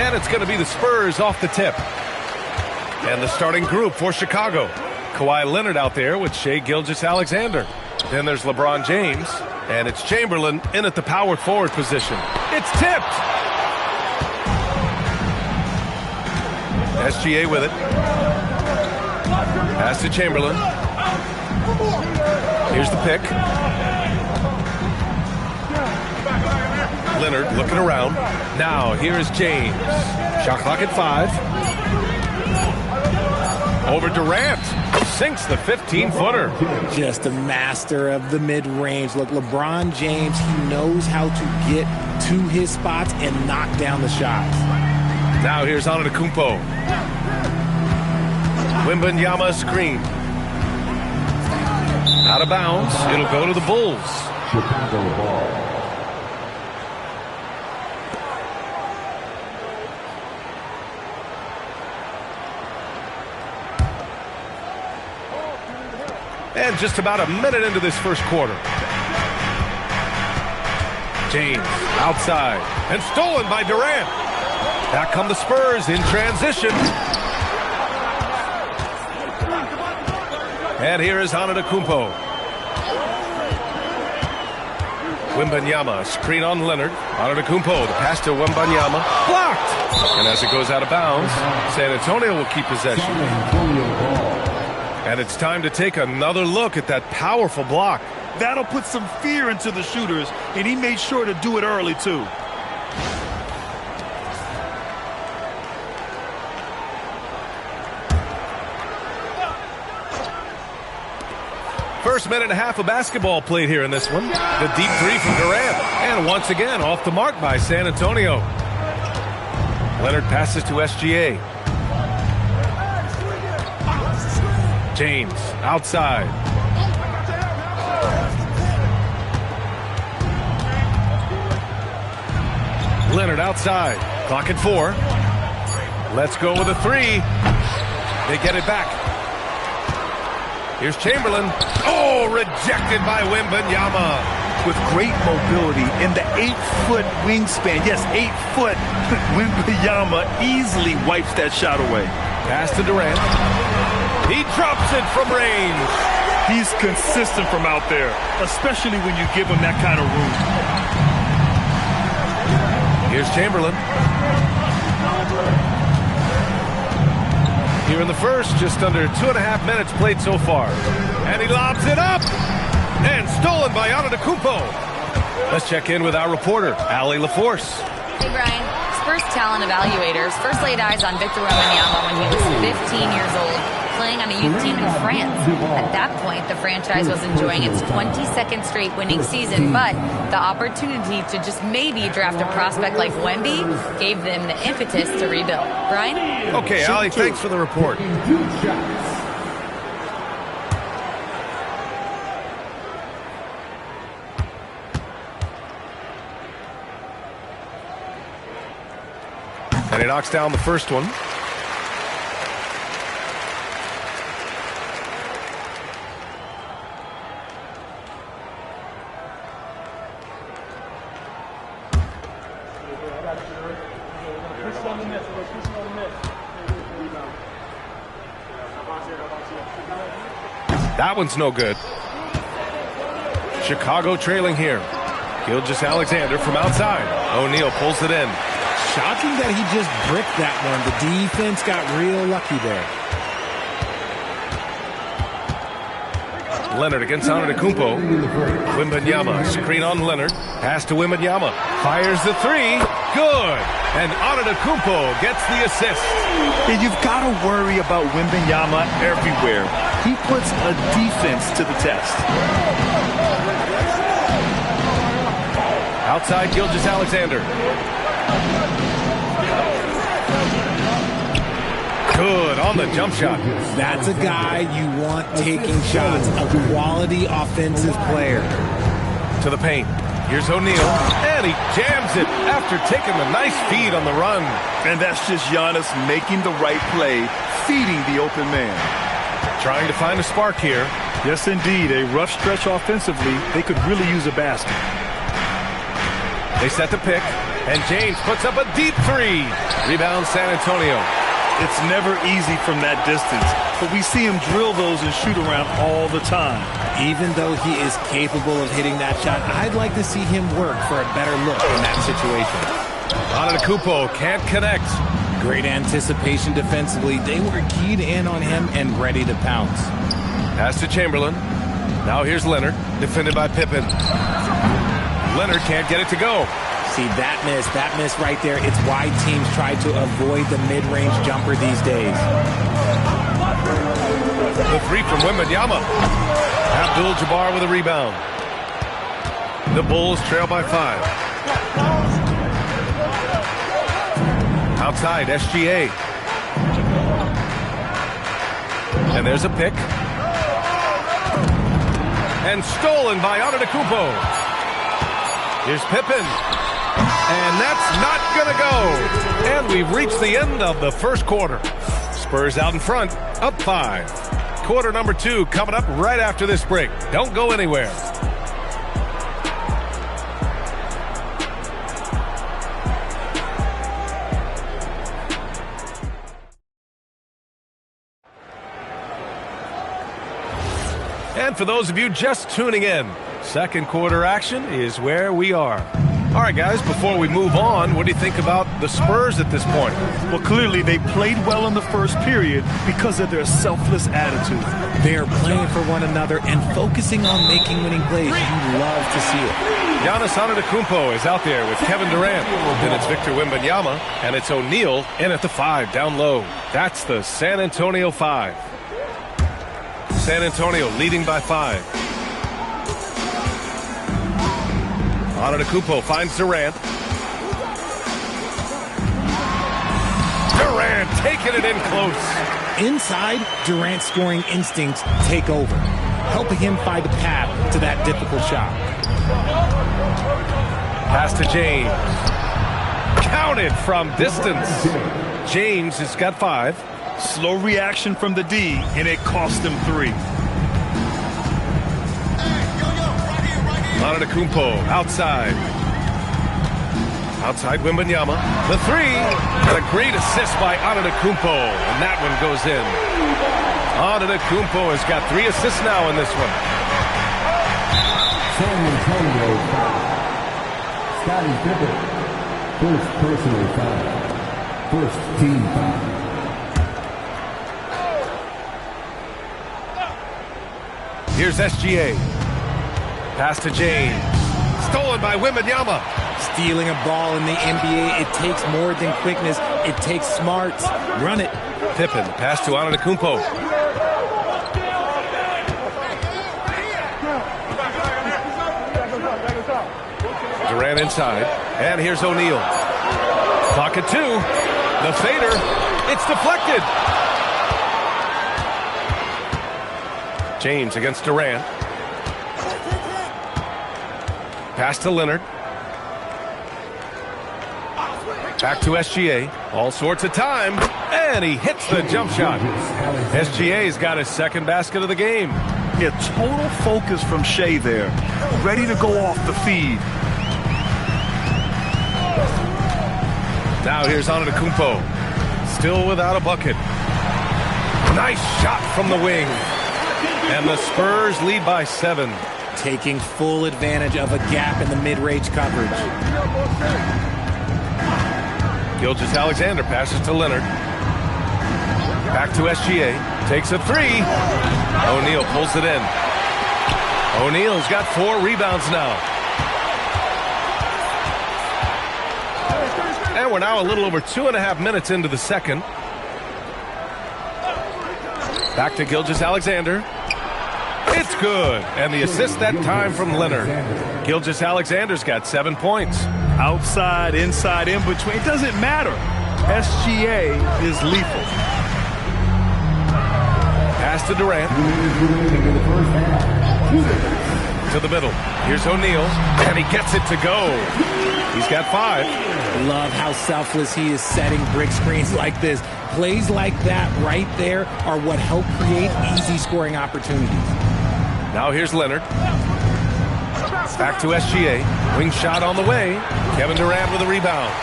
And it's going to be the Spurs off the tip. And the starting group for Chicago. Kawhi Leonard out there with Shai Gilgeous-Alexander. Then there's LeBron James. And it's Chamberlain in at the power forward position. It's tipped. SGA with it. Pass to Chamberlain. Here's the pick. Leonard looking around. Now here's James. Shot clock at 5. Over Durant. Sinks the 15-footer. Just a master of the mid-range. Look, LeBron James, he knows how to get to his spots and knock down the shots. Now here's Antetokounmpo. Wembanyama screen. Out of bounds. It'll go to the Bulls. Chicago ball. And just about a minute into this first quarter. James outside and stolen by Durant. Back come the Spurs in transition. And here is Antetokounmpo. Wembanyama, screen on Leonard. Antetokounmpo, the pass to Wembanyama. Blocked! And as it goes out of bounds, San Antonio will keep possession. And it's time to take another look at that powerful block. That'll put some fear into the shooters, and he made sure to do it early, too. First minute and a half of basketball played here in this one. The deep three from Durant. And once again, off the mark by San Antonio. Leonard passes to SGA. James outside. Leonard outside. Clock at 4. Let's go with a 3. They get it back. Here's Chamberlain. Oh, rejected by Wembanyama. With great mobility and the 8-foot wingspan. Yes, 8 foot. Wembanyama easily wipes that shot away. Pass to Durant. He drops it from range. He's consistent from out there, especially when you give him that kind of room. Here's Chamberlain. Here in the first, just under 2.5 minutes played so far. And he lobs it up. And stolen by Antetokounmpo. Let's check in with our reporter, Allie LaForce. Hey, Brian. Spurs talent evaluators first laid eyes on Victor Wembanyama when he was 15 years old, playing on a youth team in France. At that point, the franchise was enjoying its 22nd straight winning season, but the opportunity to just maybe draft a prospect like Wemby gave them the impetus to rebuild. Brian? Okay, Allie, thanks for the report. And he knocks down the first one. That one's no good. Chicago trailing here. Gilgeous-Alexander from outside. O'Neal pulls it in. Shocking that he just bricked that one. The defense got real lucky there. Leonard against Antetokounmpo. Wembanyama, screen on Leonard. Pass to Wembanyama. Fires the three. Good. And Antetokounmpo gets the assist. And you've got to worry about Wembanyama everywhere. He puts a defense to the test. Outside Gilgeous-Alexander. Good on the jump shot. That's a guy you want taking shots. A quality offensive player. To the paint. Here's O'Neal. And he jams it after taking the nice feed on the run. And that's just Giannis making the right play, feeding the open man. Trying to find a spark here. Yes, indeed. A rough stretch offensively. They could really use a basket. They set the pick. And James puts up a deep three. Rebound San Antonio. It's never easy from that distance, but we see him drill those and shoot around all the time. Even though he is capable of hitting that shot, I'd like to see him work for a better look in that situation. Antetokounmpo can't connect. Great anticipation defensively. They were keyed in on him and ready to pounce. Pass to Chamberlain. Now here's Leonard, defended by Pippen. Leonard can't get it to go. See, that miss right there, it's why teams try to avoid the mid-range jumper these days. The three from Wembanyama. Abdul-Jabbar with a rebound. The Bulls trail by 5. Outside, SGA. And there's a pick. And stolen by Antetokounmpo. Here's Pippen. And that's not going to go. And we've reached the end of the first quarter. Spurs out in front, up 5. Quarter number 2 coming up right after this break. Don't go anywhere. And for those of you just tuning in, second quarter action is where we are. All right, guys, before we move on, what do you think about the Spurs at this point? Well, clearly they played well in the first period because of their selfless attitude. They're playing for one another and focusing on making winning plays. You love to see it. Giannis Antetokounmpo is out there with Kevin Durant. Then it's Victor Wembanyama, and it's O'Neal in at the 5 down low. That's the San Antonio 5. San Antonio leading by 5. Antetokounmpo finds Durant. Durant taking it in close. Inside, Durant's scoring instincts take over, helping him find a path to that difficult shot. Pass to James. Counted from distance. James has got 5. Slow reaction from the D, and it cost him 3. Antetokounmpo outside. Outside Wembanyama. The 3. And a great assist by Antetokounmpo. And that one goes in. Antetokounmpo has got 3 assists now in this one. San Antonio foul. Scottie Pippen. First personal foul. First team foul. Here's SGA. Pass to James. Stolen by Wembanyama. Stealing a ball in the NBA, it takes more than quickness. It takes smarts. Run it. Pippen. Pass to Antetokounmpo. Durant inside. And here's O'Neal. Clock at 2. The fader. It's deflected. James against Durant. Pass to Leonard. Back to SGA. All sorts of time. And he hits the jump shot. SGA's got his second basket of the game. Yeah, total focus from Shea there. Ready to go off the feed. Now here's Antetokounmpo. Still without a bucket. Nice shot from the wing. And the Spurs lead by 7. Taking full advantage of a gap in the mid-range coverage. Gilgeous-Alexander passes to Leonard. Back to SGA. Takes a 3. O'Neal pulls it in. O'Neal's got 4 rebounds now. And we're now a little over 2.5 minutes into the second. Back to Gilgeous-Alexander. It's good. And the assist that time from Leonard. Gilgeous-Alexander's got 7 points. Outside, inside, in between. It doesn't matter. SGA is lethal. Pass to Durant. To the middle. Here's O'Neal. And he gets it to go. He's got 5. Love how selfless he is setting brick screens like this. Plays like that right there are what help create easy scoring opportunities. Now here's Leonard. Back to SGA. Wing shot on the way. Kevin Durant with a rebound.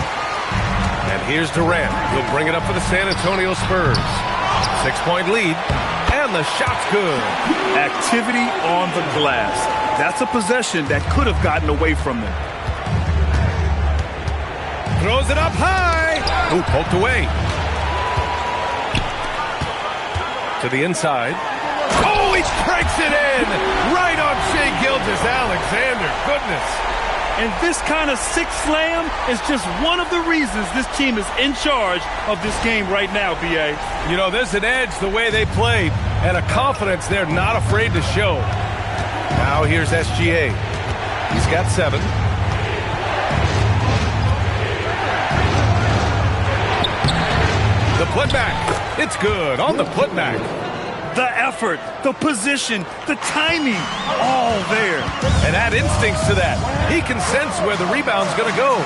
And here's Durant. He'll bring it up for the San Antonio Spurs. 6-point lead. And the shot's good. Activity on the glass. That's a possession that could have gotten away from them. Throws it up high. Ooh, poked away. To the inside. Oh, he cranks it in. Right on Shai Gilgeous-Alexander. Goodness. And this kind of six slam is just one of the reasons this team is in charge of this game right now, B.A. You know, there's an edge the way they played and a confidence they're not afraid to show. Now here's SGA. He's got 7. The putback. It's good on the putback. The effort, the position, the timing, all there. And add instincts to that. He can sense where the rebound's going to go.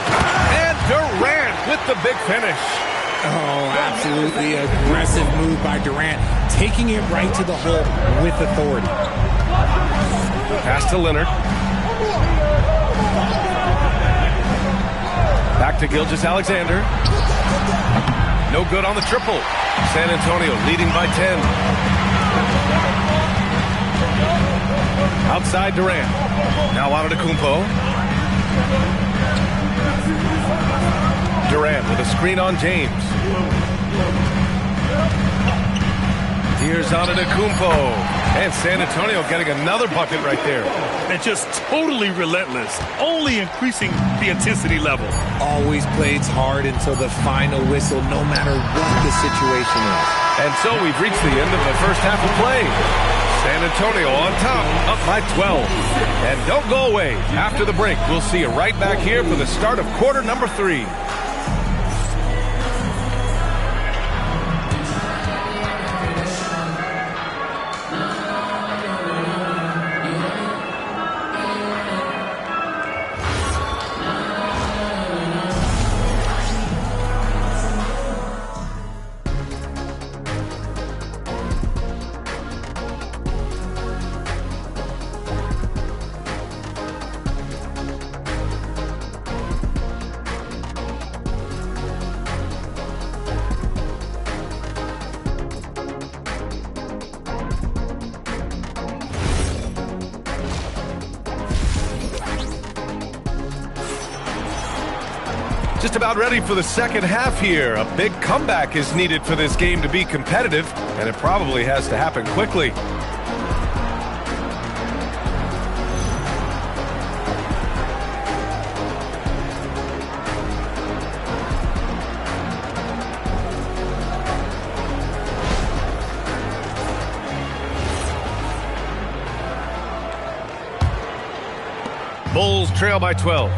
And Durant with the big finish. Oh, absolutely aggressive move by Durant, taking it right to the hole with authority. Pass to Leonard. Back to Gilgeous-Alexander. No good on the triple. San Antonio leading by 10. Outside Durant. Now Antetokounmpo. Durant with a screen on James. Here's Antetokounmpo. And San Antonio getting another bucket right there. And just totally relentless, only increasing the intensity level. Always plays hard until the final whistle, no matter what the situation is. And so we've reached the end of the first half of play. San Antonio on top, up by 12. And don't go away. After the break, we'll see you right back here for the start of quarter number 3. Just about ready for the second half here. A big comeback is needed for this game to be competitive, and it probably has to happen quickly. Bulls trail by 12.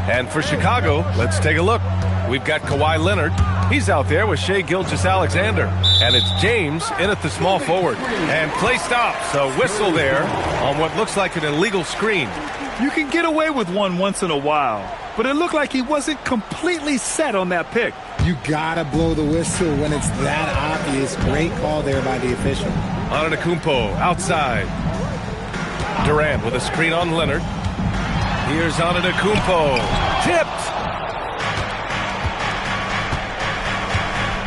And for Chicago, let's take a look. We've got Kawhi Leonard. He's out there with Shai Gilgeous-Alexander. And it's James in at the small forward. And play stops. A whistle there on what looks like an illegal screen. You can get away with one once in a while, but it looked like he wasn't completely set on that pick. You gotta blow the whistle when it's that obvious. Great call there by the official. Antetokounmpo outside. Durant with a screen on Leonard. Here's Antetokounmpo. Tipped.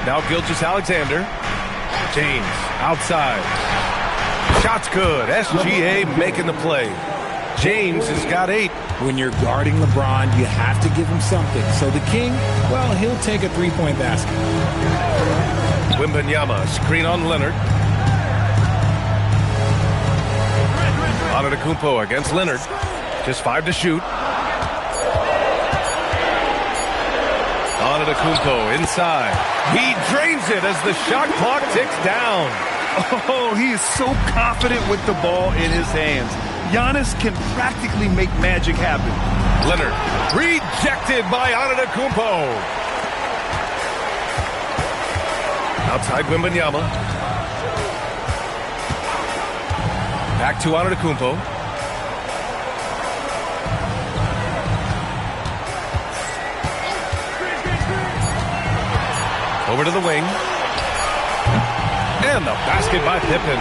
Now Gilgeous-Alexander. James outside. Shot's good. SGA making the play. James has got 8. When you're guarding LeBron, you have to give him something. So the King, well, he'll take a three-point basket. Wembanyama, screen on Leonard. Antetokounmpo against Leonard. Just 5 to shoot. Antetokounmpo inside. He drains it as the shot clock ticks down. Oh, he is so confident with the ball in his hands. Giannis can practically make magic happen. Leonard rejected by Antetokounmpo. Outside Wembanyama. Back to Antetokounmpo. Over to the wing. And the basket by Pippen.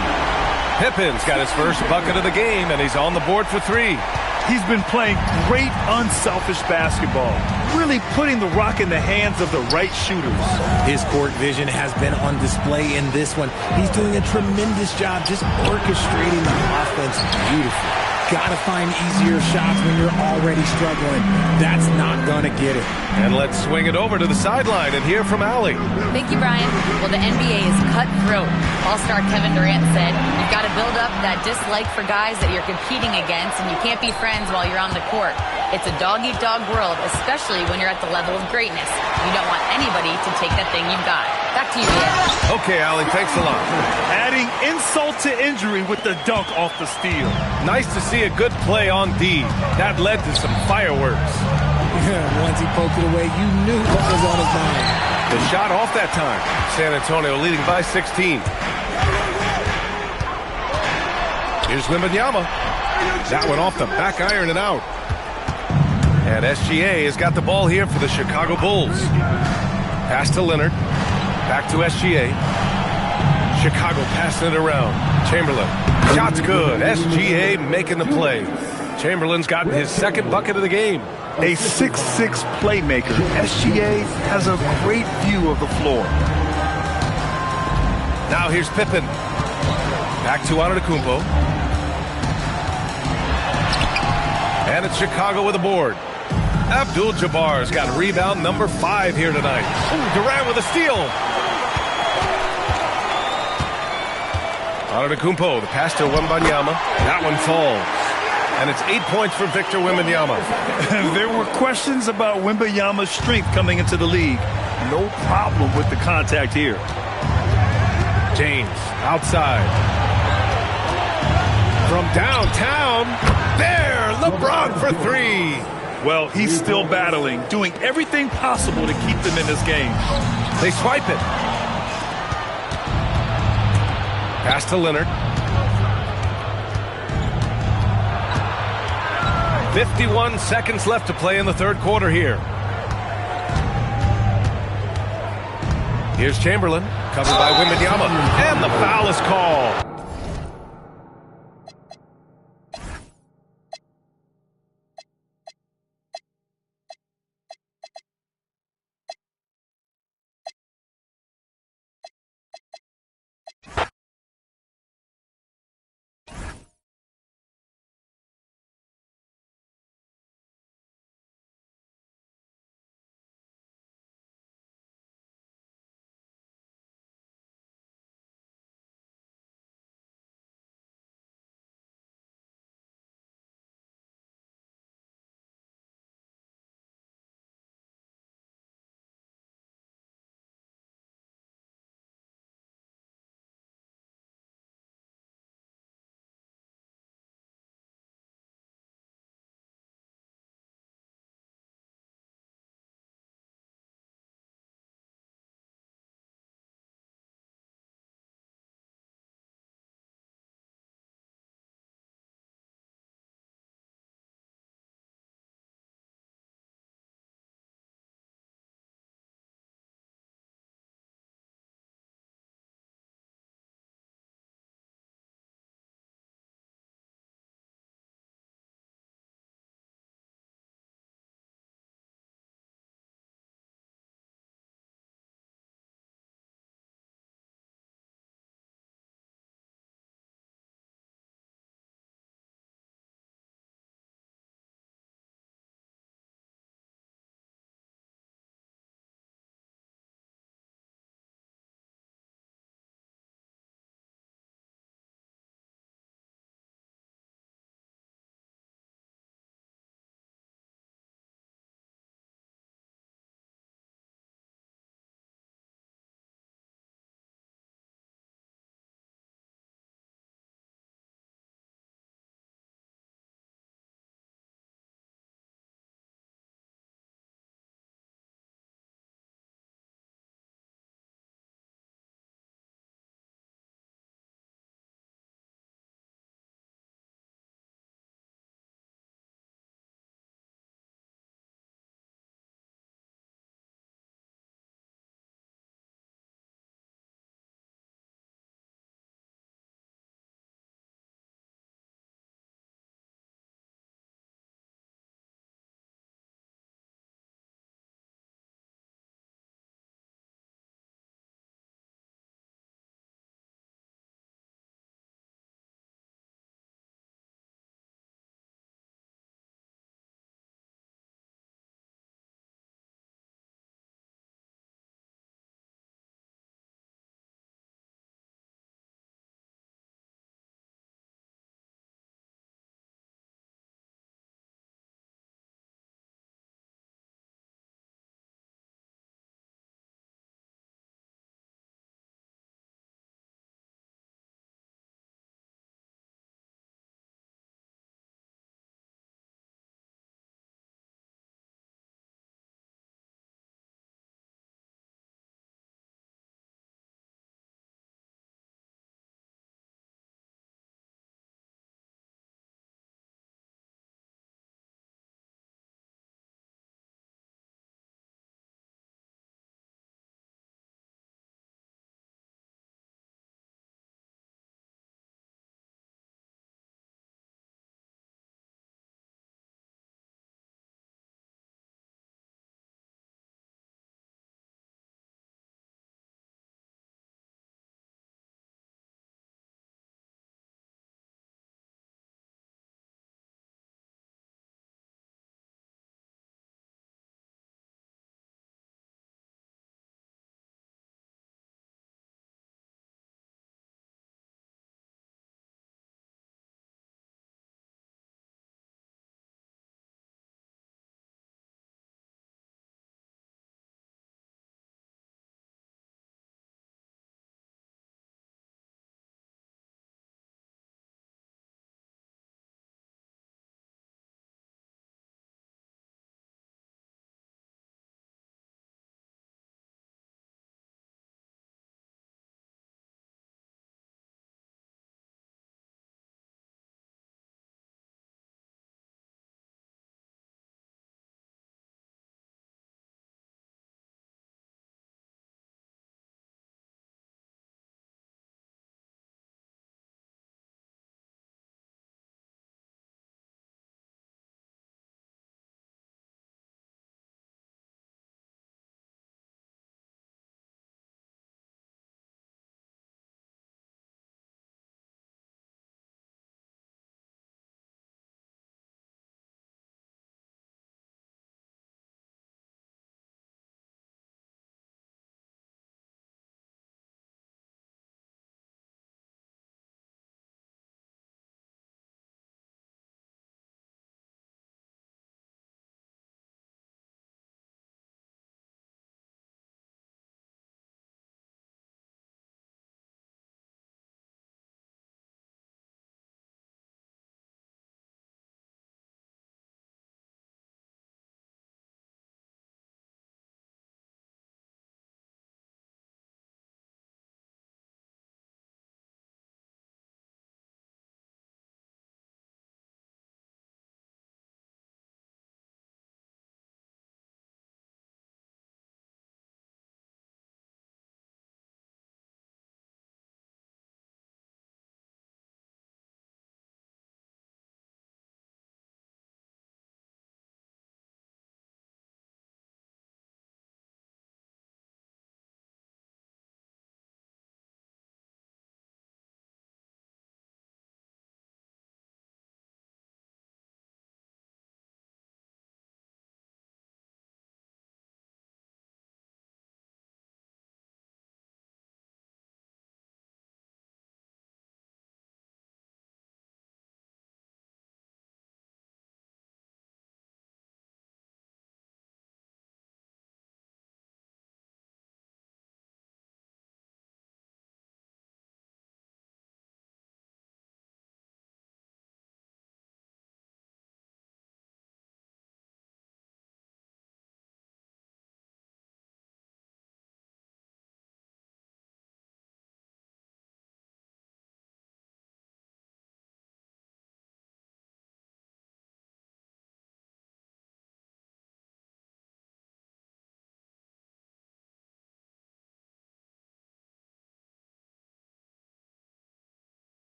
Pippen's got his first bucket of the game, and he's on the board for 3. He's been playing great unselfish basketball, really putting the rock in the hands of the right shooters. His court vision has been on display in this one. He's doing a tremendous job just orchestrating the offense. Beautiful. Gotta find easier shots when you're already struggling. That's not gonna get it. And let's swing it over to the sideline and hear from Allie. Thank you, Brian. Well, the NBA is cutthroat. All-star Kevin Durant said, you've got to build up that dislike for guys that you're competing against, and you can't be friends while you're on the court. It's a dog-eat-dog world, especially when you're at the level of greatness. You don't want anybody to take that thing you've got. Back to you, Ian. Okay, Allie, thanks a lot. Adding insult to injury with the dunk off the steal. Nice to see a good play on D. That led to some fireworks. Once he poked it away, you knew what was on his mind. The shot off that time. San Antonio leading by 16. Here's Wembanyama. That one off the back iron and out. And SGA has got the ball here for the Chicago Bulls. Pass to Leonard. Back to SGA. Chicago passing it around. Chamberlain. Shot's good. SGA making the play. Chamberlain's gotten his second bucket of the game. A 6'6" playmaker, SGA has a great view of the floor. Now here's Pippen. Back to Antetokounmpo. And it's Chicago with a board. Abdul-Jabbar's got rebound number 5 here tonight. Ooh, Durant with a steal. Antetokounmpo, the pass to Wembanyama. That one falls. And it's 8 points for Victor Wembanyama. There were questions about Wembanyama's strength coming into the league. No problem with the contact here. James outside. From downtown. There, LeBron for 3. Well, he's still battling, doing everything possible to keep them in this game. They swipe it. Pass to Leonard. 51 seconds left to play in the third quarter here. Here's Chamberlain, covered by Wembanyama, and the foul is called.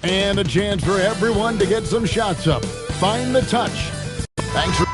And a chance for everyone to get some shots up. Find the touch. Thanks for...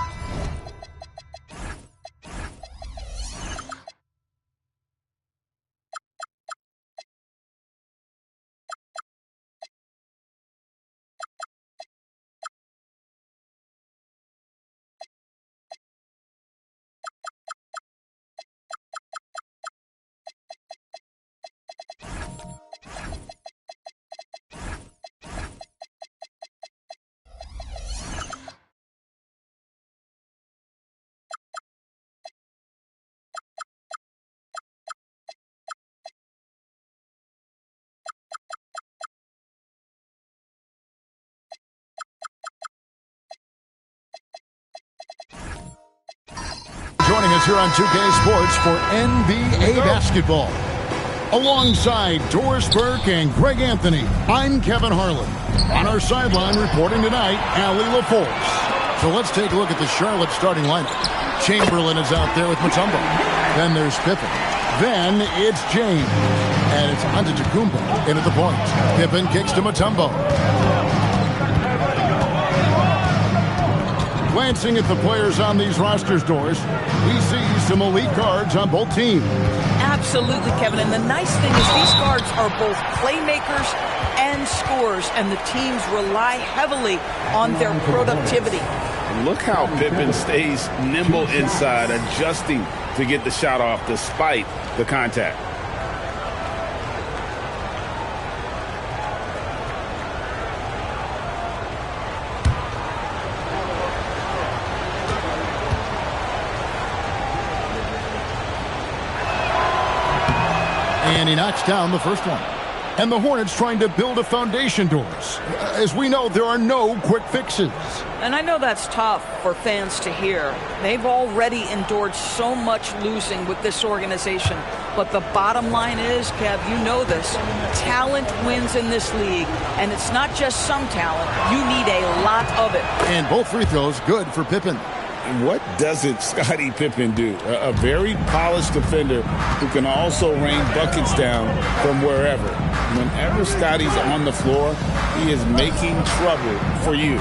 Joining us here on 2K Sports for NBA basketball. Alongside Doris Burke and Greg Anthony, I'm Kevin Harlan. On our sideline reporting tonight, Allie LaForce. So let's take a look at the Charlotte starting lineup. Chamberlain is out there with Mutombo. Then there's Pippen. Then it's James. And it's Antetokounmpo in at the point. Pippen kicks to Mutombo. Glancing at the players on these rosters, Doris, we see some elite guards on both teams. Absolutely, Kevin. And the nice thing is these guards are both playmakers and scorers, and the teams rely heavily on their productivity. Look how Pippen stays nimble inside, adjusting to get the shot off despite the contact. And he knocks down the first one. And the Hornets trying to build a foundation, Doris. As we know, there are no quick fixes. And I know that's tough for fans to hear. They've already endured so much losing with this organization. But the bottom line is, Kev, you know this, talent wins in this league. And it's not just some talent. You need a lot of it. And both free throws good for Pippen. What doesn't Scottie Pippen do? A very polished defender who can also rain buckets down from wherever. Whenever Scottie's on the floor, he is making trouble for you.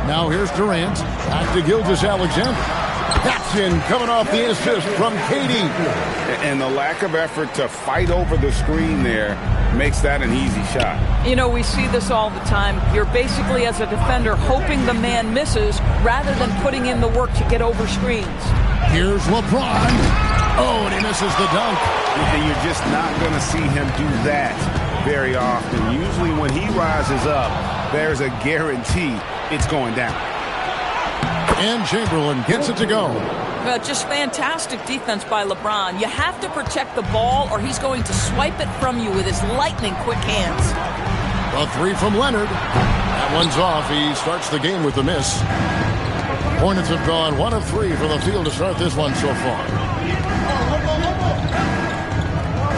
Now here's Durant. Back to Gilgeous-Alexander. That's in, coming off the assist from KD. And the lack of effort to fight over the screen there makes that an easy shot. You know, we see this all the time. You're basically, as a defender, hoping the man misses rather than putting in the work to get over screens. Here's LeBron. Oh, and he misses the dunk. And you're just not going to see him do that very often. Usually when he rises up, there's a guarantee it's going down. And Chamberlain gets it to go. Just fantastic defense by LeBron. You have to protect the ball or he's going to swipe it from you with his lightning-quick hands. A three from Leonard. That one's off. He starts the game with a miss. Hornets have gone 1 of 3 from the field to start this one so far.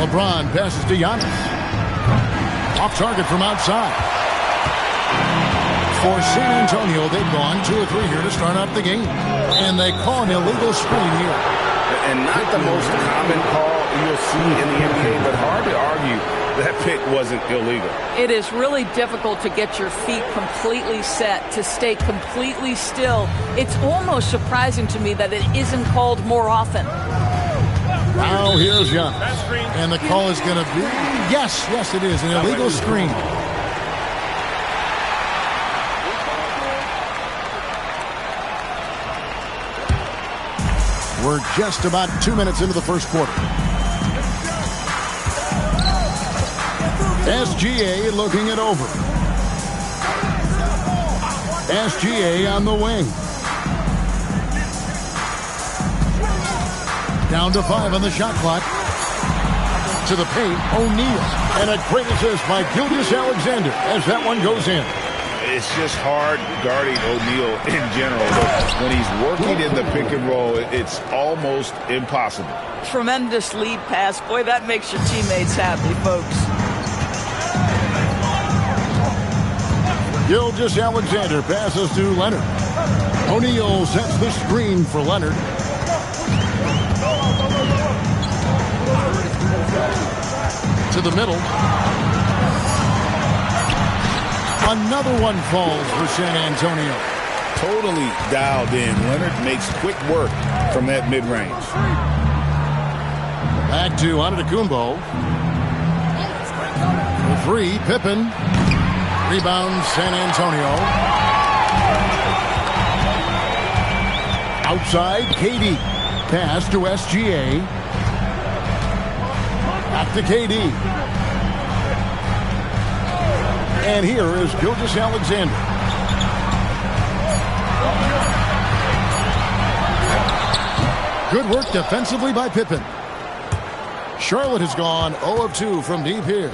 LeBron passes to Giannis. Off target from outside. For San Antonio, they've gone 2 of 3 here to start out the game. And they call an illegal screen here. And not the most common call you'll see in the NBA, but hard to argue that pick wasn't illegal. It is really difficult to get your feet completely set, to stay completely still. It's almost surprising to me that it isn't called more often. Now here's Giannis. And the call is going to be, yes, it is, an illegal screen. We're just about 2 minutes into the first quarter. SGA looking it over. SGA on the wing. Down to 5 on the shot clock. To the paint, O'Neal. And a great assist by Gilgeous-Alexander as that one goes in. It's just hard guarding O'Neal in general. When he's working in the pick and roll, it's almost impossible. Tremendous lead pass. Boy, that makes your teammates happy, folks. Gilgeous-Alexander passes to Leonard. O'Neal sets the screen for Leonard. To the middle. Another one falls for San Antonio. Totally dialed in. Leonard makes quick work from that mid-range. Back to Antetokounmpo. The three, Pippen. Rebound, San Antonio. Outside, KD. Pass to SGA. Back to KD. And here is Gilgeous-Alexander. Good work defensively by Pippen. Charlotte has gone 0 of 2 from deep here.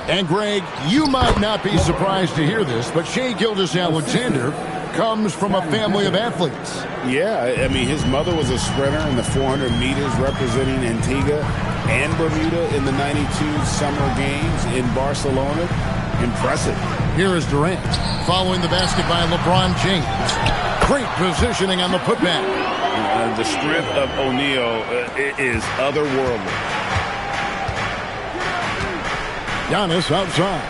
And Greg, you might not be surprised to hear this, but Shai Gilgeous-Alexander comes from a family of athletes. Yeah, I mean, his mother was a sprinter in the 400 meters representing Antigua and Bermuda in the 92 Summer Games in Barcelona. Impressive. Here is Durant following the basket by LeBron James. Great positioning on the putback. The strength of O'Neal is otherworldly. Giannis outside.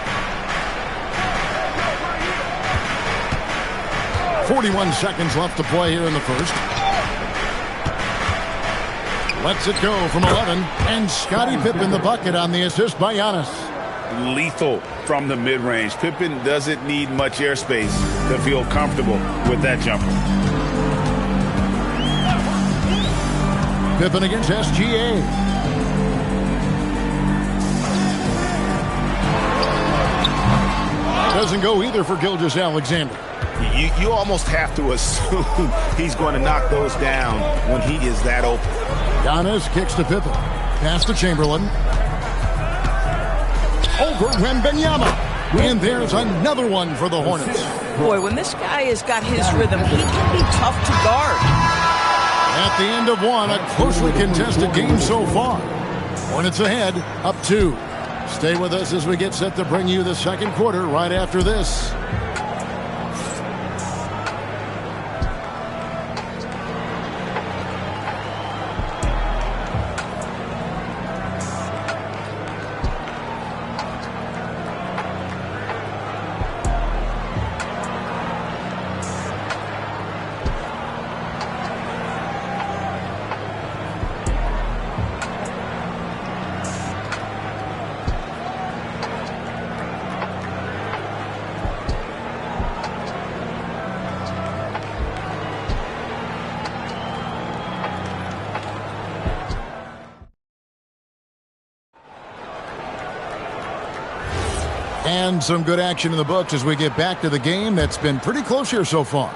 41 seconds left to play here in the first. Lets it go from 11. And Scottie Pippen the bucket on the assist by Giannis. Lethal from the mid-range. Pippen doesn't need much airspace to feel comfortable with that jumper. Pippen against SGA. Doesn't go either for Gilgeous-Alexander. You almost have to assume he's going to knock those down when he is that open. Giannis kicks to Pippen. Pass to Chamberlain. Over Wembanyama. And there's another one for the Hornets. Boy, when this guy has got his rhythm, he can be tough to guard. At the end of one, a closely contested game so far. Hornets ahead, up 2. Stay with us as we get set to bring you the second quarter right after this. And some good action in the books as we get back to the game that's been pretty close here so far.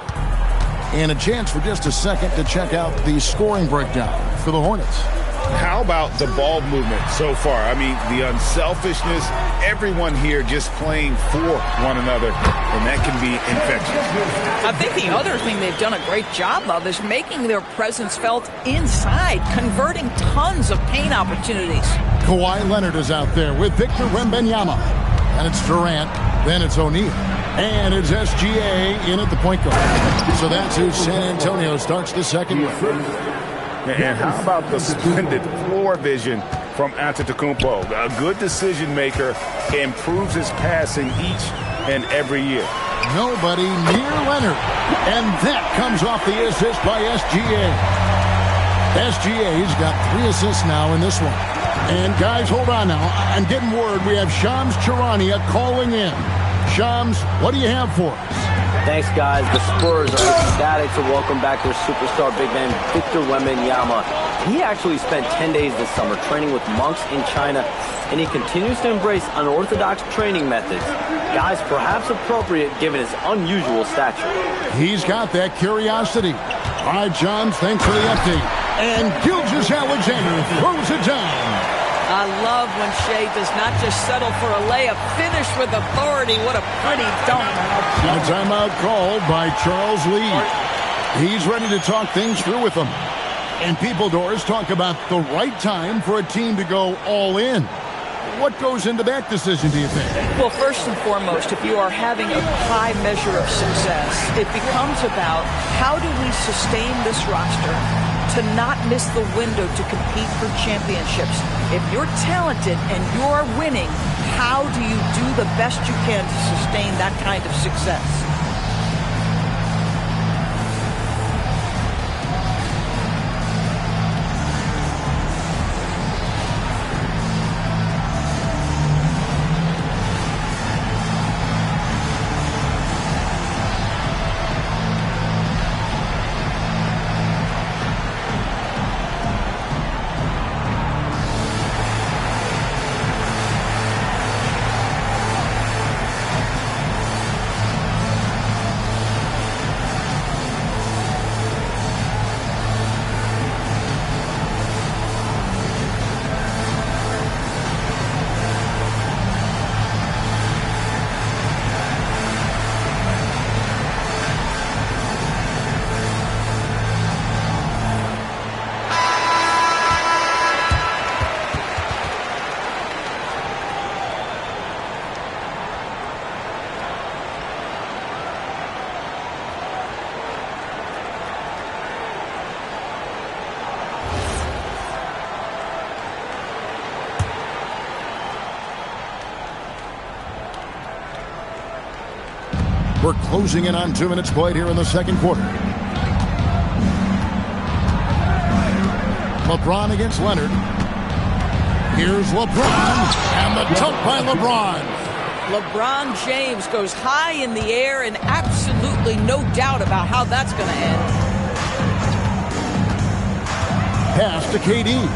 And a chance for just a second to check out the scoring breakdown for the Hornets. How about the ball movement so far? I mean, the unselfishness, everyone here just playing for one another, and that can be infectious. I think the other thing they've done a great job of is making their presence felt inside, converting tons of paint opportunities. Kawhi Leonard is out there with Victor Wembanyama. And it's Durant, then it's O'Neal. And it's SGA in at the point guard. So that's who San Antonio starts the second with. And how about the splendid floor vision from Antetokounmpo? A good decision maker, improves his passing each and every year. Nobody near Leonard. And that comes off the assist by SGA. SGA's got 3 assists now in this one. And guys, hold on now. I'm getting word we have Shams Charania calling in. Shams, what do you have for us? Thanks, guys. The Spurs are ecstatic to welcome back their superstar big man, Victor Wembanyama. He actually spent 10 days this summer training with monks in China, and he continues to embrace unorthodox training methods. Guys, perhaps appropriate given his unusual stature. He's got that curiosity. All right, Shams, thanks for the update. And Gilgeous-Alexander throws it down. I love when Shai does not just settle for a layup, finish with authority. What a pretty dunk. A timeout called by Charles Lee. He's ready to talk things through with them. And people, Doris, talk about the right time for a team to go all in. What goes into that decision, do you think? Well, first and foremost, if you are having a high measure of success, it becomes about how do we sustain this roster to not miss the window to compete for championships. If you're talented and you're winning, how do you do the best you can to sustain that kind of success? We're closing in on 2 minutes played here in the second quarter. LeBron against Leonard. Here's LeBron, and the dunk by LeBron. LeBron James goes high in the air, and absolutely no doubt about how that's going to end. Pass to KD.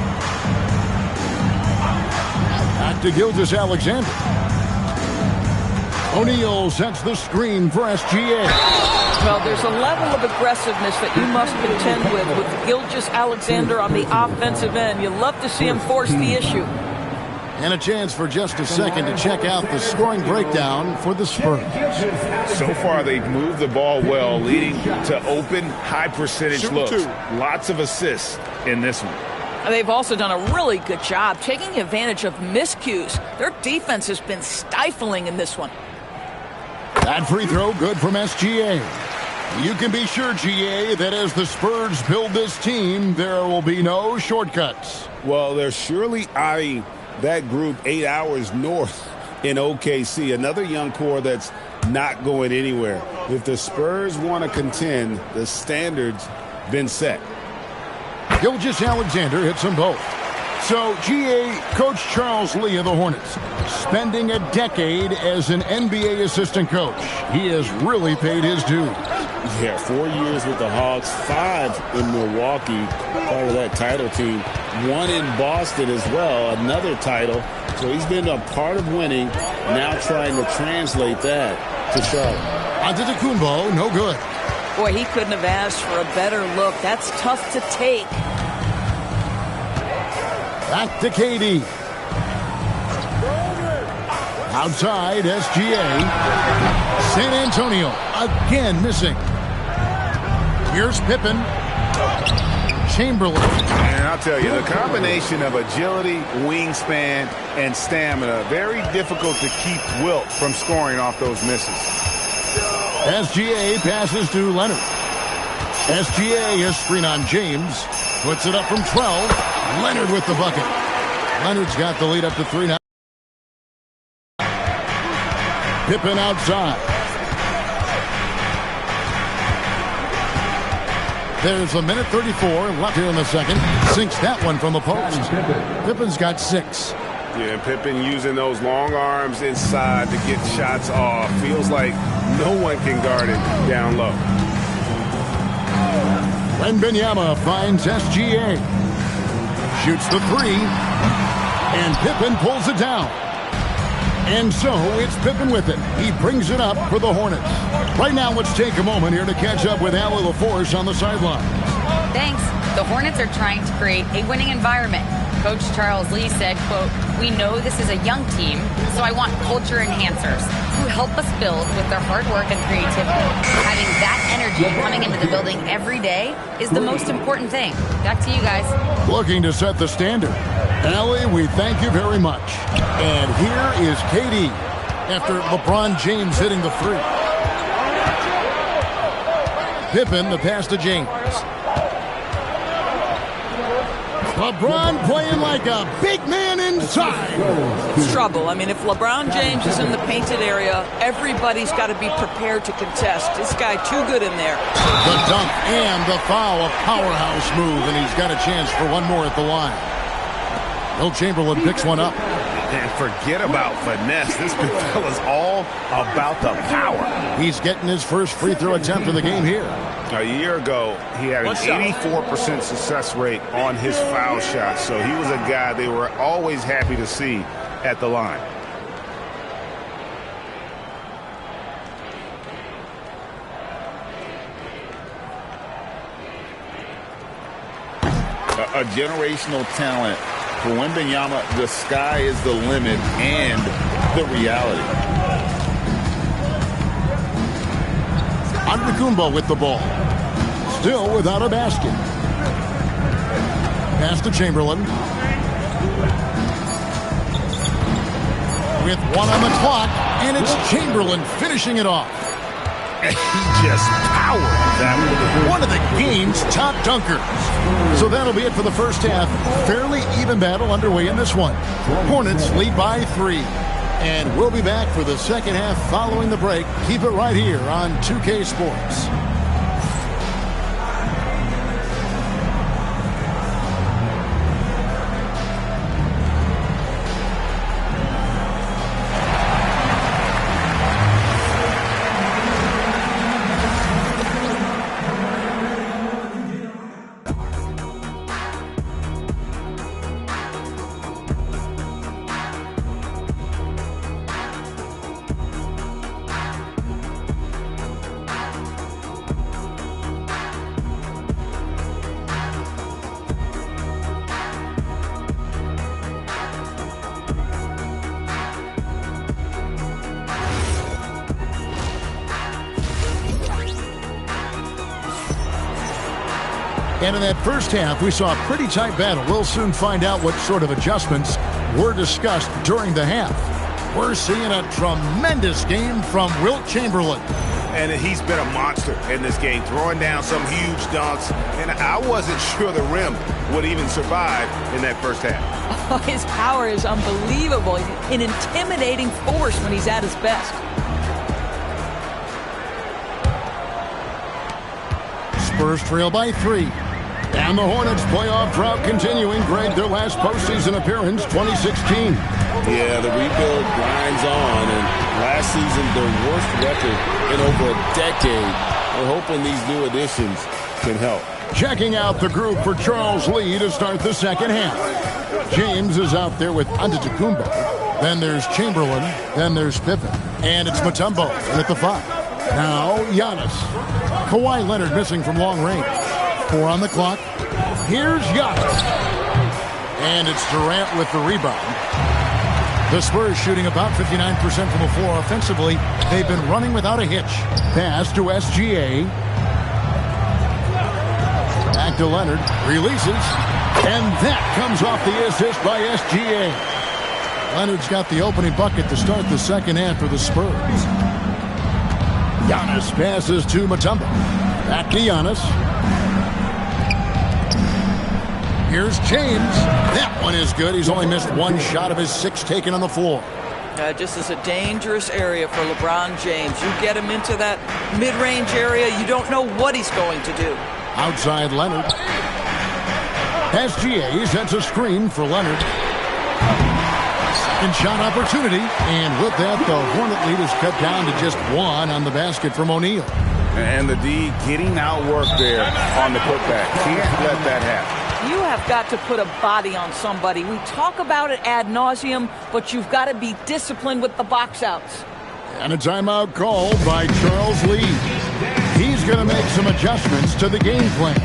Back to Gilgeous-Alexander. O'Neal sets the screen for SGA. Well, there's a level of aggressiveness that you must contend with Gilgeous-Alexander on the offensive end. You love to see him force the issue. And a chance for just a second to check out the scoring breakdown for the Spurs. So far, they've moved the ball well, leading to open, high-percentage looks. Lots of assists in this one. They've also done a really good job taking advantage of miscues. Their defense has been stifling in this one. That free throw good from SGA. You can be sure, GA, that as the Spurs build this team, there will be no shortcuts. Well, they're surely eyeing that group 8 hours north in OKC. Another young core that's not going anywhere. If the Spurs want to contend, the standard's been set. Gilgeous-Alexander hits them both. So, GA, Coach Charles Lee of the Hornets, spending a decade as an NBA assistant coach. He has really paid his dues. Yeah, 4 years with the Hawks, 5 in Milwaukee, part of that title team. 1 in Boston as well, another title. So he's been a part of winning, now trying to translate that to Charlotte. Antetokounmpo, no good. Boy, he couldn't have asked for a better look. That's tough to take. Back to KD. Outside, SGA. San Antonio again missing. Here's Pippen. Chamberlain. And I'll tell you, the combination of agility, wingspan, and stamina, very difficult to keep Wilt from scoring off those misses. SGA passes to Leonard. SGA has screen on James. Puts it up from 12. Leonard with the bucket. Leonard's got the lead up to 3 now. Pippen outside. There's a minute 34 left here in the second. Sinks that one from the post. Pippen's got 6. Yeah, Pippen using those long arms inside to get shots off. Feels like no one can guard it down low. Wembanyama finds SGA. Shoots the 3. And Pippen pulls it down. And so it's Pippen with it. He brings it up for the Hornets. Right now, let's take a moment here to catch up with Allie LaForce on the sideline. Thanks. The Hornets are trying to create a winning environment. Coach Charles Lee said, quote, "We know this is a young team, so I want culture enhancers who help us build with their hard work and creativity. Having that energy coming into the building every day is the most important thing." Back to you guys. Looking to set the standard. Allie, we thank you very much. And here is KD after LeBron James hitting the 3. Pippen, the pass to James. LeBron playing like a big man inside. It's trouble. I mean, if LeBron James is in the painted area, everybody's got to be prepared to contest. This guy too good in there. The dunk and the foul, a powerhouse move, and he's got a chance for one more at the line. Wilt Chamberlain picks one up. And forget about finesse. This big fella's all about the power. He's getting his first free throw attempt of the game here. A year ago, he had an 84% success rate on his foul shot. So he was a guy they were always happy to see at the line. A generational talent. For Wembanyama, the sky is the limit and the reality. Antetokounmpo with the ball. Still without a basket. Pass to Chamberlain. With one on the clock, and it's Chamberlain finishing it off. And he just powered that one of the game's top dunkers. So that'll be it for the first half. Fairly even battle underway in this one. Hornets lead by 3. And we'll be back for the second half following the break. Keep it right here on 2K Sports. And in that first half, we saw a pretty tight battle. We'll soon find out what sort of adjustments were discussed during the half. We're seeing a tremendous game from Wilt Chamberlain. And he's been a monster in this game, throwing down some huge dunks. And I wasn't sure the rim would even survive in that first half. Oh, his power is unbelievable. An intimidating force when he's at his best. Spurs trail by 3. And the Hornets playoff drought continuing. Greg, their last postseason appearance, 2016. Yeah, the rebuild grinds on, and last season their worst record in over a decade. We're hoping these new additions can help. Checking out the group for Charles Lee to start the second half. James is out there with Antetokounmpo. Then there's Chamberlain. Then there's Pippen. And it's Mutombo with the 5. Now Giannis. Kawhi Leonard missing from long range. 4 on the clock. Here's Giannis. And it's Durant with the rebound. The Spurs shooting about 59% from the floor offensively. They've been running without a hitch. Pass to SGA. Back to Leonard. Releases. And that comes off the assist by SGA. Leonard's got the opening bucket to start the second half for the Spurs. Giannis passes to Mutombo. Back to Giannis. Here's James. That one is good. He's only missed 1 shot of his 6 taken on the floor. Just as a dangerous area for LeBron James. You get him into that mid-range area, you don't know what he's going to do. Outside Leonard. SGA sets a screen for Leonard. Second shot opportunity. And with that, the Hornet lead is cut down to just 1 on the basket from O'Neal. And the D getting outworked there on the putback. Can't let that happen. You have got to put a body on somebody. We talk about it ad nauseum, but you've got to be disciplined with the box outs. And a timeout called by Charles Lee. He's going to make some adjustments to the game plan.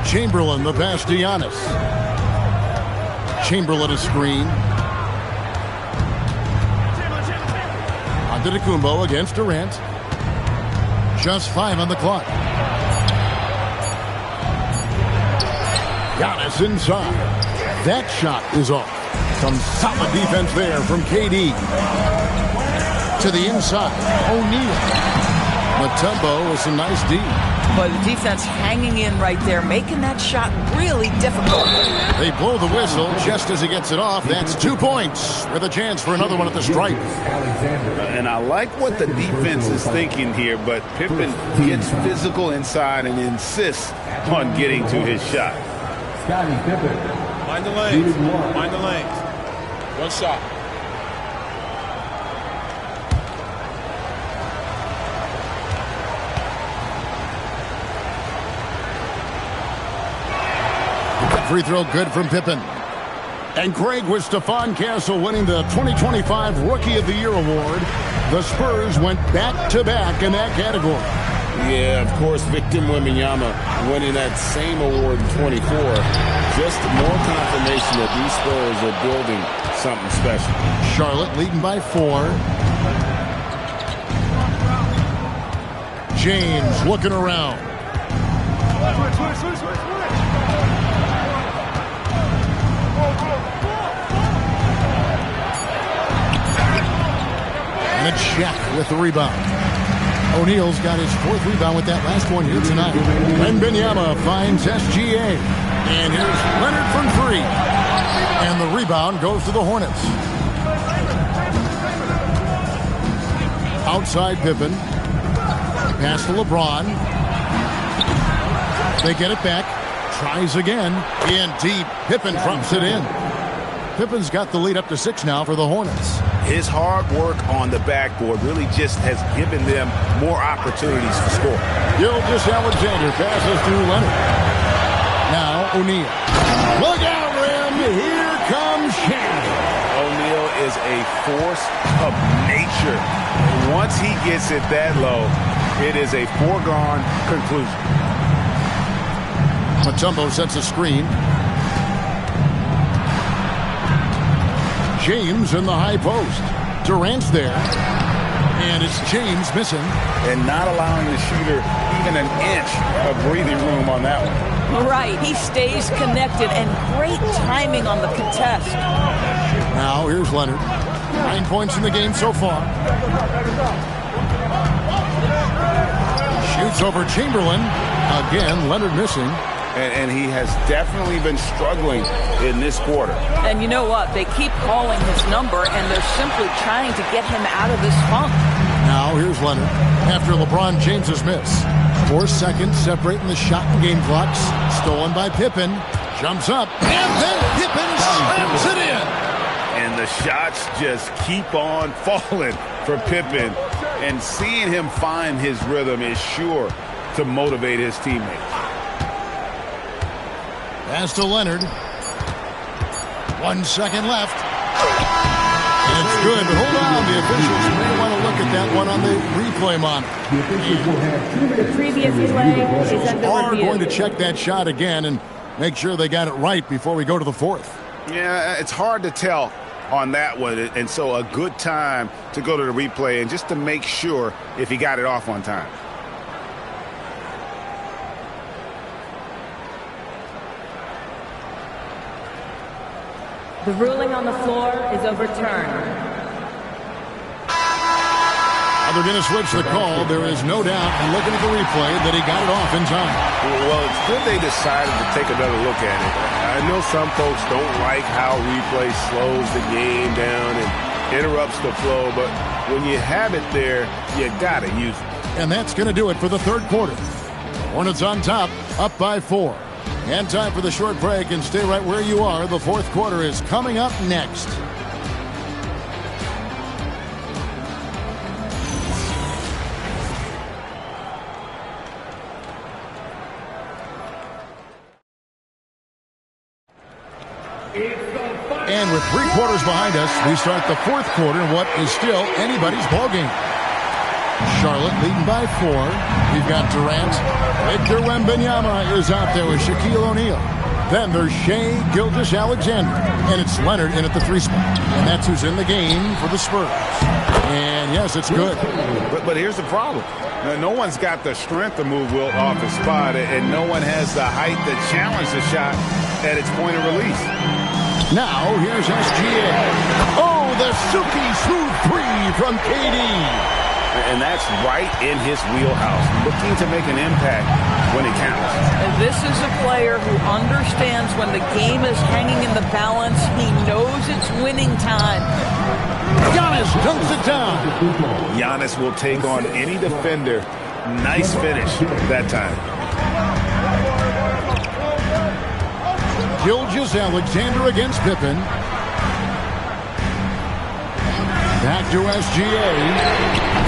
Chamberlain, the pass to Giannis. Chamberlain a screen. Antetokounmpo against Durant. Just 5 on the clock. Giannis inside. That shot is off. Some solid defense there from KD. To the inside, O'Neal. Mutombo with some nice D. But the defense hanging in right there, making that shot really difficult. They blow the whistle just as he gets it off. That's 2 points with a chance for another one at the stripe. And I like what the defense is thinking here, but Pippen gets physical inside and insists on getting to his shot. Scottie Pippen. Mind the lanes. Mind the lanes. One shot. Free throw good from Pippen. And Greg, with Stephon Castle winning the 2025 Rookie of the Year award, the Spurs went back-to-back in that category. Yeah, of course, Victor Wembanyama winning that same award in 24. Just more confirmation that these Spurs are building something special. Charlotte leading by 4. James looking around. And it's Shaq with the rebound. O'Neal's got his 4th rebound with that last one here tonight. Wembanyama finds SGA. And here's Leonard from 3. And the rebound goes to the Hornets. Outside Pippen. Pass to LeBron. They get it back. Tries again. In deep. Pippen drops it in. Pippen's got the lead up to 6 now for the Hornets. His hard work on the backboard really just has given them more opportunities to score. Gilgeous-Alexander passes to Leonard. Now O'Neal. Look out, Rim. Here comes Shannon. O'Neal is a force of nature. Once he gets it that low, it is a foregone conclusion. Mutombo sets a screen. James in the high post. Durant's there. And it's James missing. And not allowing the shooter even an inch of breathing room on that one. Right. He stays connected and great timing on the contest. Now here's Leonard. 9 points in the game so far. Shoots over Chamberlain. Again, Leonard missing. And he has definitely been struggling in this quarter. And you know what? They keep calling his number, and they're simply trying to get him out of this funk. Now here's Leonard after LeBron James's miss. 4 seconds separating the shot and game clocks. Stolen by Pippen. Jumps up. And then Pippen slams it in. And the shots just keep on falling for Pippen. And seeing him find his rhythm is sure to motivate his teammates. Pass to Leonard. 1 second left. And it's good, but hold on. The officials may want to look at that one on the replay monitor. The previous play is under Are review. going to check that shot again and make sure they got it right before we go to the 4th. Yeah, it's hard to tell on that one. And so a good time to go to the replay and just to make sure if he got it off on time. The ruling on the floor is overturned. They're going to switch the call. There is no doubt, looking at the replay, that he got it off in time. Well, it's good they decided to take another look at it. I know some folks don't like how replay slows the game down and interrupts the flow, but when you have it there, you got to use it. And that's going to do it for the 3rd quarter. Hornets on top, up by 4. And time for the short break, and stay right where you are. The 4th quarter is coming up next. And with 3 quarters behind us, we start the 4th quarter in what is still anybody's ballgame. Charlotte leading by 4. We've got Durant. Victor Wembanyama is out there with Shaquille O'Neal. Then there's Shai Gilgeous-Alexander. And it's Leonard in at the 3 spot. And that's who's in the game for the Spurs. And yes, it's good. But here's the problem. No one's got the strength to move Wilt off his spot, and no one has the height to challenge the shot at its point of release. Now, here's SGA. Oh, the silky smooth 3 from KD. And that's right in his wheelhouse, looking to make an impact when it counts. And this is a player who understands when the game is hanging in the balance. He knows it's winning time. Giannis dunks it down. Giannis will take on any defender. Nice finish that time. Gilgeous-Alexander against Pippen. Back to SGA.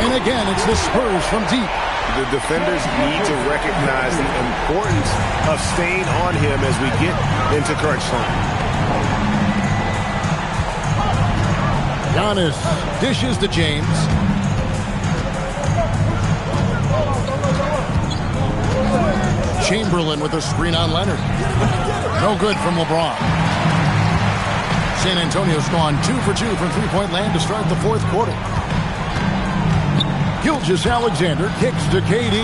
And again, it's the Spurs from deep. The defenders need to recognize the importance of staying on him as we get into crunch time. Giannis dishes to James. Chamberlain with a screen on Leonard. No good from LeBron. San Antonio's gone 2 for 2 from three-point land to start the 4th quarter. Gilgeous-Alexander kicks to KD.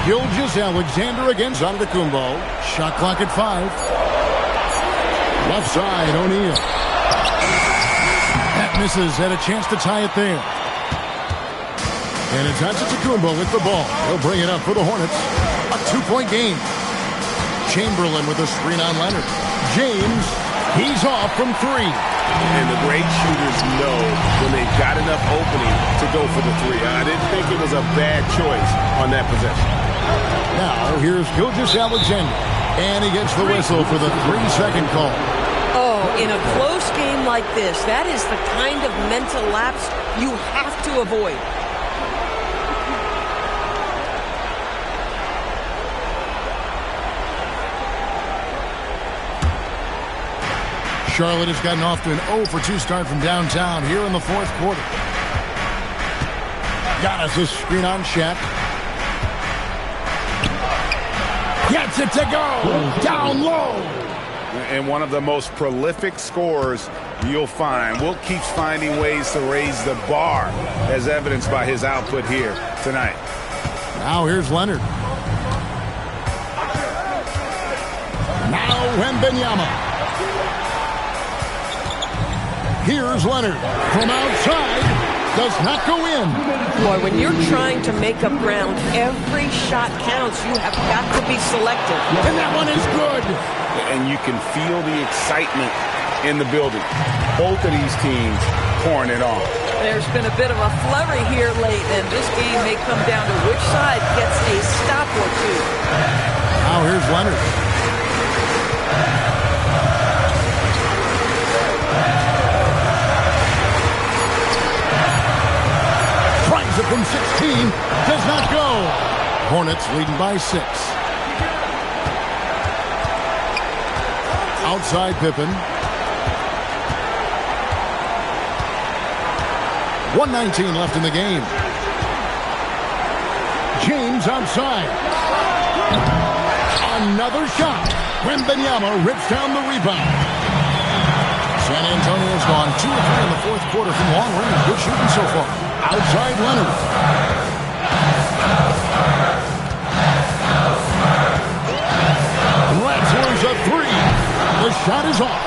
Gilgeous-Alexander against Antetokounmpo. Shot clock at 5. Left side, O'Neal. That misses. Had a chance to tie it there. And it's Antetokounmpo with the ball. He'll bring it up for the Hornets. A 2-point game. Chamberlain with a screen on Leonard. James, he's off from 3. And the great shooters know when they've got enough opening to go for the 3. I didn't think it was a bad choice on that possession. Now, here's Gilgeous-Alexander. And he gets the whistle for the 3-second call. Oh, in a close game like this, that is the kind of mental lapse you have to avoid. Charlotte has gotten off to an 0 for 2 start from downtown here in the 4th quarter. Giannis a screen on Shaq. Gets it to go. Down low. And one of the most prolific scorers you'll find. Wilt keeps finding ways to raise the bar, as evidenced by his output here tonight. Now here's Leonard. Now Wembanyama. Here's Leonard from outside. Does not go in. Boy, when you're trying to make up ground, every shot counts. You have got to be selective. And that one is good. And you can feel the excitement in the building. Both of these teams pouring it on. There's been a bit of a flurry here late, and this game may come down to which side gets a stop or 2. Now here's Leonard. Tries it from 16. Does not go. Hornets leading by 6. Outside Pippen. 1:19 left in the game. James outside. Another shot. Wembanyama rips down the rebound. San Antonio's gone 2 of 3 in the 4th quarter from long range. Good shooting so far. Outside Leonard. Latzler's a 3. The shot is off.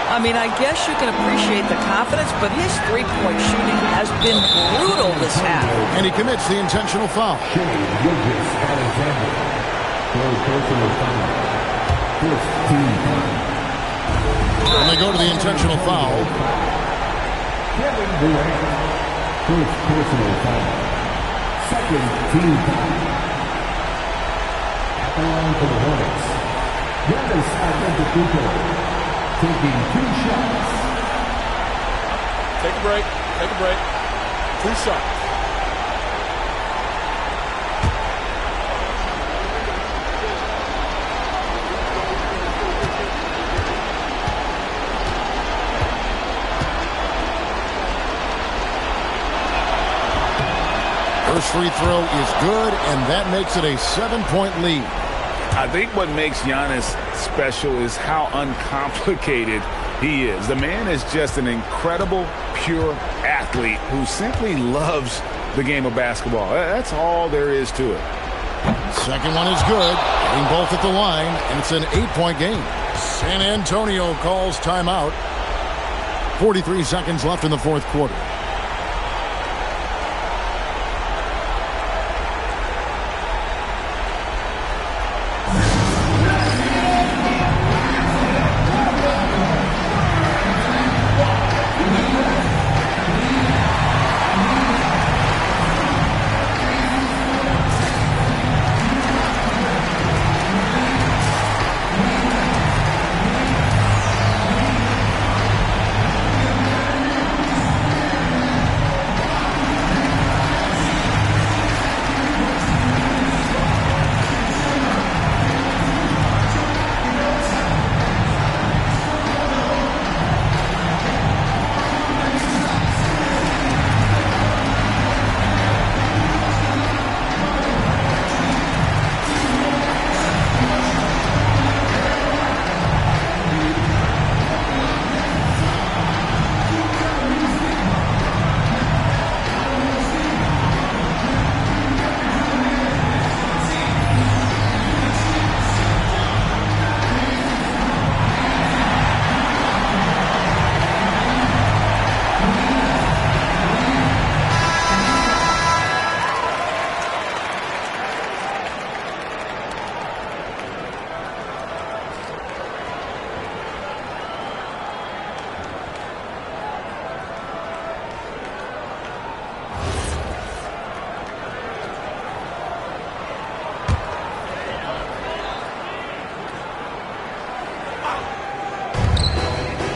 I mean, I guess you can appreciate the confidence, but his three-point shooting has been brutal this half. And he commits the intentional foul. And they go to the intentional foul. Kevin Durant, first personal foul. Second team foul. At the line for the Hornets, Giannis Antetokounmpo taking 2 shots. Take a break. Take a break. 2 shots. free throw is good, and that makes it a 7-point lead. I think what makes Giannis special is how uncomplicated he is. The man is just an incredible, pure athlete who simply loves the game of basketball. That's all there is to it. Second one is good. Getting both at the line, and it's an 8-point game. San Antonio calls timeout. 43 seconds left in the fourth quarter.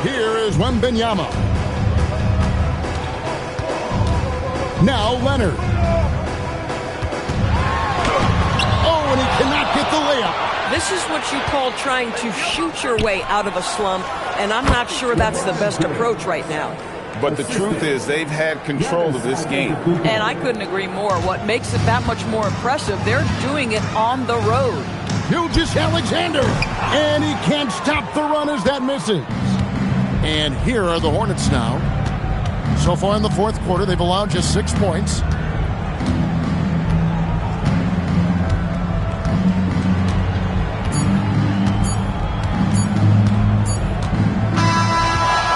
Here is Wembanyama. Now Leonard. Oh, and he cannot get the layup. This is what you call trying to shoot your way out of a slump, and I'm not sure that's the best approach right now. But the truth is they've had control of this game. And I couldn't agree more. What makes it that much more impressive, they're doing it on the road. Gilgeous-Alexander. And he can't stop the run as that misses. And here are the Hornets now. So far in the fourth quarter, they've allowed just 6 points.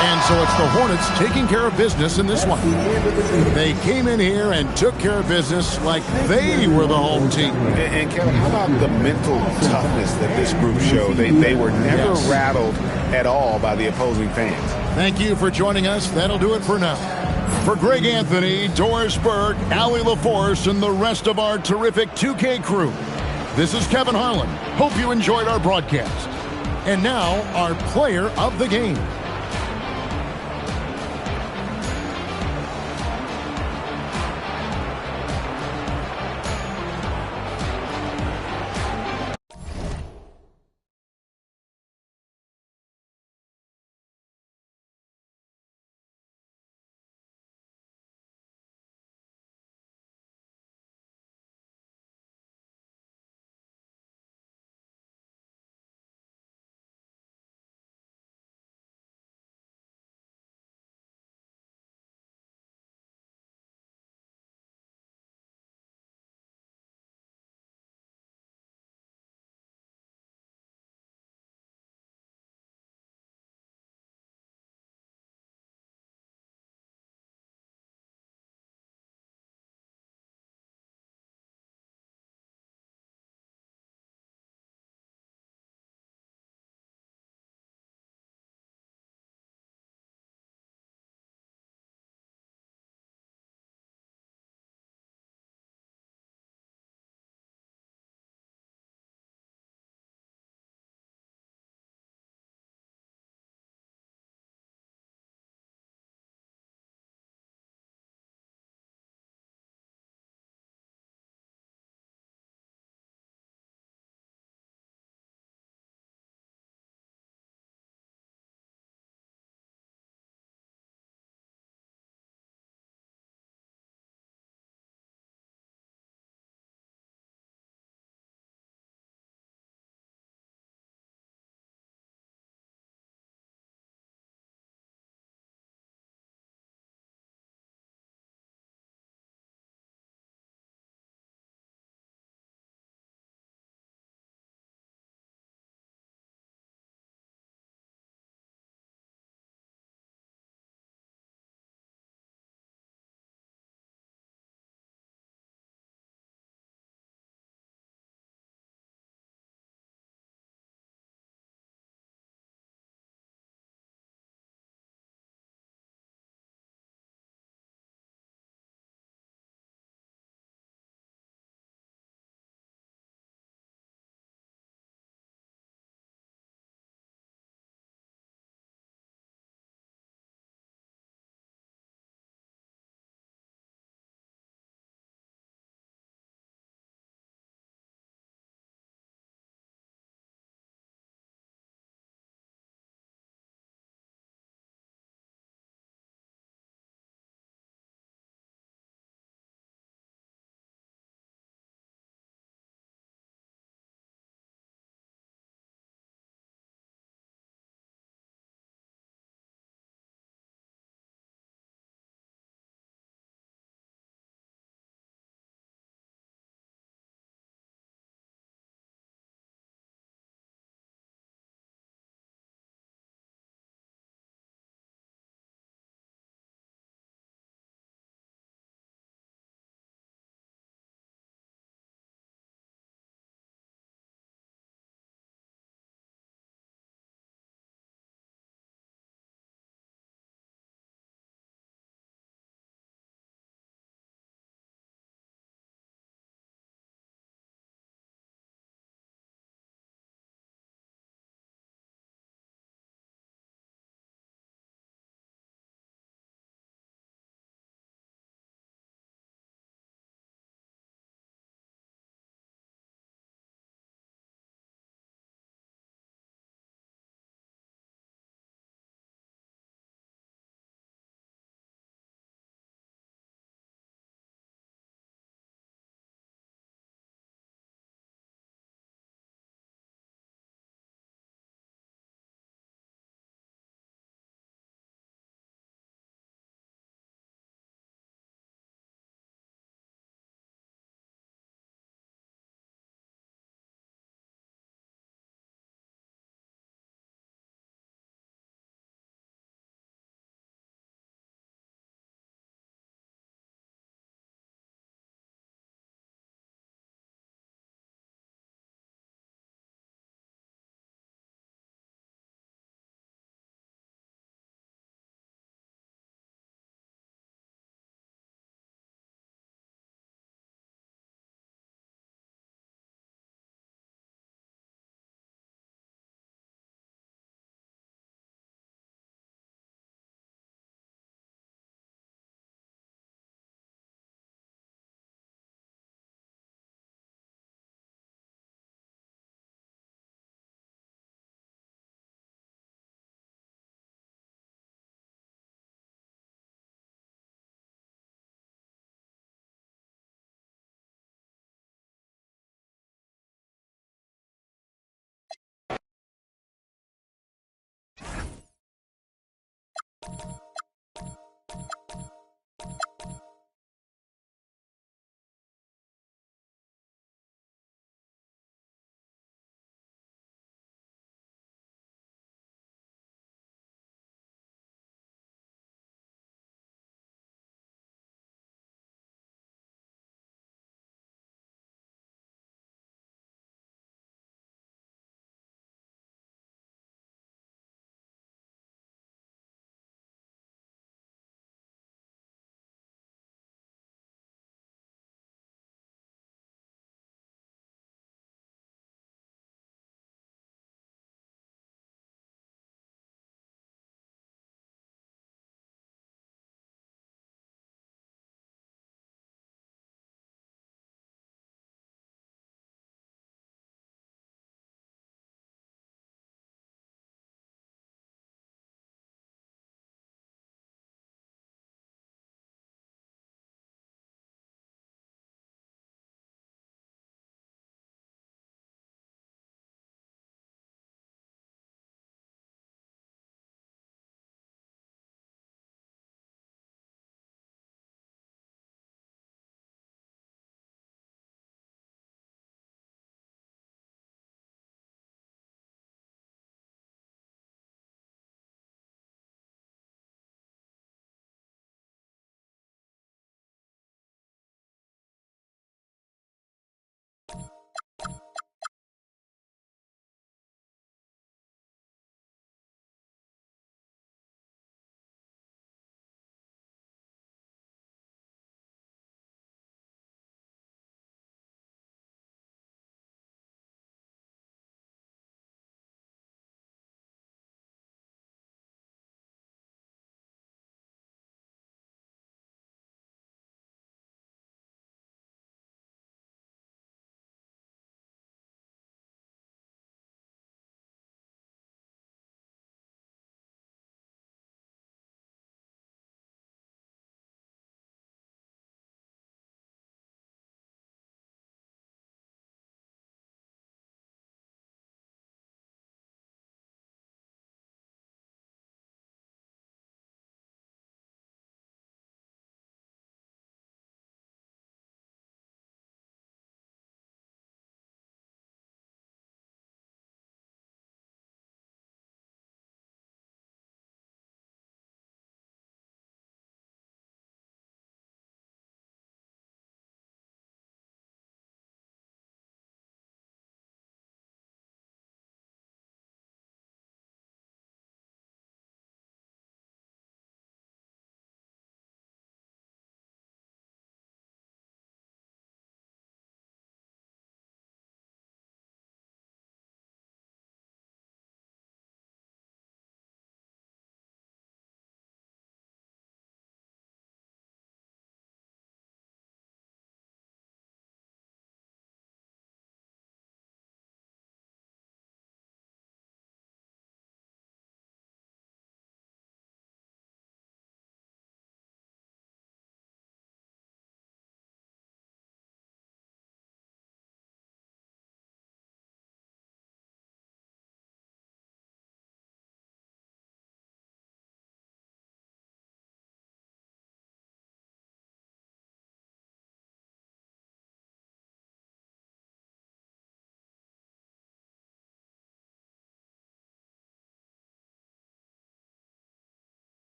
And so it's the Hornets taking care of business in this one. They came in here and took care of business like they were the home team. And Kevin, how about the mental toughness that this group showed? They were never rattled at all by the opposing fans. Thank you for joining us. That'll do it for now. For Greg Anthony, Doris Burke, Allie LaForce, and the rest of our terrific 2K crew, this is Kevin Harlan. Hope you enjoyed our broadcast. And now, our player of the game.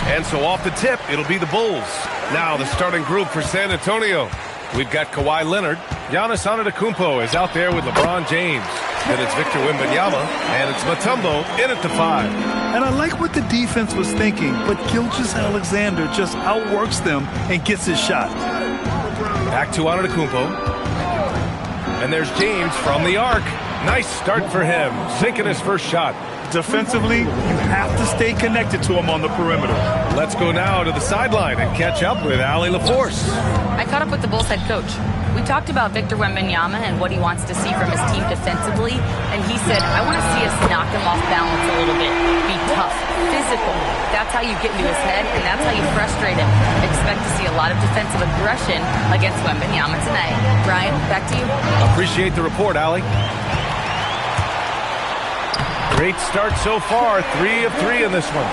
And so off the tip, it'll be the Bulls. Now the starting group for San Antonio. We've got Kawhi Leonard. Giannis Antetokounmpo is out there with LeBron James. Then it's Victor Wembanyama, and it's Mutombo in at the 5. And I like what the defense was thinking, but Gilgeous-Alexander just outworks them and gets his shot. Back to Antetokounmpo. And there's James from the arc. Nice start for him, sinking his first shot. Defensively, you have to stay connected to him on the perimeter. Let's go now to the sideline and catch up with Allie LaForce. I caught up with the Bulls head coach. We talked about Victor Wembanyama and what he wants to see from his team defensively, and he said, I want to see us knock him off balance a little bit, be tough, physical. That's how you get into his head, and that's how you frustrate him. Expect to see a lot of defensive aggression against Wembanyama tonight. Brian, back to you. Appreciate the report, Allie. Great start so far, 3 of 3 in this one.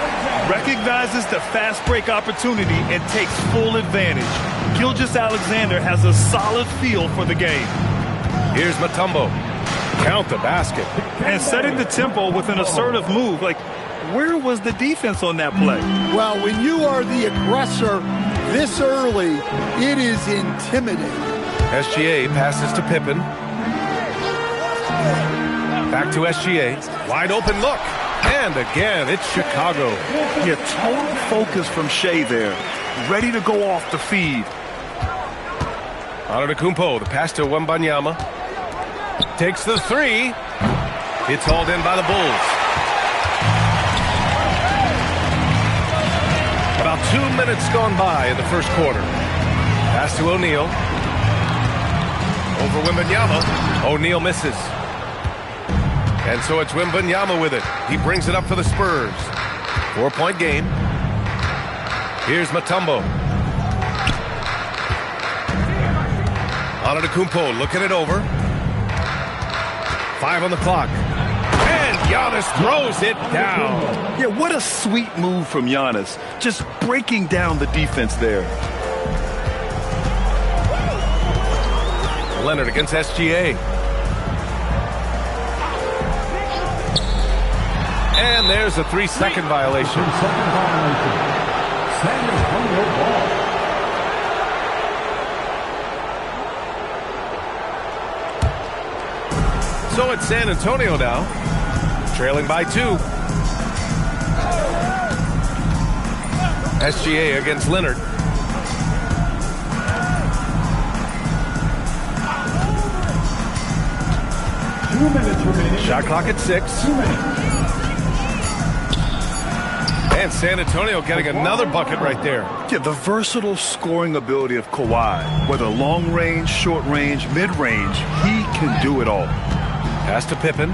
Recognizes the fast break opportunity and takes full advantage. Gilgeous-Alexander has a solid feel for the game. Here's Mutombo. Count the basket. And setting the tempo with an assertive move. Like, where was the defense on that play? Well, when you are the aggressor this early, it is intimidating. SGA passes to Pippen. Back to SGA. Wide open look. And again, it's Chicago. Yeah, total focus from Shea there. Ready to go off the feed. Antetokounmpo, the pass to Wembanyama. Takes the 3. It's hauled in by the Bulls. About 2 minutes gone by in the first quarter. Pass to O'Neal. Over Wembanyama. O'Neal misses. And so it's Wembanyama with it. He brings it up for the Spurs. 4-point game. Here's Mutombo. Antetokounmpo looking it over. 5 on the clock. And Giannis throws it down. Yeah, what a sweet move from Giannis. Just breaking down the defense there. Leonard against SGA. And there's a 3-second violation. 3-second violation. San Antonio ball. So it's San Antonio now, trailing by 2. SGA against Leonard. Shot clock at 6. 2 minutes. And San Antonio getting another bucket right there. Yeah, the versatile scoring ability of Kawhi. Whether long range, short range, mid range, he can do it all. Pass to Pippen.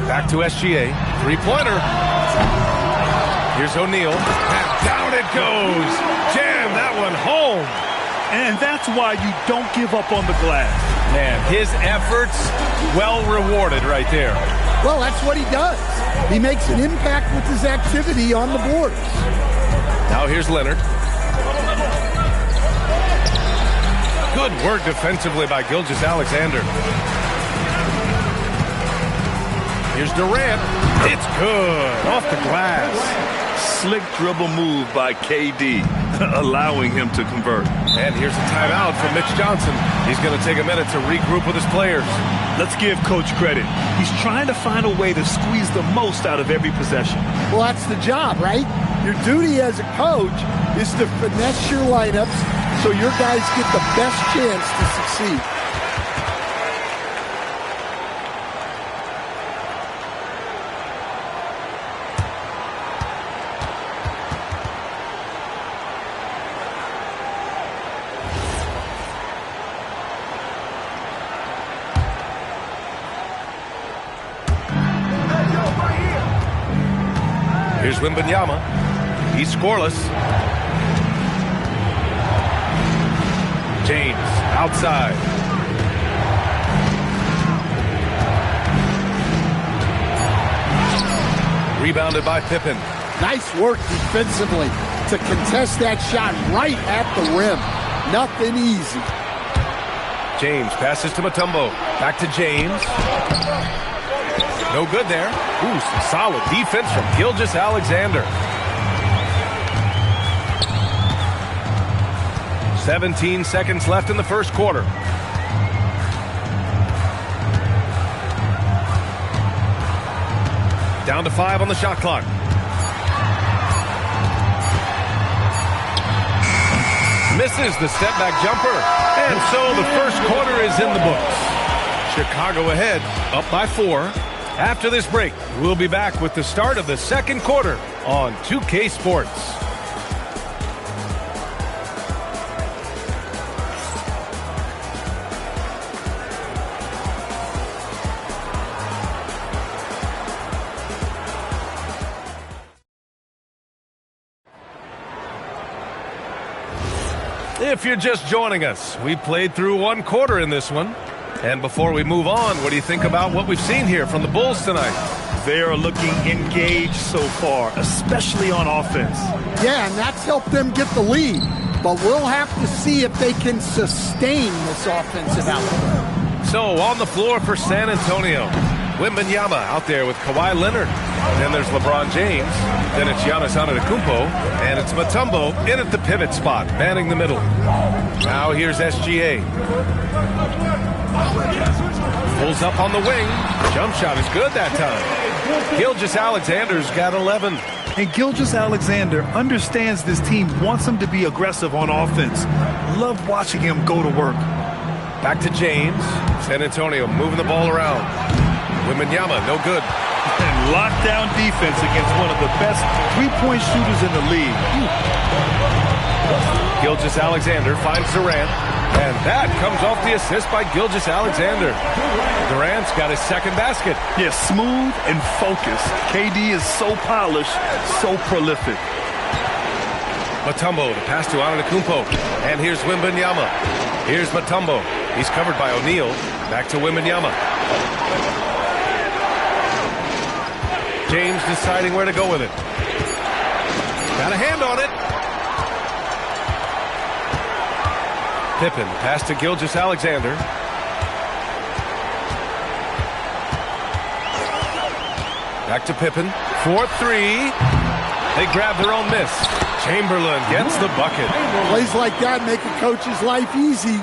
Back to SGA. 3-pointer. Here's O'Neal. And down it goes. Jam that one home. And that's why you don't give up on the glass. Man, his efforts well rewarded right there. Well, that's what he does. He makes an impact with his activity on the boards. Now here's Leonard. Good work defensively by Gilgeous-Alexander. Here's Durant. It's good. Off the glass. Slick dribble move by KD, allowing him to convert. And here's a timeout from Mitch Johnson. He's going to take a minute to regroup with his players. Let's give Coach credit. He's trying to find a way to squeeze the most out of every possession. Well, that's the job, right? Your duty as a coach is to finesse your lineups so your guys get the best chance to succeed. Here's Wembanyama. He's scoreless. James outside. Rebounded by Pippen. Nice work defensively to contest that shot right at the rim. Nothing easy. James passes to Mutombo. Back to James. No good there. Ooh, some solid defense from Gilgeous-Alexander. 17 seconds left in the first quarter. Down to 5 on the shot clock. Misses the step-back jumper. And so the first quarter is in the books. Chicago ahead, up by 4. After this break, we'll be back with the start of the second quarter on 2K Sports. If you're just joining us, we played through one quarter in this one. And before we move on, what do you think about what we've seen here from the Bulls tonight? They are looking engaged so far, especially on offense. Yeah, and that's helped them get the lead. But we'll have to see if they can sustain this offensive output. So on the floor for San Antonio, Wembanyama out there with Kawhi Leonard. Then there's LeBron James. Then it's Giannis Antetokounmpo. And it's Mutombo in at the pivot spot, manning the middle. Now here's SGA. Pulls up on the wing. Jump shot is good that time. Gilgeous-Alexander's got 11. And Gilgeous-Alexander understands this team wants him to be aggressive on offense. Love watching him go to work. Back to James. San Antonio moving the ball around. Wembanyama, no good. And lockdown defense against one of the best three-point shooters in the league. Gilgeous-Alexander finds Durant. And that comes off the assist by Gilgeous-Alexander. Durant's got his second basket. Yeah, smooth and focused. KD is so polished, so prolific. Mutombo, the pass to Antetokounmpo. And here's Wembanyama. Here's Mutombo. He's covered by O'Neal. Back to Wembanyama. James deciding where to go with it. Got a hand on it. Pippen, pass to Gilgeous-Alexander. Back to Pippen. 4-3. They grab their own miss. Chamberlain gets the bucket. Plays like that make a coach's life easy.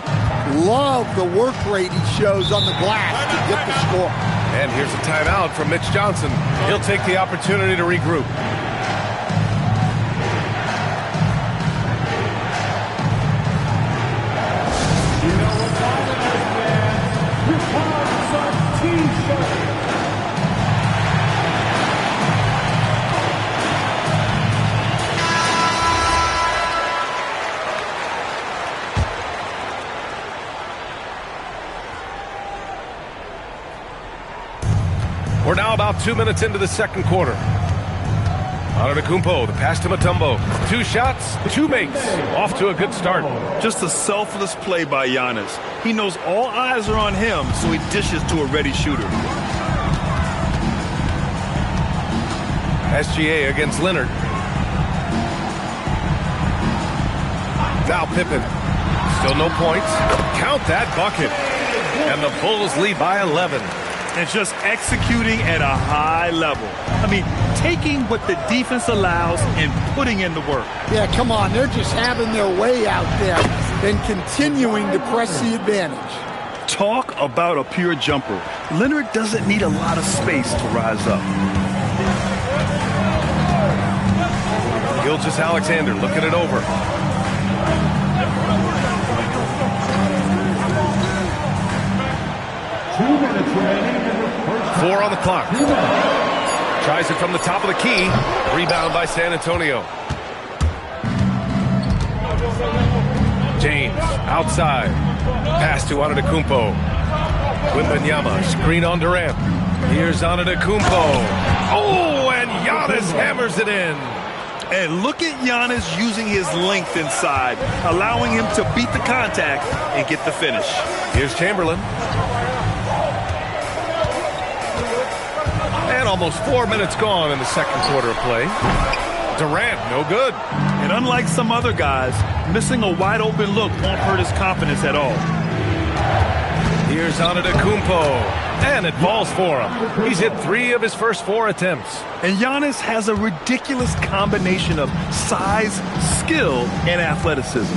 Love the work rate he shows on the glass to get the score. And here's a timeout from Mitch Johnson. He'll take the opportunity to regroup. We're now about 2 minutes into the second quarter. Antetokounmpo, the pass to Mutombo. 2 shots, 2 makes. Off to a good start. Just a selfless play by Giannis. He knows all eyes are on him, so he dishes to a ready shooter. SGA against Leonard. Now Pippen. Still no points. Count that bucket. And the Bulls lead by 11. And just executing at a high level. I mean, taking what the defense allows and putting in the work. Yeah, come on. They're just having their way out there and continuing to press the advantage. Talk about a pure jumper. Leonard doesn't need a lot of space to rise up. Gilgeous-Alexander looking it over. Four on the clock. Tries it from the top of the key. Rebound by San Antonio. James outside. Pass to Antetokounmpo. Wembanyama screen on Durant. Here's Antetokounmpo. Oh, and Giannis hammers it in. And look at Giannis using his length inside, allowing him to beat the contact and get the finish. Here's Chamberlain. And almost 4 minutes gone in the second quarter of play. Durant, no good. And unlike some other guys, missing a wide-open look won't hurt his confidence at all. Here's Antetokounmpo. And it falls for him. He's hit 3 of his first 4 attempts. And Giannis has a ridiculous combination of size, skill, and athleticism.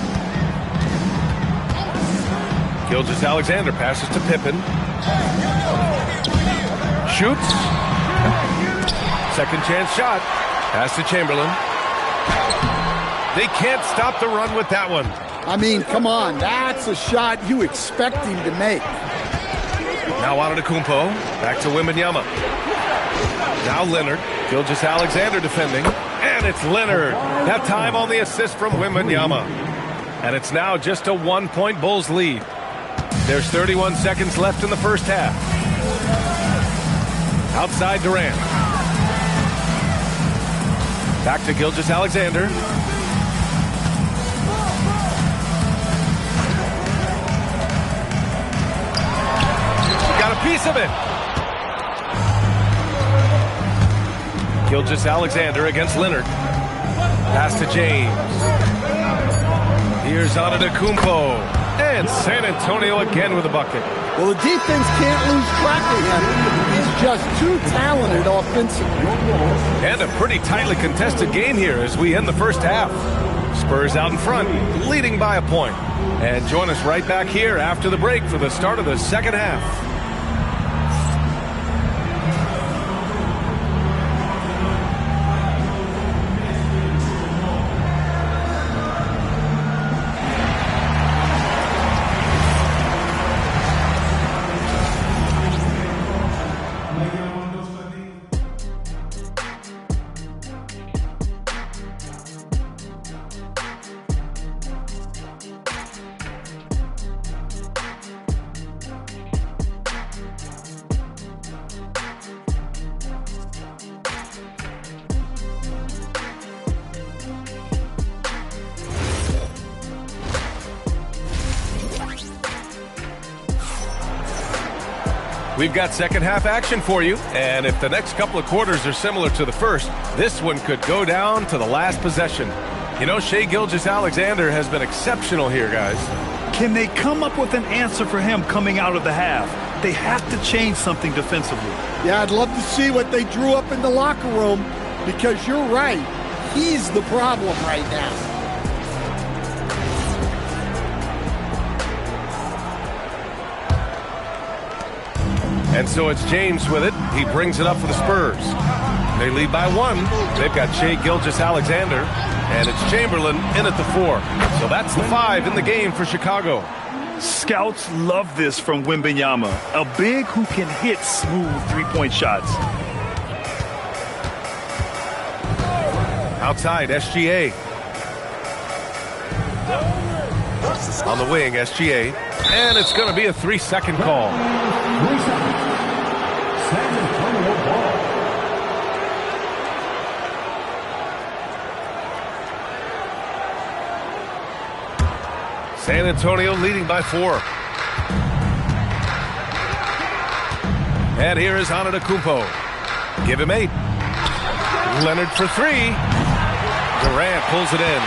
Gilgeous-Alexander passes to Pippen. Shoots. Second chance shot. Pass to Chamberlain. They can't stop the run with that one. I mean, come on. That's a shot you expect him to make. Now Antetokounmpo. Back to Wembanyama. Now Leonard. Gilgeous-Alexander defending. And it's Leonard. That time on the assist from Wembanyama. And it's now just a 1-point Bulls lead. There's 31 seconds left in the first half. Outside Durant. Back to Gilgeous-Alexander. Got a piece of it. Gilgeous-Alexander against Leonard. Pass to James. Here's Antetokounmpo. And San Antonio again with a bucket. Well, the defense can't lose track of him. He's just too talented offensively. And a pretty tightly contested game here as we end the first half. Spurs out in front, leading by a point. And join us right back here after the break for the start of the second half. We've got second half action for you, and if the next couple of quarters are similar to the first, this one could go down to the last possession. You know, Shai Gilgeous-Alexander has been exceptional here, guys. Can they come up with an answer for him coming out of the half? They have to change something defensively. Yeah, I'd love to see what they drew up in the locker room, because you're right. He's the problem right now. And so it's James with it. He brings it up for the Spurs. They lead by 1. They've got Shai Gilgeous-Alexander, and it's Chamberlain in at the 4. So that's the 5 in the game for Chicago. Scouts love this from Wembanyama, a big who can hit smooth three-point shots. Outside, SGA. On the wing, SGA. And it's going to be a 3-second call. 3 seconds. San Antonio ball. San Antonio leading by 4. And here is Antetokounmpo. Give him 8. Leonard for 3. Durant pulls it in.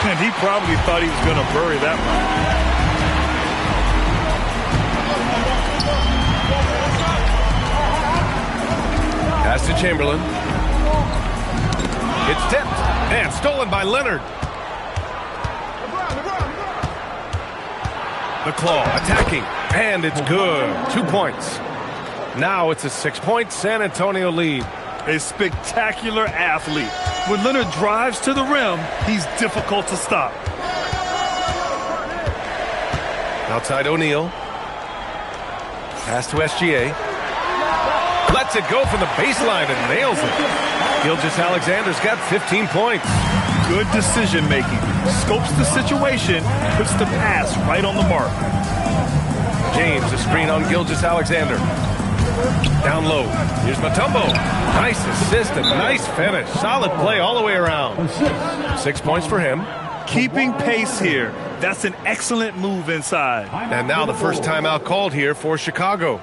And he probably thought he was going to bury that one. Pass to Chamberlain. It's tipped and stolen by Leonard. The claw attacking, and it's good. 2 points. Now it's a 6-point San Antonio lead. A spectacular athlete. When Leonard drives to the rim, he's difficult to stop. Outside O'Neal. Pass to SGA. Lets it go from the baseline and nails it. Gilgeous-Alexander's got 15 points. Good decision making. Scopes the situation, puts the pass right on the mark. James, a screen on Gilgeous-Alexander. Down low. Here's Mutombo. Nice assist and nice finish. Solid play all the way around. 6 points for him. Keeping pace here. That's an excellent move inside. And now the first timeout called here for Chicago.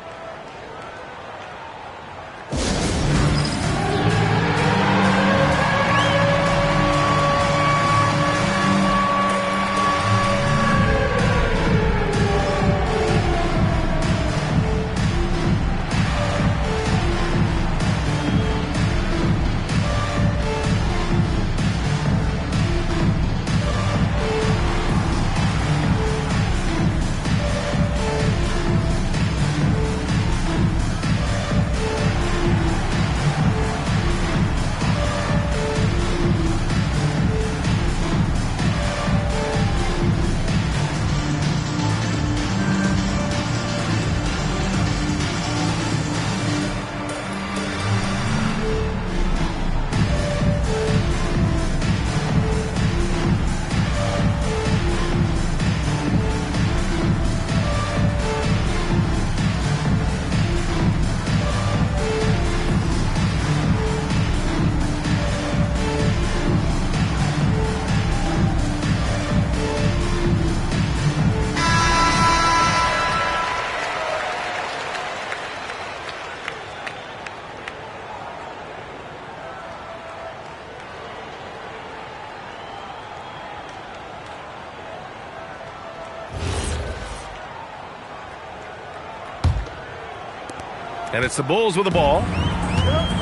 And it's the Bulls with the ball.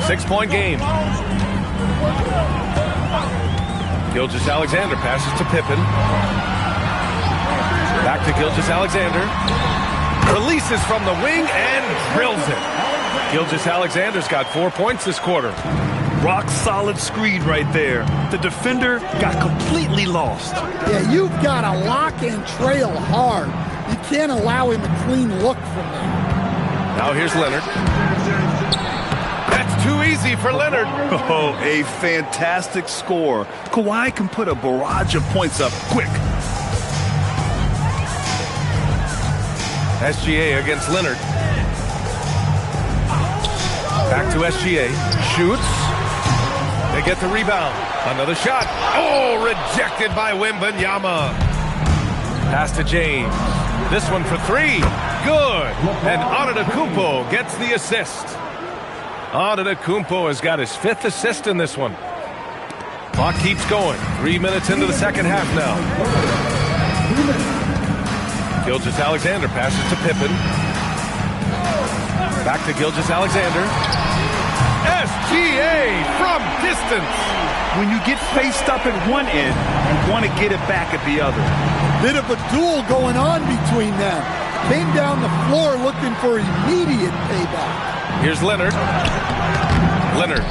6-point game. Gilgeous-Alexander passes to Pippen. Back to Gilgeous-Alexander. Releases from the wing and drills it. Gilgeous-Alexander's got 4 points this quarter. Rock solid screen right there. The defender got completely lost. Yeah, you've got to lock and trail hard. You can't allow him a clean look from there. Now here's Leonard. That's too easy for Leonard. Oh, a fantastic score. Kawhi can put a barrage of points up quick. SGA against Leonard. Back to SGA. Shoots. They get the rebound. Another shot. Oh, rejected by Wembanyama. Pass to James. This one for 3. Good. And Antetokounmpo gets the assist. Antetokounmpo has got his 5th assist in this one. Clock keeps going. 3 minutes into the second half now. Gilgeous-Alexander passes to Pippen. Back to Gilgeous-Alexander. SGA from distance. When you get faced up at one end, you want to get it back at the other. Bit of a duel going on between them. Came down the floor looking for immediate payback. Here's Leonard. Leonard.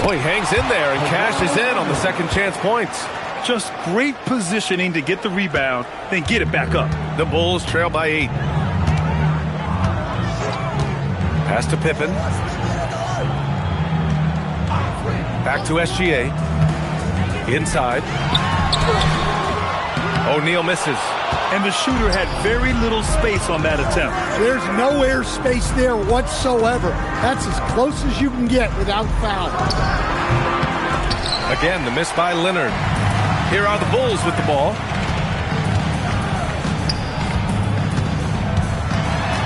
Oh, he hangs in there and cashes in on the second chance points. Just great positioning to get the rebound, then get it back up. The Bulls trail by 8. Pass to Pippen. Back to SGA. Inside. O'Neal misses. And the shooter had very little space on that attempt. There's no air space there whatsoever. That's as close as you can get without foul. Again, the miss by Leonard. Here are the Bulls with the ball.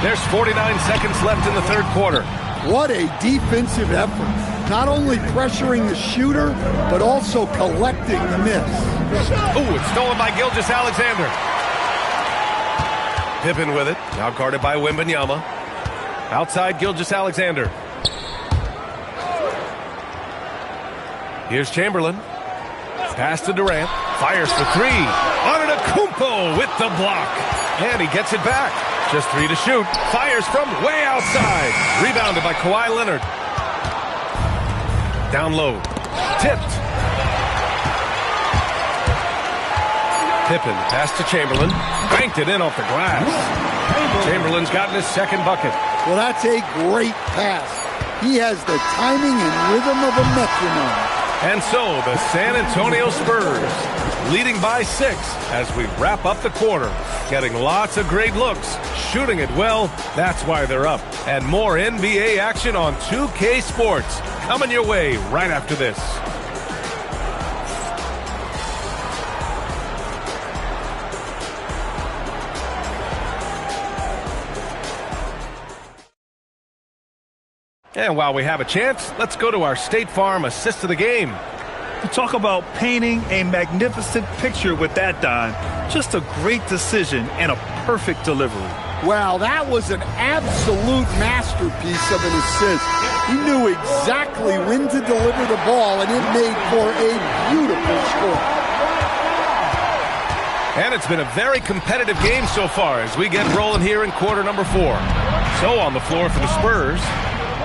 There's 49 seconds left in the third quarter. What a defensive effort. Not only pressuring the shooter, but also collecting the miss. Ooh, it's stolen by Gilgeous-Alexander. Pippen with it. Now guarded by Wembanyama. Outside Gilgeous-Alexander. Here's Chamberlain. Pass to Durant. Fires for 3. Antetokounmpo with the block. And he gets it back. Just 3 to shoot. Fires from way outside. Rebounded by Kawhi Leonard. Down low. Tipped. Pippen pass to Chamberlain. Banked it in off the glass. Chamberlain's gotten his second bucket. Well, that's a great pass. He has the timing and rhythm of a metronome. And so the San Antonio Spurs leading by 6 as we wrap up the quarter. Getting lots of great looks, shooting it well. That's why they're up. And more NBA action on 2K Sports coming your way right after this. And while we have a chance, let's go to our State Farm assist of the game. To talk about painting a magnificent picture with that, Don. Just a great decision and a perfect delivery. Wow, that was an absolute masterpiece of an assist. He knew exactly when to deliver the ball, and it made for a beautiful score. And it's been a very competitive game so far as we get rolling here in quarter number 4. So on the floor for the Spurs,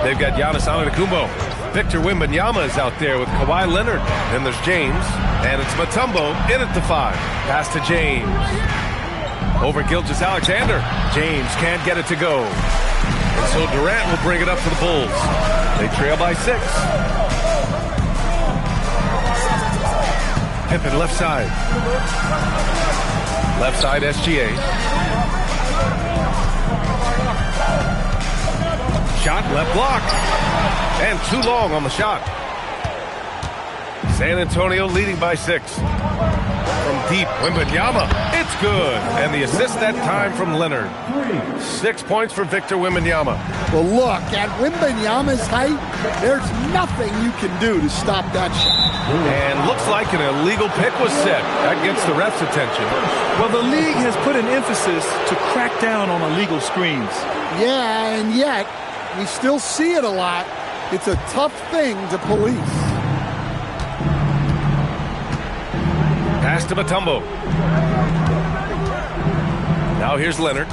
they've got Giannis Antetokounmpo. Victor Wembanyama is out there with Kawhi Leonard. Then there's James, and it's Mutombo in at the 5. Pass to James. Over Gilgeous-Alexander. James can't get it to go. And so Durant will bring it up for the Bulls. They trail by 6. Pippen left side. Left side SGA. Shot left block. And too long on the shot. San Antonio leading by 6. From deep, Wembanyama. It's good. And the assist that time from Leonard. 6 points for Victor Wembanyama. Well, look, at Wembanyama's height, there's nothing you can do to stop that shot. And looks like an illegal pick was set. That gets the ref's attention. Well, the league has put an emphasis to crack down on illegal screens. Yeah, and yet, We still see it a lot. It's a tough thing to police. Pass to Mutombo. Now here's Leonard.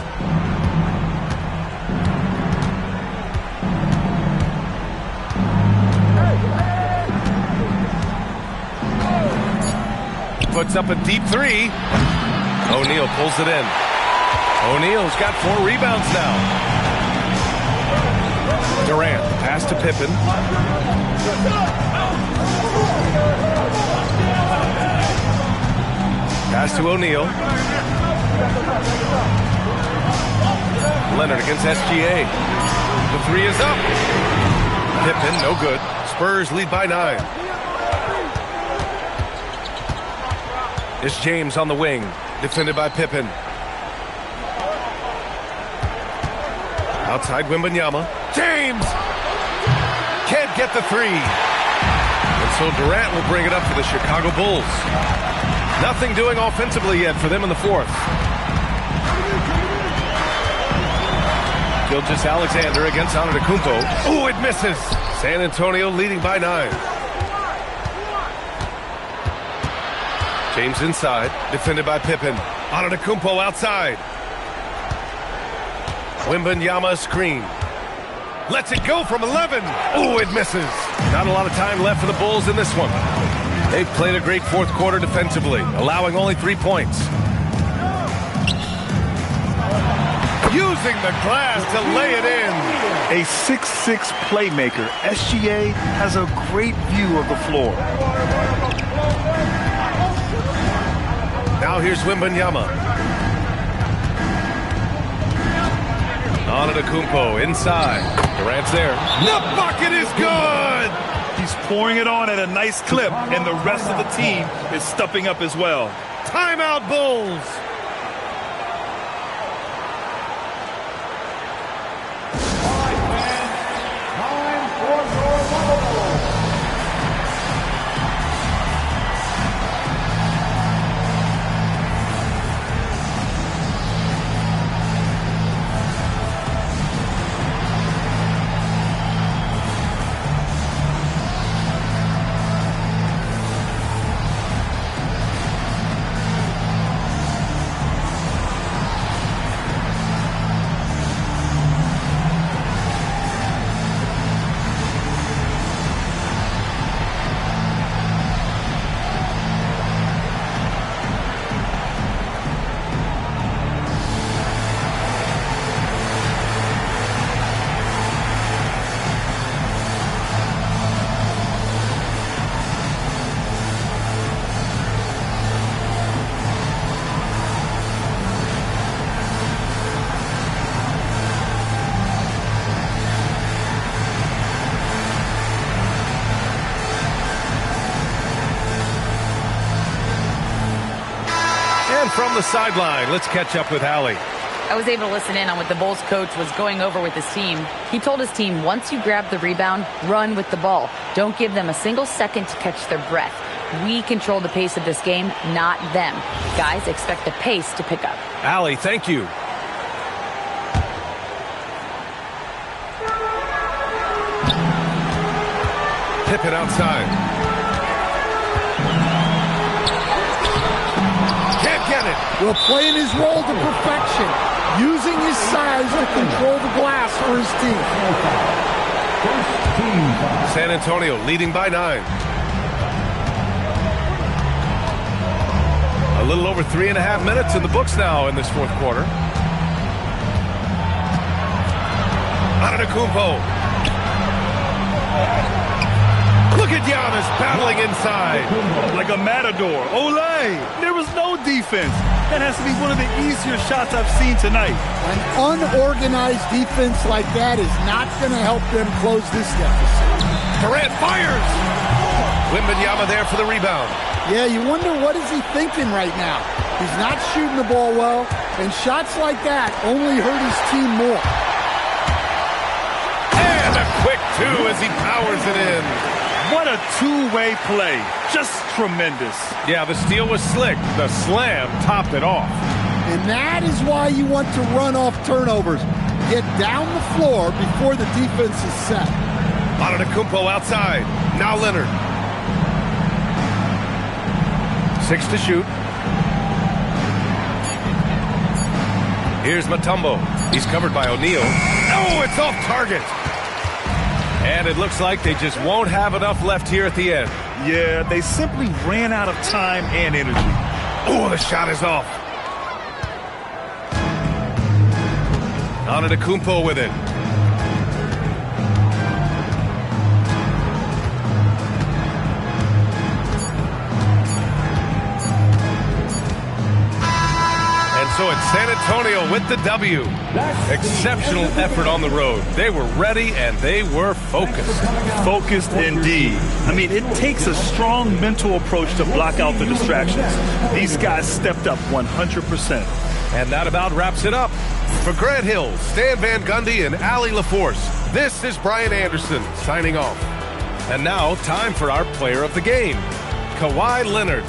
Puts up a deep three. O'Neal pulls it in. O'Neal's got 4 rebounds now. Durant, pass to Pippen. Pass to O'Neal. Leonard against SGA. The 3 is up. Pippen, no good. Spurs lead by 9. It's James on the wing, defended by Pippen. Outside Wembanyama. James! Can't get the 3. And so Durant will bring it up for the Chicago Bulls. Nothing doing offensively yet for them in the 4th. Gilgeous-Alexander against Antetokounmpo. Oh, it misses. San Antonio leading by 9. James inside, defended by Pippen. Antetokounmpo outside. Wembanyama screen. Lets it go from 11. Oh, it misses. Not a lot of time left for the Bulls in this one. They've played a great 4th quarter defensively, allowing only 3 points. Using the glass to lay it in. A 6'6" playmaker, SGA has a great view of the floor. Now here's Wembanyama. Antetokounmpo inside. Durant's there. The bucket is good! He's pouring it on at a nice clip, and the rest of the team is stepping up as well. Timeout, Bulls! From the sideline, let's catch up with Allie. I was able to listen in on what the Bulls coach was going over with his team. He told his team, once you grab the rebound, run with the ball. Don't give them a single second to catch their breath. We control the pace of this game, not them. Guys, expect the pace to pick up. Allie, thank you. Pippen outside. Well, playing his role to perfection, using his size to control the glass for his team. San Antonio leading by 9. A little over 3.5 minutes in the books now in this 4th quarter. Antetokounmpo. Look at Giannis battling inside. Like a matador. Olay! There was no defense. That has to be one of the easier shots I've seen tonight. An unorganized defense like that is not going to help them close this deficit. Durant fires! Wembanyama there for the rebound. Yeah, you wonder what is he thinking right now. He's not shooting the ball well, and shots like that only hurt his team more. And a quick 2 as he powers it in. What a two-way play. Just tremendous. Yeah, the steal was slick. The slam topped it off. And that is why you want to run off turnovers. get down the floor before the defense is set. Antetokounmpo outside. Now Leonard. 6 to shoot. Here's Mutombo. He's covered by O'Neal. Oh, it's off target. And it looks like they just won't have enough left here at the end. Yeah, they simply ran out of time and energy. Oh, the shot is off. Antetokounmpo with it. So it's San Antonio with the W. Exceptional effort on the road. They were ready and they were focused. Focused indeed. I mean, it takes a strong mental approach to block out the distractions. These guys stepped up 100%. And that about wraps it up. For Grant Hill, Stan Van Gundy, and Allie LaForce, this is Brian Anderson signing off. And now, time for our player of the game, Kawhi Leonard.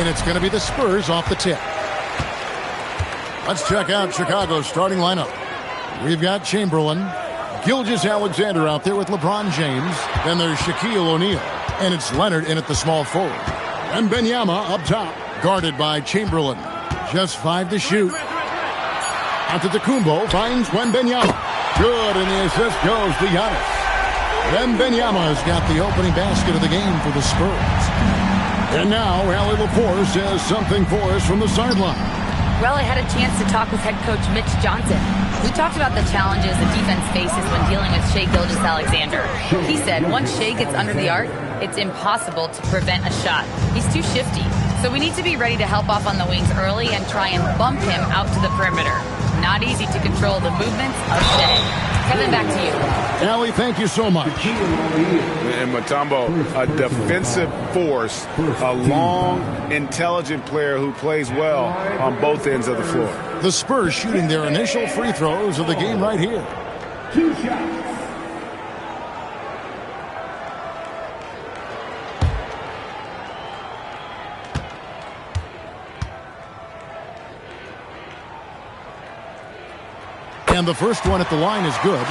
And it's going to be the Spurs off the tip. Let's check out Chicago's starting lineup. We've got Chamberlain, Gilgeous-Alexander out there with LeBron James. Then there's Shaquille O'Neal. And it's Leonard in at the small forward. And Wembanyama up top, guarded by Chamberlain. Just 5 to shoot. Antetokounmpo finds Wembanyama. Good, and the assist goes to Giannis. Wembanyama's got the opening basket of the game for the Spurs. And now, Allie LaForce has something for us from the sideline. Well, I had a chance to talk with head coach Mitch Johnson. We talked about the challenges the defense faces when dealing with Shai Gilgeous-Alexander. He said once Shai gets under the arc, it's impossible to prevent a shot. He's too shifty. So we need to be ready to help off on the wings early and try and bump him out to the perimeter. Not easy to control the movements of Shai. Kevin, back to you. Allie, thank you so much. And Mutombo, a defensive force, a long, intelligent player who plays well on both ends of the floor. The Spurs shooting their initial free throws of the game right here. 2 shots. And the first one at the line is good.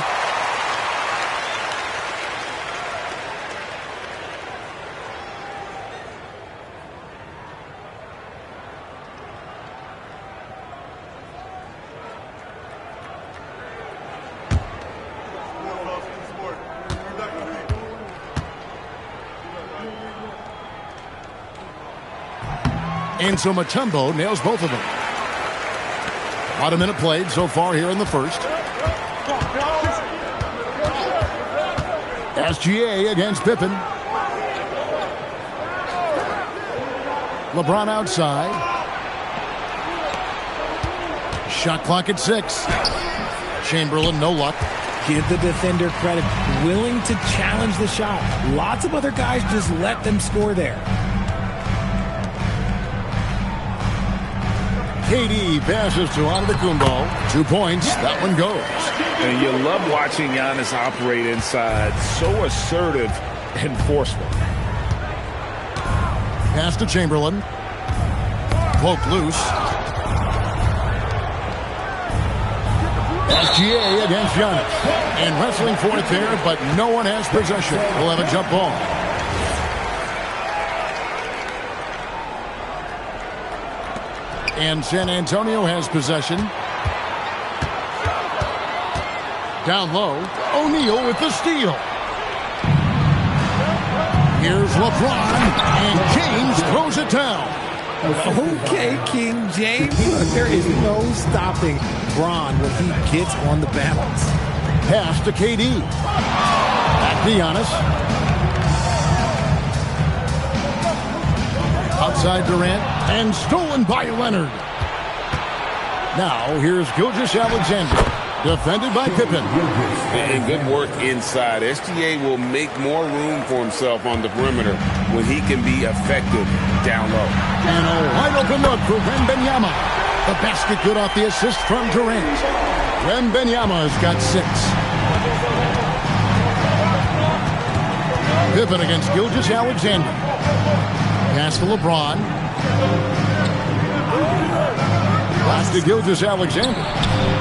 And so Mutombo nails both of them. About a minute played so far here in the first. SGA against Pippen. LeBron outside. Shot clock at 6. Chamberlain, no luck. Give the defender credit. Willing to challenge the shot. Lots of other guys just let them score there. KD passes to Antetokounmpo. 2 points. That one goes. And you love watching Giannis operate inside. So assertive and forceful. Pass to Chamberlain. Poke loose. SGA against Giannis. And wrestling for it there, but no one has possession. We'll have a jump ball. And San Antonio has possession. Down low. O'Neal with the steal. Here's LeBron. And James throws it down. Okay, King James. There is no stopping Bron when he gets on the balance. Pass to KD. Back to Giannis. Outside Durant. And stolen by Leonard. Now, here's Gilgeous-Alexander. Defended by Pippen. And good work inside. SGA will make more room for himself on the perimeter when he can be effective down low. And a wide open look for Wembanyama. The basket good off the assist from Durant. Wembanyama's got 6. Pippen against Gilgeous-Alexander. Pass to LeBron. Pass to Gilgeous-Alexander.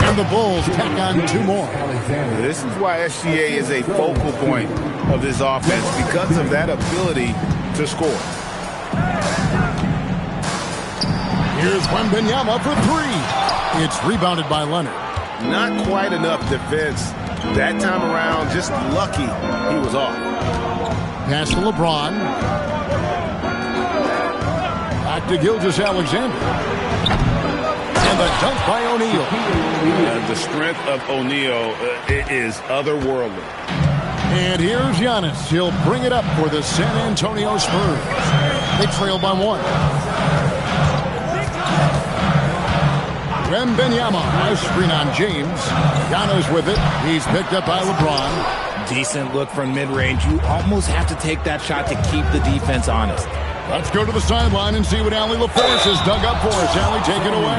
And the Bulls tack on 2 more. This is why SGA is a focal point of this offense, because of that ability to score. Here's Wembanyama for 3. It's rebounded by Leonard. Not quite enough defense that time around. Just lucky he was off. Pass to LeBron. Back to Gilgeous-Alexander. And the dunk by O'Neal. The strength of O'Neal is otherworldly. And here's Giannis. He'll bring it up for the San Antonio Spurs. They trail by 1. Wembanyama, a screen on James. Giannis with it. He's picked up by LeBron. Decent look from mid-range. You almost have to take that shot to keep the defense honest. Let's go to the sideline and see what Allie LaForce has dug up for us. Allie, take it away.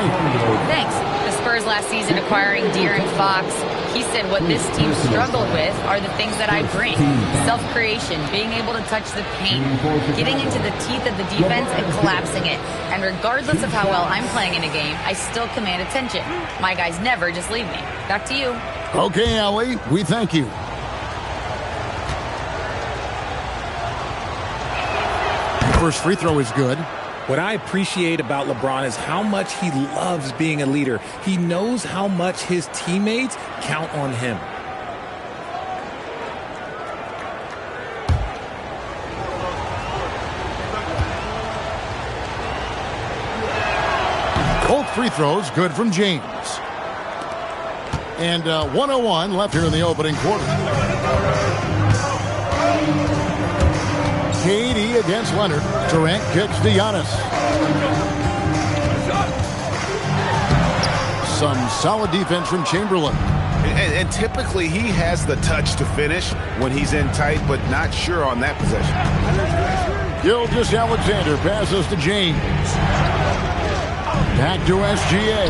Thanks. The Spurs last season acquiring De'Aaron Fox, He said what this team struggled with are the things that I bring. Self-creation, being able to touch the paint, getting into the teeth of the defense and collapsing it. And regardless of how well I'm playing in a game, I still command attention. My guys never just leave me. Back to you. Okay, Allie, we thank you. First free throw is good. What I appreciate about LeBron is how much he loves being a leader. He knows how much his teammates count on him. Both free throws good from James. And 1:01 left here in the opening quarter. KD against Leonard. Durant kicks to Giannis. Some solid defense from Chamberlain. And typically he has the touch to finish when he's in tight, but not sure on that possession. Gilgeous-Alexander passes to James. Back to SGA.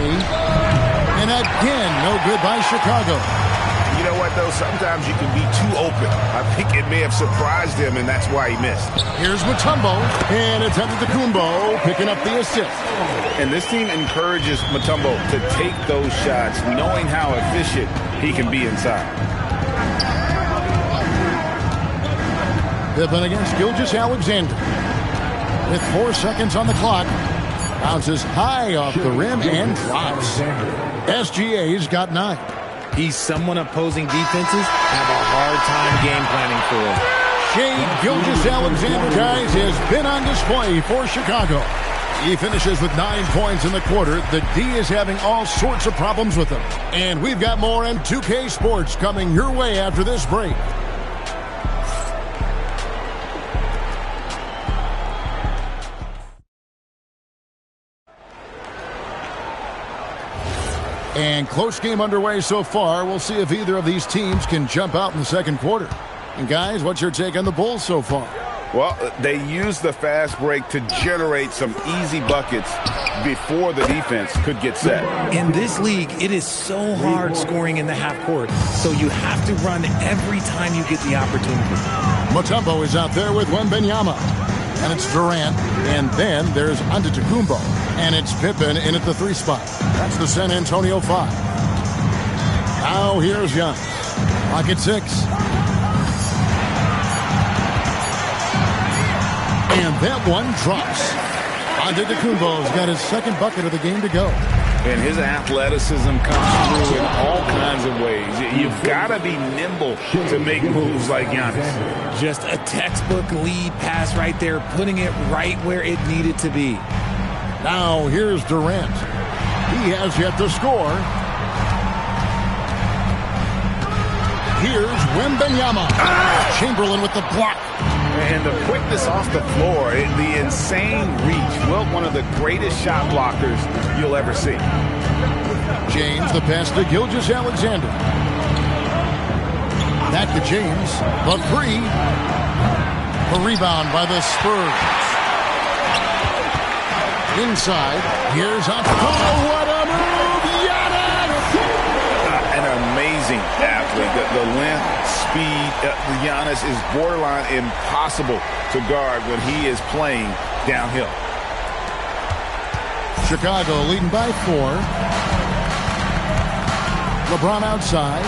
And again, no good by Chicago. You know what, though? Sometimes you can be too open. I think it may have surprised him, and that's why he missed. Here's Mutombo, and it's Antetokounmpo picking up the assist. And this team encourages Mutombo to take those shots, knowing how efficient he can be inside. Pippen against Gilgeous-Alexander. With 4 seconds on the clock. Bounces high off the rim and drops. SGA's got 9. He's someone opposing defenses have a hard time game planning for. Shai Gilgeous-Alexander, guys, has been on display for Chicago. He finishes with 9 points in the quarter. The D is having all sorts of problems with him. And we've got more on 2K Sports coming your way after this break. And close game underway so far. We'll see if either of these teams can jump out in the second quarter. And guys, what's your take on the Bulls so far? Well, they used the fast break to generate some easy buckets before the defense could get set. In this league, it is so hard scoring in the half court, so you have to run every time you get the opportunity. Mutombo is out there with Wembanyama. And it's Durant, and then there's Antetokounmpo. And it's Pippen in at the 3 spot. That's the San Antonio 5. Now here's Giannis. Pocket 6. And that one drops. Antetokounmpo's got his second bucket of the game to go. And his athleticism comes through in all kinds of ways. You've got to be nimble to make moves like Giannis. Just a textbook lead pass right there, putting it right where it needed to be. Now here's Durant. He has yet to score. Here's Wembanyama. Chamberlain with the block. And the quickness off the floor, the insane reach. Well, one of the greatest shot blockers you'll ever see. James, the pass to Gilgeous-Alexander. Back to James. The 3. A rebound by the Spurs. Inside. Here's Antetokounmpo. What a move! Giannis! An amazing athlete. The length, speed. Giannis is borderline impossible to guard when he is playing downhill. Chicago leading by 4. LeBron outside.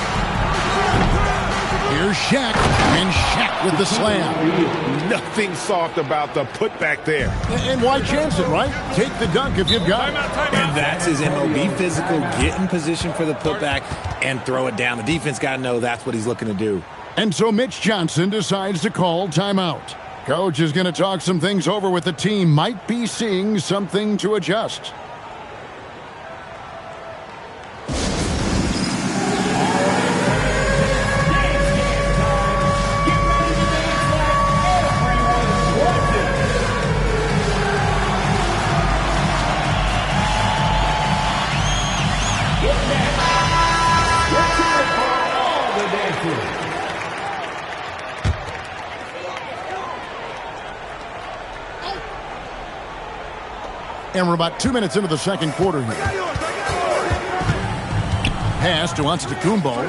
Here's Shaq. And Shaq with the slam. Nothing soft about the putback there. And why chance it, right? Take the dunk if you've got it. And that's his MO. Be physical, get in position for the putback, and throw it down. The defense got to know that's what he's looking to do. And so Mitch Johnson decides to call timeout. Coach is going to talk some things over with the team. Might be seeing something to adjust. And we're about 2 minutes into the second quarter here. pass to Antetokounmpo.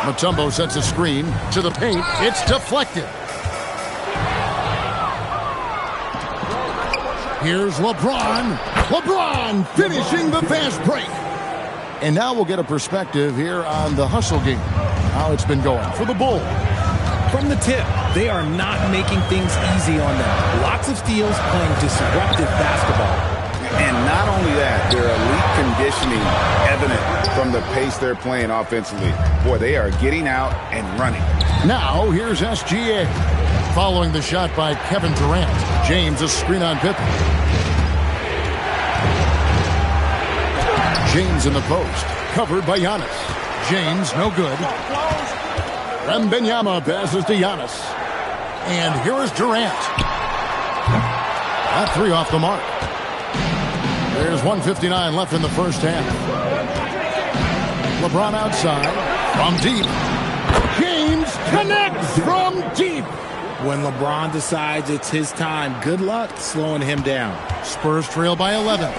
Mutombo sets a screen to the paint. It's deflected. Here's LeBron. LeBron finishing the fast break. And now we'll get a perspective here on the hustle game. How it's been going for the Bulls. From the tip, they are not making things easy on them. Lots of steals, playing disruptive basketball. And not only that, their elite conditioning evident from the pace they're playing offensively. Boy, they are getting out and running. Now, here's SGA. Following the shot by Kevin Durant. James a screen on Pippen. James in the post. Covered by Giannis. James, no good. Wembanyama passes to Giannis. And here is Durant. That three off the mark. There's 1:59 left in the first half. LeBron outside. From deep. James connects from deep. When LeBron decides it's his time, good luck slowing him down. Spurs trail by 11.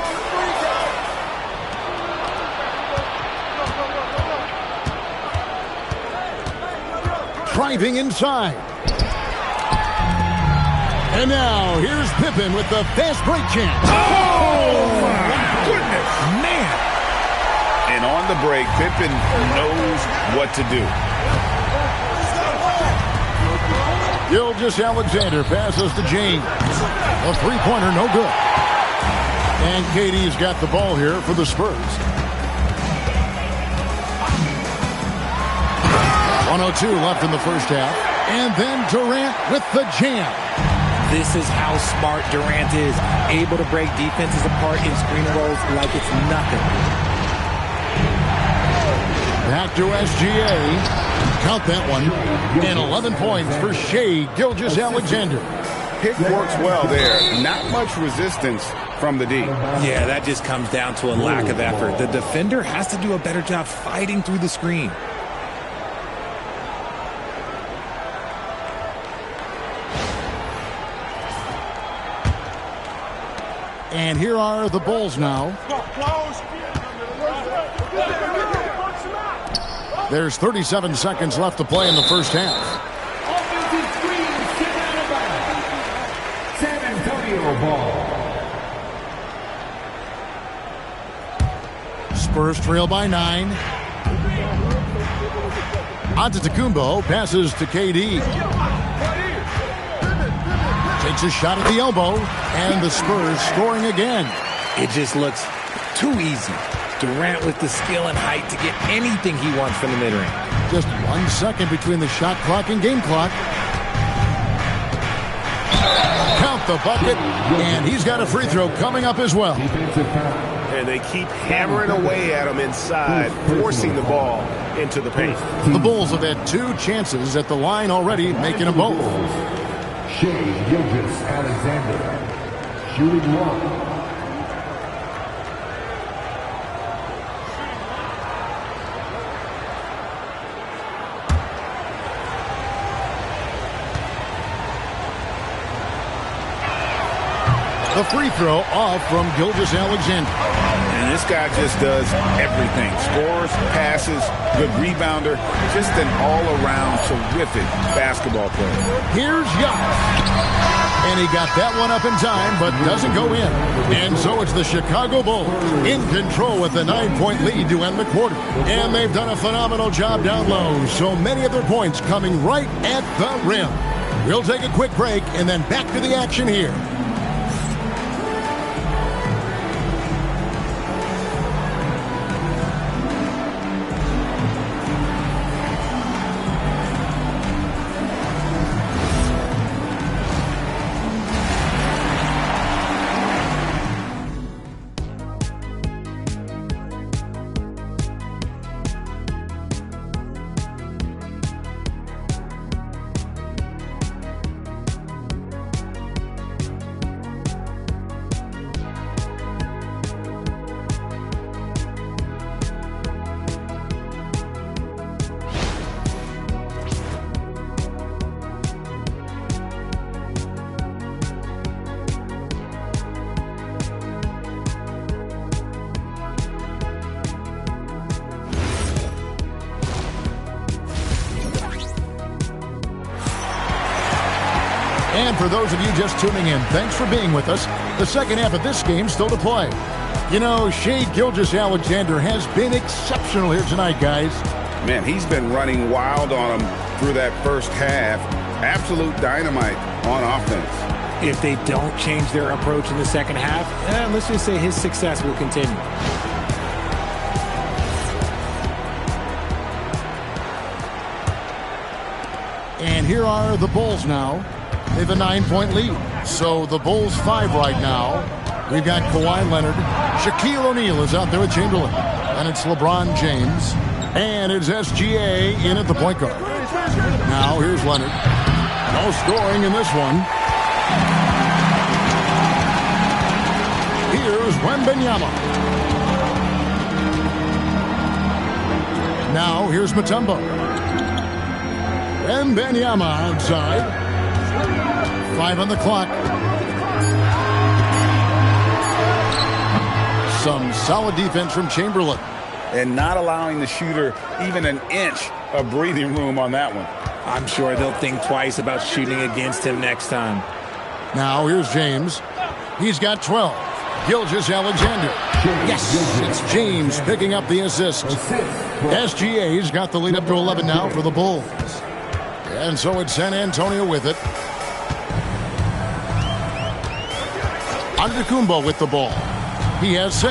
Driving inside. And now, here's Pippen with the fast break chance. Oh, my goodness. Man. And on the break, Pippen knows what to do. Gilgeous-Alexander passes to James. A three-pointer, no good. And KD's got the ball here for the Spurs. 1:02 left in the first half. And then Durant with the jam. This is how smart Durant is. Able to break defenses apart in screen rolls like it's nothing. Back to SGA. Count that one. And 11 points for Shai Gilgeous-Alexander. Pick works well there. Not much resistance from the D. Yeah, that just comes down to a lack of effort. The defender has to do a better job fighting through the screen. And here are the Bulls now. There's 37 seconds left to play in the first half. San Antonio ball. Spurs trail by 9. Antetokounmpo passes to KD. Takes a shot at the elbow, and the Spurs scoring again. It just looks too easy. Durant with the skill and height to get anything he wants from the mid-range. Just 1 second between the shot clock and game clock. Count the bucket, and he's got a free throw coming up as well. And they keep hammering away at him inside, forcing the ball into the paint. The Bulls have had 2 chances at the line already, making them both. Shai Gilgeous-Alexander, shooting 1. The free throw off from Gilgeous-Alexander. And this guy just does everything. Scores, passes, good rebounder. Just an all-around terrific basketball player. Here's Giannis. And he got that one up in time, but doesn't go in. And so it's the Chicago Bulls in control with a 9-point lead to end the quarter. And they've done a phenomenal job down low. So many of their points coming right at the rim. We'll take a quick break and then back to the action here. And for those of you just tuning in, thanks for being with us. The second half of this game still to play. You know, Shai Gilgeous-Alexander has been exceptional here tonight, guys. Man, he's been running wild on him through that first half. Absolute dynamite on offense. If they don't change their approach in the second half, let's just say his success will continue. And here are the Bulls now. They have a 9-point lead. So the Bulls 5 right now. We've got Kawhi Leonard. Shaquille O'Neal is out there with Chamberlain. And it's LeBron James. And it's SGA in at the point guard. Now here's Leonard. No scoring in this one. Here's Wembanyama. Now here's Mutombo. Wembanyama outside. 5 on the clock. Some solid defense from Chamberlain. And not allowing the shooter even an inch of breathing room on that one. I'm sure they'll think twice about shooting against him next time. Now here's James. He's got 12. Gilgeous-Alexander. Yes, it's James picking up the assist. SGA's got the lead up to 11 now for the Bulls. And so it's San Antonio with it. Antetokounmpo with the ball. He has 6.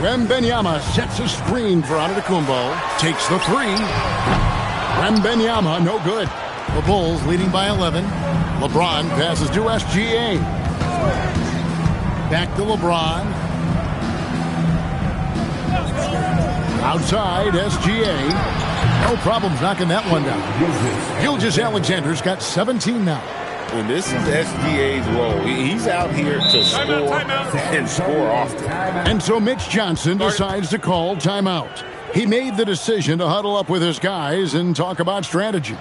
Wembanyama sets a screen for Antetokounmpo. Takes the 3. Wembanyama, no good. The Bulls leading by 11. LeBron passes to SGA. Back to LeBron. Outside, SGA. No problems knocking that one down. Gilgeous-Alexander's got 17 now. When this is SGA's role, he's out here to score and score often. And so Mitch Johnson decides to call timeout. He made the decision to huddle up with his guys and talk about strategy.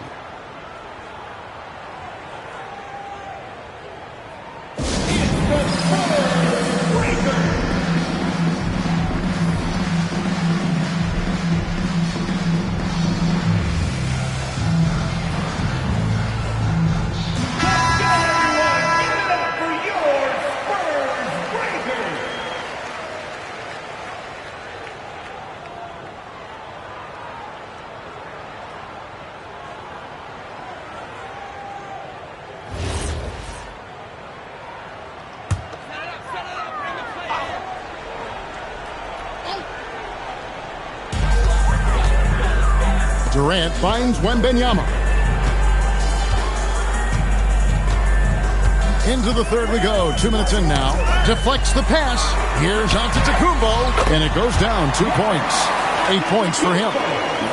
Durant finds Wembanyama. Into the third we go. 2 minutes in now. Deflects the pass. Here's Antetokounmpo. And it goes down 2 points. 8 points for him.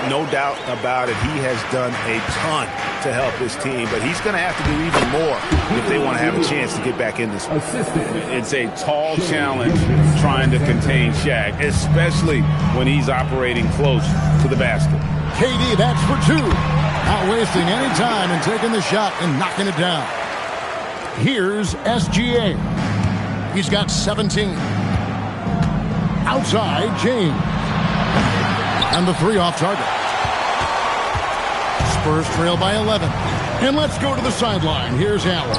No doubt about it. He has done a ton to help his team, but he's going to have to do even more if they want to have a chance to get back in this one. It's a tall challenge trying to contain Shaq, especially when he's operating close to the basket. KD, that's for 2. Not wasting any time and taking the shot and knocking it down. Here's SGA. He's got 17. Outside, James. And the 3 off target. Spurs trail by 11. And let's go to the sideline. Here's Allen.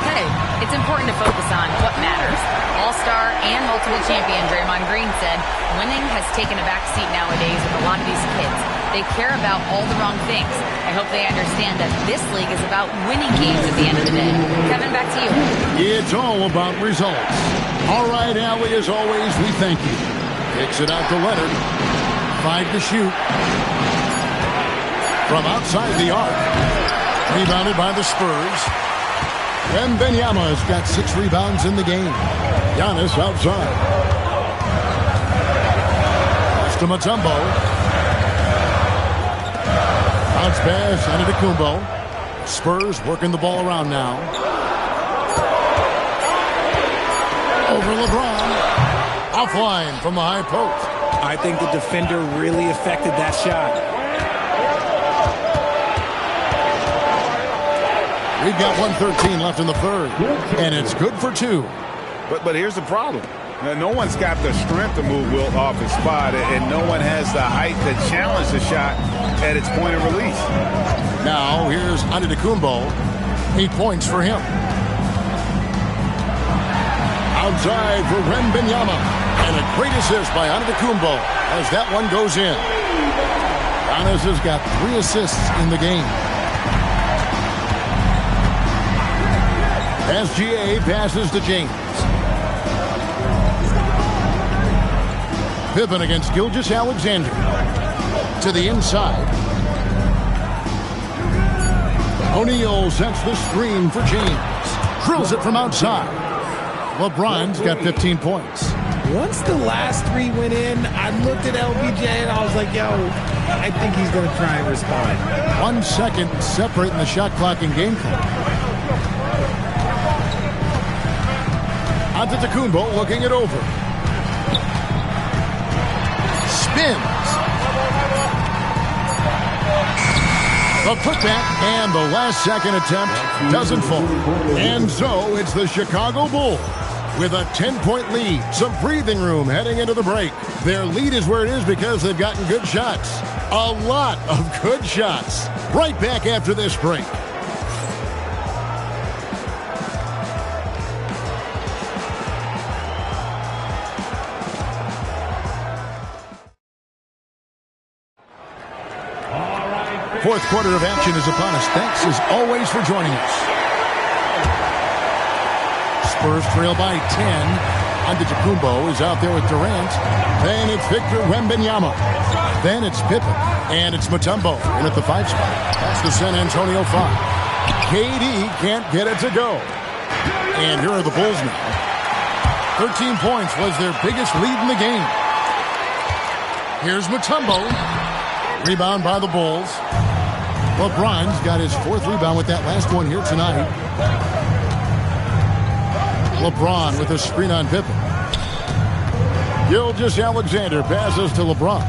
Hey, it's important to focus on what matters. All-star and multiple champion Draymond Green said winning has taken a back seat nowadays with a lot of these kids. They care about all the wrong things. I hope they understand that this league is about winning games at the end of the day. Kevin, back to you. It's all about results. All right, Allie, as always, we thank you. Kicks it out to Leonard. 5 to shoot. From outside the arc. Rebounded by the Spurs. Wembanyama has got 6 rebounds in the game. Giannis outside. Pass to Mutombo. Bounce pass, Antetokounmpo. Spurs working the ball around now. Over LeBron. Offline from the high post. I think the defender really affected that shot. We've got 1:13 left in the third. And it's good for 2. But here's the problem. No one's got the strength to move Wilt off his spot, and no one has the height to challenge the shot at its point of release. Now here's Antetokounmpo. 8 points for him. Outside for Wembanyama. And a great assist by Antetokounmpo as that one goes in. Giannis has got 3 assists in the game. SGA passes to James. Pippen against Gilgeous-Alexander. To the inside. O'Neal sets the screen for James. Drills it from outside. LeBron's got 15 points. Once the last 3 went in, I looked at LBJ and I was like, yo, I think he's going to try and respond. 1 second separating the shot clock and game clock. Antetokounmpo looking it over. Spins. The putback and the last second attempt doesn't fall. And so it's the Chicago Bulls with a 10-point lead. Some breathing room heading into the break. Their lead is where it is because they've gotten good shots. A lot of good shots. Right back after this break. Fourth quarter of action is upon us. Thanks as always for joining us. Spurs trail by 10. Antetokounmpo is out there with Durant. Then it's Victor Wembanyama. Then it's Pippen. And it's Mutombo in at the 5 spot. That's the San Antonio 5. KD can't get it to go. And here are the Bulls now. 13 points was their biggest lead in the game. Here's Mutombo. Rebound by the Bulls. LeBron's got his 4th rebound with that last one here tonight. LeBron with a screen on Pippen. Gilgeous-Alexander passes to LeBron.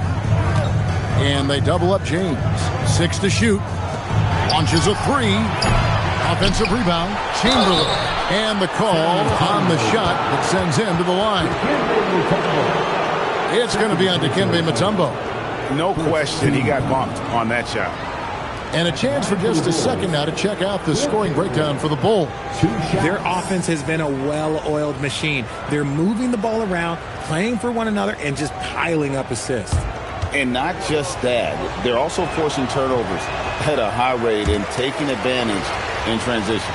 And they double up James. 6 to shoot. Launches a 3. Offensive rebound. Chamberlain. And the call on the shot that sends him to the line. It's going to be on Dikembe Mutombo. No question, he got bumped on that shot. And a chance for just a second now to check out the scoring breakdown for the Bulls. Their offense has been a well-oiled machine. They're moving the ball around, playing for one another, and just piling up assists. And not just that, they're also forcing turnovers at a high rate and taking advantage in transition.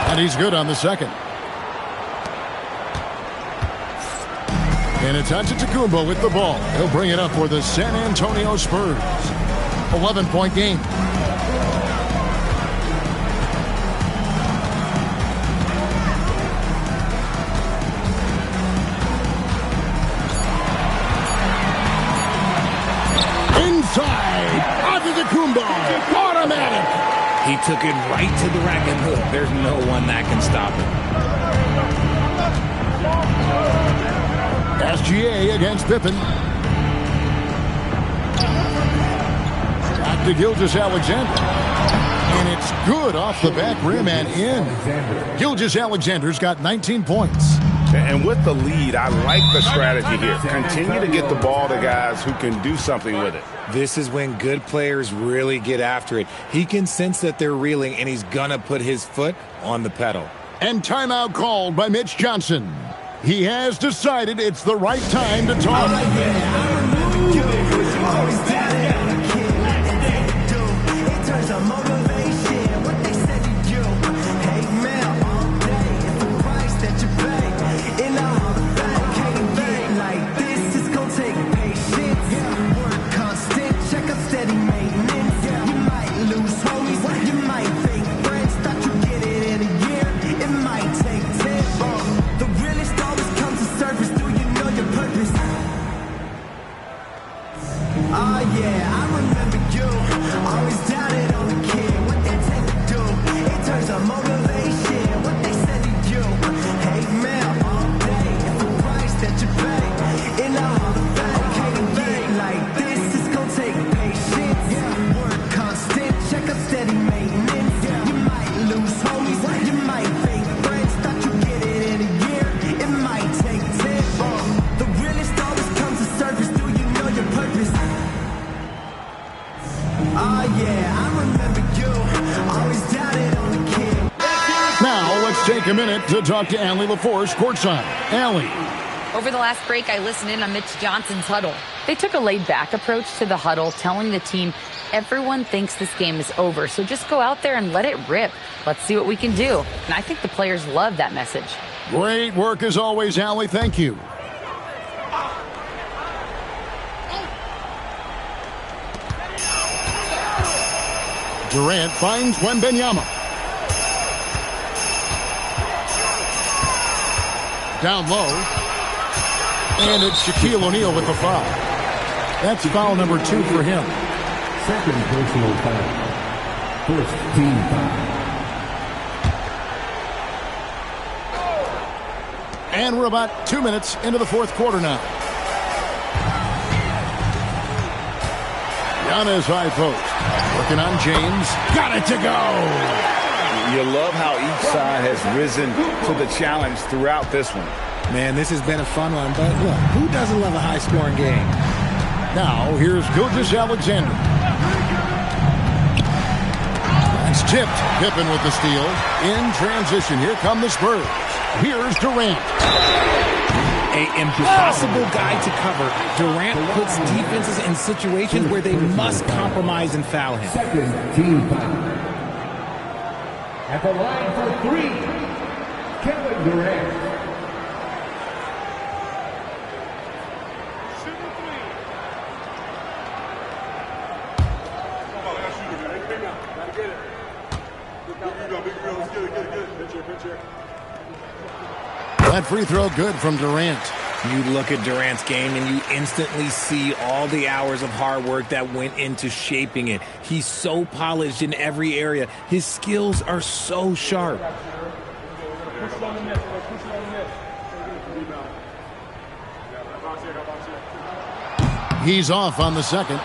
And he's good on the second. And it's Antetokounmpo with the ball. He'll bring it up for the San Antonio Spurs. 11-point game. Inside. Antetokounmpo. Automatic. He took it right to the rack and hook. There's no one that can stop him. SGA against Pippen. Back to Gilgeous-Alexander. And it's good off the back rim and in. Gilgeous-Alexander's got 19 points. And with the lead, I like the strategy here. Continue to get the ball to guys who can do something with it. This is when good players really get after it. He can sense that they're reeling, and he's going to put his foot on the pedal. And timeout called by Mitch Johnson. He has decided it's the right time to talk. Check up steady maintenance. take a minute to talk to Allie LaForce courtside. Allie. Over the last break, I listened in on Mitch Johnson's huddle. They took a laid-back approach to the huddle, telling the team everyone thinks this game is over, so just go out there and let it rip. Let's see what we can do. And I think the players love that message. Great work as always, Allie. Thank you. Durant finds Wembanyama. Down low. And it's Shaquille O'Neal with the foul. That's foul number 2 for him. Second personal foul. First team foul. And we're about 2 minutes into the fourth quarter now. Giannis high post. Working on James. Got it to go. You love how each side has risen to the challenge throughout this one. Man, this has been a fun one, but look, who doesn't love a high-scoring game? Now, here's Gilgeous-Alexander. It's tipped. Pippen with the steal. In transition, here come the Spurs. Here's Durant. An impossible guy to cover. Durant puts defenses in situations where they must compromise and foul him. Second team foul. At the line for 3, Kevin Durant. That free throw good from Durant. You look at Durant's game and you instantly see all the hours of hard work that went into shaping it. He's so polished in every area. His skills are so sharp. He's off on the second.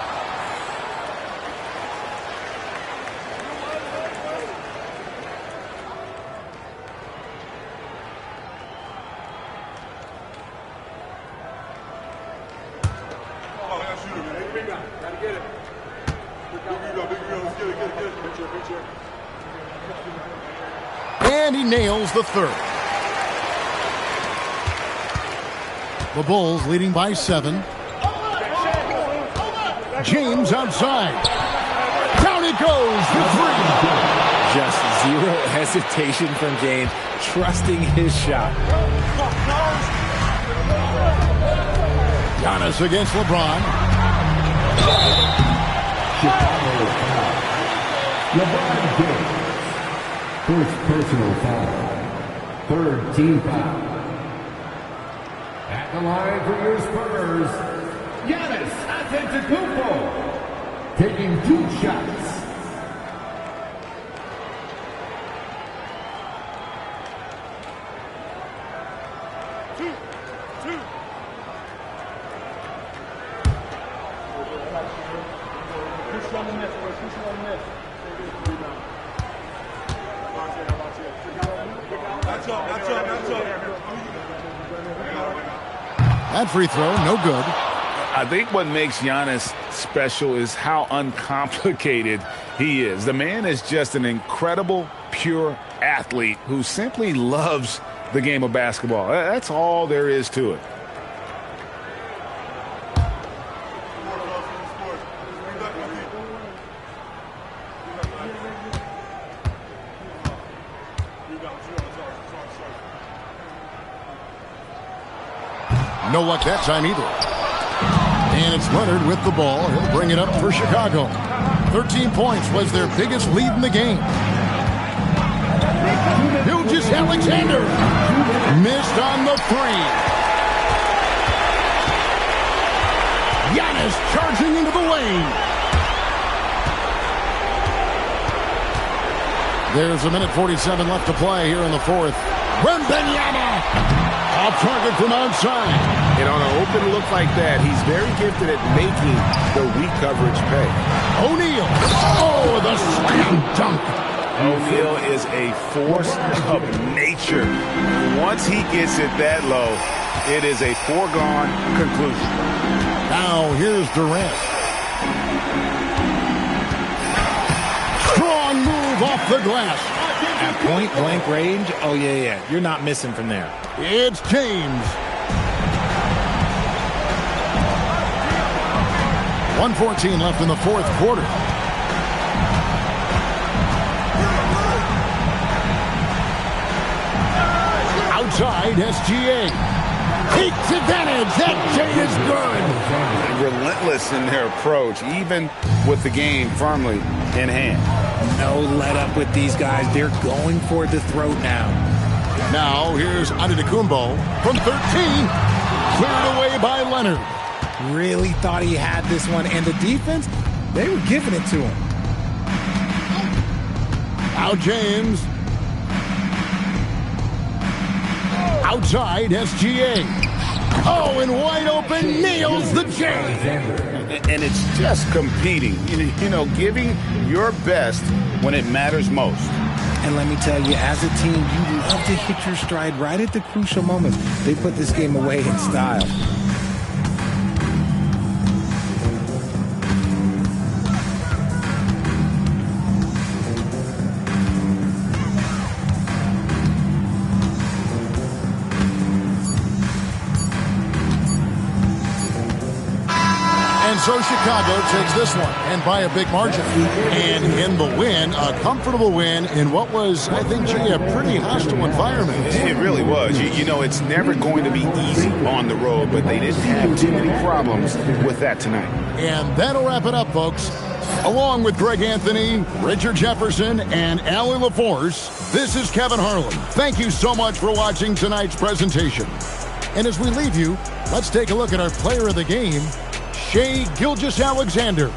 And he nails the third. The Bulls leading by 7. James outside. Down it goes for 3. Just zero hesitation from James, trusting his shot. Giannis against LeBron. LeBron James. First personal foul. Third team foul. At the line for your Spurs, Giannis Antetokounmpo. Taking 2 shots. That free throw, no good. I think what makes Giannis special is how uncomplicated he is. The man is just an incredible, pure athlete who simply loves the game of basketball. That's all there is to it. No luck that time either. And it's Leonard with the ball. He'll bring it up for Chicago. 13 points was their biggest lead in the game. Gilgeous-Alexander missed on the 3. Giannis charging into the lane. There's a minute 47 left to play here in the fourth. Wembanyama off target from outside. And on an open look like that, he's very gifted at making the weak coverage pay. O'Neal. Oh, the slam dunk. O'Neal is a force of nature. Once he gets it that low, it is a foregone conclusion. Now here's Durant. Strong move off the glass. At point blank range, oh yeah, you're not missing from there. It's James. 1:14 left in the fourth quarter. Outside, SGA. Takes advantage. That J is good. Relentless in their approach, even with the game firmly in hand. No let up with these guys. They're going for the throat now. Now here's Antetokounmpo from 13. Cleared away by Leonard. Really thought he had this one. And the defense, they were giving it to him. Now James. Outside, SGA. Oh, and wide open, nails the J. And it's just competing, giving your best when it matters most. And let me tell you, as a team, you love to hit your stride right at the crucial moments. They put this game away in style. And so Chicago takes this one, and by a big margin. And in the win, a comfortable win in what was, I think, a pretty hostile environment. It really was. It's never going to be easy on the road, but they didn't have too many problems with that tonight. And that'll wrap it up, folks. Along with Greg Anthony, Richard Jefferson, and Allie LaForce, this is Kevin Harlan. Thank you so much for watching tonight's presentation. And as we leave you, let's take a look at our player of the game, Shai Gilgeous-Alexander.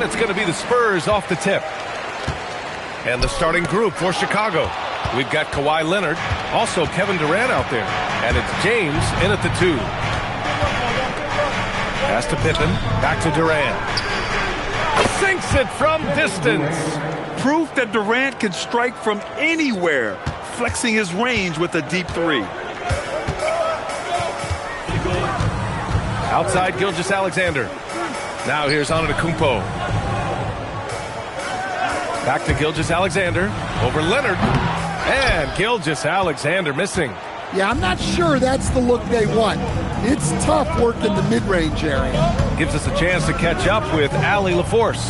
it's going to be the Spurs off the tip. And the starting group for Chicago. We've got Kawhi Leonard, also Kevin Durant out there. And it's James in at the 2. Pass to Pippen, back to Durant. Sinks it from distance. Proof that Durant can strike from anywhere, flexing his range with a deep 3. Outside Gilgeous-Alexander. Now here's Antetokounmpo. Back to Gilgeous-Alexander. Over Leonard. And Gilgeous-Alexander missing. Yeah, I'm not sure that's the look they want. It's tough work in the mid-range area. Gives us a chance to catch up with Allie LaForce.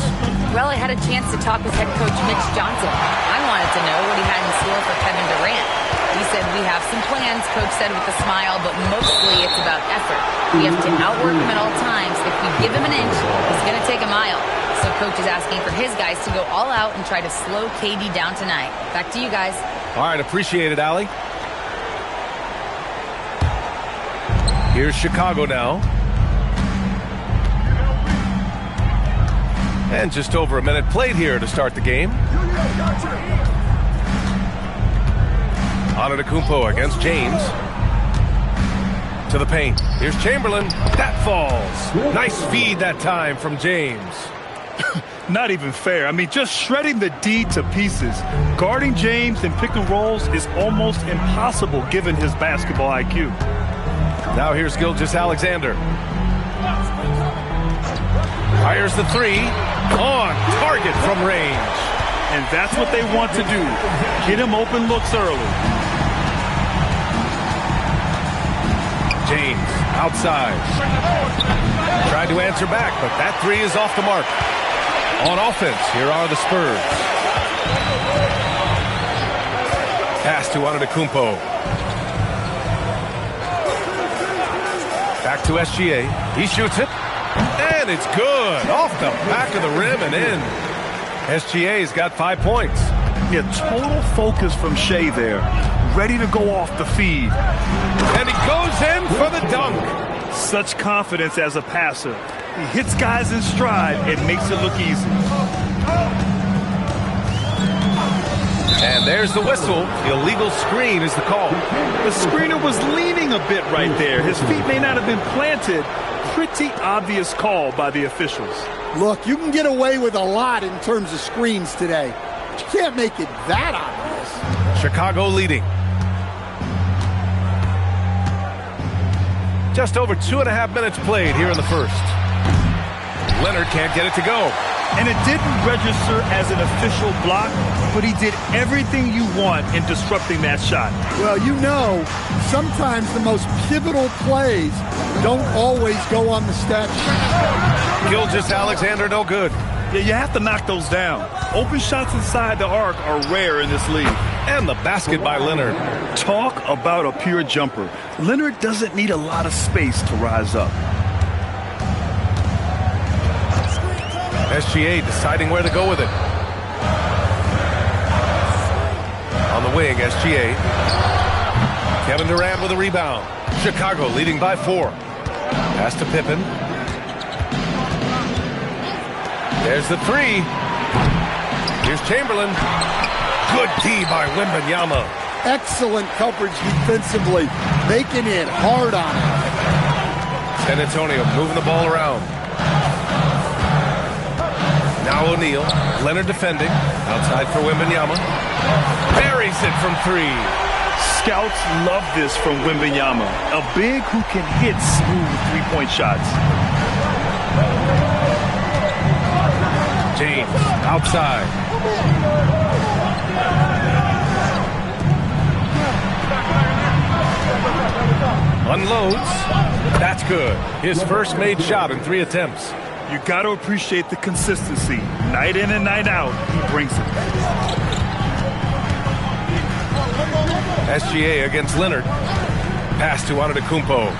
Well, I had a chance to talk with head coach Mitch Johnson. I wanted to know what he had in store for Kevin Durant. He said, we have some plans, coach said with a smile, but mostly it's about effort. We have to outwork him at all times. If we give him an inch, he's going to take a mile. So coach is asking for his guys to go all out and try to slow KD down tonight. Back to you guys. All right, appreciate it, Allie. Here's Chicago now. And just over a minute played here to start the game. Antetokounmpo against James. To the paint. Here's Chamberlain. That falls. Nice feed that time from James. Not even fair. I mean, just shredding the D to pieces. Guarding James in pick and rolls is almost impossible given his basketball IQ. Now here's Gilgeous-Alexander. Fires the 3. On target from range. And that's what they want to do. Get him open looks early. James outside. Tried to answer back, but that 3 is off the mark. On offense, here are the Spurs. Pass to Antetokounmpo. Back to SGA. He shoots it. And it's good. Off the back of the rim and in. SGA's got 5 points. Yeah, total focus from Shea there. Ready to go off the feed. And he goes in for the dunk. Such confidence as a passer. He hits guys in stride and makes it look easy. And there's the whistle. The illegal screen is the call. The screener was leaning a bit right there. His feet may not have been planted. Pretty obvious call by the officials. Look, you can get away with a lot in terms of screens today. But you can't make it that obvious. Chicago leading. Just over 2.5 minutes played here in the first. Leonard can't get it to go. And it didn't register as an official block, but he did everything you want in disrupting that shot. Well, you know, sometimes the most pivotal plays don't always go on the stat sheet. Gilgeous-Alexander no good. Yeah, you have to knock those down. Open shots inside the arc are rare in this league. And the basket by Leonard. Talk about a pure jumper. Leonard doesn't need a lot of space to rise up. SGA deciding where to go with it. On the wing, SGA. Kevin Durant with a rebound. Chicago leading by 4. Pass to Pippen. There's the 3. Here's Chamberlain. Good D by Wembanyama. Excellent coverage defensively. Making it hard on him. San Antonio moving the ball around. Now O'Neal. Leonard defending. Outside for Wembanyama. Buries it from 3. Scouts love this from Wembanyama. A big who can hit smooth three-point shots. James outside. Unloads. That's good. His first made shot in 3 attempts. You got to appreciate the consistency. Night in and night out, he brings it. SGA against Leonard. Pass to Antetokounmpo.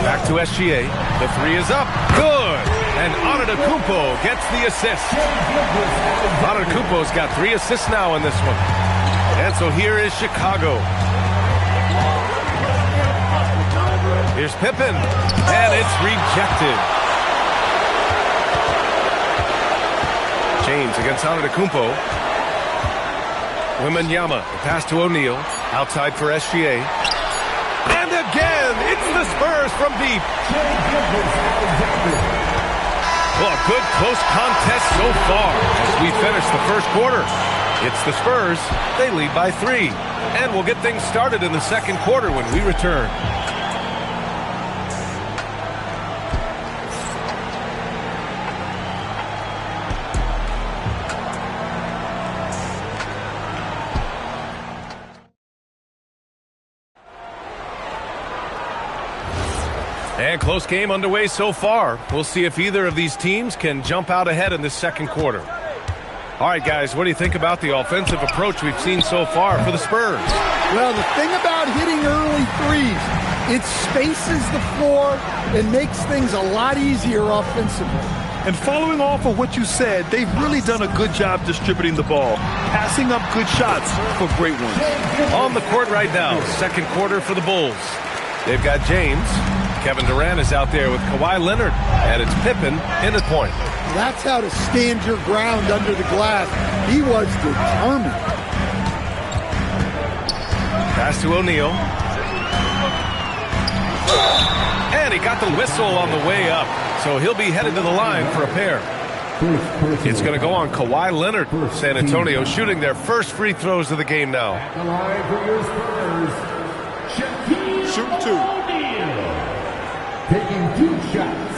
Back to SGA. The 3 is up. Good. And Antetokounmpo gets the assist. Antetokounmpo's got 3 assists now in this one. And so here is Chicago. Here's Pippen. And it's rejected. James against Antetokounmpo. Wembanyama, the pass to O'Neal. Outside for SGA. And again, it's the Spurs from deep. Well, a good close contest so far as we finish the first quarter. It's the Spurs. They lead by 3. And we'll get things started in the second quarter when we return. And close game underway so far. We'll see if either of these teams can jump out ahead in this second quarter. All right, guys, what do you think about the offensive approach we've seen so far for the Spurs? Well, the thing about hitting early threes, it spaces the floor and makes things a lot easier offensively. And following off of what you said, they've really done a good job distributing the ball, passing up good shots for great ones. On the court right now, second quarter for the Bulls. They've got James. Kevin Durant is out there with Kawhi Leonard, and it's Pippen in the point. That's how to stand your ground under the glass. He was determined. Pass to O'Neal. And he got the whistle on the way up, so he'll be headed to the line for a pair. It's going to go on Kawhi Leonard. San Antonio shooting their first free throws of the game now. The line for your Spurs, Shoot 2. taking 2 shots.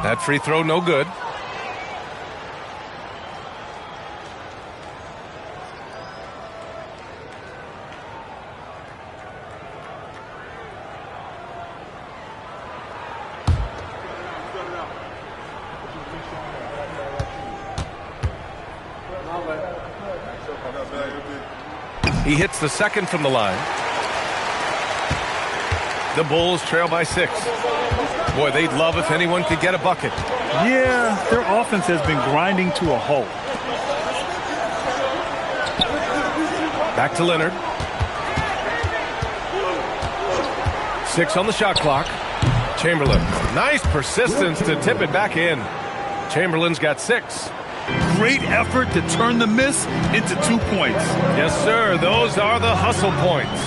That free throw no good. He hits the second from the line. The Bulls trail by 6. Boy, they'd love if anyone could get a bucket. Yeah, their offense has been grinding to a halt. Back to Leonard. 6 on the shot clock. Chamberlain. Nice persistence to tip it back in. Chamberlain's got 6. Great effort to turn the miss into 2 points. Yes, sir. Those are the hustle points.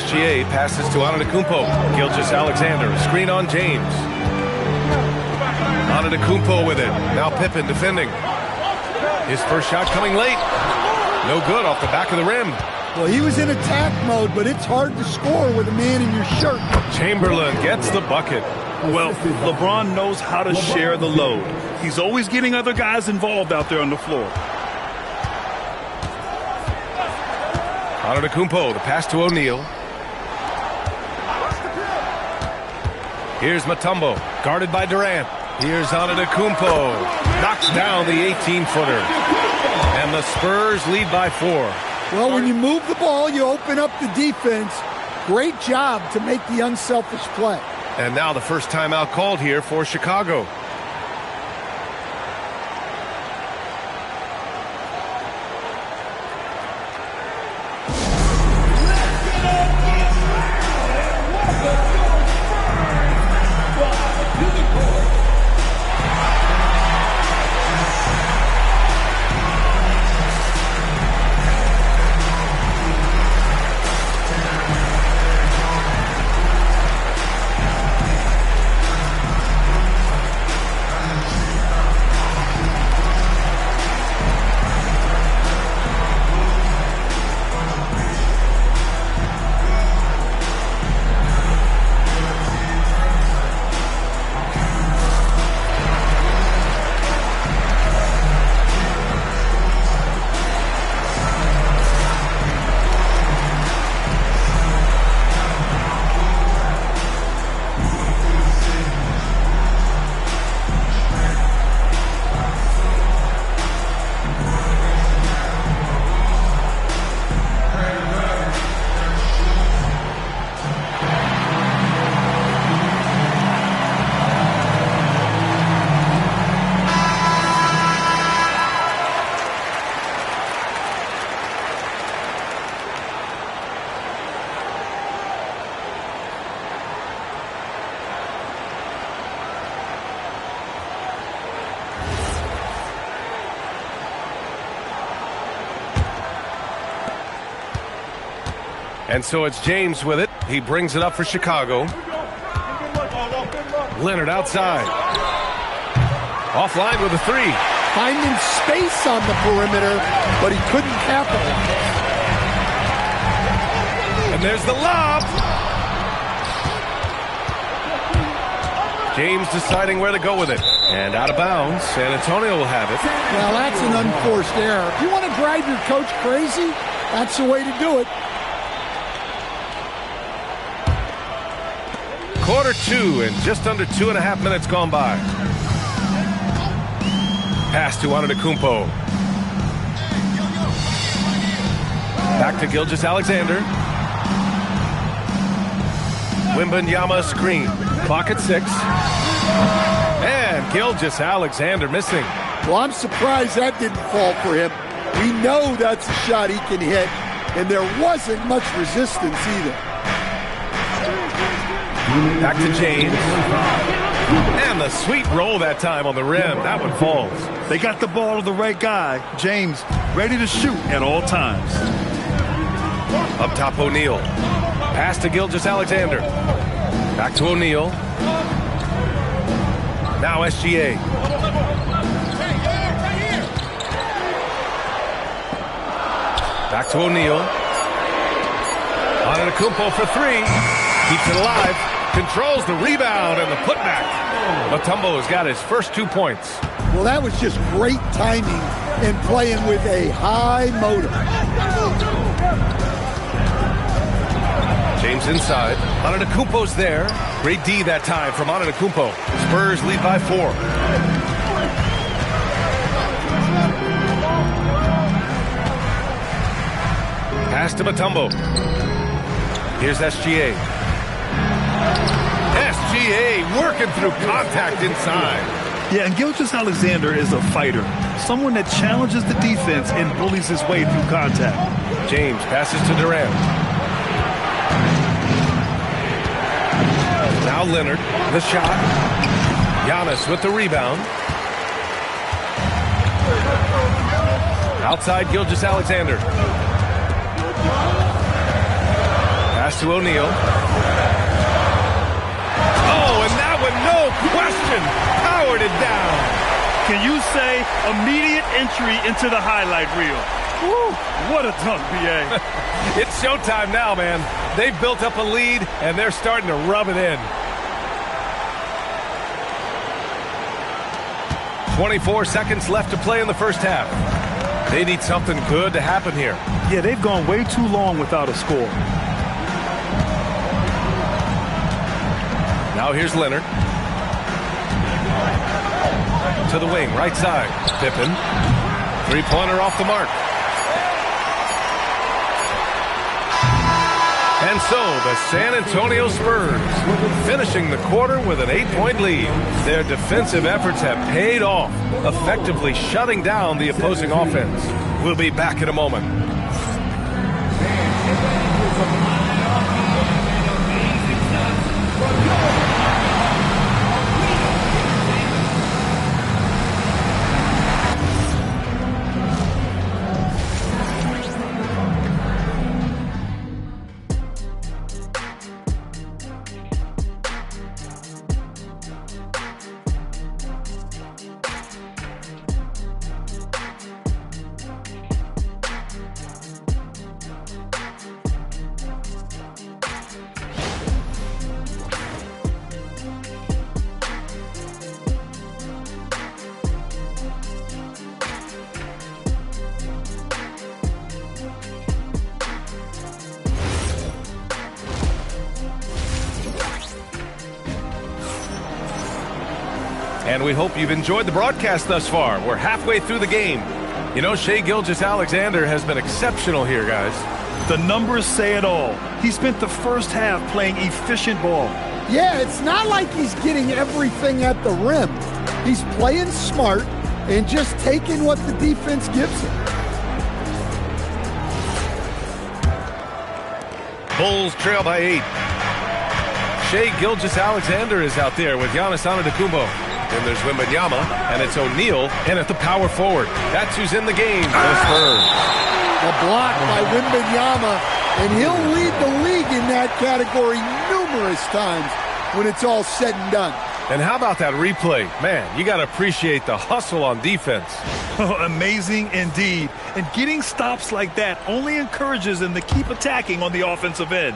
SGA passes to Antetokounmpo. Gilgeous-Alexander, a screen on James. Antetokounmpo with it. Now Pippen defending. His first shot coming late. No good off the back of the rim. Well, he was in attack mode, but it's hard to score with a man in your shirt. Chamberlain gets the bucket. Well, LeBron knows how to share the load. He's always getting other guys involved out there on the floor. Antetokounmpo, the pass to O'Neal. Here's Mutombo, guarded by Durant. Here's Antetokounmpo. Knocks down the 18-footer. And the Spurs lead by 4. Well, when you move the ball, you open up the defense. Great job to make the unselfish play. And now the first timeout called here for Chicago. And so it's James with it. He brings it up for Chicago. Leonard outside. Offline with a three. Finding space on the perimeter, but he couldn't capitalize. And there's the lob. James deciding where to go with it. And out of bounds. San Antonio will have it. Well, that's an unforced error. If you want to drive your coach crazy, that's the way to do it. Quarter two and just under 2.5 minutes gone by. Pass to Antetokounmpo. Back to Gilgeous-Alexander. Wembanyama screen. Clock at 6. And Gilgeous-Alexander missing. Well, I'm surprised that didn't fall for him. We know that's a shot he can hit, and there wasn't much resistance either. Back to James. And the sweet roll that time on the rim. That one falls. They got the ball to the right guy. James ready to shoot at all times. Up top, O'Neal. Pass to Gilgeous-Alexander. Back to O'Neal. Now SGA. Back to O'Neal. Antetokounmpo for three. Keeps it alive. Controls the rebound and the putback. Mutombo's got his first 2 points. Well, that was just great timing and playing with a high motor. James inside. Antetokounmpo's there. Great D that time from Antetokounmpo. Spurs lead by 4. Pass to Mutombo. Here's SGA. SGA working through contact inside. Yeah, and Gilgeous-Alexander is a fighter. Someone that challenges the defense and bullies his way through contact. James passes to Durant. Now Leonard, the shot. Giannis with the rebound. Outside Gilgeous-Alexander. Pass to O'Neal. Oh, and that one, no question, powered it down. Can you say immediate entry into the highlight reel? Woo, what a dunk, B.A. It's showtime now, man. They've built up a lead, and they're starting to rub it in. 24 seconds left to play in the first half. They need something good to happen here. Yeah, they've gone way too long without a score. Now here's Leonard. To the wing, right side. Pippen. Three-pointer off the mark. And so the San Antonio Spurs finishing the quarter with an 8-point lead. Their defensive efforts have paid off, effectively shutting down the opposing offense. We'll be back in a moment. And we hope you've enjoyed the broadcast thus far. We're halfway through the game. You know, Shai Gilgeous-Alexander has been exceptional here, guys. The numbers say it all. He spent the first half playing efficient ball. Yeah, it's not like he's getting everything at the rim. He's playing smart and just taking what the defense gives him. Bulls trail by 8. Shai Gilgeous-Alexander is out there with Giannis Antetokounmpo. Then there's Wembanyama, and it's O'Neal in at the power forward. That's who's in the game for the Spurs. The block by Wembanyama And he'll lead the league in that category numerous times when it's all said and done. And how about that replay? Man, you got to appreciate the hustle on defense. Amazing indeed. And getting stops like that only encourages them to keep attacking on the offensive end.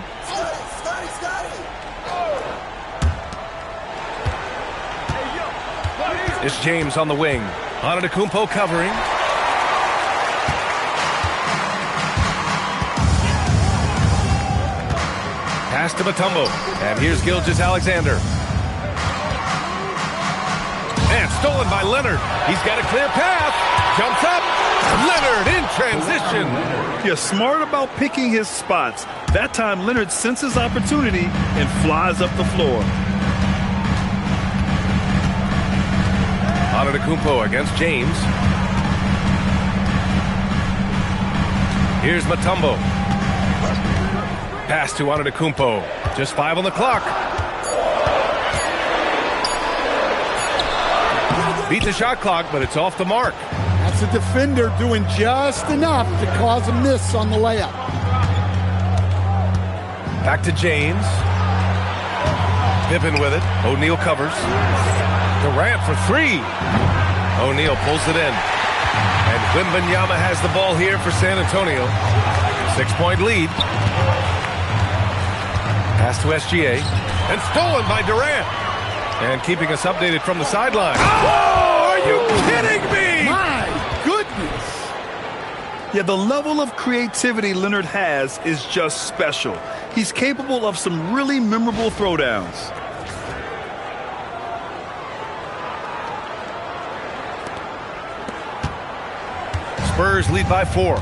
It's James on the wing. Antetokounmpo covering. Pass to Mutombo. And here's Gilgeous-Alexander. And stolen by Leonard. He's got a clear path. Jumps up. Leonard in transition. Yeah, smart about picking his spots. That time, Leonard senses opportunity and flies up the floor. Antetokounmpo against James. Here's Mutombo. Pass to Antetokounmpo. Just 5 on the clock. Beat the shot clock, but it's off the mark. That's a defender doing just enough to cause a miss on the layup. Back to James. Pippen with it. O'Neal covers. Durant for 3. O'Neal pulls it in. And Wembanyama has the ball here for San Antonio. 6-point lead. Pass to SGA. And stolen by Durant. And keeping us updated from the sideline. Oh, are you kidding me? My goodness. Yeah, the level of creativity Leonard has is just special. He's capable of some really memorable throwdowns. Spurs lead by 4.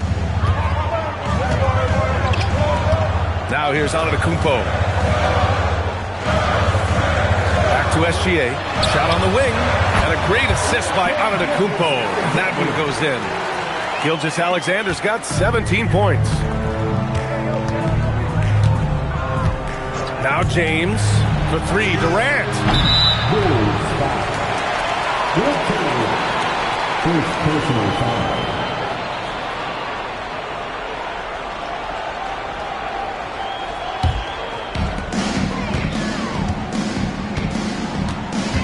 Now here's Antetokounmpo. Back to SGA. Shot on the wing. And a great assist by Antetokounmpo. That one goes in. Gilgeous-Alexander's got 17 points. Now James for 3. Durant. First personal foul.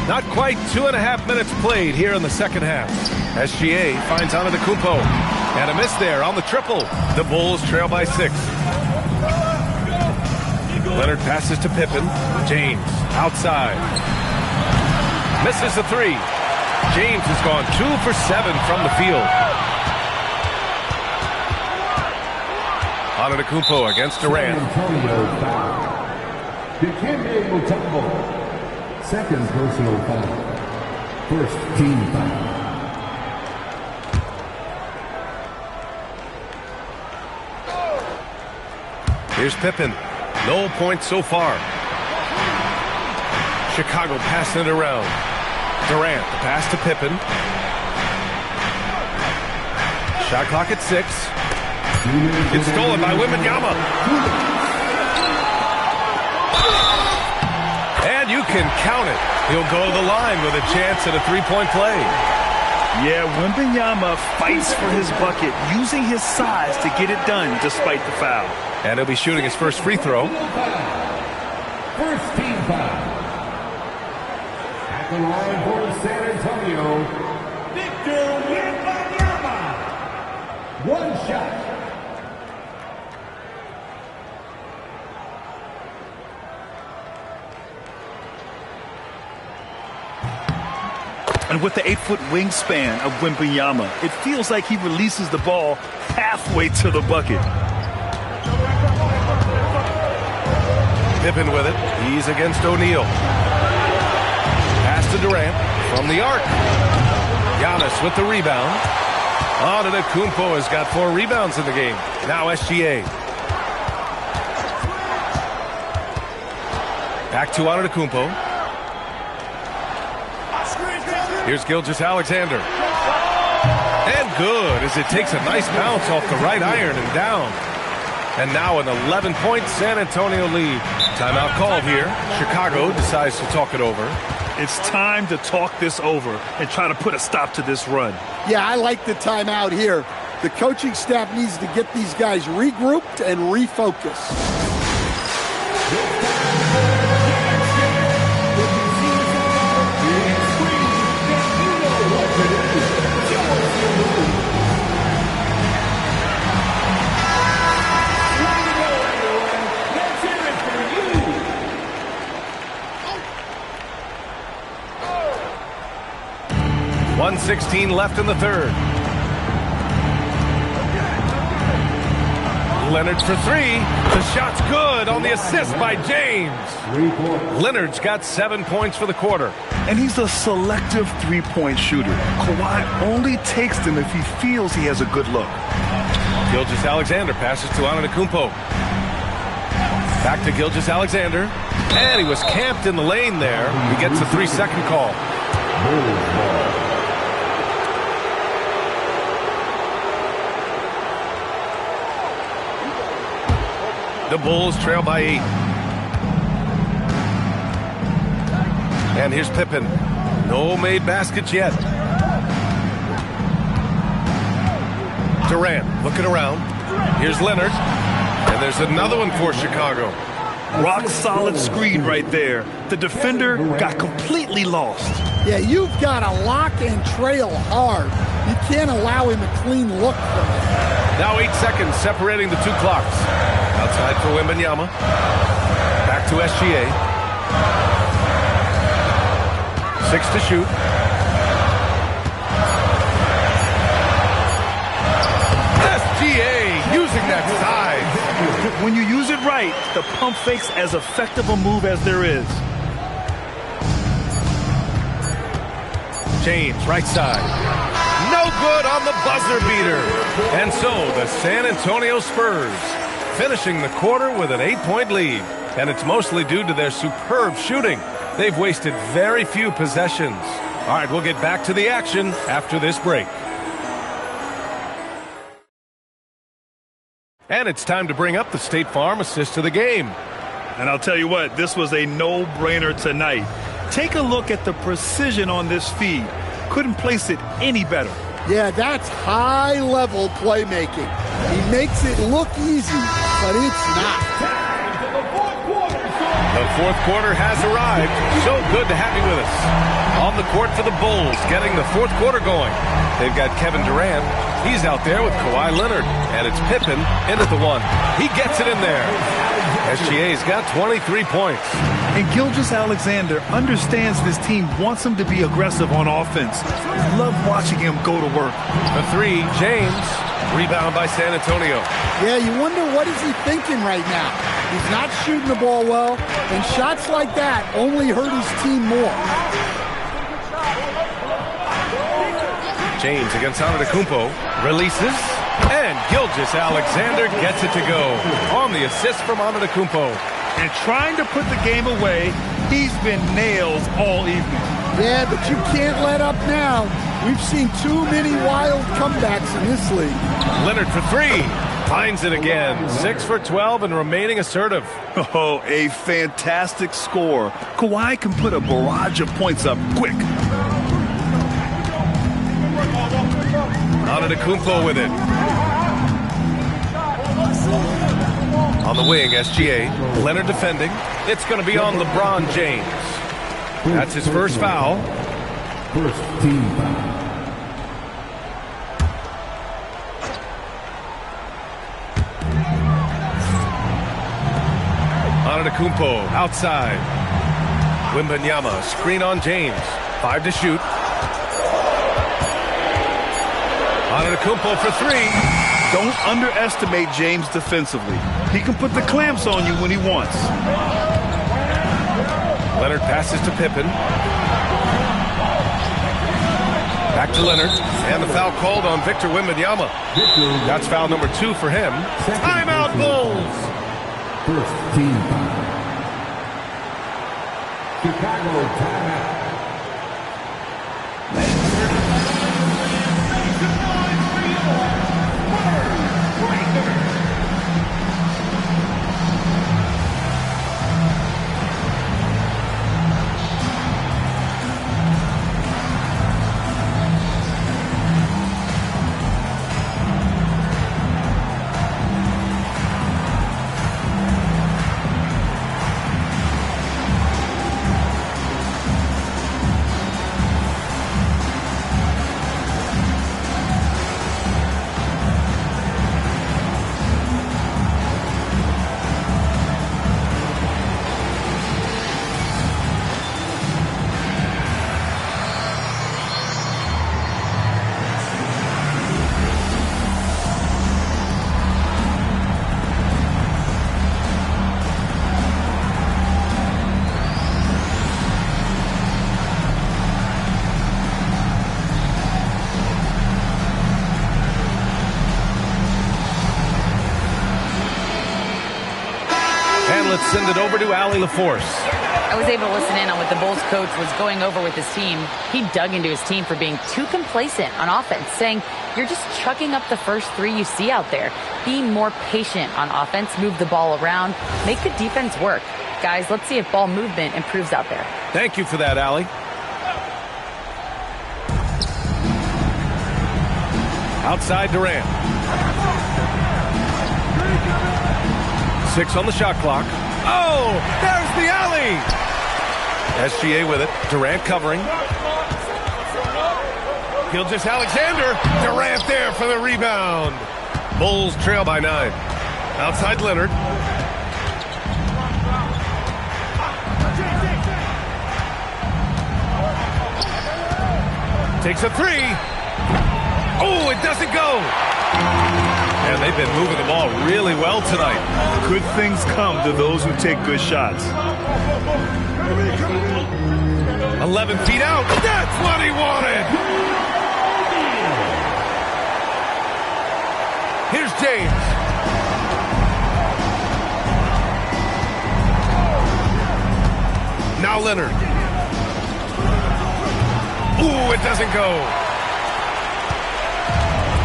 Not quite 2.5 minutes played here in the second half. SGA finds Antetokounmpo. And a miss there on the triple. The Bulls trail by 6. Leonard passes to Pippen. James outside. Misses the 3. James has gone 2 for 7 from the field. Antetokounmpo against Durant. Dikembe Mutombo. Second personal foul. First team foul. Here's Pippen. No points so far. Chicago passing it around. Durant, the pass to Pippen. Shot clock at 6. It's stolen by Wembanyama. And you can count it. He'll go to the line with a chance at a 3-point play. Yeah, Wembanyama fights for his bucket, using his size to get it done despite the foul. And he'll be shooting his first free throw. First team foul. At the line for San Antonio, Victor Wembanyama. One shot. And with the 8-foot wingspan of Wembanyama, it feels like he releases the ball halfway to the bucket. Pippen with it. He's against O'Neal. Pass to Durant from the arc. Giannis with the rebound. Antetokounmpo has got 4 rebounds in the game. Now SGA. Back to Antetokounmpo. Here's Gilgeous-Alexander. And good as it takes a nice bounce off the right iron and down. And now an 11-point San Antonio lead. Timeout called here. Chicago decides to talk it over. It's time to talk this over and try to put a stop to this run. Yeah, I like the timeout here. The coaching staff needs to get these guys regrouped and refocused. .116 left in the third. Leonard for three. The shot's good on the assist by James. Leonard's got 7 points for the quarter. And he's a selective three-point shooter. Kawhi only takes them if he feels he has a good look. Gilgeous-Alexander passes to Antetokounmpo. Back to Gilgeous-Alexander. And he was camped in the lane there. He gets a 3-second call. The Bulls trail by 8. And here's Pippen. No made baskets yet. Durant looking around. Here's Leonard. And there's another one for Chicago. Rock solid screen right there. The defender got completely lost. Yeah, you've got to lock and trail hard. You can't allow him a clean look from it. Now 8 seconds separating the two clocks. Outside for Wembanyama. Back to SGA. 6 to shoot. SGA using that size. When you use it right, the pump fake's as effective a move as there is. James, right side. No good on the buzzer beater. And so the San Antonio Spurs finishing the quarter with an 8-point lead. And it's mostly due to their superb shooting. They've wasted very few possessions. All right, we'll get back to the action after this break. And it's time to bring up the State Farm assist of the game. And I'll tell you what, this was a no-brainer tonight. Take a look at the precision on this feed. Couldn't place it any better. Yeah, that's high-level playmaking. He makes it look easy, but it's not. The fourth quarter has arrived. So good to have you with us. On the court for the Bulls, getting the fourth quarter going. They've got Kevin Durant. He's out there with Kawhi Leonard. And it's Pippen in at the one. He gets it in there. SGA's got 23 points. And Gilgeous-Alexander understands this team wants him to be aggressive on offense. Love watching him go to work. The three, James. Rebound by San Antonio. Yeah, you wonder what is he thinking right now. He's not shooting the ball well, and shots like that only hurt his team more. James against Antetokounmpo. Releases. And Gilgeous-Alexander gets it to go on the assist from Antetokounmpo. And trying to put the game away, he's been nails all evening. Yeah, but you can't let up now. We've seen too many wild comebacks in this league. Leonard for three. Finds it again. 6 for 12 and remaining assertive. Oh, a fantastic score. Kawhi can put a barrage of points up quick. Antetokounmpo with it. On the wing, SGA. Leonard defending. It's going to be on LeBron James. That's his first foul. First team foul. Antetokounmpo outside. Wembanyama screen on James. 5 to shoot. Antetokounmpo for three. Don't underestimate James defensively. He can put the clamps on you when he wants. Leonard passes to Pippen. Back to Leonard. And the foul called on Victor Wembanyama. That's foul number 2 for him. Timeout, Bulls. First team foul. Chicago timeout. it over to Allie LaForce. I was able to listen in on what the Bulls coach was going over with his team. He dug into his team for being too complacent on offense, saying, you're just chucking up the first three you see out there. Be more patient on offense, move the ball around, make the defense work. Guys, let's see if ball movement improves out there. Thank you for that, Allie. Outside Durant. 6 on the shot clock. Oh, there's the alley. SGA with it. Durant covering. Gilgeous-Alexander. Durant there for the rebound. Bulls trail by 9. Outside Leonard. Takes a three. Oh, it doesn't go. And they've been moving the ball really well tonight. Good things come to those who take good shots. 11 feet out. That's what he wanted. Here's James. Now Leonard. Ooh, it doesn't go.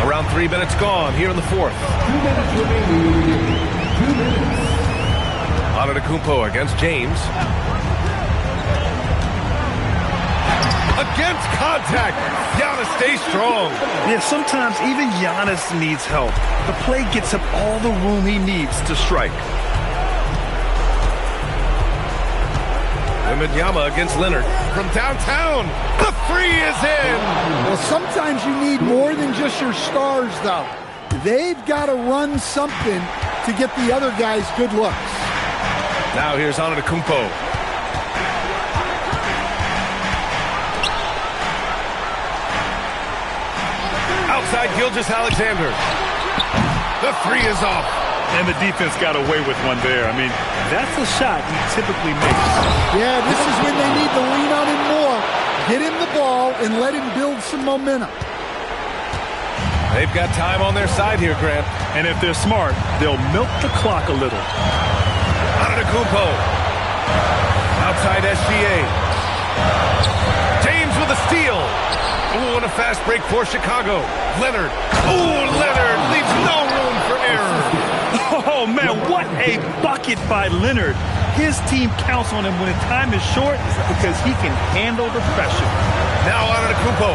Around 3 minutes gone here in the fourth. 2 minutes remaining. 2 minutes. Antetokounmpo against James. Against contact. Giannis stays strong. Yeah, sometimes even Giannis needs help. The play gets him all the room he needs to strike. Wembanyama against Leonard from downtown. The three is in. Well, sometimes you need more than just your stars, though. They've got to run something to get the other guys good looks. Now here's Antetokounmpo. Outside Gilgeous-Alexander. The three is off. And the defense got away with one there. I mean, that's a shot he typically makes. Yeah, this is when they need to lean on him more. Get him the ball and let him build some momentum. They've got time on their side here, Grant. And if they're smart, they'll milk the clock a little. Antetokounmpo. Outside SGA. James with a steal. Ooh, and a fast break for Chicago. Leonard. Ooh, Leonard leaves no room for error. Oh, man, what a bucket by Leonard. His team counts on him when time is short because he can handle the pressure. Now Antetokounmpo.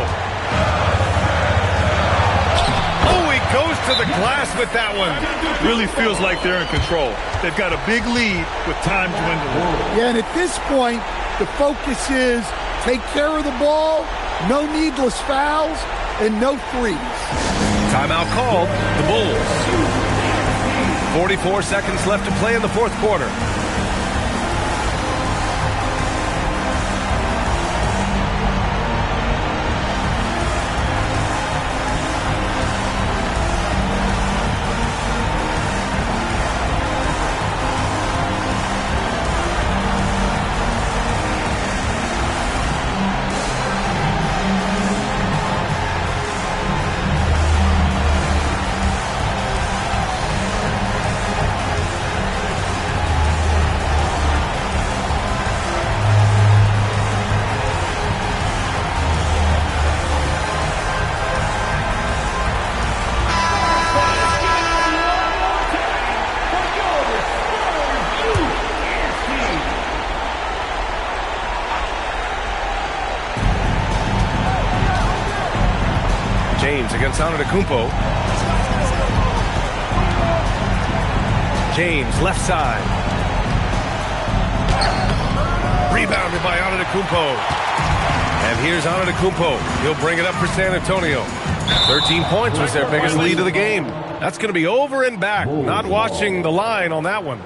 Oh, he goes to the glass with that one. Really feels like they're in control. They've got a big lead with time dwindling. Yeah, and at this point, the focus is take care of the ball, no needless fouls, and no threes. Timeout called. The Bulls. 44 seconds left to play in the fourth quarter. James against Antetokounmpo. James, left side. Rebounded by Antetokounmpo. And here's Antetokounmpo. He'll bring it up for San Antonio. 13 points was their biggest lead of the game. That's going to be over and back. Not watching the line on that one.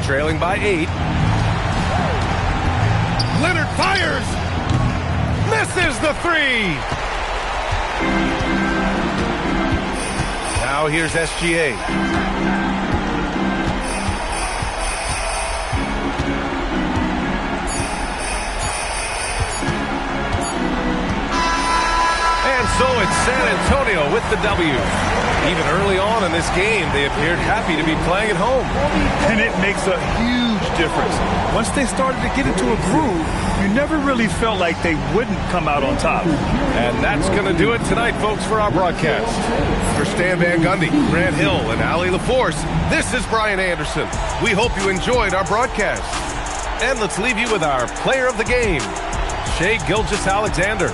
Trailing by 8. Leonard fires! Misses the three! Now here's SGA. And so it's San Antonio with the W. Even early on in this game, they appeared happy to be playing at home. And it makes a huge difference. Once they started to get into a groove, you never really felt like they wouldn't come out on top. And that's going to do it tonight, folks, for our broadcast. For Stan Van Gundy, Grant Hill, and Allie LaForce, this is Brian Anderson. We hope you enjoyed our broadcast. And let's leave you with our player of the game, Shai Gilgeous-Alexander.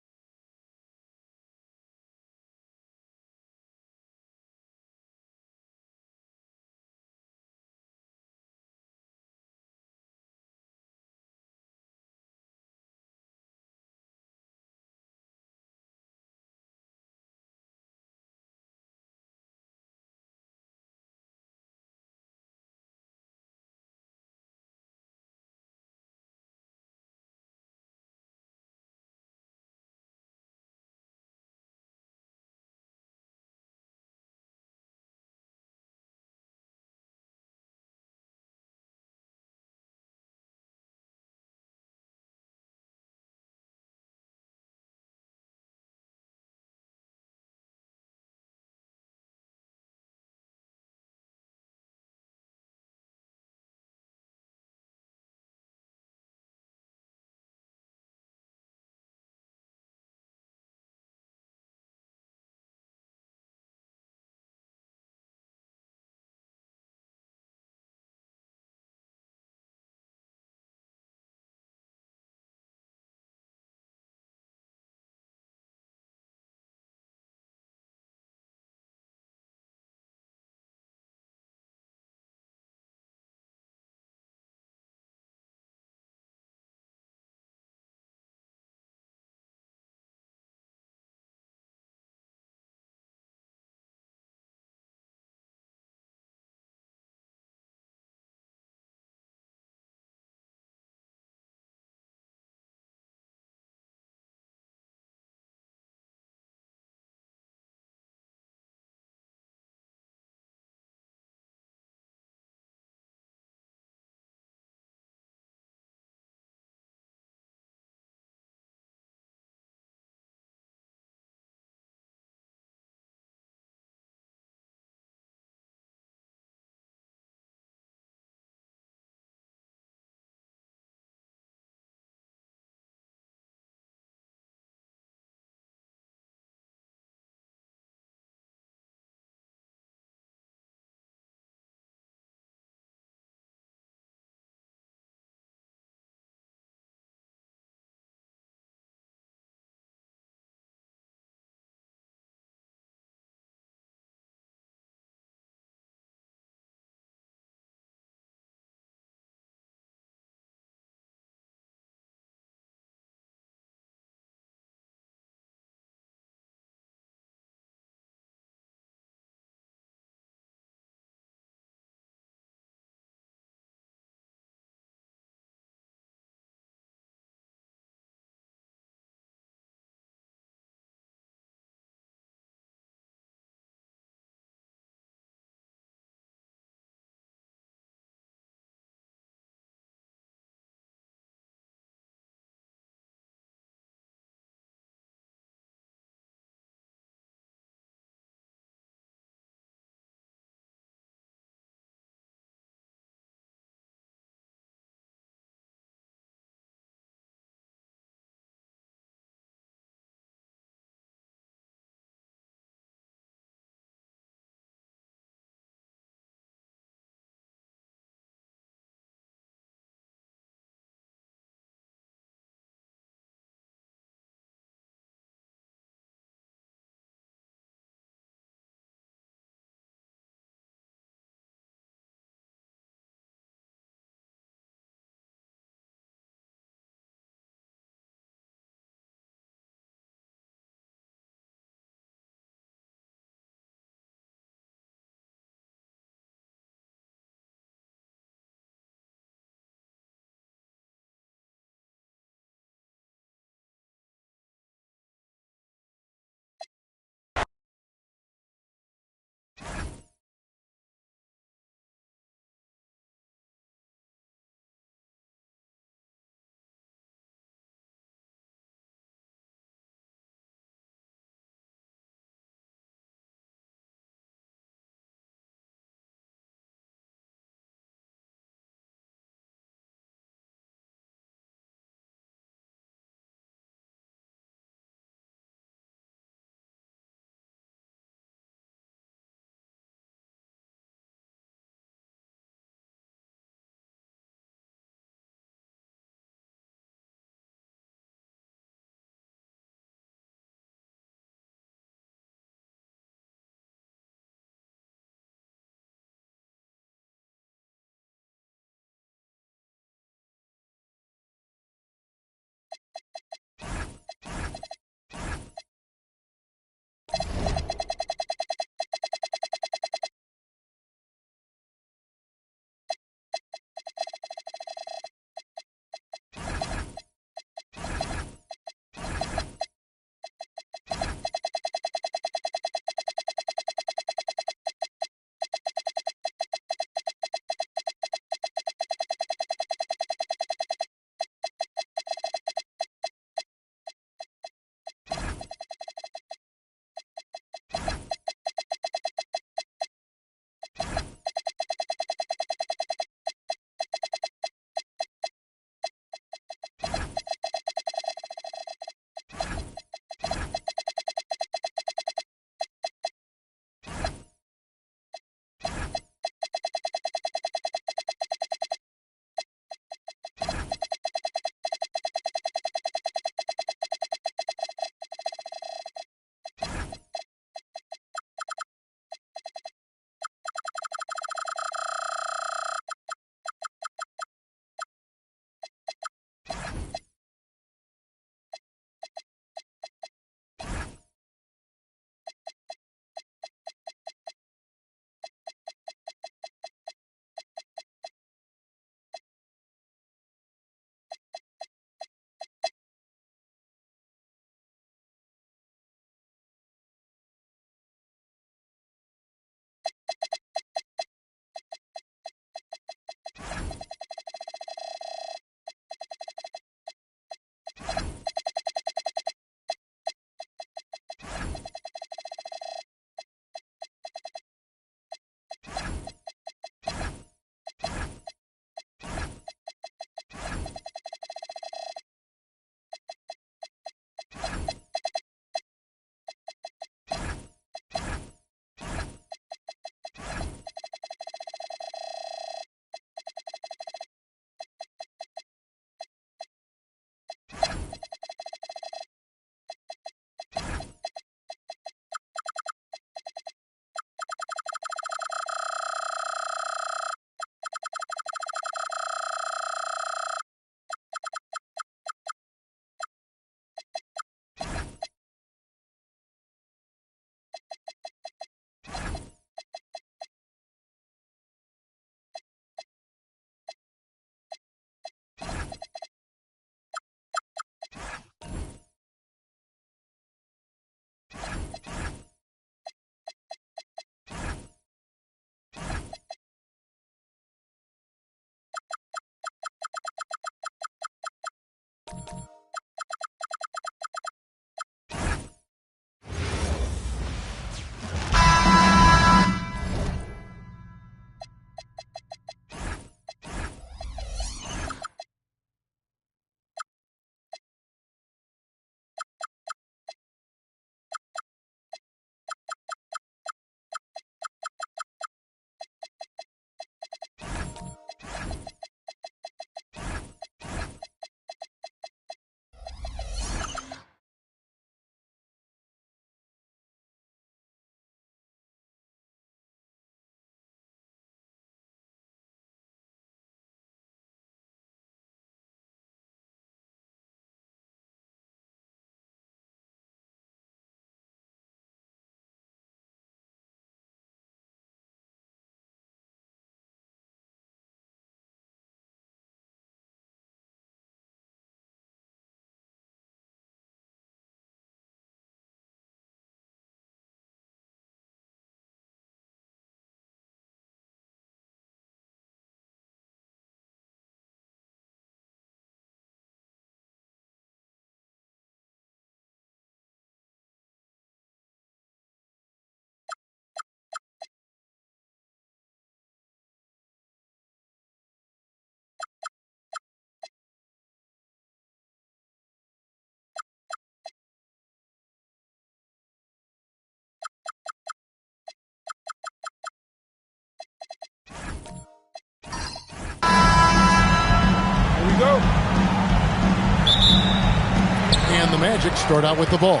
And the Magic start out with the ball.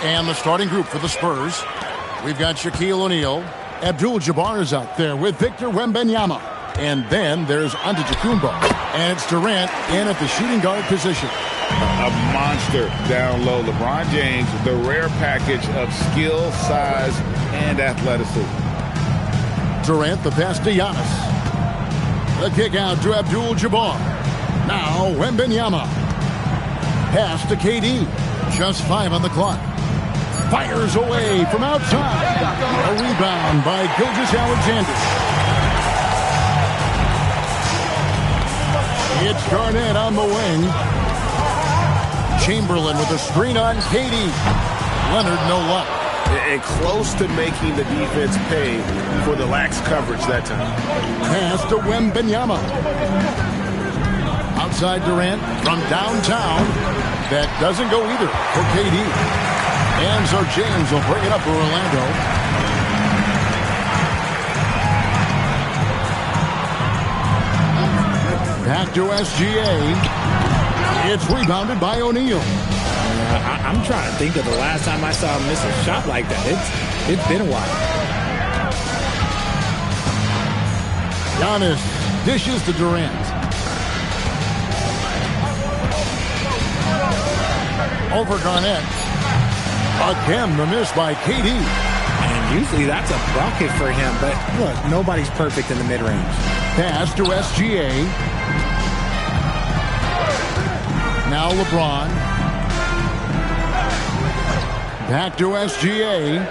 And the starting group for the Spurs. We've got Shaquille O'Neal. Abdul-Jabbar is out there with Victor Wembanyama. And then there's Antetokounmpo. And it's Durant in at the shooting guard position. A monster down low. LeBron James, the rare package of skill, size, and athleticism. Durant, the pass to Giannis. The kick out to Abdul-Jabbar. Now Wembanyama. Pass to KD. Just 5 on the clock. Fires away from outside. A rebound by Gilgeous-Alexander. It's Garnett on the wing. Chamberlain with a screen on KD. Leonard, no luck. And close to making the defense pay for the lax coverage that time. Pass to Wembanyama. Outside Durant from downtown. That doesn't go either for KD. And so James will bring it up for Orlando. Back to SGA. It's rebounded by O'Neal. I'm trying to think of the last time I saw him miss a shot like that. It's been a while. Giannis dishes to Durant. Over Garnett. Again, the miss by KD. And usually that's a bucket for him, but look, nobody's perfect in the mid-range. Pass to SGA. Now LeBron. Back to SGA.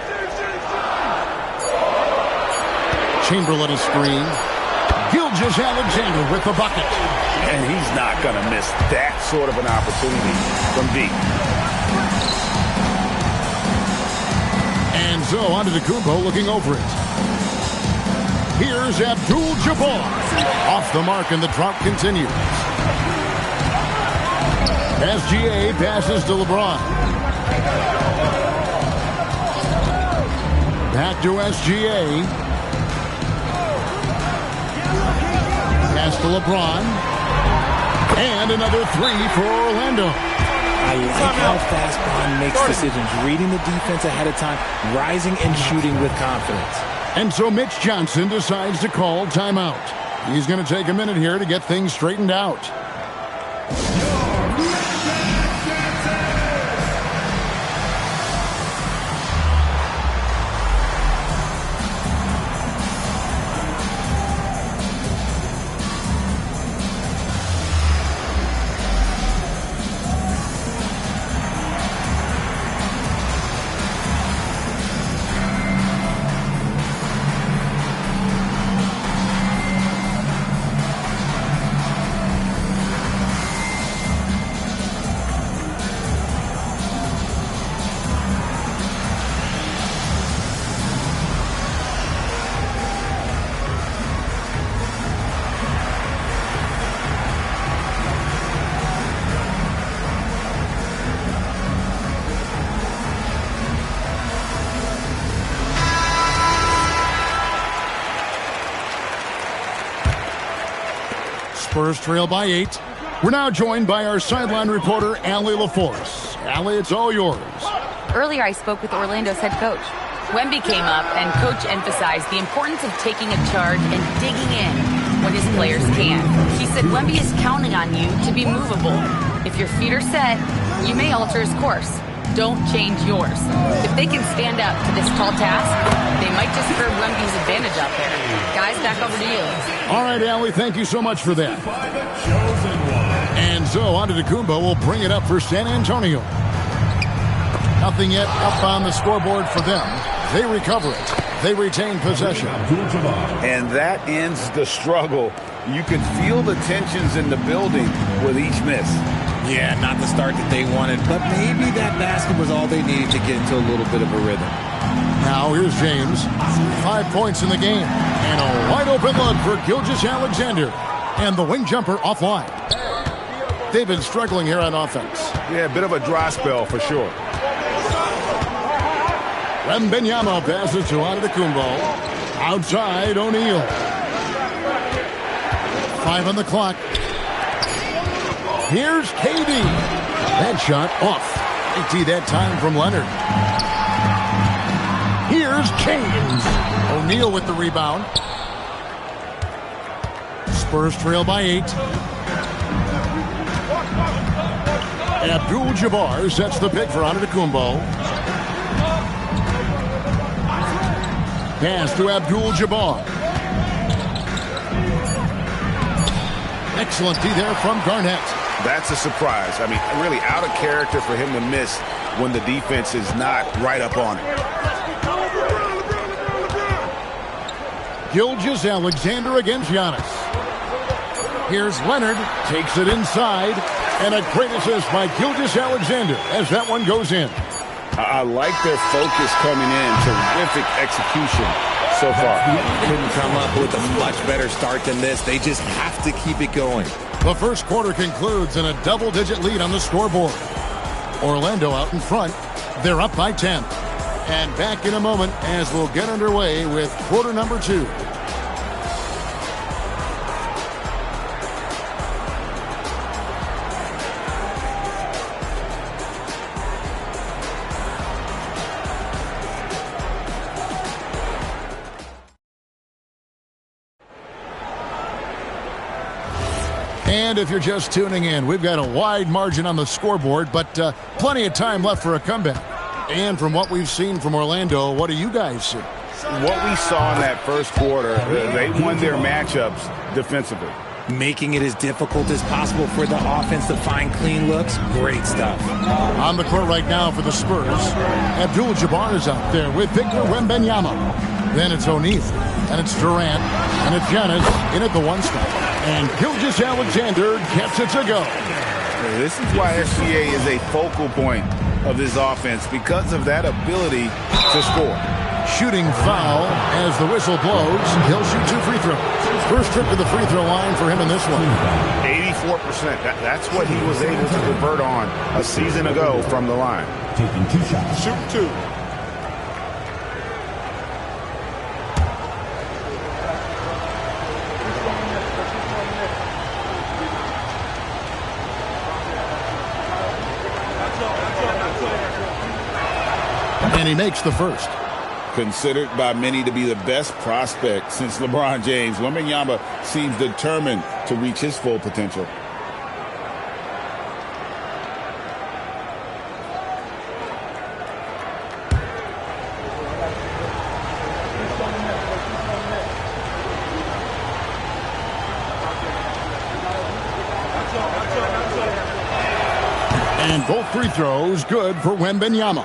Chamberlain a screen. Gilgeous-Alexander with the bucket. And he's not going to miss that sort of an opportunity from deep. And so Antetokounmpo looking over it. Here's Abdul-Jabbar. Off the mark and the drought continues. SGA passes to LeBron. Back to SGA. Pass to LeBron. And another three for Orlando. I like how fast Bond makes decisions, reading the defense ahead of time, rising and shooting with confidence. And so Mitch Johnson decides to call timeout. He's going to take a minute here to get things straightened out. Spurs trail by 8. We're now joined by our sideline reporter, Allie LaForce. Allie, it's all yours. Earlier, I spoke with Orlando's head coach. Wemby came up, and coach emphasized the importance of taking a charge and digging in when his players can. He said Wemby is counting on you to be movable. If your feet are set, you may alter his course. Don't change yours. If they can stand up to this tall task, they might just curb Wemby's advantage out there. Guys, back over to you. All right, Allie, thank you so much for that. And so Antetokounmpo will bring it up for San Antonio. Nothing yet up on the scoreboard for them. They recover it. They retain possession. And that ends the struggle. You can feel the tensions in the building with each miss. Yeah, not the start that they wanted, but maybe that basket was all they needed to get into a little bit of a rhythm. Now here's James. 5 points in the game. And a wide open look for Gilgeous-Alexander. And the wing jumper offline. They've been struggling here on offense. Yeah, a bit of a dry spell for sure. Wembanyama passes to Antetokounmpo. Outside O'Neal. 5 on the clock. Here's KD. That shot off. Empty that time from Leonard. Here's James. O'Neal with the rebound. Spurs trail by 8. Abdul-Jabbar sets the pick for Antetokounmpo. Pass to Abdul-Jabbar. Excellent D there from Garnett. That's a surprise. I mean, really out of character for him to miss when the defense is not right up on him. Gilgeous-Alexander against Giannis. Here's Leonard. Takes it inside. And a great assist by Gilgeous-Alexander as that one goes in. I like their focus coming in. Terrific execution so far. Couldn't come up with a much better start than this. They just have to keep it going. The first quarter concludes in a double-digit lead on the scoreboard. Orlando out in front. They're up by 10. And back in a moment as we'll get underway with quarter number 2. And if you're just tuning in, we've got a wide margin on the scoreboard, but plenty of time left for a comeback. And from what we've seen from Orlando, what do you guys see? What we saw in that first quarter, they won their matchups defensively. Making it as difficult as possible for the offense to find clean looks. Great stuff. On the court right now for the Spurs, Abdul-Jabbar is out there with Victor Wembanyama. Then it's O'Neal, and it's Durant, and it's Giannis in at the 1 spot. And Gilgeous-Alexander gets it to go. This is why SGA is a focal point of this offense, because of that ability to score. Shooting foul as the whistle blows. He'll shoot 2 free throws. First trip to the free throw line for him in this one. 84%. That's what he was able to convert on a season ago from the line. Taking 2 shots. Shoot 2. And he makes the first. Considered by many to be the best prospect since LeBron James, Wembanyama seems determined to reach his full potential. And both free throws good for Wembanyama.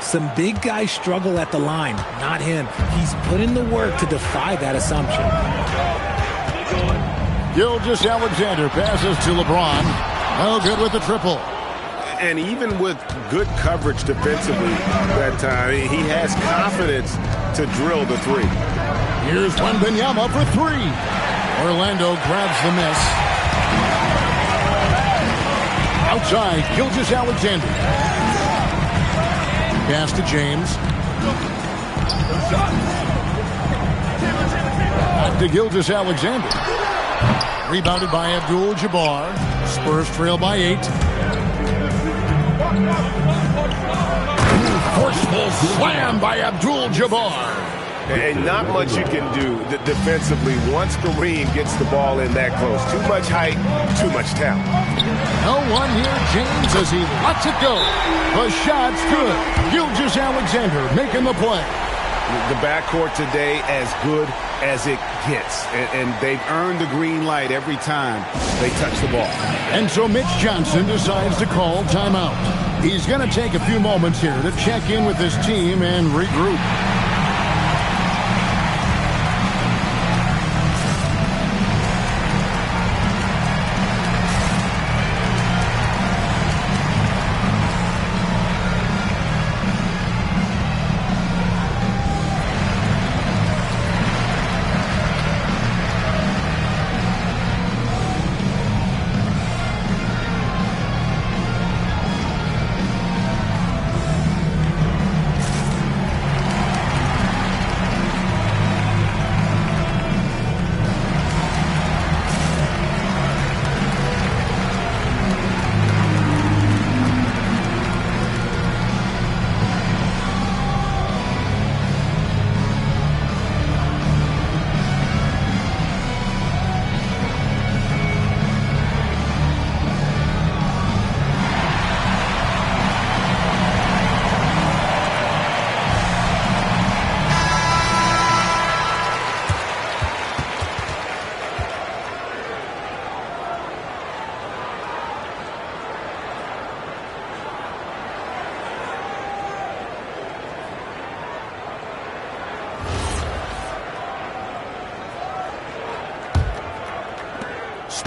Some big guys struggle at the line, not him. He's put in the work to defy that assumption. Gilgeous-Alexander passes to LeBron. Oh, good with the triple. And even with good coverage defensively that time, he has confidence to drill the 3. Here's Wembanyama for 3. Orlando grabs the miss. Outside, Gilgeous-Alexander. Pass to James. Back to Gilgeous-Alexander. Rebounded by Abdul-Jabbar. Spurs trail by 8. Forceful slam by Abdul-Jabbar. And not much you can do defensively once Kareem gets the ball in that close. Too much height, too much talent. No one here, James, as he lets it go. The shot's good. Gilgeous-Alexander making the play. The backcourt today as good as it gets. And they've earned the green light every time they touch the ball. And so Mitch Johnson decides to call timeout. He's going to take a few moments here to check in with his team and regroup.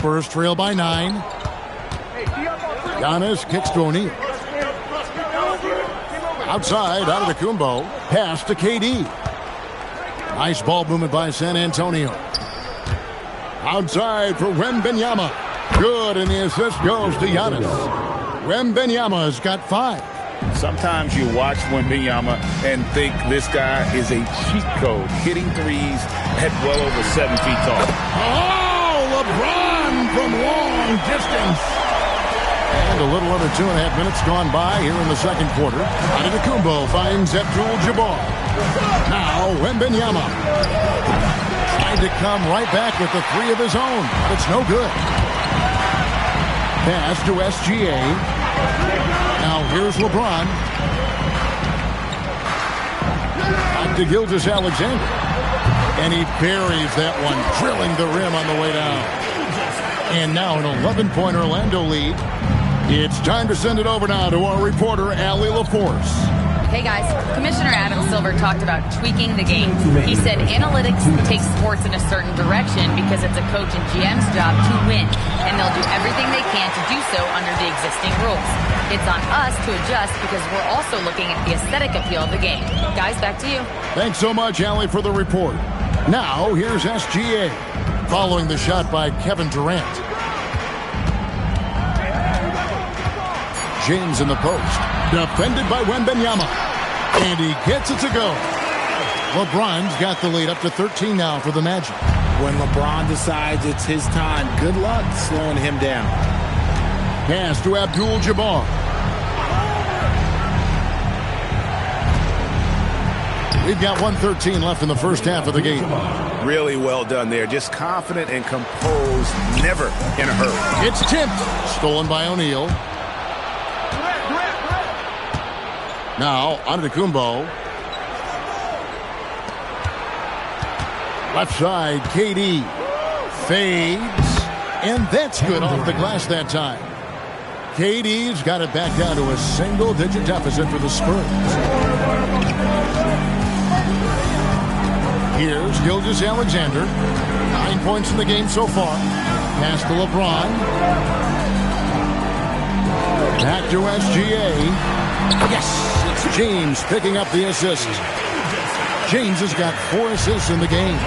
Spurs trail by 9. Giannis kicks to O'Neal. Outside, Antetokounmpo. Pass to KD. Nice ball movement by San Antonio. Outside for Wembanyama. Good, and the assist goes to Giannis. Wembanyama's got 5. Sometimes you watch Wembanyama and think this guy is a cheat code, hitting threes at well over 7 feet tall. Oh, LeBron from long distance. And a little under 2.5 minutes gone by here in the second quarter. Antetokounmpo finds Abdul-Jabbar. Now Wembanyama trying to come right back with the 3 of his own, but it's no good. Pass to SGA. Now here's LeBron. Back to Gilgeous-Alexander. And he buries that one, drilling the rim on the way down. And now an 11-point Orlando lead. It's time to send it over now to our reporter, Allie LaForce. Hey guys, Commissioner Adam Silver talked about tweaking the game. He said analytics take sports in a certain direction because it's a coach and GM's job to win, and they'll do everything they can to do so under the existing rules. It's on us to adjust because we're also looking at the aesthetic appeal of the game. Guys, back to you. Thanks so much, Allie, for the report. Now, here's SGA, following the shot by Kevin Durant. James in the post, defended by Wembanyama, and he gets it to go. LeBron's got the lead up to 13 now for the Magic. When LeBron decides it's his time, good luck slowing him down. Pass to Abdul-Jabbar. We've got 1:13 left in the first half of the game. Really well done there. Just confident and composed, never in a hurry. It's tipped. Stolen by O'Neal. Now, Antetokounmpo. Left side, KD. Fades. And that's good off the glass that time. KD's got it back down to a single-digit deficit for the Spurs. Here's Gilgeous-Alexander. 9 points in the game so far. Pass to LeBron. Back to SGA. Yes, it's James picking up the assist. James has got 4 assists in the game.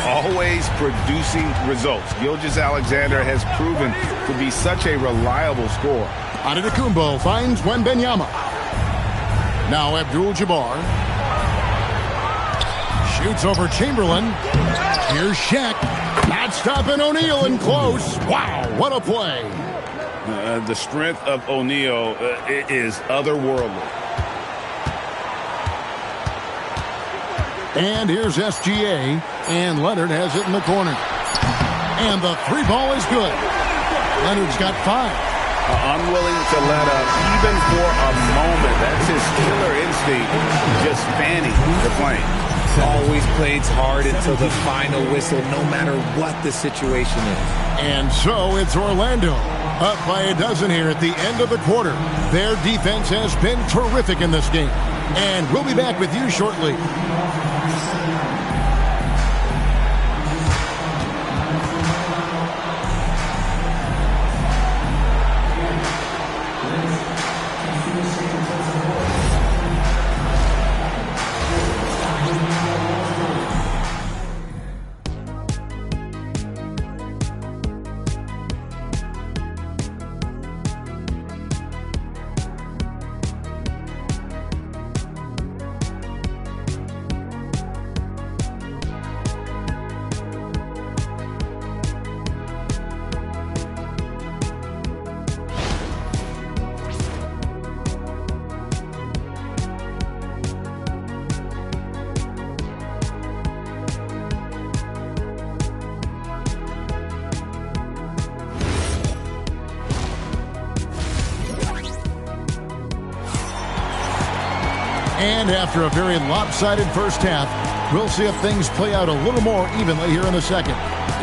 Always producing results. Gilgeous-Alexander has proven to be such a reliable scorer. Antetokounmpo finds Wembanyama. Now Abdul-Jabbar. Shoots over Chamberlain. Here's Shaq. Not stopping O'Neal in close. Wow, what a play. The strength of O'Neal is otherworldly. And here's SGA, and Leonard has it in the corner. And the 3 ball is good. Leonard's got 5. Unwilling to let up even for a moment. That's his killer instinct, just fanning the flame. Always plays hard until the final whistle, no matter what the situation is. And so it's Orlando, up by a dozen here at the end of the quarter. Their defense has been terrific in this game. And we'll be back with you shortly. And after a very lopsided first half, we'll see if things play out a little more evenly here in the second.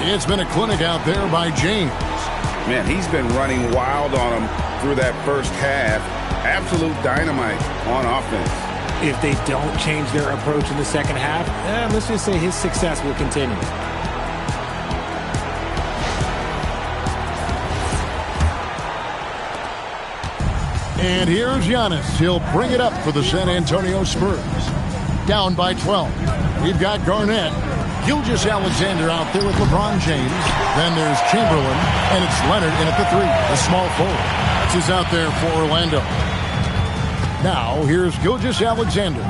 It's been a clinic out there by James. Man, he's been running wild on him through that first half. Absolute dynamite on offense. If they don't change their approach in the second half, let's just say his success will continue. And here's Giannis. He'll bring it up for the San Antonio Spurs. Down by 12. We've got Garnett. Gilgeous-Alexander out there with LeBron James. Then there's Chamberlain, and it's Leonard in at the 3, the small forward. That's who's out there for Orlando. Now, here's Gilgeous-Alexander.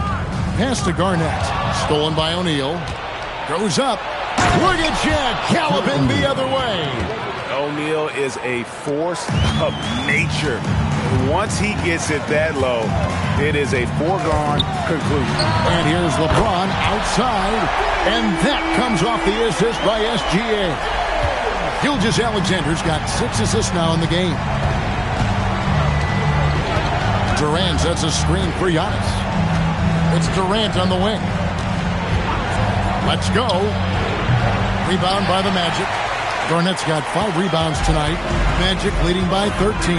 Pass to Garnett. Stolen by O'Neal. Goes up. Look at Chad galloping the other way. O'Neal is a force of nature. Once he gets it that low, it is a foregone conclusion. And here's LeBron outside, and that comes off the assist by SGA. Gilgeous-Alexander's got 6 assists now in the game. Durant sets a screen for Giannis. It's Durant on the wing. Let's go. Rebound by the Magic. Garnett's got 5 rebounds tonight. Magic leading by 13.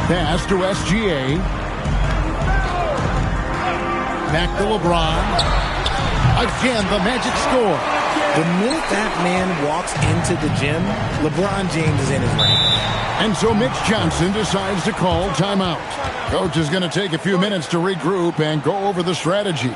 Pass to SGA. Back to LeBron. Again, the Magic score. The minute that man walks into the gym, LeBron James is in his ring. And so Mitch Johnson decides to call timeout. Coach is going to take a few minutes to regroup and go over the strategy.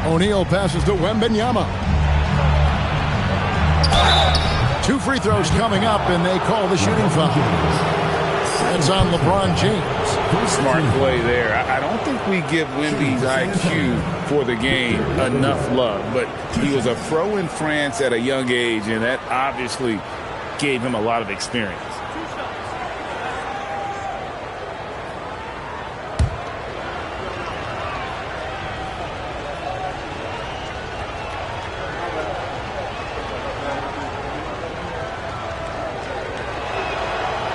O'Neal passes to Wembanyama. 2 free throws coming up, and they call the shooting foul. That's on LeBron James. Smart play there. I don't think we give Wemby's IQ for the game enough love, but he was a pro in France at a young age, and that obviously gave him a lot of experience.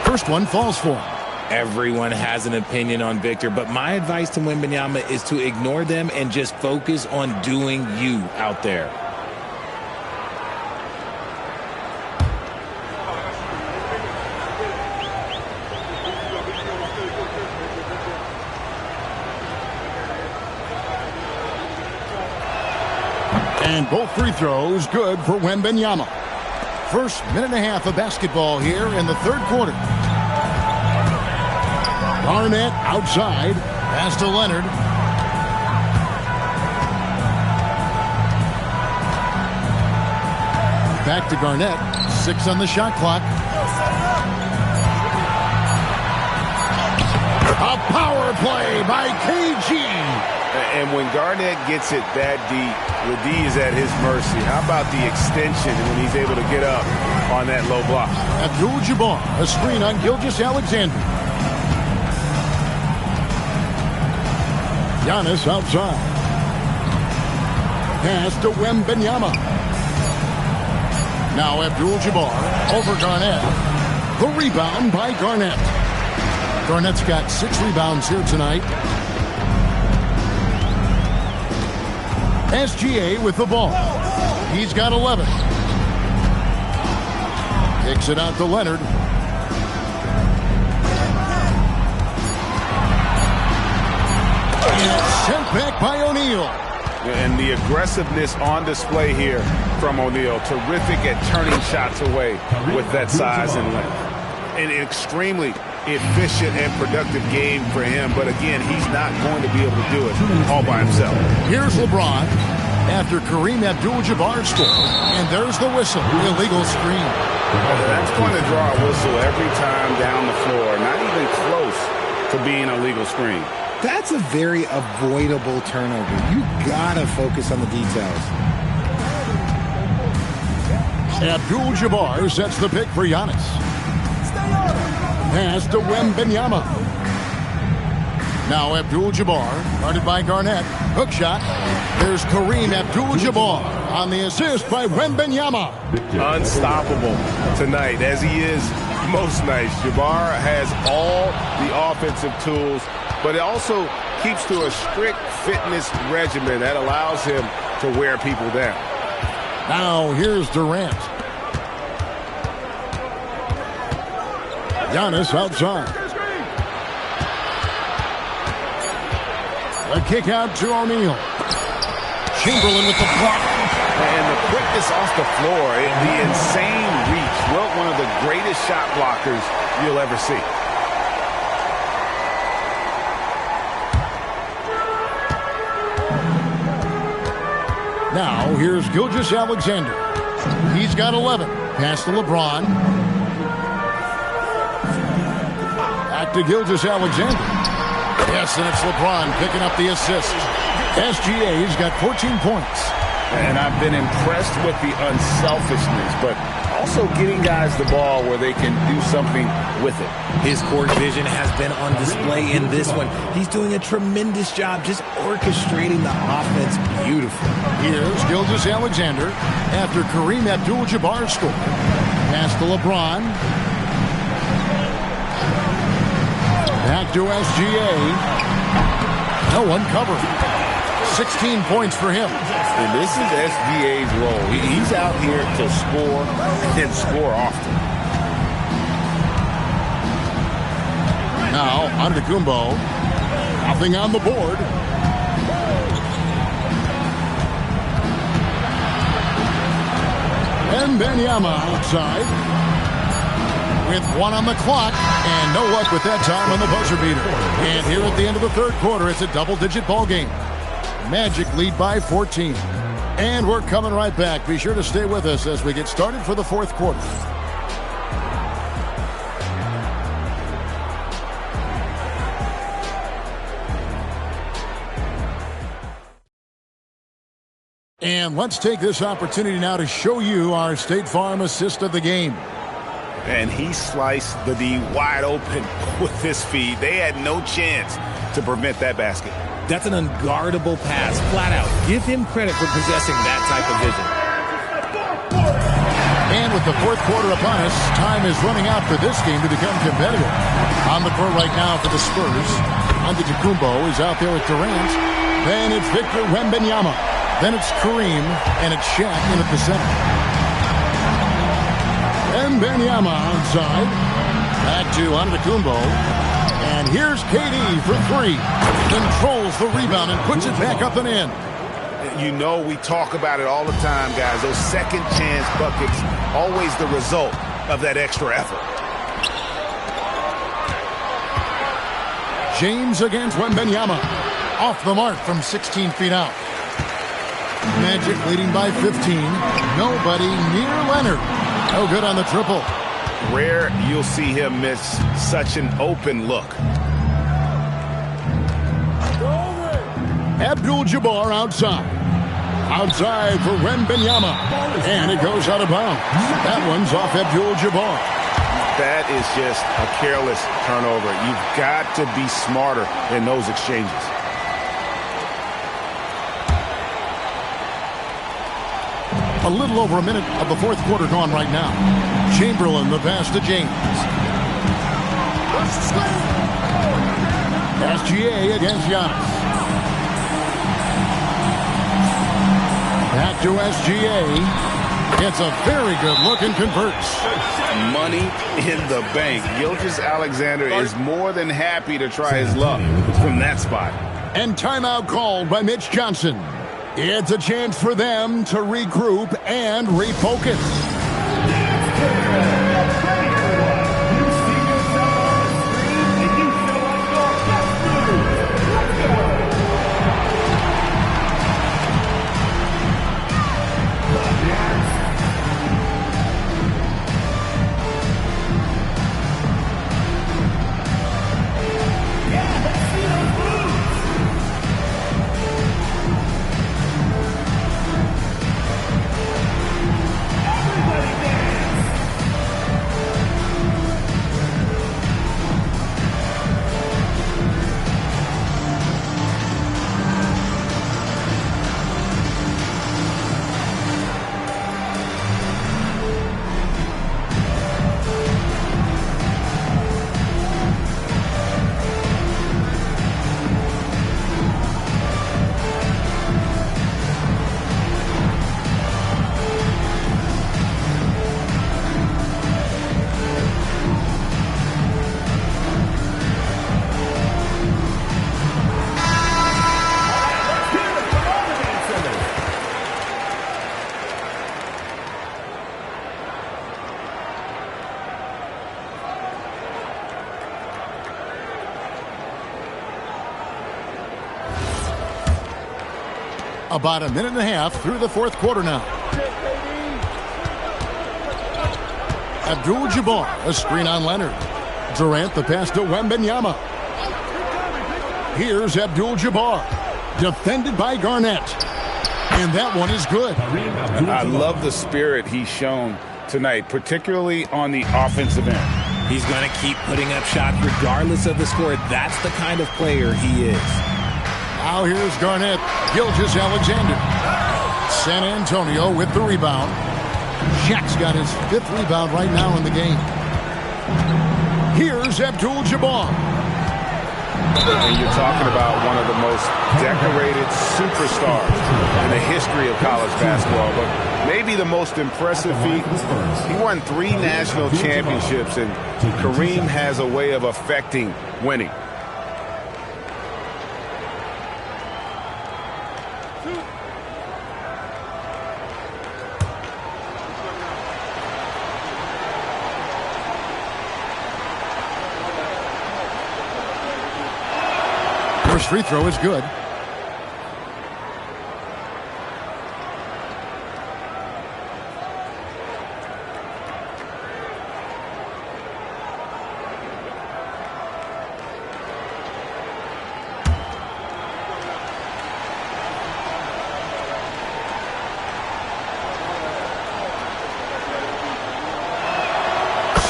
First one falls for him. Everyone has an opinion on Victor, but my advice to Wembanyama is to ignore them and just focus on doing you out there. And both free throws good for Wembanyama. First minute and a half of basketball here in the third quarter. Garnett outside. Pass to Leonard. Back to Garnett. 6 on the shot clock. A power play by KG. And when Garnett gets it that deep, the D is at his mercy. How about the extension when he's able to get up on that low block? Abdul-Jabbar, a screen on Gilgeous-Alexander. Giannis outside. Pass to Wembanyama. Now Abdul-Jabbar over Garnett. The rebound by Garnett. Garnett's got 6 rebounds here tonight. SGA with the ball. He's got 11. Kicks it out to Leonard. And it's sent back by O'Neal. And the aggressiveness on display here from O'Neal. Terrific at turning shots away with that size and length. An extremely efficient and productive game for him. But again, he's not going to be able to do it all by himself. Here's LeBron after Kareem Abdul-Jabbar scored. And there's the whistle. Illegal screen. That's going to draw a whistle every time down the floor. Not even close to being a legal screen. That's a very avoidable turnover. You gotta focus on the details. Abdul-Jabbar sets the pick for Giannis. Pass to Wembanyama. Now Abdul-Jabbar, guarded by Garnett. Hook shot. There's Kareem Abdul-Jabbar on the assist by Wembanyama. Unstoppable tonight, as he is most nights. Jabbar has all the offensive tools, but it also keeps to a strict fitness regimen that allows him to wear people down. Now here's Durant. Giannis outside. A kick out to O'Neal. Chamberlain with the block. And the quickness off the floor, the insane reach. Well, one of the greatest shot blockers you'll ever see. Now, here's Gilgeous-Alexander. He's got 11. Pass to LeBron. Back to Gilgeous-Alexander. Yes, and it's LeBron picking up the assist. SGA's got 14 points. And I've been impressed with the unselfishness, but also getting guys the ball where they can do something with it. His court vision has been on display in this one. He's doing a tremendous job just orchestrating the offense beautifully. Here's Gilgeous-Alexander after Kareem Abdul-Jabbar scored. Pass to LeBron. Back to SGA. No one covered. 16 points for him. And this is SGA's role. He's out here to score and score often. Now, Antetokounmpo. Nothing on the board. Wembanyama outside. With one on the clock. And no luck with that time on the buzzer beater. And here at the end of the third quarter, it's a double-digit ball game. Magic lead by 14. And we're coming right back. Be sure to stay with us as we get started for the fourth quarter. And let's take this opportunity now to show you our State Farm assist of the game. And he sliced the D wide open with his feed. They had no chance to prevent that basket. That's an unguardable pass, flat out. Give him credit for possessing that type of vision. And with the fourth quarter upon us, time is running out for this game to become competitive. On the court right now for the Spurs, Antetokounmpo is out there with Durant. Then it's Victor Wembanyama. Then it's Kareem, and it's Shaq in at the center. Wembanyama outside. Back to Antetokounmpo. And here's KD for three. Controls the rebound and puts it back up and in. You know we talk about it all the time, guys. Those second chance buckets, always the result of that extra effort. James against Wembanyama. Off the mark from 16 feet out. Magic leading by 15. Nobody near Leonard. No good on the triple. Rare you'll see him miss such an open look. Abdul-Jabbar outside. Outside for Wembanyama. And it goes out of bounds. That one's off Abdul-Jabbar. That is just a careless turnover. You've got to be smarter in those exchanges. A little over a minute of the fourth quarter gone right now. Chamberlain, the pass to James. SGA against Giannis. to SGA. It's a very good look and converts. Money in the bank. Gilgeous-Alexander is more than happy to try his luck from that spot. And timeout called by Mitch Johnson. It's a chance for them to regroup and refocus. About a minute and a half through the fourth quarter now. Abdul-Jabbar, a screen on Leonard. Durant, the pass to Wembanyama. Here's Abdul-Jabbar, defended by Garnett. And that one is good. I love the spirit he's shown tonight, particularly on the offensive end. He's going to keep putting up shots regardless of the score. That's the kind of player he is. Now here's Garnett. Gilgeous-Alexander. San Antonio with the rebound. Shaq's got his 5th rebound right now in the game. Here's Abdul-Jabbar. And you're talking about one of the most decorated superstars in the history of college basketball, but maybe the most impressive feat. He won 3 national championships, and Kareem has a way of affecting winning. First free throw is good.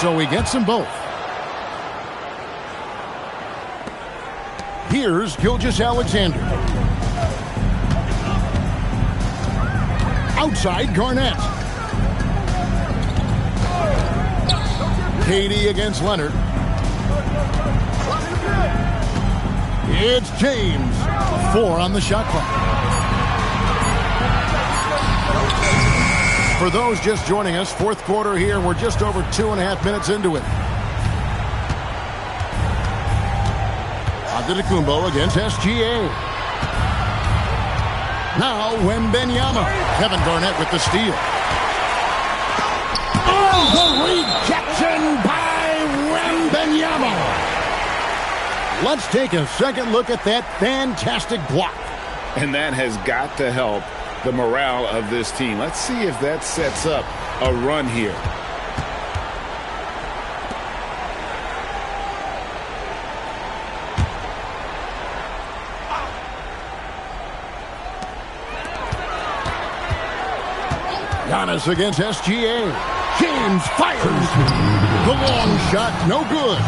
So he gets them both. Here's Gilgeous-Alexander. Outside, Garnett. Katie against Leonard. It's James. 4 on the shot clock. For those just joining us, fourth quarter here. We're just over 2.5 minutes into it. Antetokounmpo against SGA. Now Wembanyama. Kevin Garnett with the steal. Oh, the rejection by Wembanyama. Let's take a second look at that fantastic block. And that has got to help the morale of this team. Let's see if that sets up a run here. Giannis against SGA. James fires. The long shot, no good.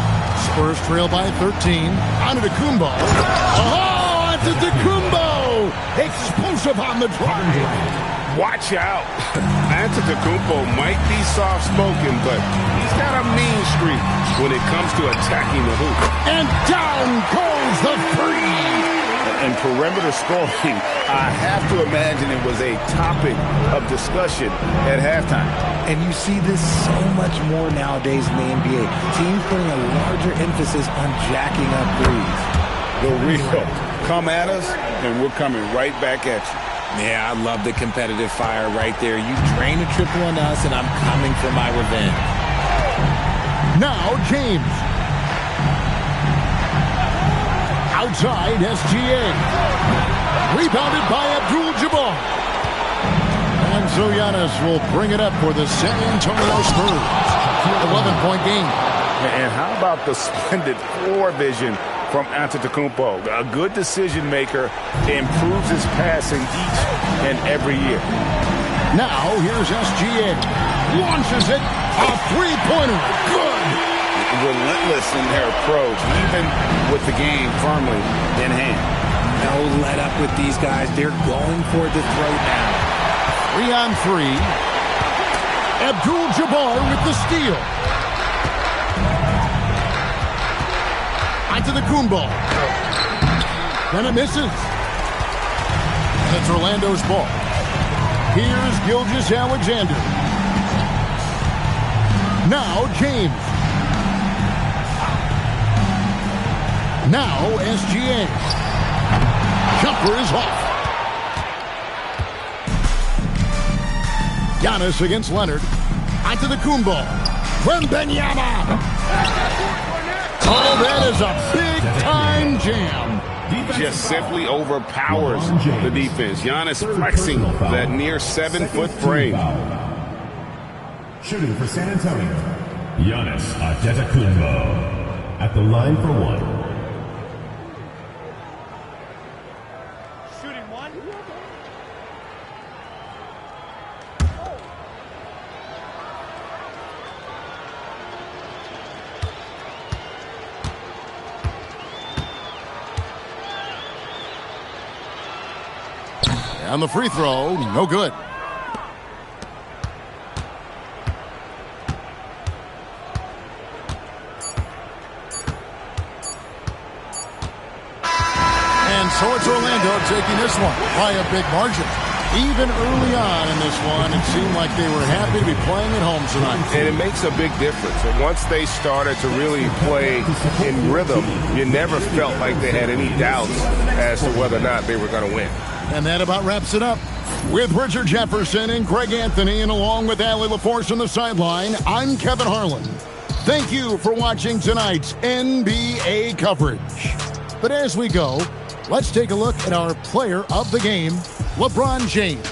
Spurs trail by 13. Antetokounmpo. Oh, Antetokounmpo! Explosive on the drive. Watch out. Antetokounmpo might be soft-spoken, but he's got a mean streak when it comes to attacking the hoop. And down goes the three. And perimeter scoring, I have to imagine it was a topic of discussion at halftime. And you see this so much more nowadays in the NBA. Teams putting a larger emphasis on jacking up threes. The real come at us, and we're coming right back at you. Yeah, I love the competitive fire right there. You drain a triple on us, and I'm coming for my revenge. Now James. Outside SGA. Rebounded by Abdul-Jabbar. And so Giannis will bring it up for the San Antonio Spurs. 11-point game. And how about the splendid floor vision from Antetokounmpo? A good decision maker, improves his passing each and every year. Now here's SGA. Launches it. A three-pointer. Good. Relentless in their approach, even with the game firmly in hand. No let up with these guys. They're going for the throw now. 3-on-3. Abdul-Jabbar with the steal. Antetokounmpo. Then it misses. And it's Orlando's ball. Here's Gilgeous-Alexander. Now James. Now SGA. Jumper is off. Giannis against Leonard. Antetokounmpo. Wembanyama. Oh, that is a big-time jam. Just simply overpowers the defense. Giannis flexing that near 7-foot frame. Shooting for San Antonio, Giannis Antetokounmpo at the line for one. Shooting one. And the free throw, no good. And so it's Orlando taking this one by a big margin. Even early on in this one, it seemed like they were happy to be playing at home tonight. And it makes a big difference. And once they started to really play in rhythm, you never felt like they had any doubts as to whether or not they were going to win. And that about wraps it up. With Richard Jefferson and Greg Anthony, and along with Allie LaForce on the sideline, I'm Kevin Harlan. Thank you for watching tonight's NBA coverage. But as we go, let's take a look at our player of the game, LeBron James.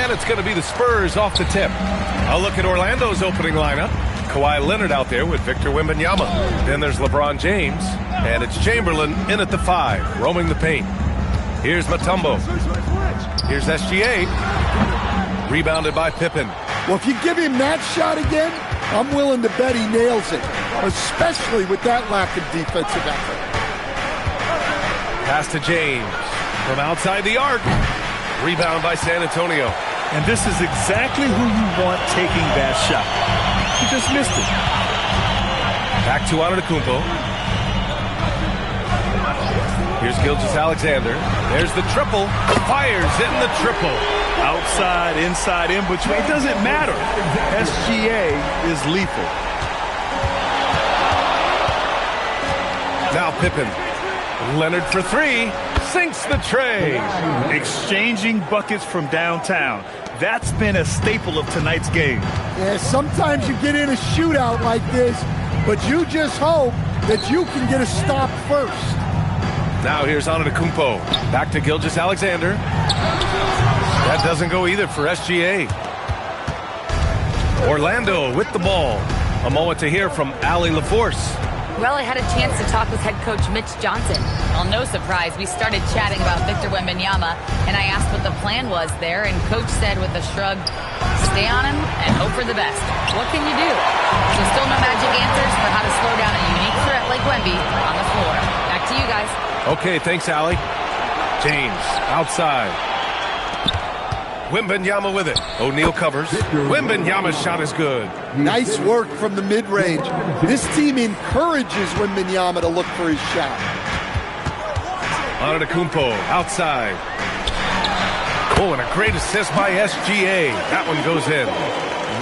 And it's going to be the Spurs off the tip. A look at Orlando's opening lineup. Kawhi Leonard out there with Victor Wembanyama. Then there's LeBron James. And it's Chamberlain in at the 5, roaming the paint. Here's Mutombo. Here's SGA. Rebounded by Pippen. Well, if you give him that shot again, I'm willing to bet he nails it, especially with that lack of defensive effort. Pass to James. From outside the arc. Rebound by San Antonio. And this is exactly who you want taking that shot. He just missed it. Back to Antetokounmpo. Here's Gilgeous-Alexander. There's the triple. Fires in the triple. Outside, inside, in between. It doesn't matter. SGA is lethal. Now Pippen. Leonard for 3. Sinks the tray. Exchanging buckets from downtown. That's been a staple of tonight's game. Yeah, sometimes you get in a shootout like this, but you just hope that you can get a stop first. Now here's Antetokounmpo. Back to Gilgeous-Alexander. That doesn't go either for SGA. Orlando with the ball. A moment to hear from Allie LaForce. Well, I had a chance to talk with head coach Mitch Johnson. Well, no surprise, we started chatting about Victor Wembanyama, and I asked what the plan was there, and coach said with a shrug, stay on him and hope for the best. What can you do? So still no magic answers for how to slow down a unique threat like Wemby on the floor. Back to you guys. Okay, thanks, Allie. James, outside. Wembanyama with it. O'Neal covers. Wembanyama's shot is good. Nice work from the mid-range. This team encourages Wembanyama to look for his shot. Antetokounmpo outside. Oh, and a great assist by SGA. That one goes in.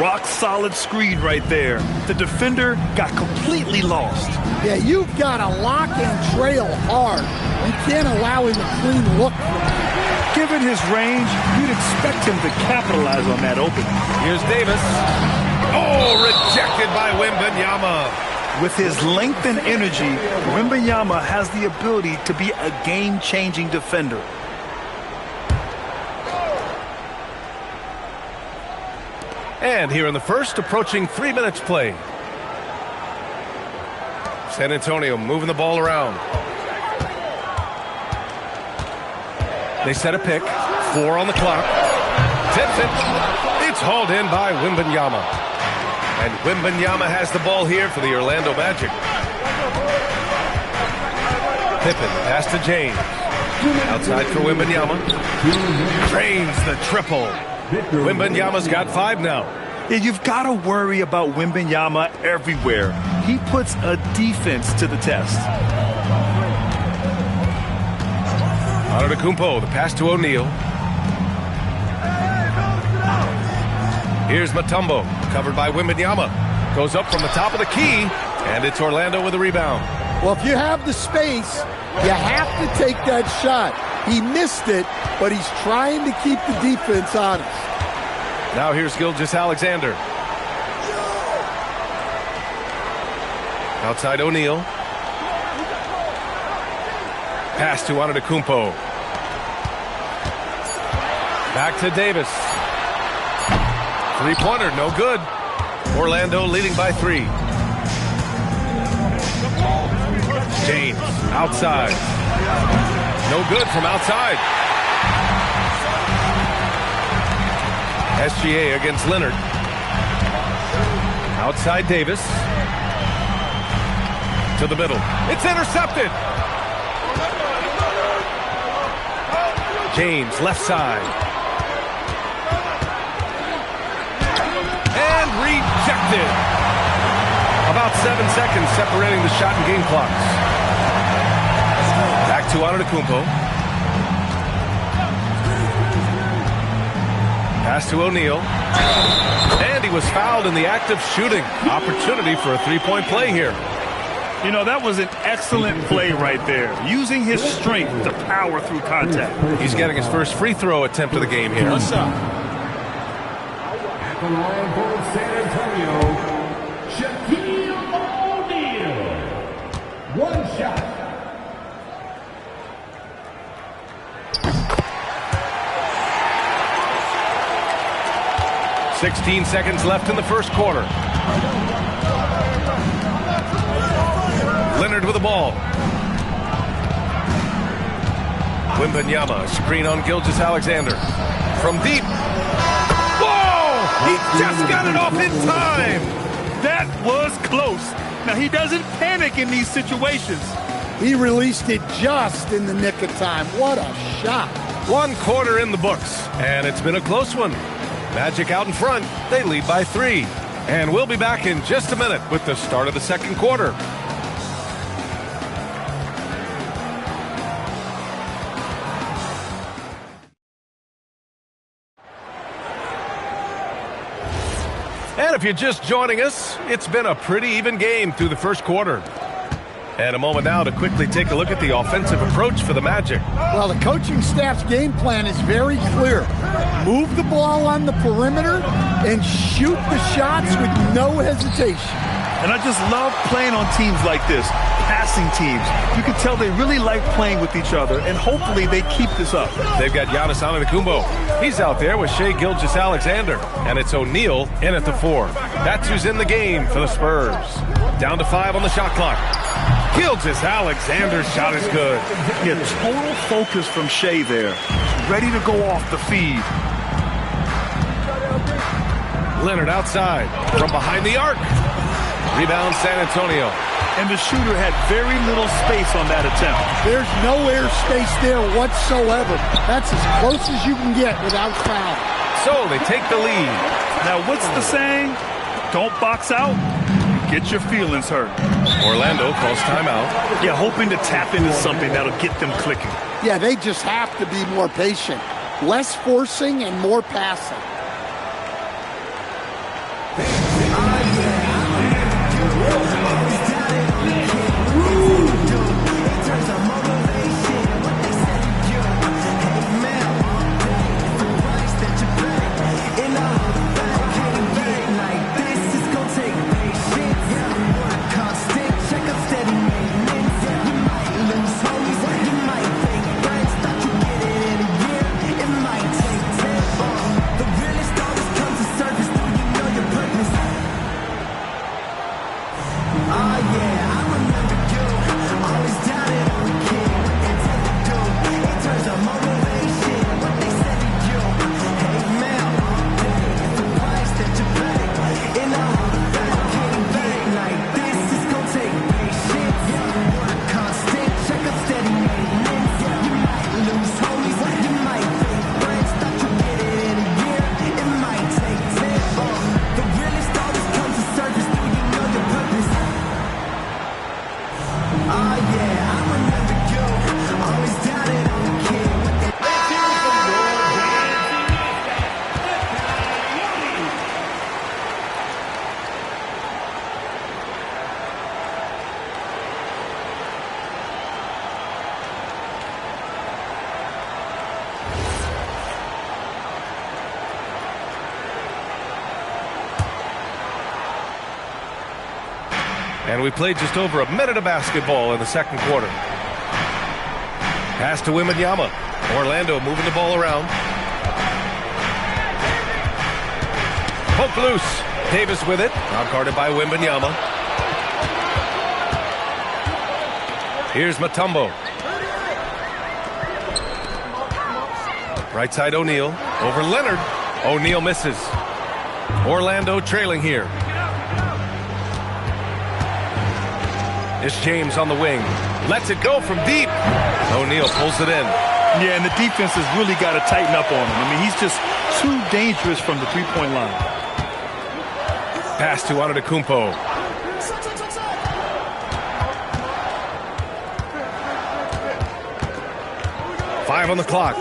Rock solid screen right there. The defender got completely lost. Yeah, you've got to lock and trail hard. You can't allow him a clean look. Given his range, you'd expect him to capitalize on that opening. Here's Davis. Oh, rejected by Wembanyama. With his length and energy, Wembanyama has the ability to be a game-changing defender. And here in the first, approaching 3 minutes play. San Antonio moving the ball around. They set a pick. 4 on the clock. Tips it. It's hauled in by Wembanyama. And Wembanyama has the ball here for the Orlando Magic. Pippen, pass to James. Outside for Wembanyama. Drains the triple. Wembanyama's got 5 now. Yeah, you've got to worry about Wembanyama everywhere. He puts a defense to the test. Antetokounmpo, the pass to O'Neal. Here's Mutombo, covered by Wembanyama. Goes up from the top of the key, and it's Orlando with a rebound. Well, if you have the space, you have to take that shot. He missed it, but he's trying to keep the defense honest. Now here's Gilgeous-Alexander. Outside O'Neal. Pass to Antetokounmpo. Back to Davis. Three-pointer, no good. Orlando leading by 3. James, outside. No good from outside. SGA against Leonard. Outside Davis. To the middle. It's intercepted. James, left side. And rejected. About 7 seconds separating the shot and game clocks. Back to Antetokounmpo. Pass to O'Neal. And he was fouled in the act of shooting. Opportunity for a three-point play here. You know, that was an excellent play right there. Using his strength to power through contact. He's getting his first free throw attempt of the game here. What's up? At the line for San Antonio, Shaquille O'Neal. 1 shot. 16 seconds left in the first quarter. Leonard with the ball. Wembanyama, screen on Gilgeous-Alexander. From deep. Whoa! He just got it off in time! That was close. Now, he doesn't panic in these situations. He released it just in the nick of time. What a shot. 1 quarter in the books, and it's been a close one. Magic out in front. They lead by 3. And we'll be back in just a minute with the start of the second quarter. And if you're just joining us, it's been a pretty even game through the first quarter. And a moment now to quickly take a look at the offensive approach for the Magic. Well, the coaching staff's game plan is very clear. Move the ball on the perimeter and shoot the shots with no hesitation. And I just love playing on teams like this, passing teams. You can tell they really like playing with each other, and hopefully they keep this up. They've got Giannis Antetokounmpo. He's out there with Shai Gilgeous-Alexander, and it's O'Neal in at the 4. That's who's in the game for the Spurs. Down to 5 on the shot clock. Gilgeous-Alexander's shot is good. Yeah, total focus from Shai there. Ready to go off the feed. Leonard outside from behind the arc. Rebound San Antonio. And the shooter had very little space on that attempt. There's no air space there whatsoever. That's as close as you can get without foul. So they take the lead. Now, what's the saying? Don't box out. Get your feelings hurt. Orlando calls timeout. Yeah, hoping to tap into something that'll get them clicking. Yeah, they just have to be more patient. Less forcing and more passing. And we played just over a minute of basketball in the second quarter. Pass to Wembanyama. Orlando moving the ball around. Poke loose. Davis with it. Now guarded by Wembanyama. Here's Mutombo. Right side O'Neal. Over Leonard. O'Neal misses. Orlando trailing here. It's James on the wing. Lets it go from deep. O'Neal pulls it in. Yeah, and the defense has really got to tighten up on him. I mean, he's just too dangerous from the three-point line. Pass to Antetokounmpo. Five on the clock.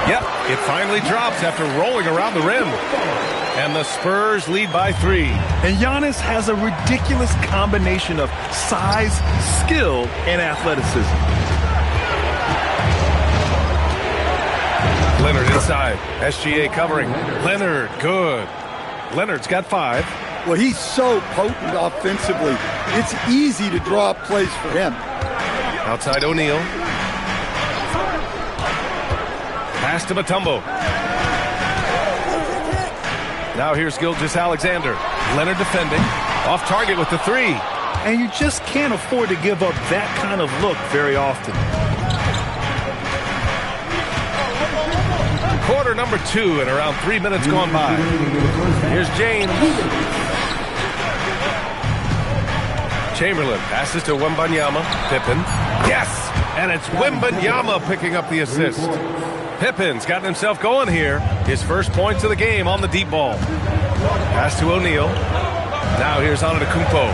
Yep, it finally drops after rolling around the rim. And the Spurs lead by 3. And Giannis has a ridiculous combination of size, skill, and athleticism. Leonard inside. SGA covering. Leonard, good. Leonard's got 5. Well, he's so potent offensively. It's easy to draw up plays for him. Outside O'Neal. Pass to Mutombo. Now here's Gilgeous-Alexander. Leonard defending. Off target with the three. And you just can't afford to give up that kind of look very often. Quarter number 2 and around 3 minutes gone by. Here's James. Chamberlain passes to Wembanyama. Pippen. Yes! And it's Wembanyama picking up the assist. Pippen's gotten himself going here. His first points of the game on the deep ball. Pass to O'Neal. Now here's Antetokounmpo.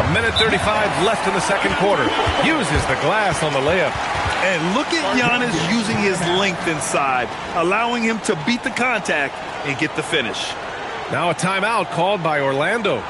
A minute 35 left in the second quarter. Uses the glass on the layup. And look at Giannis using his length inside, allowing him to beat the contact and get the finish. Now a timeout called by Orlando.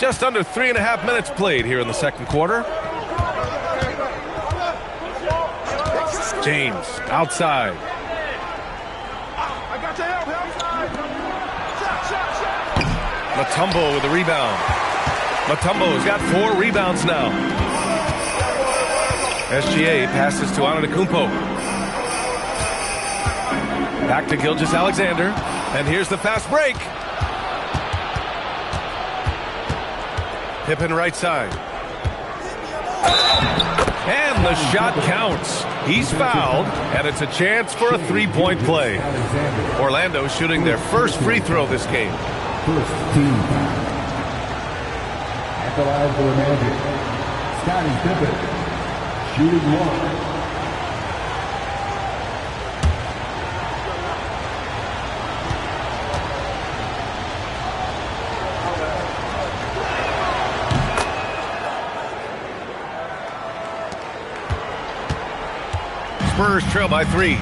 Just under 3.5 minutes played here in the second quarter. James outside. Mutombo with the rebound. Mutombo's got 4 rebounds now. SGA passes to Antetokounmpo. Back to Gilgeous-Alexander. And here's the fast break. Pippen right side. And the shot counts. He's fouled, and it's a chance for a 3-point play. Orlando shooting their first free throw this game. First team. At the line for the Magic, Scottie Pippen, shooting 1. Spurs trail by 3.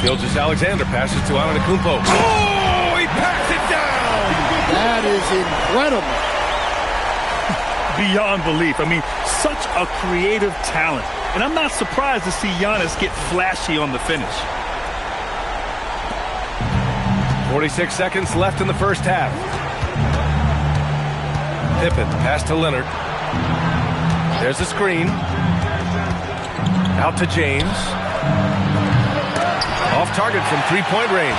Gilgeous-Alexander passes to Antetokounmpo. Oh, he packs it down! That is incredible. Beyond belief. I mean, such a creative talent. And I'm not surprised to see Giannis get flashy on the finish. 46 seconds left in the first half. Pippen pass to Leonard. There's the screen. Out to James. Off target from 3-point range.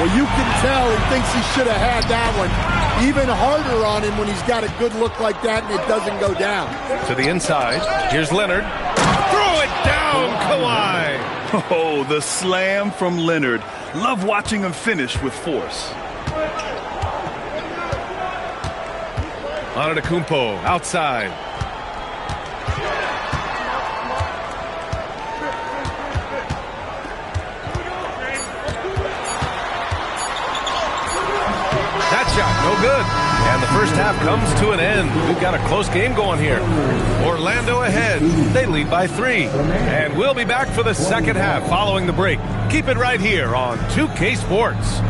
Well, you can tell he thinks he should have had that one. Even harder on him when he's got a good look like that and it doesn't go down. To the inside. Here's Leonard. Throw it down, Kawhi. Oh, the slam from Leonard. Love watching him finish with force. Antetokounmpo outside. That shot, no good. And the first half comes to an end. We've got a close game going here. Orlando ahead. They lead by 3. And we'll be back for the second half following the break. Keep it right here on 2K Sports.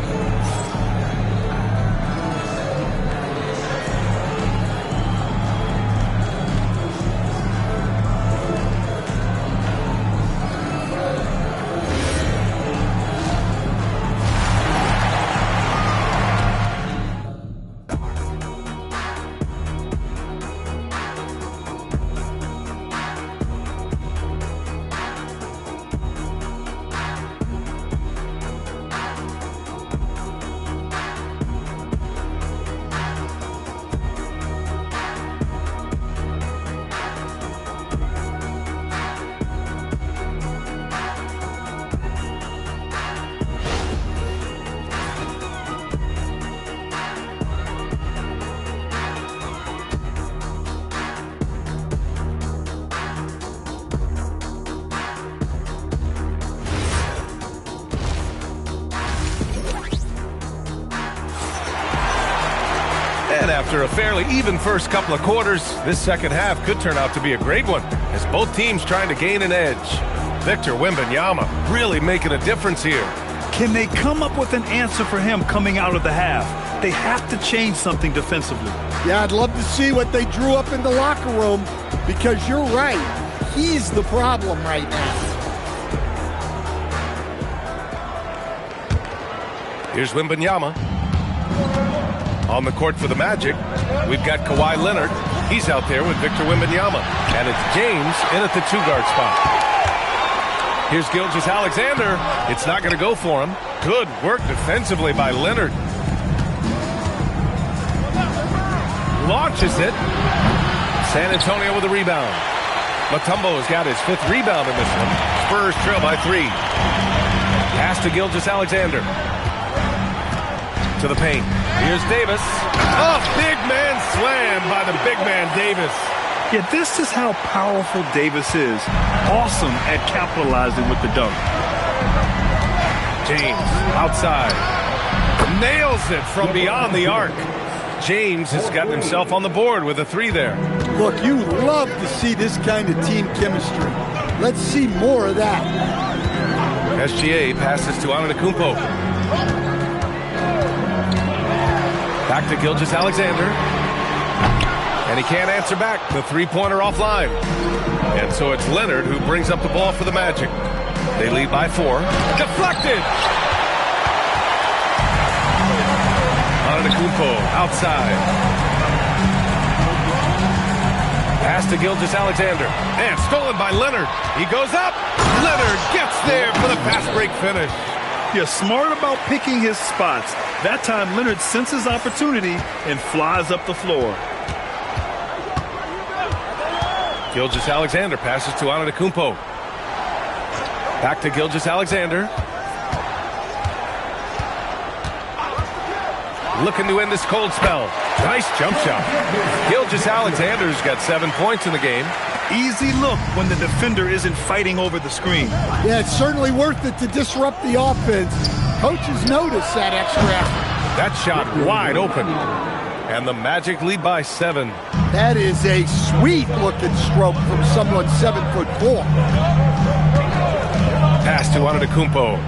And after a fairly even first couple of quarters, this second half could turn out to be a great one, as both teams trying to gain an edge. Victor Wembanyama really making a difference here. Can they come up with an answer for him coming out of the half? They have to change something defensively. Yeah, I'd love to see what they drew up in the locker room, because you're right. He's the problem right now. Here's Wembanyama. On the court for the Magic, we've got Kawhi Leonard. He's out there with Victor Wembanyama. And it's James in at the two-guard spot. Here's Gilgeous-Alexander. It's not going to go for him. Good work defensively by Leonard. Launches it. San Antonio with a rebound. Mutombo's got his 5th rebound in this one. Spurs trail by 3. Pass to Gilgeous-Alexander. To the paint. Here's Davis. Oh, big man slam by the big man Davis. Yeah, this is how powerful Davis is. Awesome at capitalizing with the dunk. James outside. Nails it from beyond the arc. James has gotten himself on the board with a 3 there. Look, you love to see this kind of team chemistry. Let's see more of that. SGA passes to Antetokounmpo. Back to Gilgeous-Alexander. And he can't answer back. The three-pointer offline. And so it's Leonard who brings up the ball for the Magic. They lead by 4. Deflected! Antetokounmpo outside. Pass to Gilgeous-Alexander. And stolen by Leonard. He goes up. Leonard gets there for the fast break finish. Yeah, smart about picking his spots. That time, Leonard senses opportunity and flies up the floor. Gilgeous-Alexander passes to Antetokounmpo. Back to Gilgeous-Alexander. Looking to end this cold spell. Nice jump shot. Gilgeous-Alexander's got 7 points in the game. Easy look when the defender isn't fighting over the screen. Yeah, it's certainly worth it to disrupt the offense. Coaches notice that extra effort. That shot wide open. And the Magic lead by 7. That is a sweet-looking stroke from someone 7'4". Pass to Antetokounmpo.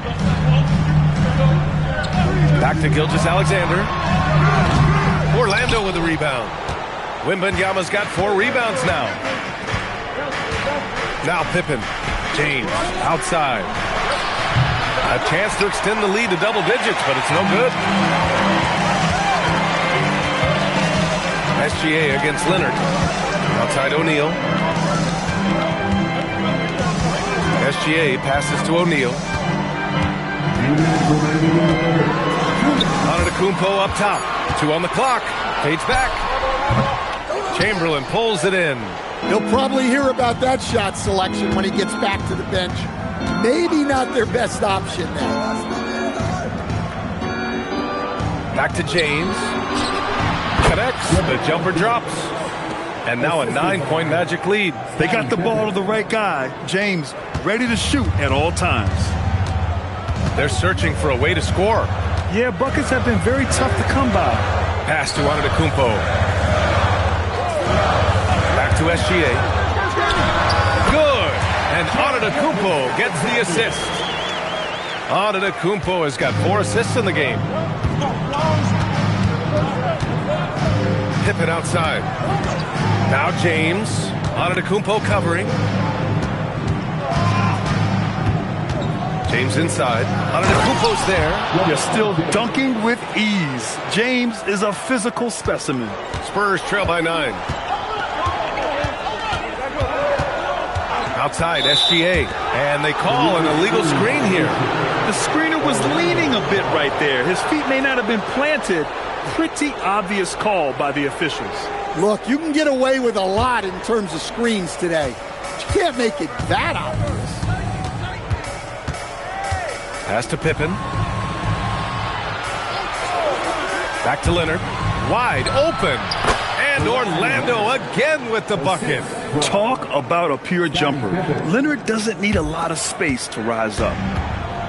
Back to Gilgeous-Alexander. Orlando with a rebound. Wembanyama's got 4 rebounds now. Now Pippen. James outside. A chance to extend the lead to double digits, but it's no good. SGA against Leonard. Outside O'Neal. SGA passes to O'Neal. Antetokounmpo up top. 2 on the clock. Fades back. Chamberlain pulls it in. He'll probably hear about that shot selection when he gets back to the bench. Maybe not their best option now. Back to James. Connects. The jumper drops. And now a 9-point Magic lead. They got the ball to the right guy. James ready to shoot at all times. They're searching for a way to score. Yeah, buckets have been very tough to come by. Pass to Antetokounmpo. Back to SGA. Good. And Antetokounmpo gets the assist. Antetokounmpo has got 4 assists in the game. Pippen outside. Now James. Antetokounmpo covering. James inside. Antetokounmpo's there. You're still dunking with ease. James is a physical specimen. Spurs trail by 9. Outside, SGA. And they call an illegal screen here. The screener was leaning a bit right there. His feet may not have been planted. Pretty obvious call by the officials. Look, you can get away with a lot in terms of screens today. But you can't make it that obvious. Pass to Pippen. Back to Leonard. Wide open. And Orlando again with the bucket. Talk about a pure jumper. Leonard doesn't need a lot of space to rise up.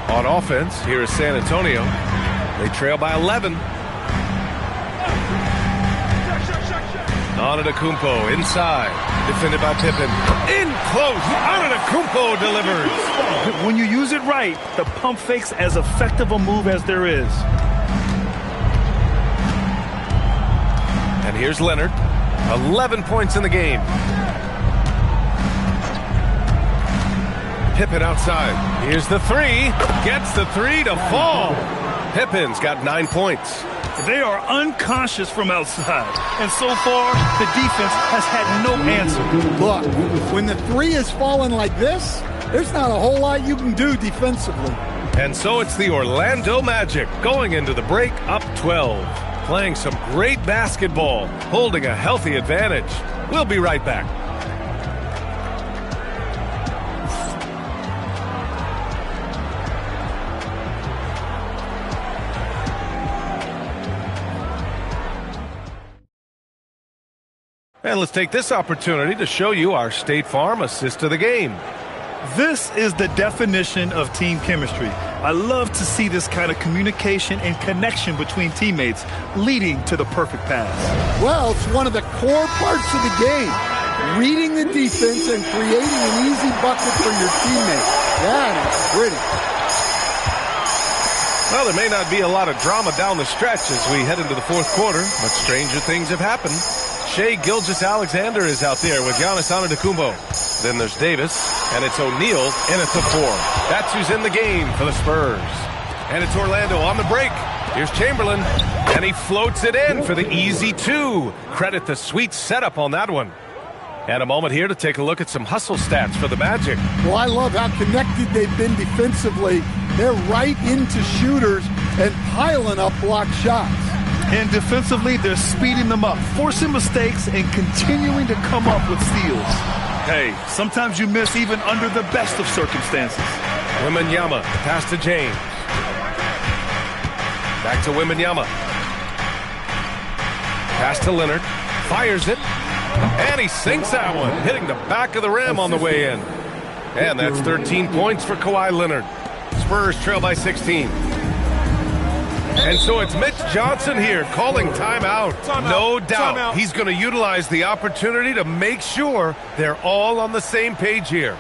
On offense, here is San Antonio. They trail by 11. Antetokounmpo inside. Defended by Pippen. In close. Antetokounmpo delivers. When you use it right, the pump fake's as effective a move as there is. And here's Leonard. 11 points in the game. Pippen outside. Here's the three. Gets the three to fall. Pippen's got 9 points. They are unconscious from outside. And so far, the defense has had no answer. Look, when the three is falling like this, there's not a whole lot you can do defensively. And so it's the Orlando Magic going into the break up 12. Playing some great basketball, holding a healthy advantage. We'll be right back. And let's take this opportunity to show you our State Farm assist of the game. This is the definition of team chemistry. I love to see this kind of communication and connection between teammates leading to the perfect pass. Well, it's one of the core parts of the game. Reading the defense and creating an easy bucket for your teammate. That is pretty. Well, there may not be a lot of drama down the stretch as we head into the fourth quarter, but stranger things have happened. Shai Gilgeous-Alexander is out there with Giannis Antetokounmpo. Then there's Davis, and it's O'Neal in at the 4. That's who's in the game for the Spurs. And it's Orlando on the break. Here's Chamberlain, and he floats it in for the easy 2. Credit the sweet setup on that one. And a moment here to take a look at some hustle stats for the Magic. Well, I love how connected they've been defensively. They're right into shooters and piling up blocked shots. And defensively, they're speeding them up, forcing mistakes and continuing to come up with steals. Hey, sometimes you miss even under the best of circumstances. Wembanyama, pass to James. Back to Wembanyama. Pass to Leonard. Fires it. And he sinks that one, hitting the back of the rim on the way in. And that's 13 points for Kawhi Leonard. Spurs trail by 16. And so it's Mitch Johnson here calling timeout. No doubt he's going to utilize the opportunity to make sure they're all on the same page here.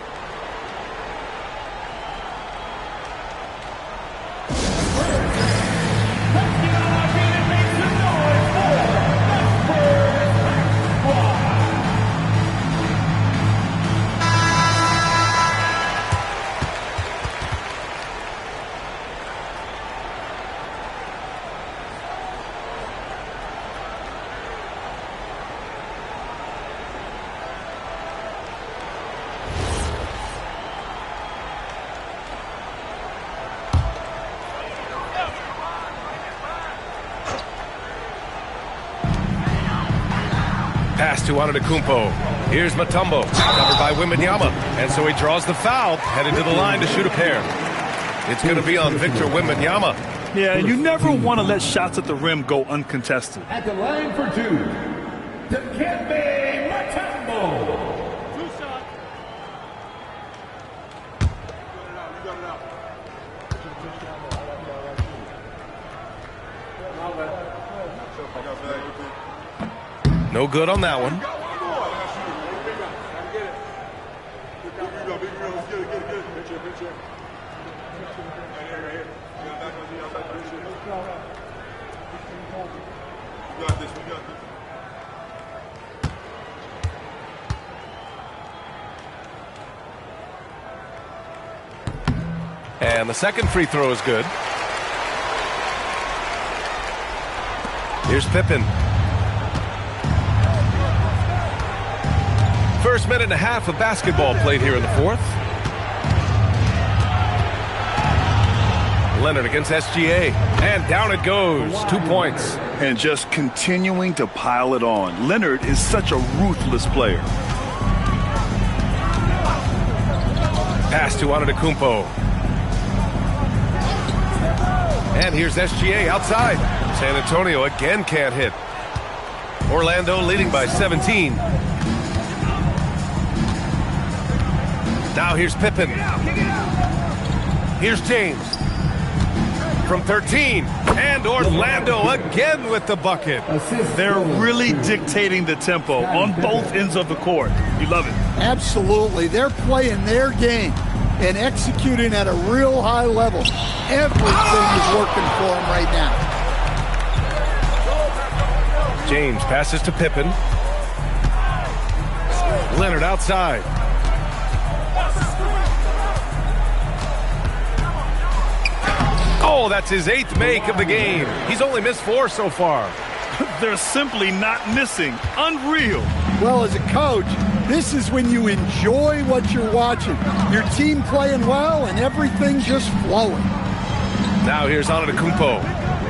Pass to Antetokounmpo. Here's Mutombo, covered by Wembanyama. And so he draws the foul, headed to the line to shoot a pair. It's going to be on Victor Wembanyama. Yeah, you never want to let shots at the rim go uncontested. At the line for 2, Dikembe Mutombo. 2 shots. No good on that one. And the second free throw is good. Here's Pippen. First minute and a half of basketball played here in the fourth. Leonard against SGA. And down it goes. 2 points. And just continuing to pile it on. Leonard is such a ruthless player. Pass to Antetokounmpo. And here's SGA outside. San Antonio again can't hit. Orlando leading by 17. Now here's Pippen. Here's James. from 13. And Orlando again with the bucket. They're really dictating the tempo on both ends of the court. You love it. Absolutely. They're playing their game and executing at a real high level. Everything is working for them right now. James passes to Pippen. Leonard outside. Oh, that's his 8th make of the game. He's only missed 4 so far. They're simply not missing. Unreal. Well, as a coach, this is when you enjoy what you're watching. Your team playing well and everything just flowing. Now here's Antetokounmpo.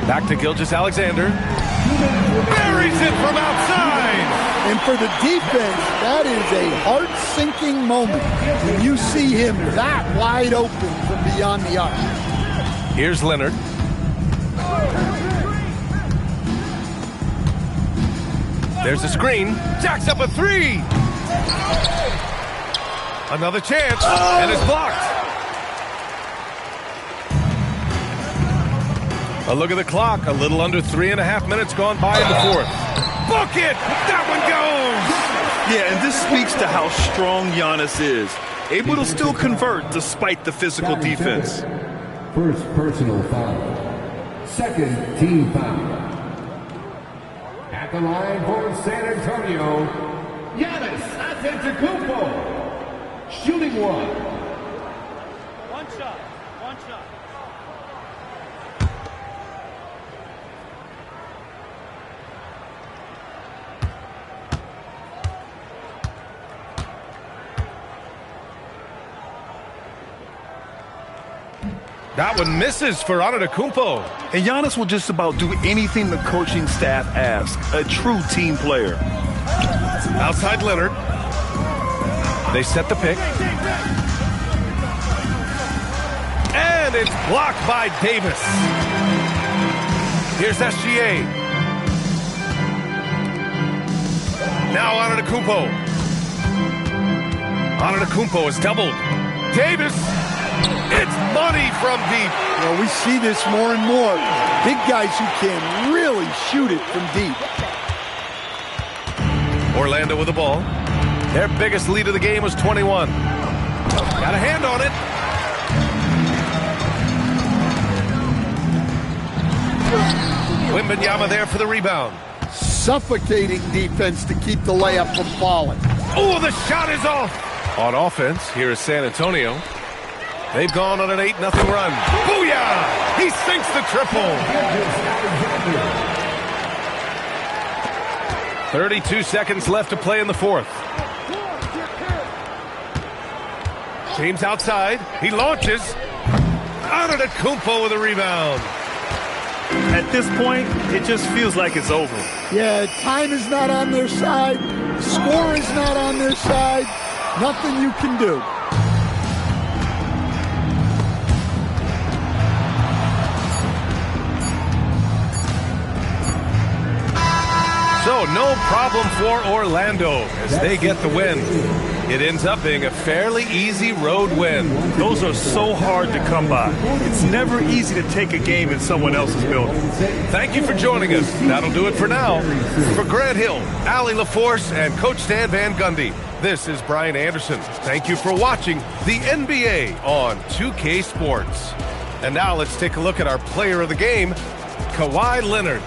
Back to Gilgeous-Alexander. Buries it from outside. And for the defense, that is a heart-sinking moment when you see him that wide open from beyond the arc. Here's Leonard. There's a screen. Jacks up a 3. Another chance. And it's blocked. A look at the clock. A little under 3.5 minutes gone by in the 4th. Book it! That one goes! Yeah, and this speaks to how strong Giannis is. Able to still convert despite the physical defense. First personal foul. Second team foul. At the line for San Antonio, Giannis Antetokounmpo. Shooting one. One shot. That one misses for Antetokounmpo. And Giannis will just about do anything the coaching staff asks. A true team player. Outside Leonard. They set the pick. And it's blocked by Davis. Here's SGA. Now Antetokounmpo. Antetokounmpo is doubled. Davis. It's money from deep. Well, we see this more and more. Big guys who can really shoot it from deep. Orlando with the ball. Their biggest lead of the game was 21. Got a hand on it. Wembanyama there for the rebound. Suffocating defense to keep the layup from falling. Oh, the shot is off. On offense, here is San Antonio. They've gone on an 8-0 run. Booyah! He sinks the triple. 32 seconds left to play in the 4th. James outside. He launches. Antetokounmpo with a rebound. At this point, it just feels like it's over. Yeah, time is not on their side. The score is not on their side. Nothing you can do. So no problem for Orlando as they get the win. It ends up being a fairly easy road win. Those are so hard to come by. It's never easy to take a game in someone else's building. Thank you for joining us. That'll do it for now. For Grant Hill, Allie LaForce, and Coach Stan Van Gundy, this is Brian Anderson. Thank you for watching the NBA on 2K Sports. And now let's take a look at our player of the game, Kawhi Leonard.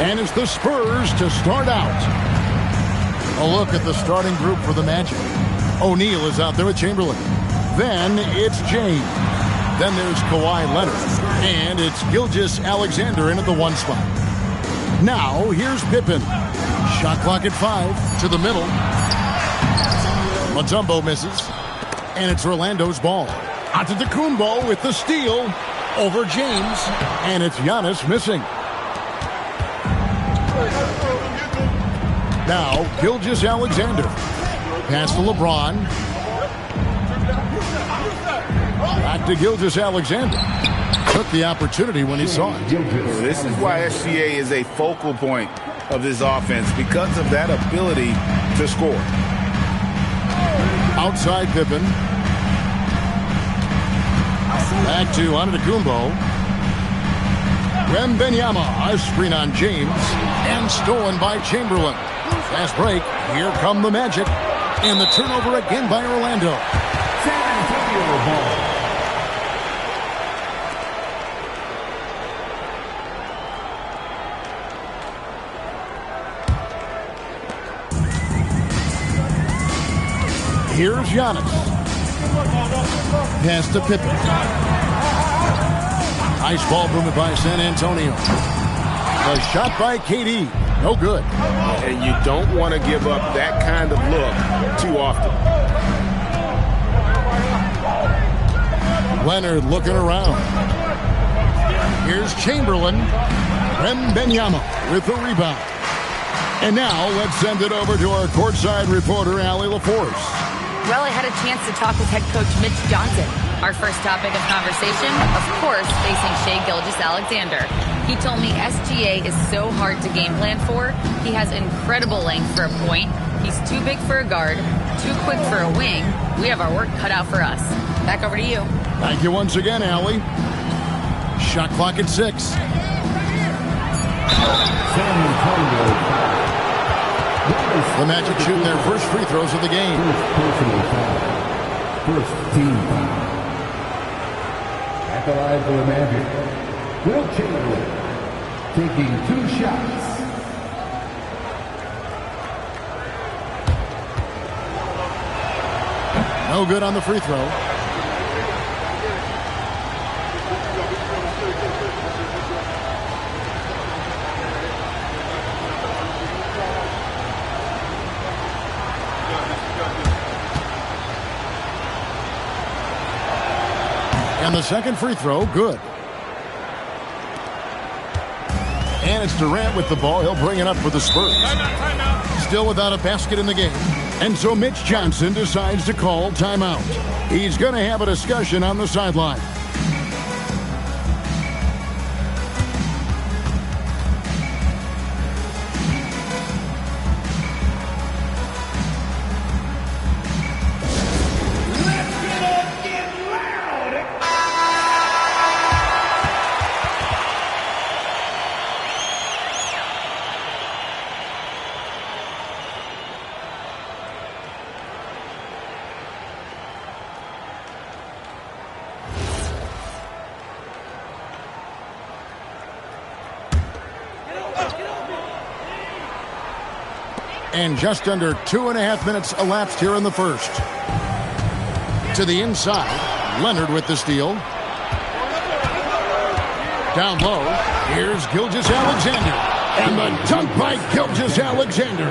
And it's the Spurs to start out. A look at the starting group for the Magic. O'Neal is out there with Chamberlain. Then it's James. Then there's Kawhi Leonard. And it's Gilgeous-Alexander in at the 1 spot. Now, here's Pippen. Shot clock at 5 to the middle. Mutombo misses. And it's Orlando's ball. Antetokounmpo with the steal over James. And it's Giannis missing. Now, Gilgeous-Alexander. Pass to LeBron. Back to Gilgeous-Alexander. Took the opportunity when he saw it. This is why SGA is a focal point of this offense, because of that ability to score. Outside Pippen. Back to Antetokounmpo. Wembanyama, a screen on James, and stolen by Chamberlain. Fast break. Here come the Magic. And the turnover again by Orlando. San Antonio ball. Here's Giannis. Pass to Pippen. Nice ball movement by San Antonio. A shot by KD. No good. And you don't want to give up that kind of look too often. Leonard looking around. Here's Chamberlain. Wembanyama with the rebound. And now let's send it over to our courtside reporter, Allie LaForce. Well, I had a chance to talk with head coach Mitch Johnson. Our first topic of conversation, of course, facing Shai Gilgeous-Alexander. He told me SGA is so hard to game plan for. He has incredible length for a point. He's too big for a guard, too quick for a wing. We have our work cut out for us. Back over to you. Thank you once again, Allie. Shot clock at 6. San Antonio. The Magic shooting their first free throws of the game. First team foul. At the line for the Magic, Will Chamberlain taking 2 shots. No good on the free throw. And the second free throw, good. And it's Durant with the ball. He'll bring it up for the Spurs. Still without a basket in the game. And so Mitch Johnson decides to call timeout. He's going to have a discussion on the sideline. And just under 2.5 minutes elapsed here in the first. To the inside, Leonard with the steal. Down low, here's Gilgeous-Alexander. And the dunk by Gilgeous-Alexander.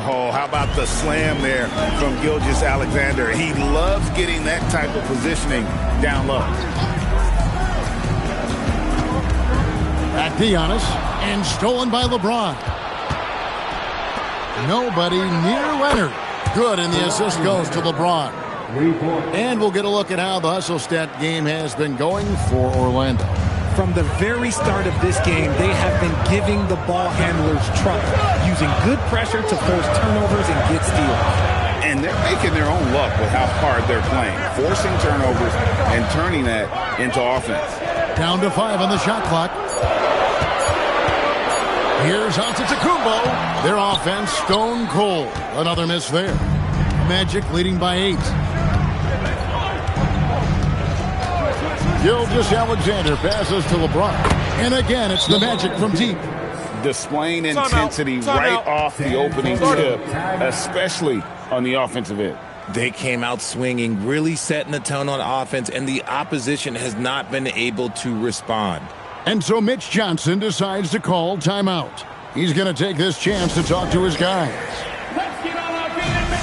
Oh, how about the slam there from Gilgeous-Alexander? He loves getting that type of positioning down low. Back to Giannis, and stolen by LeBron. Nobody near Leonard. Good, and the assist goes to LeBron. And we'll get a look at how the hustle stat game has been going for Orlando. From the very start of this game, they have been giving the ball handlers trouble, using good pressure to force turnovers and get steals. And they're making their own luck with how hard they're playing, forcing turnovers and turning that into offense. Down to 5 on the shot clock. Here's Antetokounmpo. Their offense stone cold. Another miss there. Magic leading by 8. Gilgeous-Alexander passes to LeBron. And again, it's the Magic from deep. displaying intensity right off the opening tip, especially on the offensive end. They came out swinging, really setting the tone on offense, and the opposition has not been able to respond. And so Mitch Johnson decides to call timeout. He's going to take this chance to talk to his guys. Let's get on our feet and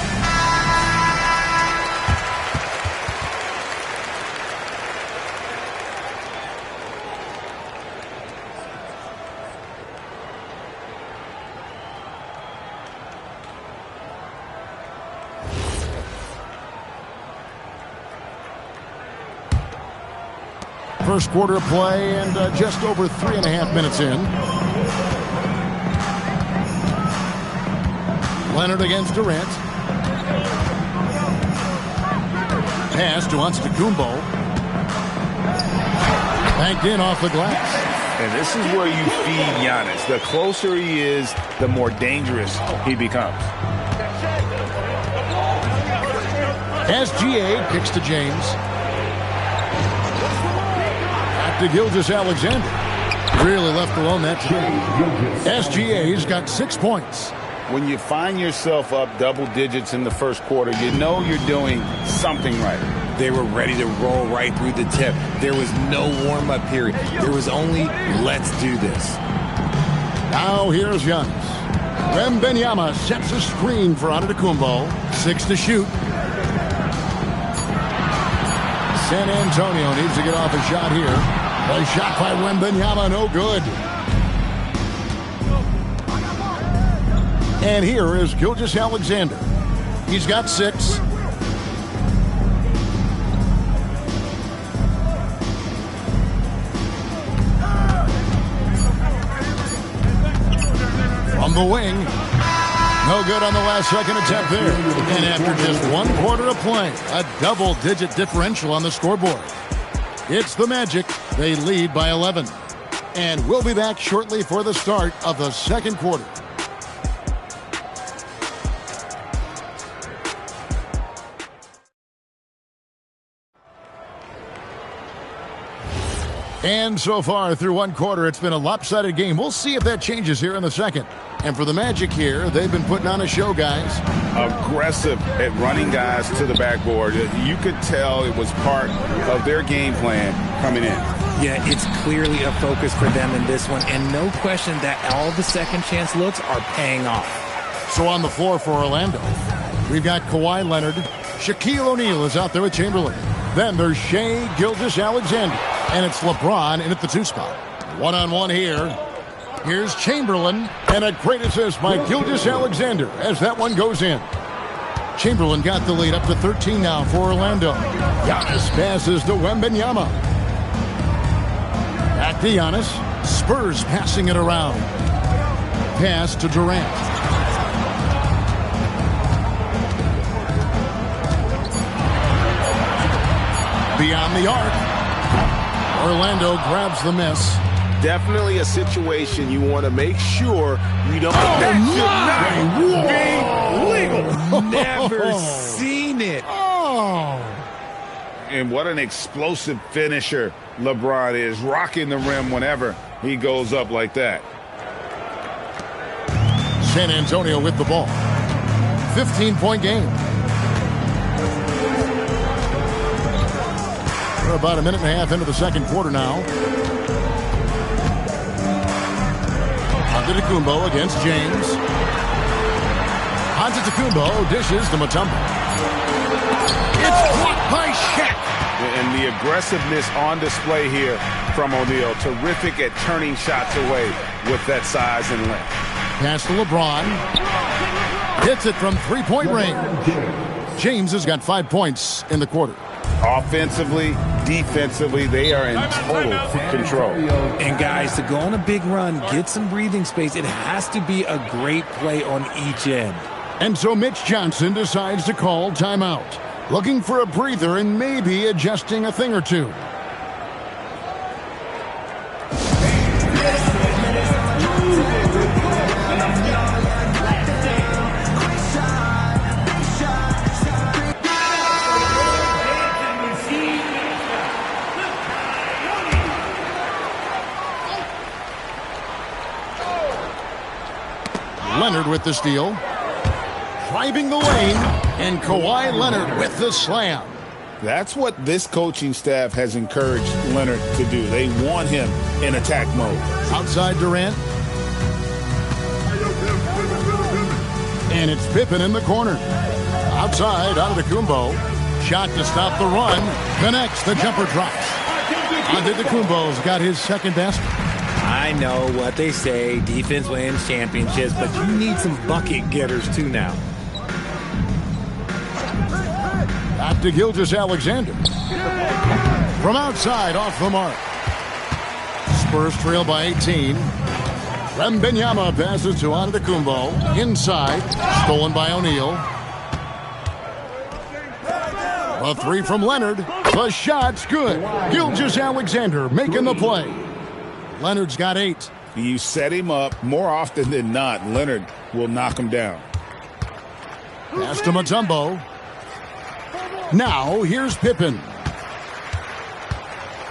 First quarter of play and just over 3.5 minutes in. Leonard against Durant. Pass to Antetokounmpo. Banked in off the glass. And this is where you feed Giannis. The closer he is, the more dangerous he becomes. SGA kicks to James. To Gilgeous-Alexander. Really left alone that time. SGA's got 6 points. When you find yourself up double digits in the first quarter, you know you're doing something right. They were ready to roll right through the tip. There was no warm-up period. There was only, let's do this. Now here's Giannis. Wembanyama sets a screen for Antetokounmpo. 6 to shoot. San Antonio needs to get off a shot here. A shot by Wembanyama, no good. And here is Gilgeous-Alexander. He's got 6. From the wing. No good on the last second attempt there. And after just 1 quarter of play, a double-digit differential on the scoreboard. It's the Magic. They lead by 11. And we'll be back shortly for the start of the second quarter. And so far through 1 quarter, it's been a lopsided game. We'll see if that changes here in the second. And for the Magic here, they've been putting on a show, guys. Aggressive at running guys to the backboard. You could tell it was part of their game plan coming in. Yeah, it's clearly a focus for them in this one, and no question that all the second chance looks are paying off. So on the floor for Orlando, we've got Kawhi Leonard. Shaquille O'Neal is out there with Chamberlain. Then there's Shai Gilgeous-Alexander, and it's LeBron in at the 2 spot. One-on-one here. Here's Chamberlain, and a great assist by Gilgeous-Alexander as that one goes in. Chamberlain got the lead up to 13 now for Orlando. Giannis passes to Wembanyama. Back to Giannis. Spurs passing it around. Pass to Durant. Beyond the arc. Orlando grabs the miss. Definitely a situation you want to make sure you don't. That should not be legal. Never seen it. Oh. And what an explosive finisher LeBron is, rocking the rim whenever he goes up like that. San Antonio with the ball. 15-point game. We're about a minute and a half into the second quarter now. Antetokounmpo against James. Antetokounmpo dishes to Mutombo. It's blocked by Shaq. And the aggressiveness on display here from O'Neal. Terrific at turning shots away with that size and length. Pass to LeBron. Hits it from 3-point range. James has got 5 points in the quarter. Offensively, defensively, they are in total control. And guys, to go on a big run, get some breathing space, it has to be a great play on each end. And so Mitch Johnson decides to call timeout. Looking for a breather and maybe adjusting a thing or two. Leonard with the steal. Driving the lane, and Kawhi Leonard with the slam. That's what this coaching staff has encouraged Leonard to do. They want him in attack mode. Outside Durant. And it's Pippen in the corner. Outside, Antetokounmpo. Shot to stop the run. Connects, the jumper drops. Antetokounmpo's got his second basket. I know what they say, defense wins championships, but you need some bucket getters too now. Back to Gilgeous-Alexander. From outside, off the mark. Spurs trail by 18. Wembanyama passes to Antetokounmpo. Inside, stolen by O'Neal. A three from Leonard. The shot's good. Gilgeous-Alexander making the play. Leonard's got 8. You set him up, more often than not, Leonard will knock him down. Pass to Mutombo. Now, here's Pippen.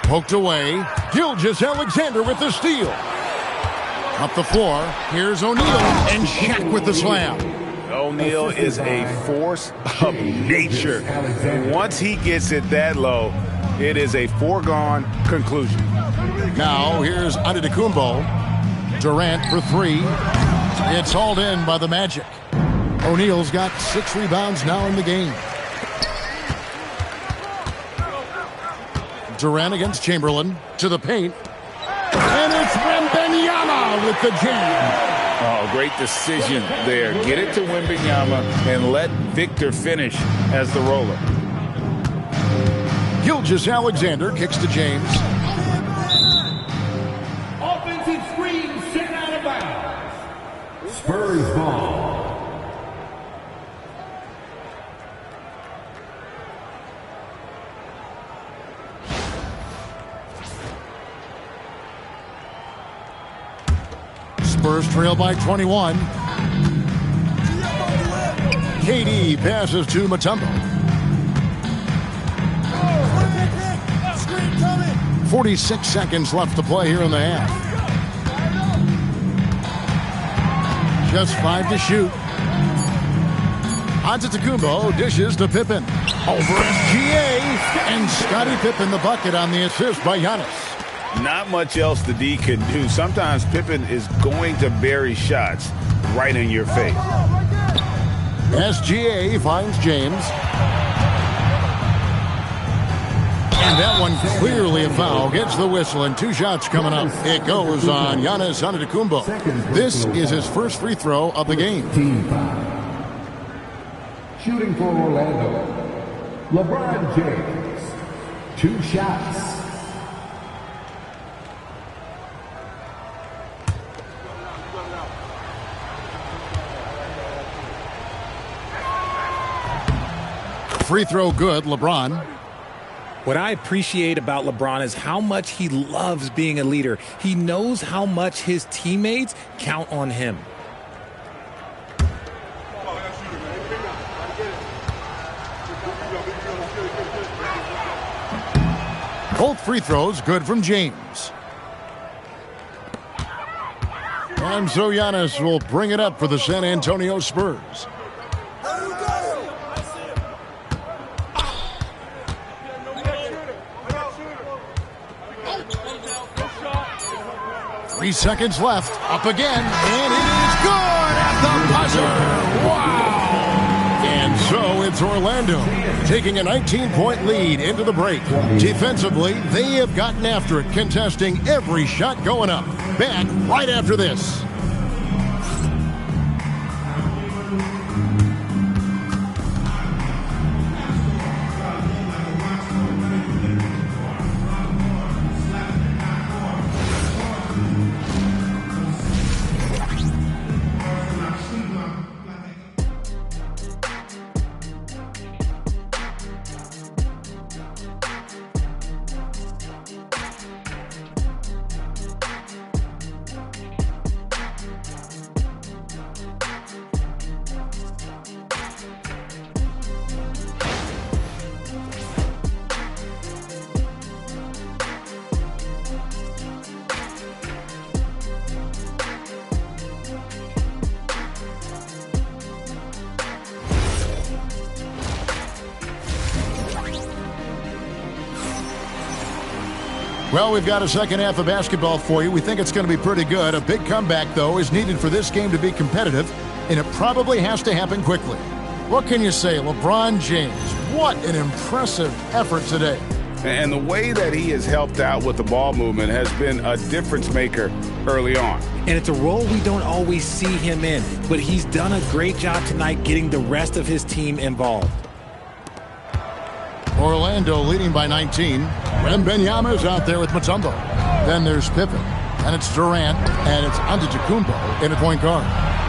Poked away. Gilgeous-Alexander with the steal. Up the floor. Here's O'Neal. And Shaq with the slam. O'Neal is a force of nature. Once he gets it that low, it is a foregone conclusion. Now, here's Antetokounmpo. Durant for 3. It's hauled in by the Magic. O'Neal's got 6 rebounds now in the game. Durant against Chamberlain to the paint. And it's Wembanyama with the jam. Oh, great decision there. Get it to Wembanyama and let Victor finish as the roller. Gilgeous-Alexander kicks to James. Offensive screen sent out of bounds. Spurs ball. Spurs trail by 21. KD passes to Mutombo. 46 seconds left to play here in the half. Just 5 to shoot. Antetokounmpo dishes to Pippen. Over SGA. And Scottie Pippen the bucket on the assist by Giannis. Not much else the D can do. Sometimes Pippen is going to bury shots right in your face. SGA finds James. And that one clearly a foul. Gets the whistle and 2 shots coming up. It goes on Giannis Antetokounmpo. This is his first free throw of the game. Team foul. Shooting for Orlando, LeBron James. 2 shots. Free throw good, LeBron. What I appreciate about LeBron is how much he loves being a leader. He knows how much his teammates count on him. Both free throws good from James. And so Giannis will bring it up for the San Antonio Spurs. 3 seconds left. Up again. And it is good at the buzzer. Wow. And so it's Orlando taking a 19-point lead into the break. Defensively, they have gotten after it, contesting every shot going up. Back right after this. Well, we've got a second half of basketball for you. We think it's going to be pretty good. A big comeback, though, is needed for this game to be competitive, and it probably has to happen quickly. What can you say? LeBron James, what an impressive effort today. And the way that he has helped out with the ball movement has been a difference maker early on. And it's a role we don't always see him in, but he's done a great job tonight getting the rest of his team involved. Orlando leading by 19. Wembanyama is out there with Mutombo. Then there's Pippen. And it's Durant. And it's Antetokounmpo in a point guard.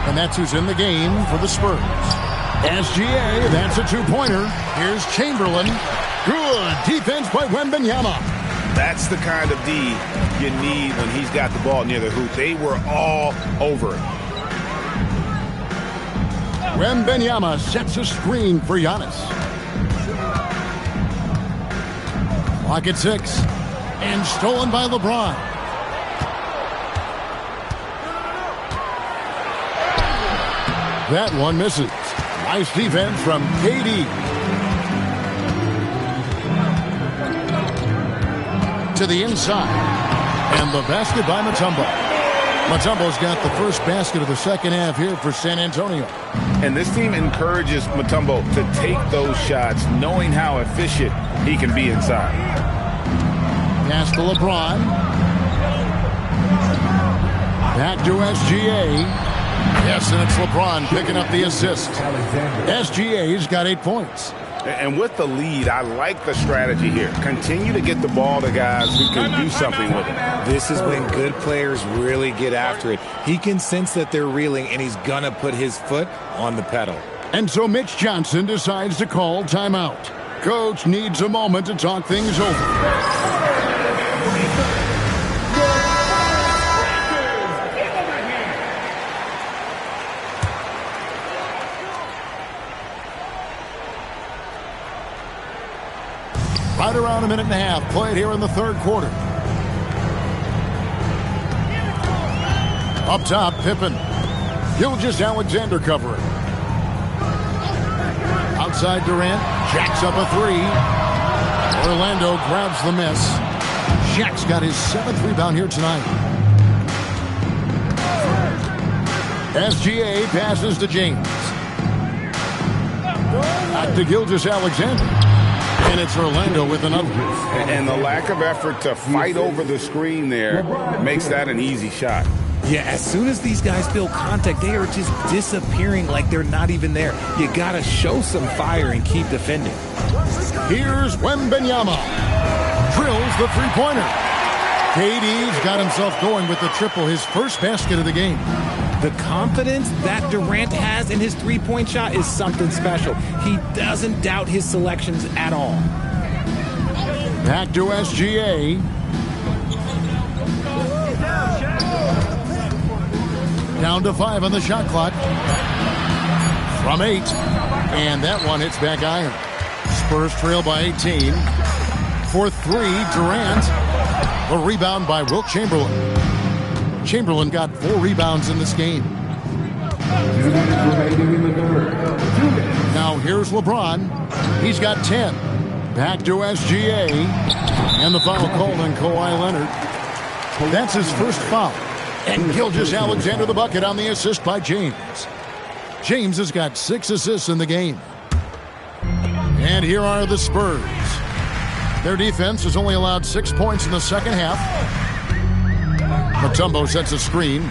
And that's who's in the game for the Spurs. SGA, that's a two-pointer. Here's Chamberlain. Good defense by Wembanyama. That's the kind of D you need when he's got the ball near the hoop. They were all over it. Wembanyama sets a screen for Giannis. Clock at 6. And stolen by LeBron. That one misses. Nice defense from KD. To the inside. And the basket by Mutombo. Mutombo's got the first basket of the second half here for San Antonio. And this team encourages Mutombo to take those shots, knowing how efficient he can be inside. Pass to LeBron. Back to SGA. Yes, and it's LeBron picking up the assist. SGA's got 8 points. And with the lead, I like the strategy here. Continue to get the ball to guys who can do something with it. This is when good players really get after it. He can sense that they're reeling, and he's going to put his foot on the pedal. And so Mitch Johnson decides to call timeout. Coach needs a moment to talk things over. Right around a minute and a half played here in the third quarter. Up top, Pippen. Gilgeous-Alexander covering. Outside Durant, jacks up a three. Orlando grabs the miss. Shaq's got his 7th rebound here tonight. SGA passes to James. Back to Gilgeous-Alexander. And it's Orlando with another. And the lack of effort to fight over the screen there makes that an easy shot. Yeah, as soon as these guys feel contact, they are just disappearing like they're not even there. You got to show some fire and keep defending. Here's Wembanyama. Drills the three-pointer. KD's got himself going with the triple, his first basket of the game. The confidence that Durant has in his three-point shot is something special. He doesn't doubt his selections at all. Back to SGA. Down to 5 on the shot clock. From 8. And that one hits back iron. Spurs trail by 18. For 3, Durant. A rebound by Wilt Chamberlain. Chamberlain got 4 rebounds in this game. Now here's LeBron. He's got 10. Back to SGA. And the foul called on Kawhi Leonard. That's his first foul. And Gilgeous-Alexander the bucket on the assist by James. James has got 6 assists in the game. And here are the Spurs. Their defense has only allowed 6 points in the second half. Mutombo sets a screen.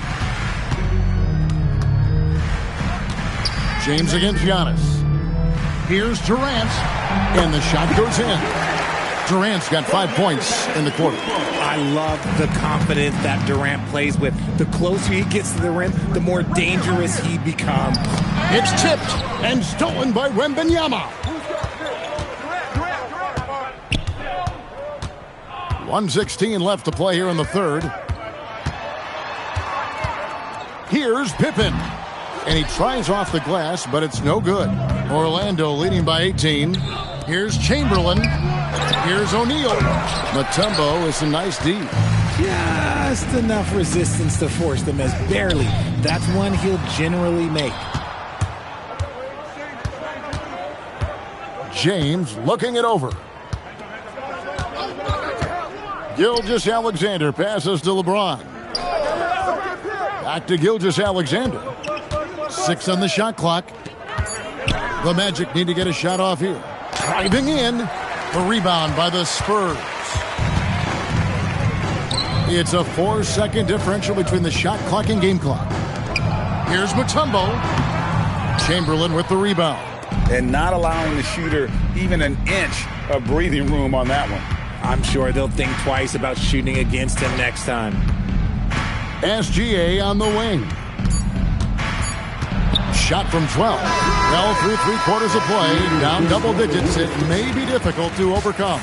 James against Giannis. Here's Durant. And the shot goes in. Durant's got 5 points in the quarter. I love the confidence that Durant plays with. The closer he gets to the rim, the more dangerous he becomes. It's tipped and stolen by Wembanyama. 1:16 left to play here in the third. Here's Pippen. And he tries off the glass, but it's no good. Orlando leading by 18. Here's Chamberlain. Here's O'Neal. Mutombo is a nice D. Just enough resistance to force the miss. Barely. That's one he'll generally make. James looking it over. Gilgeous-Alexander passes to LeBron. Back to Gilgeous-Alexander. 6 on the shot clock. The Magic need to get a shot off here. Driving in. The rebound by the Spurs. It's a 4-second differential between the shot clock and game clock. Here's Mutombo. Chamberlain with the rebound. And not allowing the shooter even an inch of breathing room on that one. I'm sure they'll think twice about shooting against him next time. SGA on the wing. Shot from 12. Well, through 3/4 of play, down double digits. It may be difficult to overcome.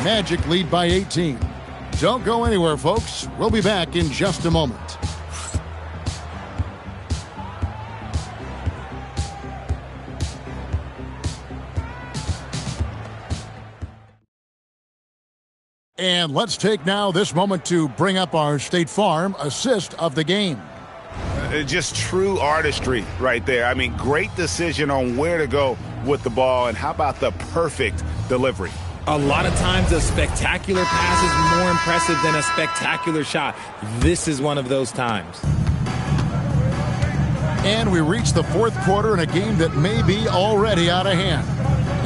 Magic lead by 18. Don't go anywhere, folks. We'll be back in just a moment. And let's take now this moment to bring up our State Farm assist of the game. Just true artistry right there. I mean, great decision on where to go with the ball, and how about the perfect delivery? A lot of times a spectacular pass is more impressive than a spectacular shot. This is one of those times. And we reach the 4th quarter in a game that may be already out of hand.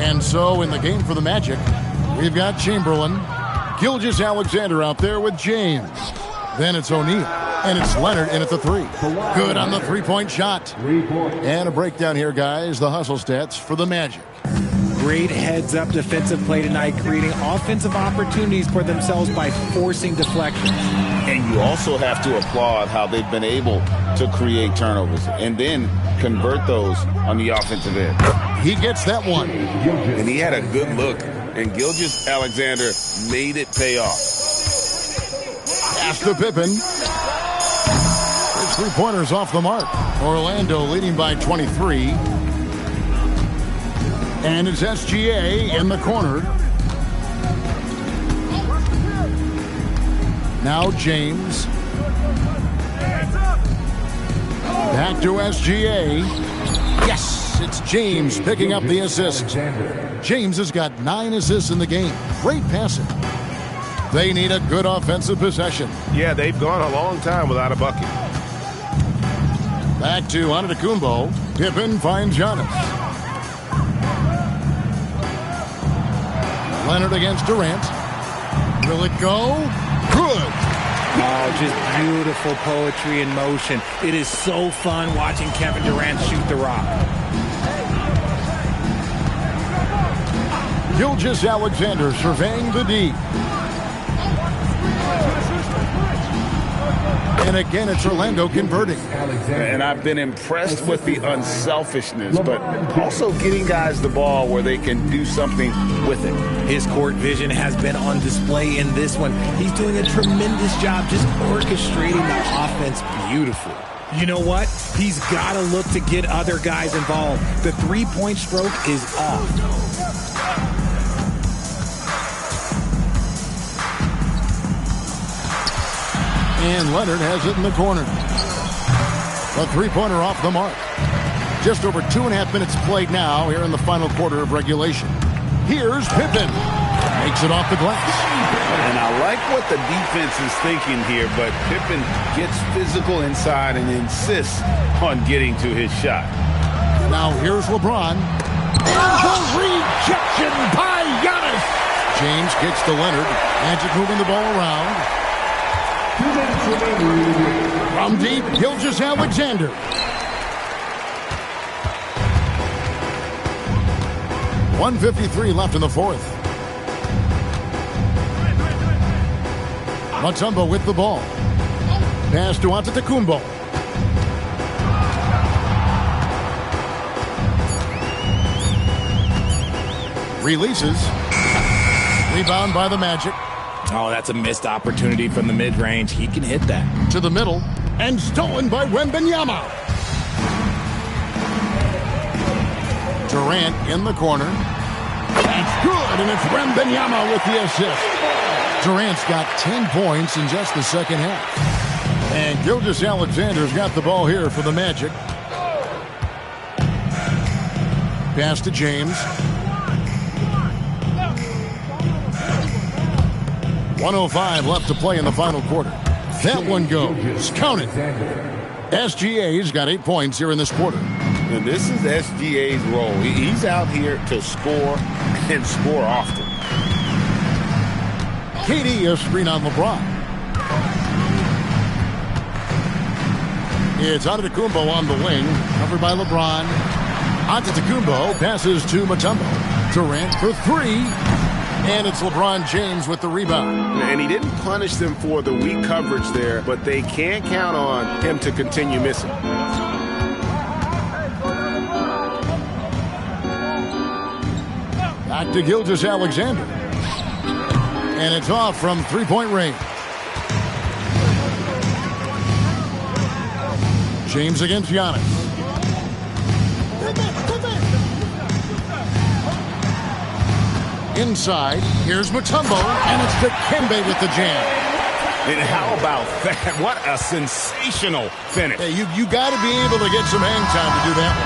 And so in the game for the Magic, we've got Chamberlain, Gilgeous-Alexander out there with James. Then it's O'Neal. And it's Leonard in at the 3. Good on the 3-point shot. And a breakdown here, guys. The hustle stats for the Magic. Great heads-up defensive play tonight, creating offensive opportunities for themselves by forcing deflections. And you also have to applaud how they've been able to create turnovers and then convert those on the offensive end. He gets that one. And he had a good look, and Gilgeous-Alexander made it pay off. Pass to Pippen. His 3-pointers off the mark. Orlando leading by 23. And it's SGA in the corner. Now James. Back to SGA. Yes, it's James picking up the assist. James has got 9 assists in the game. Great passing. They need a good offensive possession. Yeah, they've gone a long time without a bucket. Back to Antetokounmpo. Pippen finds Giannis. Leonard against Durant. Will it go? Good. Oh, just beautiful poetry in motion. It is so fun watching Kevin Durant shoot the rock. Gilgeous-Alexander surveying the D. And again, it's Orlando converting. And I've been impressed with the unselfishness, but also getting guys the ball where they can do something with it. His court vision has been on display in this one. He's doing a tremendous job just orchestrating the offense beautifully. You know what? He's got to look to get other guys involved. The 3-point stroke is off. And Leonard has it in the corner. A 3-pointer off the mark. Just over 2.5 minutes played now here in the final quarter of regulation. Here's Pippen. Makes it off the glass. And I like what the defense is thinking here, but Pippen gets physical inside and insists on getting to his shot. Now here's LeBron. The rejection by Giannis. James kicks to Leonard. Magic moving the ball around. From deep, Gilgeous-Alexander. .153 left in the 4th. Mutombo with the ball. Pass to Antetokounmpo. Releases. Rebound by the Magic. Oh, that's a missed opportunity from the mid-range. He can hit that. To the middle. And stolen by Wembanyama. Durant in the corner. That's good, and it's Wembanyama with the assist. Durant's got 10 points in just the second half. And Gilgeous-Alexander's got the ball here for the Magic. Pass to James. 1:05 left to play in the final quarter. That one goes. Count it. SGA's got 8 points here in this quarter. And this is SGA's role. He's out here to score and score often. KD a screen on LeBron. It's Antetokounmpo on the wing, covered by LeBron. Antetokounmpo passes to Mutombo. Durant for three. And it's LeBron James with the rebound. And he didn't punish them for the weak coverage there, but they can't count on him to continue missing. Back to Gilgeous-Alexander. And it's off from three-point range. James against Giannis. Inside, here's Mutombo, and it's Dikembe with the jam. And how about that? What a sensational finish. Hey, you got to be able to get some hang time to do that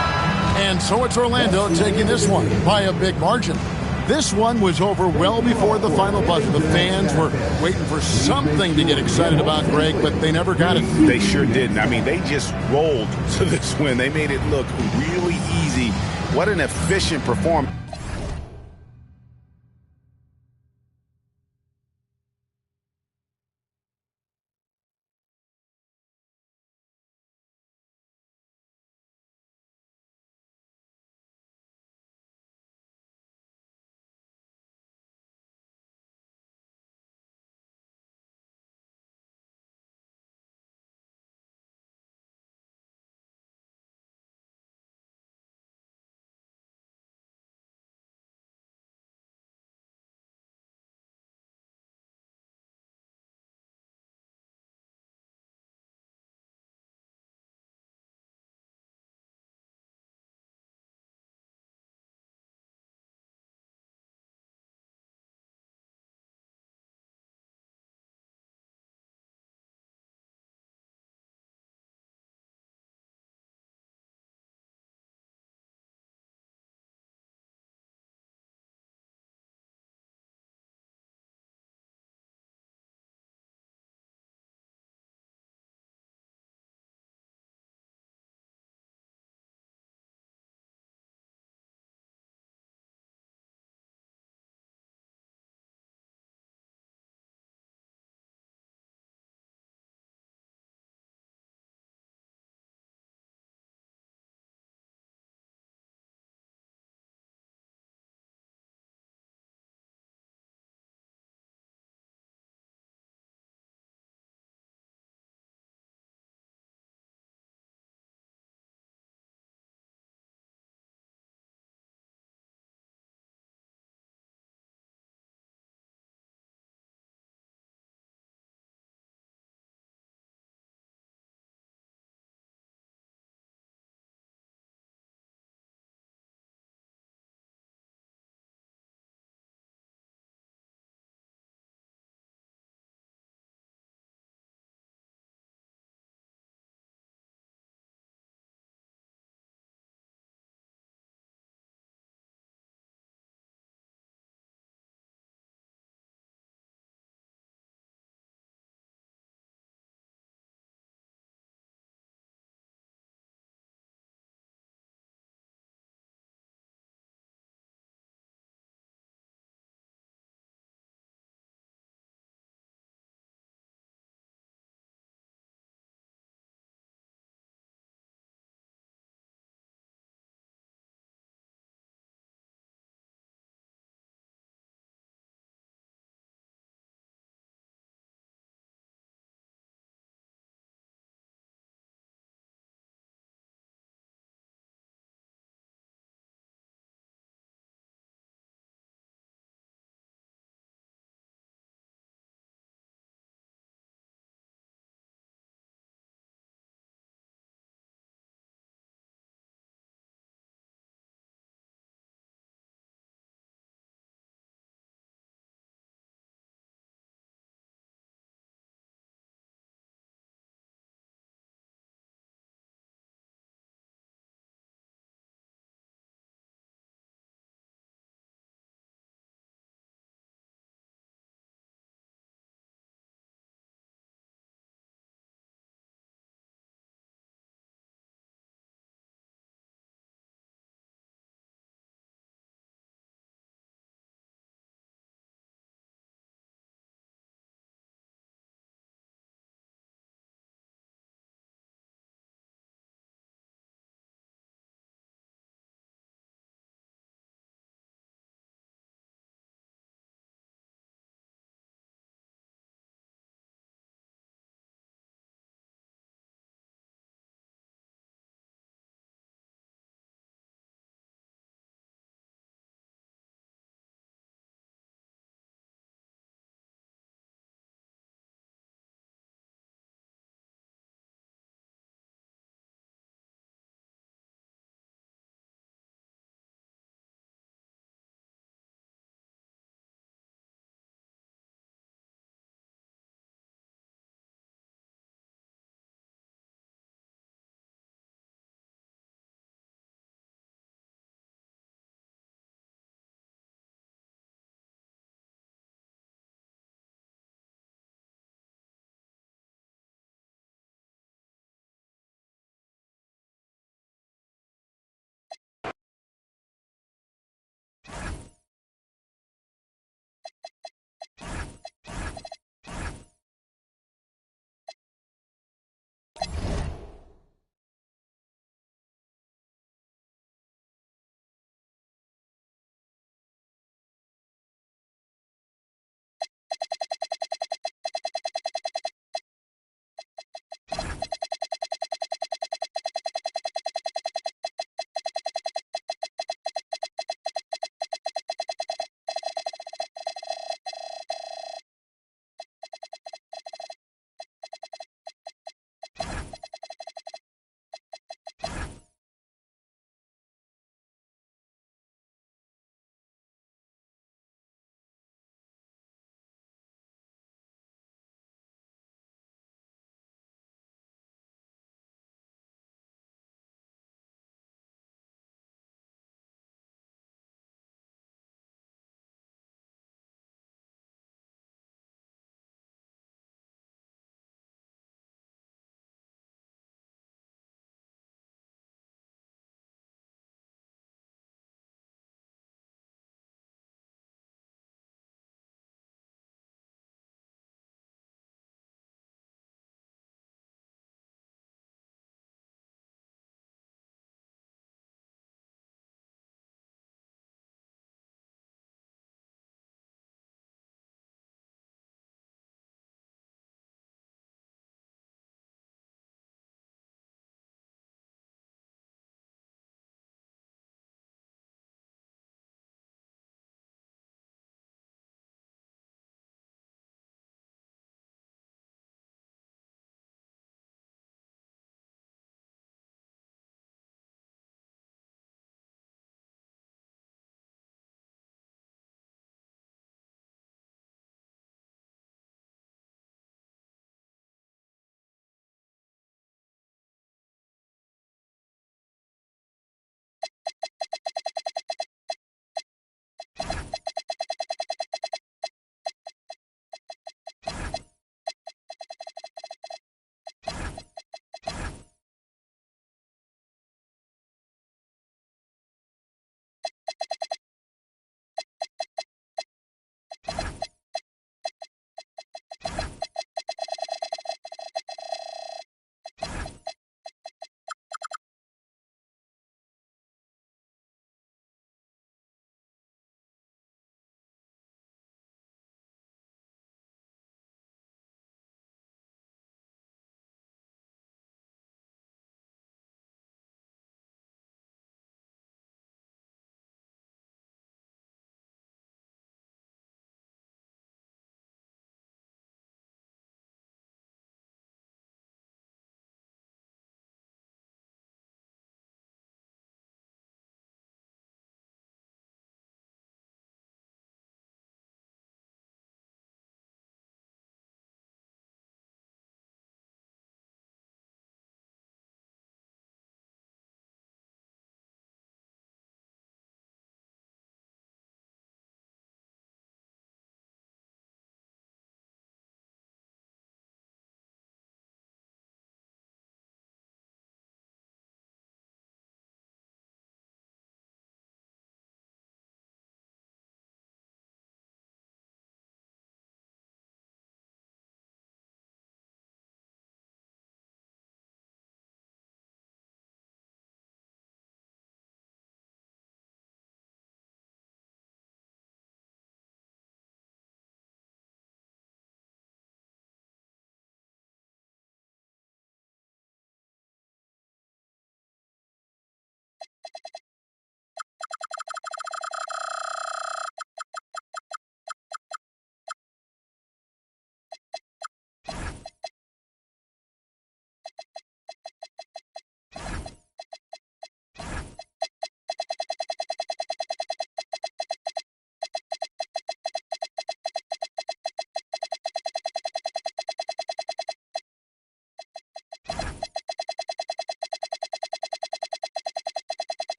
one. And so it's Orlando taking this one by a big margin. This one was over well before the final buzzer. The fans were waiting for something to get excited about, Greg, but they never got it. They sure didn't. I mean, they just rolled to this win. They made it look really easy. What an efficient performance.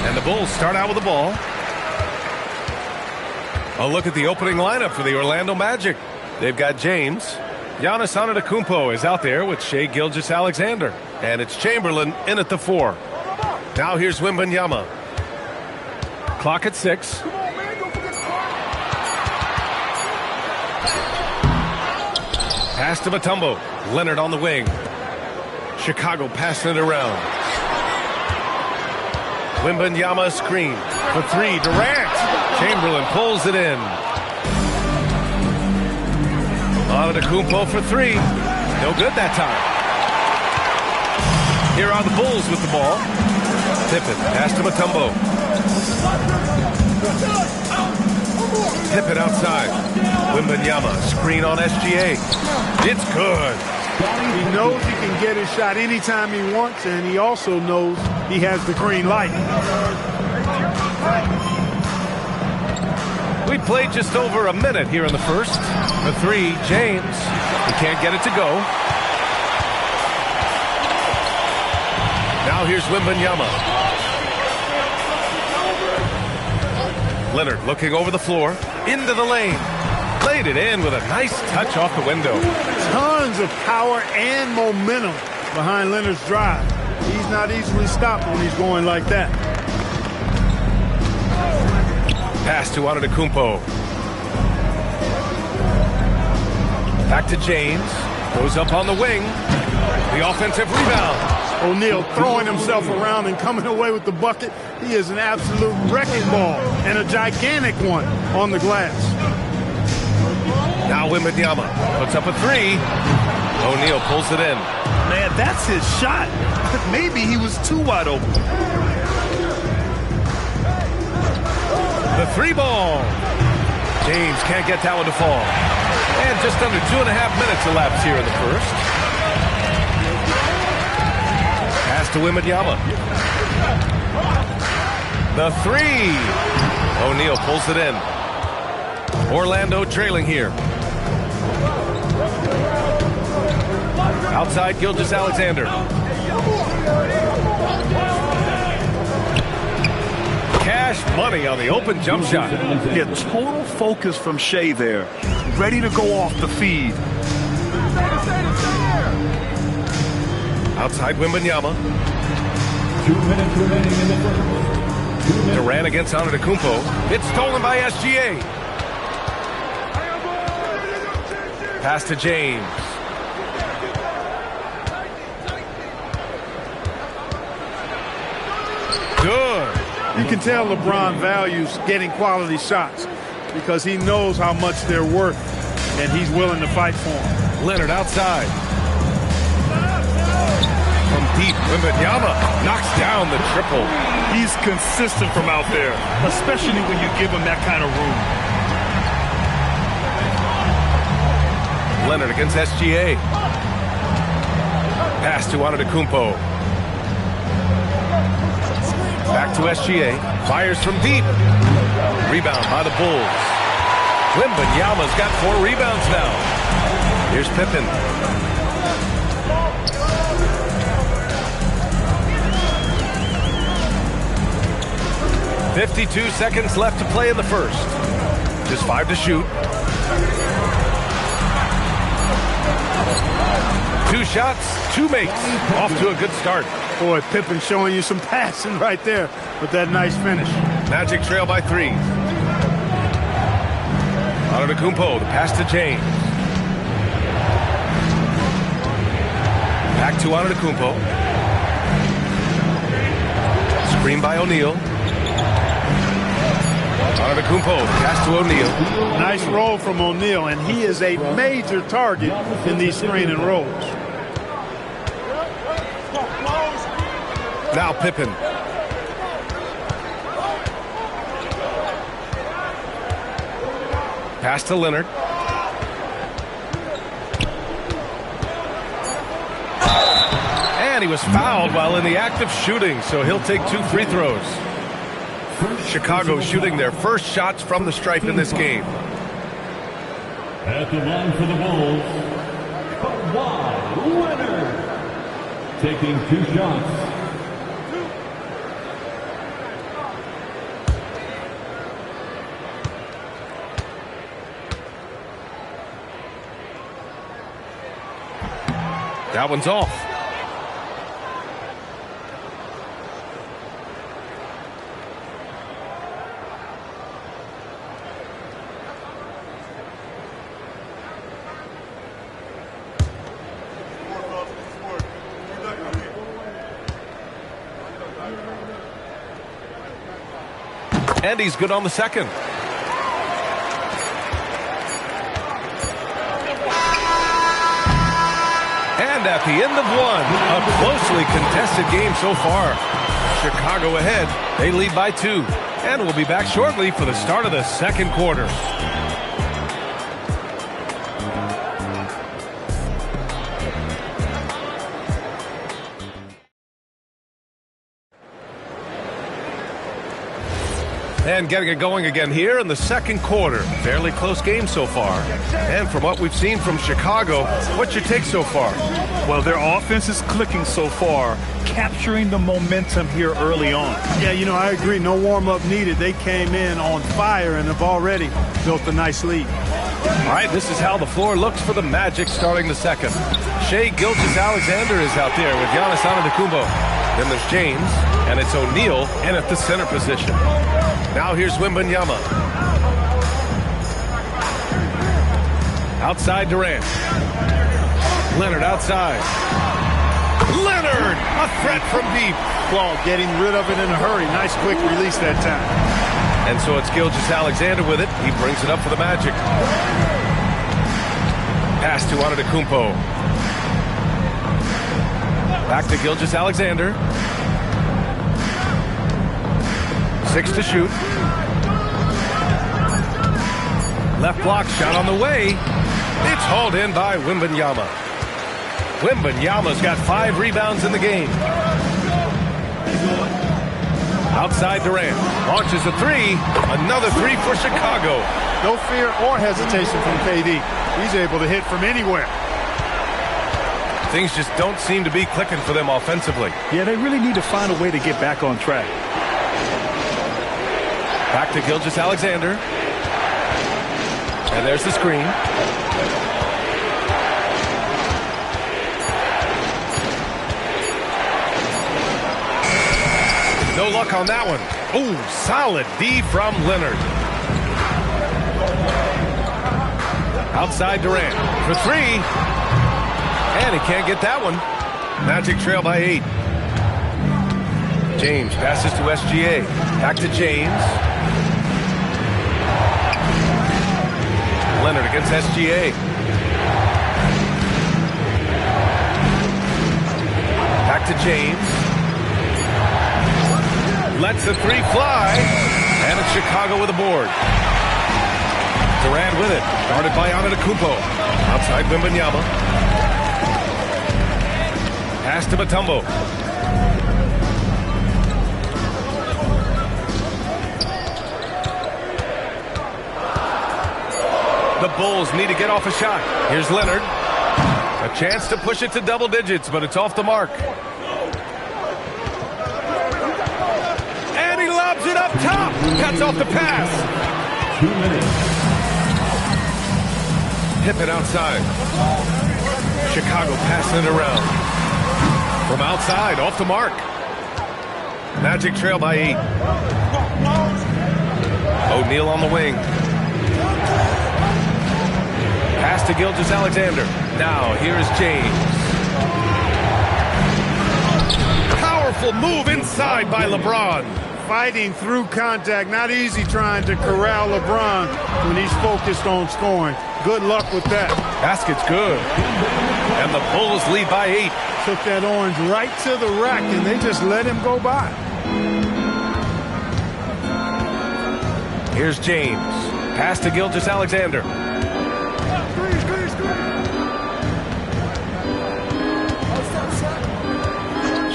And the Bulls start out with the ball. A look at the opening lineup for the Orlando Magic. They've got James. Giannis Antetokounmpo is out there with Shai Gilgeous-Alexander. And it's Chamberlain in at the 4. Now here's Wembanyama. Clock at 6. Pass to Mutombo. Leonard on the wing. Chicago passing it around. Wembanyama screen for 3. Durant. Chamberlain pulls it in. Antetokounmpo for 3. No good that time. Here are the Bulls with the ball. Pippen, pass to Mutombo. Pippen outside. Wembanyama, screen on SGA. It's good. He knows he can get his shot anytime he wants, and he also knows he has the green light. We played just over a minute here in the first. The 3, James. He can't get it to go. Now here's Wembanyama. Leonard looking over the floor. Into the lane. Laid it in with a nice touch off the window. Tons of power and momentum behind Leonard's drive. He's not easily stopped when he's going like that. Pass to Antetokounmpo. Back to James. Goes up on the wing. The offensive rebound. O'Neal throwing himself around and coming away with the bucket. He is an absolute wrecking ball and a gigantic one on the glass. Now Wembanyama puts up a 3. O'Neal pulls it in. Man, that's his shot. Maybe he was too wide open. The 3 ball. James can't get that one to fall. And just under 2.5 minutes elapsed here in the first. Pass to Wembanyama. The 3. O'Neal pulls it in. Orlando trailing here. Outside Gilgeous-Alexander. Cash money on the open jump shot. Yeah, total focus from Shai there. Ready to go off the feed. Outside Wembanyama. 2 minutes remaining in the first. Durant against Antetokounmpo. It's stolen by SGA. Pass to James. Good. You can tell LeBron values getting quality shots because he knows how much they're worth, and he's willing to fight for them. Leonard outside. From deep, Wembanyama knocks down the triple. He's consistent from out there, especially when you give him that kind of room. Leonard against SGA. Pass to Antetokounmpo. Back to SGA. Fires from deep. Rebound by the Bulls. Wembanyama's got 4 rebounds now. Here's Pippen. .52 seconds left to play in the first. Just 5 to shoot. 2 shots, 2 makes. Off to a good start. Boy, Pippen showing you some passing right there with that nice finish. Magic trail by 3. Antetokounmpo, the pass to James. Back to Antetokounmpo. Screen by O'Neal. Antetokounmpo, pass to O'Neal. Nice roll from O'Neal, and he is a major target in these screen and rolls. Now Pippen. Pass to Leonard. And he was fouled while in the act of shooting, so he'll take 2 free throws. Chicago shooting their first shots from the stripe in this game. At the line for the Bulls, taking 2 shots. That one's off. And he's good on the second. And at the end of one, a closely contested game so far. Chicago ahead. They lead by 2. And we'll be back shortly for the start of the second quarter. And getting it going again here in the second quarter. Fairly close game so far. And from what we've seen from Chicago, what's your take so far? Well, their offense is clicking so far, capturing the momentum here early on. Yeah, you know, I agree. No warm-up needed. They came in on fire and have already built a nice lead. All right, this is how the floor looks for the Magic starting the second. Shai Gilgeous-Alexander is out there with Giannis Antetokounmpo. Then there's James, and it's O'Neal in at the center position. Now here's Wembanyama. Outside Durant. Leonard outside. Leonard! A threat from deep. Ball getting rid of it in a hurry. Nice quick release that time. And so it's Gilgeous-Alexander with it. He brings it up for the Magic. Pass to Antetokounmpo. Back to Gilgeous-Alexander. 6 to shoot. Left block shot on the way. It's hauled in by Wembanyama. Wembanyama's got 5 rebounds in the game. Outside Durant. Launches a 3. Another 3 for Chicago. No fear or hesitation from KD. He's able to hit from anywhere. Things just don't seem to be clicking for them offensively. Yeah, they really need to find a way to get back on track. Back to Gilgeous-Alexander. And there's the screen. No luck on that one. Oh, solid D from Leonard. Outside Durant for 3. And he can't get that one. Magic trail by 8. James passes to SGA. Back to James. Leonard against SGA. Back to James. Lets the 3 fly. And it's Chicago with a board. Durant with it. Guarded by Antetokounmpo. Outside Wembanyama. Pass to Mutombo. The Bulls need to get off a shot. Here's Leonard. A chance to push it to double digits, but it's off the mark. And he lobs it up top. Cuts off the pass. 2 minutes. Pippen outside. Chicago passing it around. From outside, off the mark. Magic trail by 8. O'Neal on the wing. Pass to Gilgeous-Alexander. Now, here's James. Powerful move inside by LeBron. Fighting through contact. Not easy trying to corral LeBron when he's focused on scoring. Good luck with that. Basket's good. And the Bulls lead by 8. Took that orange right to the rack, and they just let him go by. Here's James. Pass to Gilgeous-Alexander.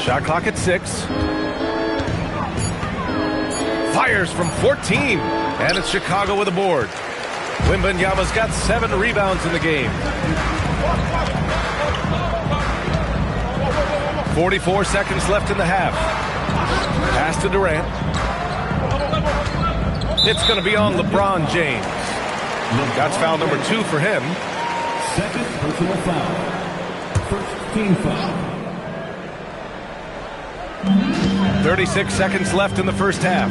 Shot clock at 6. Fires from 14. And it's Chicago with a board. Wembanyama's got 7 rebounds in the game. 44 seconds left in the half. Pass to Durant. It's going to be on LeBron James. That's foul number 2 for him. Second personal foul. First team foul. 36 seconds left in the first half.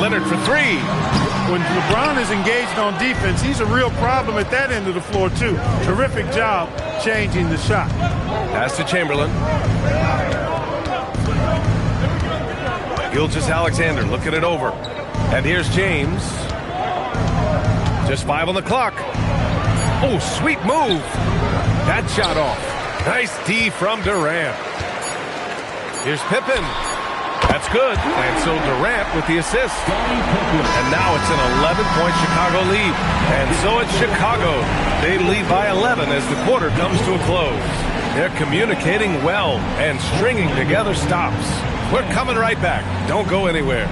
Leonard for 3. When LeBron is engaged on defense, he's a real problem at that end of the floor, too. Terrific job changing the shot. Pass to Chamberlain. Gilgeous-Alexander looking it over. And here's James. Just 5 on the clock. Oh, sweet move. That shot off. Nice D from Durant. Here's Pippen. That's good. And so Durant with the assist. And now it's an 11-point Chicago lead. And so it's Chicago. They lead by 11 as the quarter comes to a close. They're communicating well and stringing together stops. We're coming right back. Don't go anywhere.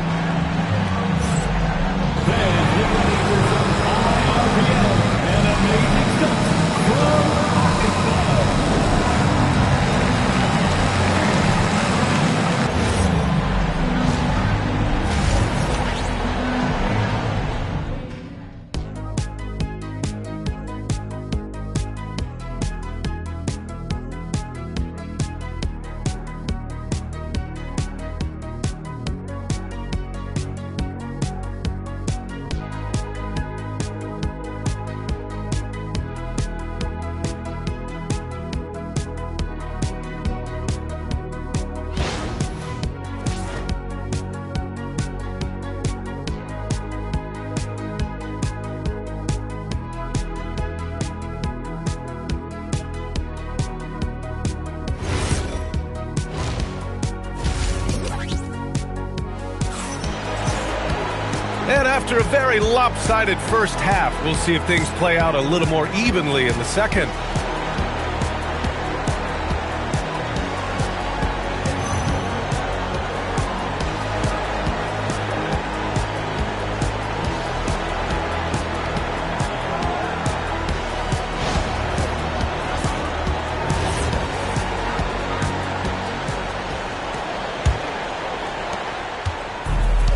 And after a very lopsided first half, we'll see if things play out a little more evenly in the second.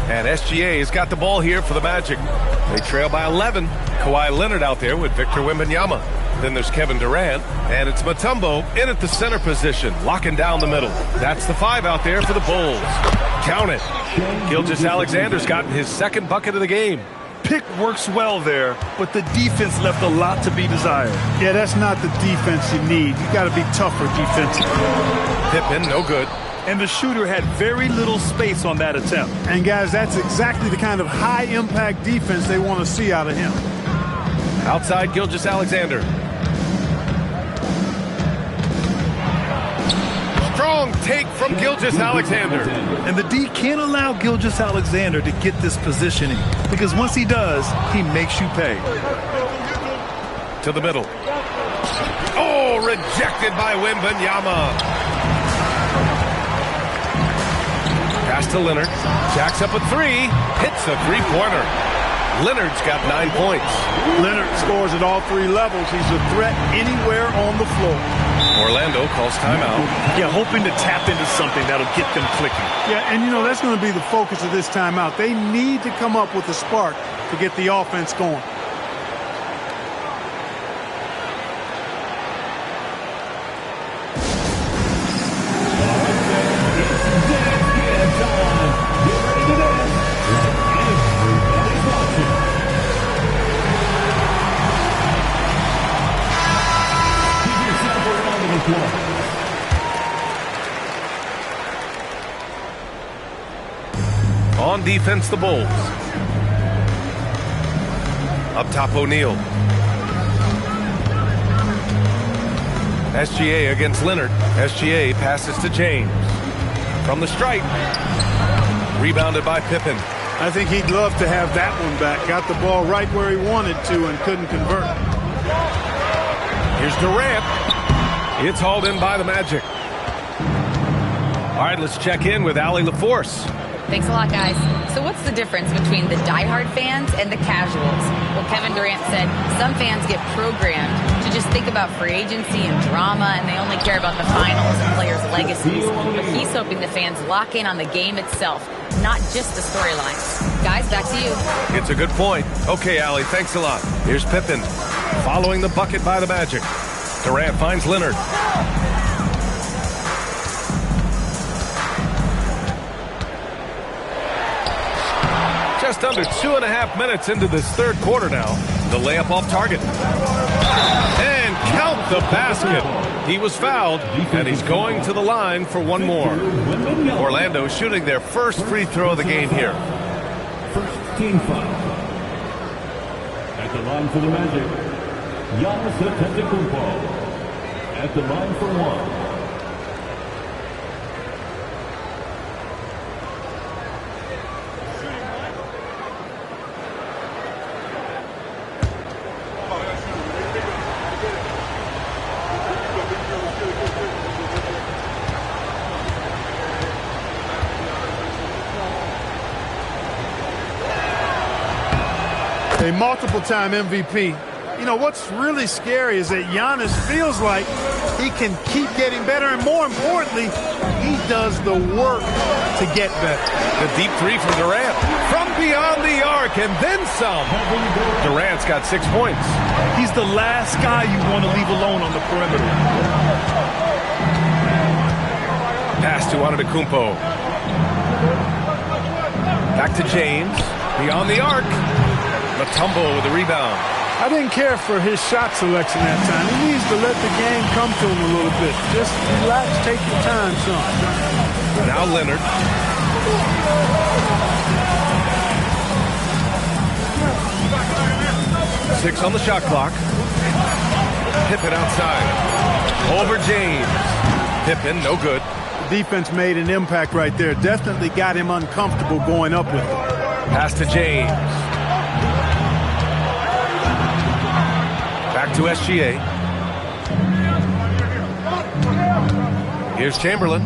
And SGA has got the ball here for the Magic. They trail by 11. Kawhi Leonard out there with Victor Wembanyama. Then there's Kevin Durant, and it's Mutombo in at the center position, locking down the middle. That's the 5 out there for the Bulls. Count it. Gilgeous-Alexander's gotten his second bucket of the game. Pick works well there, but the defense left a lot to be desired. Yeah, that's not the defense you need. You got to be tougher defensively. Pippen, no good. And the shooter had very little space on that attempt. And, guys, that's exactly the kind of high-impact defense they want to see out of him. Outside, Gilgeous-Alexander. Strong take from Gilgeous-Alexander. And the D can't allow Gilgeous-Alexander to get this positioning, because once he does, he makes you pay. To the middle. Oh, rejected by Wembanyama. Pass to Leonard. Jacks up a 3. Hits a three-pointer. Leonard's got 9 points. Leonard scores at all 3 levels. He's a threat anywhere on the floor. Orlando calls timeout. Yeah, hoping to tap into something that'll get them clicking. Yeah, and, you know, that's going to be the focus of this timeout. They need to come up with a spark to get the offense going. On defense, the Bulls. Up top, O'Neal. SGA against Leonard. SGA passes to James. From the stripe. Rebounded by Pippen. I think he'd love to have that one back. Got the ball right where he wanted to and couldn't convert. Here's Durant. It's hauled in by the Magic. All right, let's check in with Allie LaForce. Thanks a lot, guys. So what's the difference between the diehard fans and the casuals? Well, Kevin Durant said some fans get programmed to just think about free agency and drama, and they only care about the finals and players' legacies, but he's hoping the fans lock in on the game itself, not just the storylines. Guys, back to you. It's a good point. Okay, Allie, thanks a lot. Here's Pippen following the bucket by the Magic. Durant finds Leonard. Just under 2.5 minutes into this third quarter now. The layup off target. And count the basket. He was fouled, and he's going to the line for one more. Orlando shooting their first free throw of the game here. First team foul. At the line for the Magic, Giannis Antetokounmpo. At the line for one. A multiple-time MVP. You know, what's really scary is that Giannis feels like he can keep getting better, and more importantly, he does the work to get better. The deep three from Durant. From beyond the arc, and then some. Durant's got 6 points. He's the last guy you want to leave alone on the perimeter. Pass to Antetokounmpo. Back to James. Beyond the arc. Mutombo with the rebound. I didn't care for his shot selection that time. He needs to let the game come to him a little bit. Just relax, take your time, son. Now Leonard. Six on the shot clock. Pippen outside. Over James. Pippen, no good. The defense made an impact right there. Definitely got him uncomfortable going up with it. Pass to James. Back to SGA. Here's Chamberlain.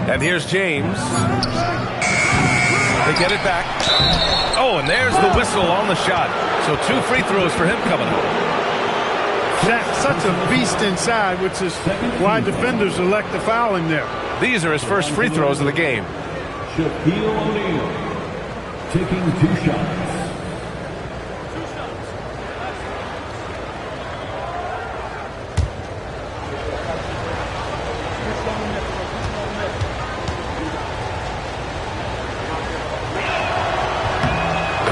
And here's James. They get it back. Oh, and there's the whistle on the shot. So 2 free throws for him coming up. Shaq, such a beast inside, which is why defenders elect to foul him there. These are his first free throws of the game. Shaquille O'Neal taking 2 shots.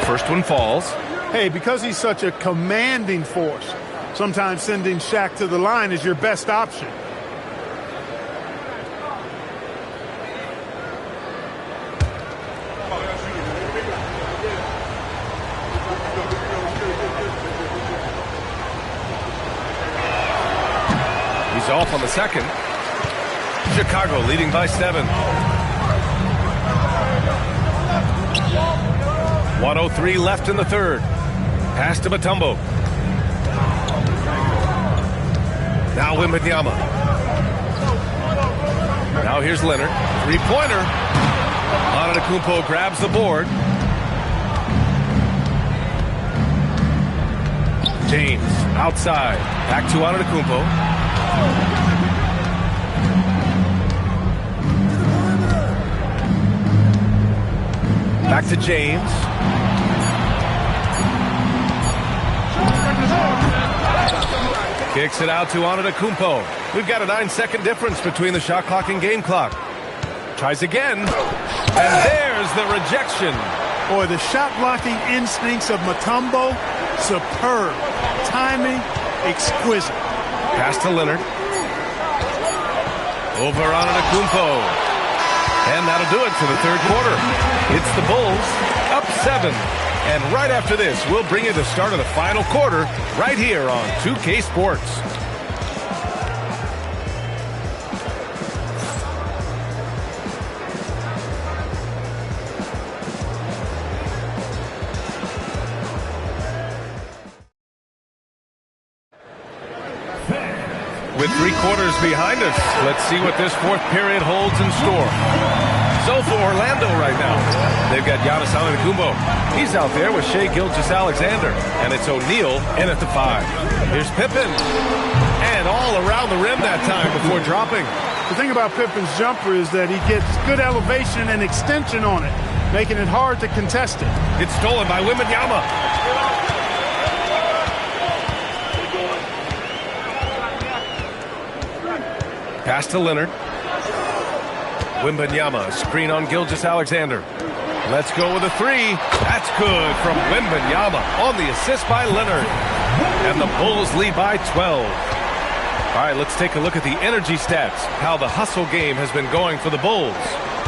First one falls. Hey, because he's such a commanding force, sometimes sending Shaq to the line is your best option. He's off on the second. Chicago leading by 7. 1:03 left in the third. Pass to Mutombo. Now Wembanyama. Now here's Leonard. 3-pointer. Antetokounmpo grabs the board. James outside. Back to Antetokounmpo. Back to James. Kicks it out to Antetokounmpo. We've got a 9-second difference between the shot clock and game clock. Tries again. And there's the rejection. Boy, the shot blocking instincts of Mutombo, superb. Timing, exquisite. Pass to Leonard. Over Antetokounmpo. And that'll do it for the third quarter. It's the Bulls up 7. And right after this, we'll bring you the start of the final quarter right here on 2K Sports. With 3 quarters behind us, let's see what this fourth period holds in store. so for Orlando right now. They've got Giannis Antetokounmpo. He's out there with Shai Gilgeous-Alexander. And it's O'Neal in at the 5. Here's Pippen. And all around the rim that time before dropping. The thing about Pippen's jumper is that he gets good elevation and extension on it, making it hard to contest it. It's stolen by Wembanyama. Pass to Leonard. Wembanyama, screen on Gilgeous-Alexander. Let's go with a 3. That's good from Wembanyama on the assist by Leonard. And the Bulls lead by 12. All right, let's take a look at the energy stats, how the hustle game has been going for the Bulls.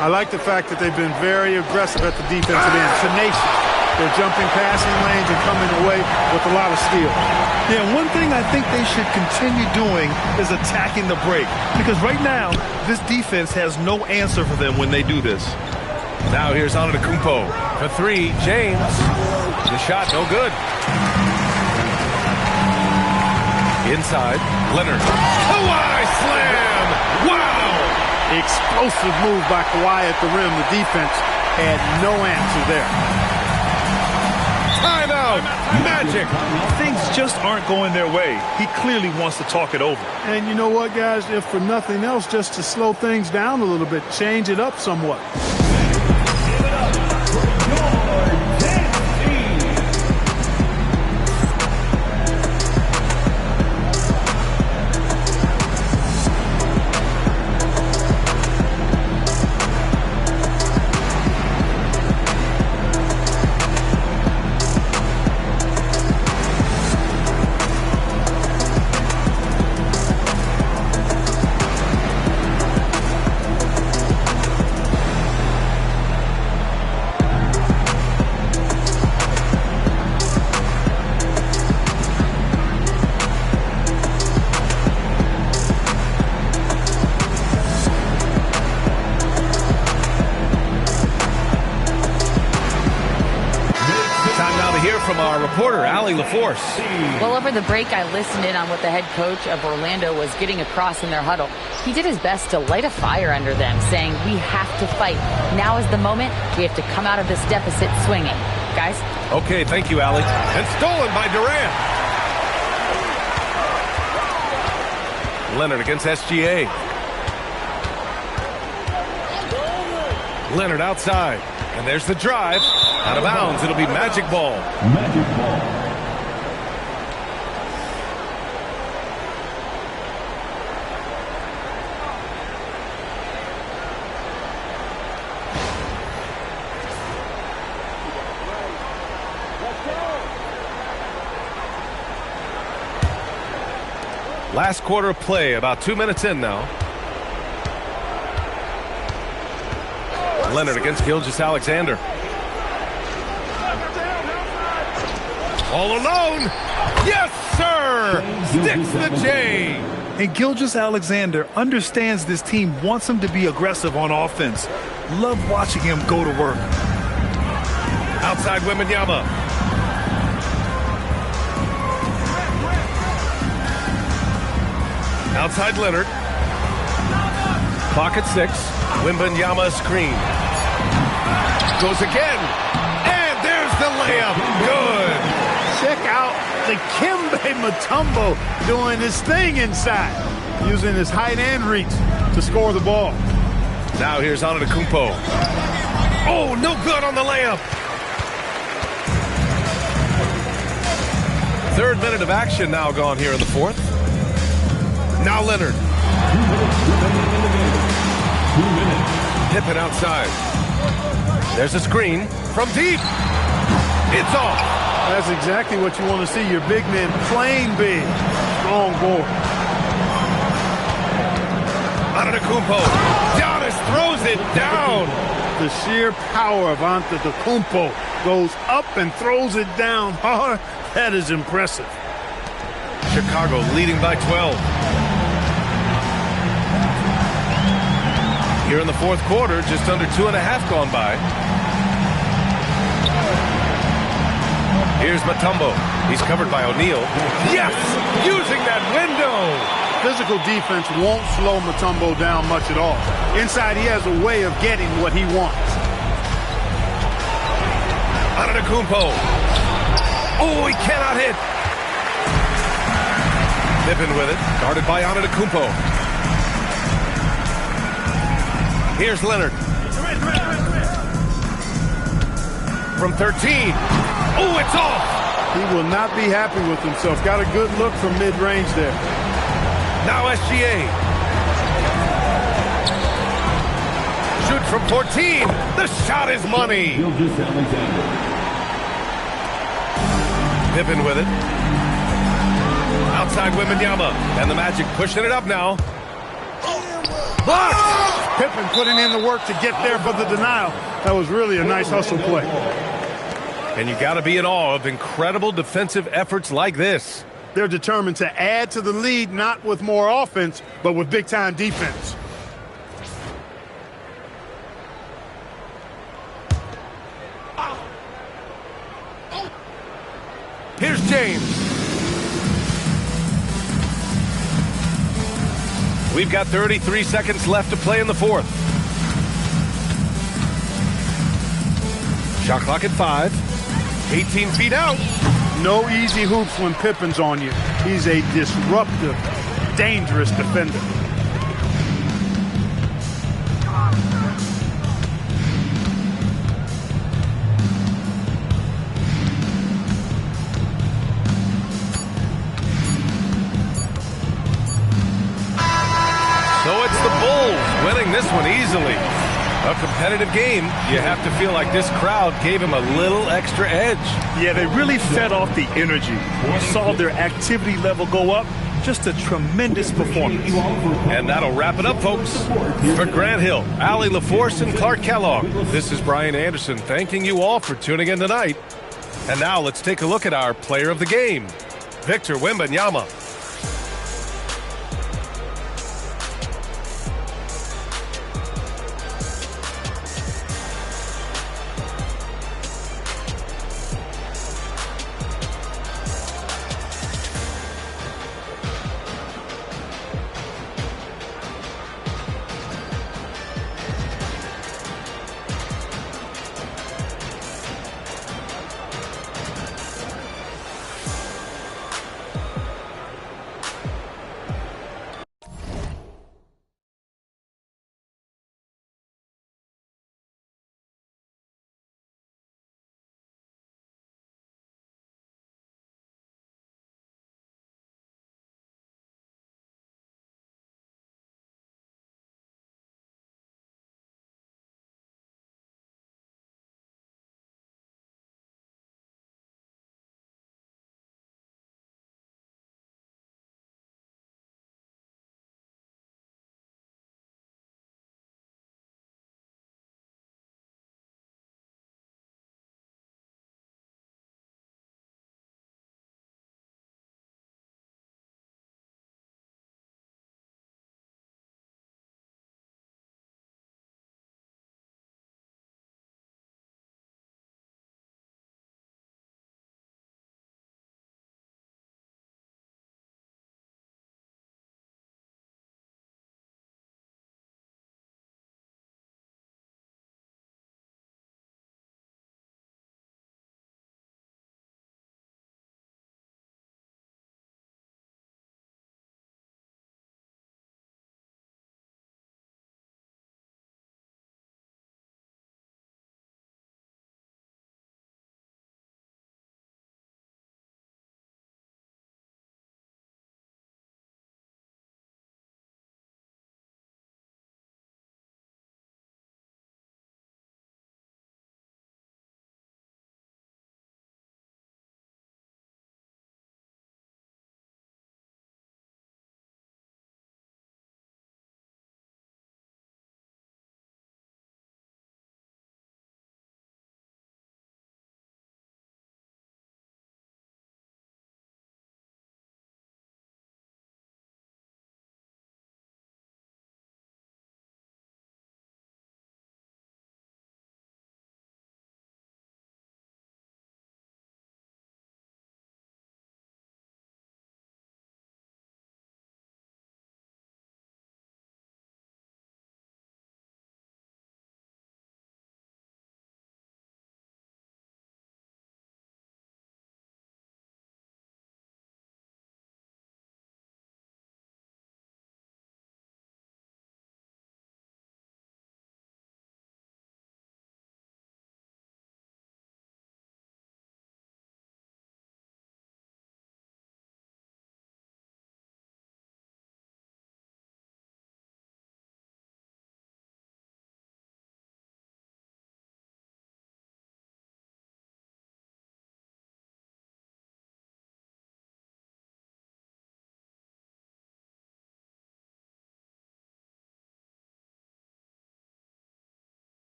I like the fact that they've been very aggressive at the defensive end, tenacious. They're jumping passing lanes and coming away with a lot of steal. Yeah, one thing I think they should continue doing is attacking the break. Because right now, this defense has no answer for them when they do this. Now here's Antetokounmpo for 3. James. The shot, no good. Inside, Leonard. Kawhi slam! Wow! Explosive move by Kawhi at the rim. The defense had no answer there. Timeout! Magic! Things just aren't going their way. He clearly wants to talk it over. And you know what, guys? If for nothing else, just to slow things down a little bit, change it up somewhat. From our reporter, Allie LaForce. Well, over the break, I listened in on what the head coach of Orlando was getting across in their huddle. He did his best to light a fire under them, saying, we have to fight. Now is the moment. We have to come out of this deficit swinging. Guys? Okay, thank you, Allie. And stolen by Durant. Leonard against SGA. Leonard outside. And there's the drive. Out of bounds. It'll be Magic ball. Magic ball. Last quarter of play, about 2 minutes in now. Leonard against Gilgeous-Alexander. All alone. Yes, sir. Sticks the J. And Gilgeous-Alexander understands this team wants him to be aggressive on offense. Love watching him go to work. Outside Wembanyama. Outside Leonard. Clock at 6. Wembanyama screen. Goes again. And there's the layup. Good. Check out the Dikembe Mutombo doing his thing inside, using his height and reach to score the ball. Now here's Antetokounmpo. Oh, no good on the layup. 3rd minute of action now gone here in the 4th. Now Leonard. 2 minutes. Pippen outside. There's a screen from deep. It's off. That's exactly what you want to see. Your big men playing big. Strong board. Antetokounmpo. Giannis throws it down. The sheer power of Antetokounmpo goes up and throws it down hard. That is impressive. Chicago leading by 12. Here in the 4th quarter, just under 2.5 gone by. Here's Mutombo. He's covered by O'Neal. Yes! Using that window! physical defense won't slow Mutombo down much at all. Inside, he has a way of getting what he wants. Antetokounmpo. Oh, he cannot hit. Pippen with it, guarded by Antetokounmpo. Here's Leonard. From 13. Oh, it's off. He will not be happy with himself. Got a good look from mid-range there. Now SGA. Shoots from 14. The shot is money. Pippen with it. Outside Wembanyama. And the Magic pushing it up now. Blocked! Pippen putting in the work to get there for the denial. That was really a nice hustle play. And you got to be in awe of incredible defensive efforts like this. They're determined to add to the lead, not with more offense, but with big-time defense. Here's James. We've got 33 seconds left to play in the fourth. Shot clock at 5. 18 feet out. No easy hoops when Pippen's on you. He's a disruptive, dangerous defender. So it's the Bulls winning this one easily. A competitive game, you have to feel like this crowd gave him a little extra edge. Yeah, they really fed off the energy. You saw their activity level go up. Just a tremendous performance. And that'll wrap it up, folks. For Grant Hill, Allie LaForce, and Clark Kellogg, this is Brian Anderson thanking you all for tuning in tonight. And now let's take a look at our player of the game, Victor Wembanyama.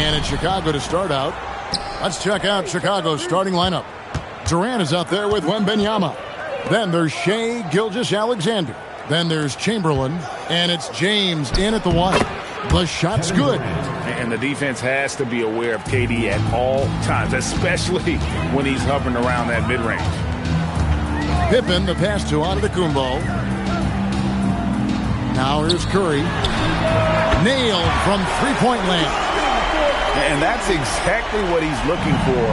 And it's Chicago to start out. Let's check out Chicago's starting lineup. Durant is out there with Wembanyama. Then there's Shai Gilgeous-Alexander. Then there's Chamberlain. And it's James in at the 1. The shot's good. And the defense has to be aware of KD at all times, especially when he's hovering around that mid-range. Pippen, the pass to Antetokounmpo. Now here's Curry. Nailed from three-point land. And that's exactly what he's looking for,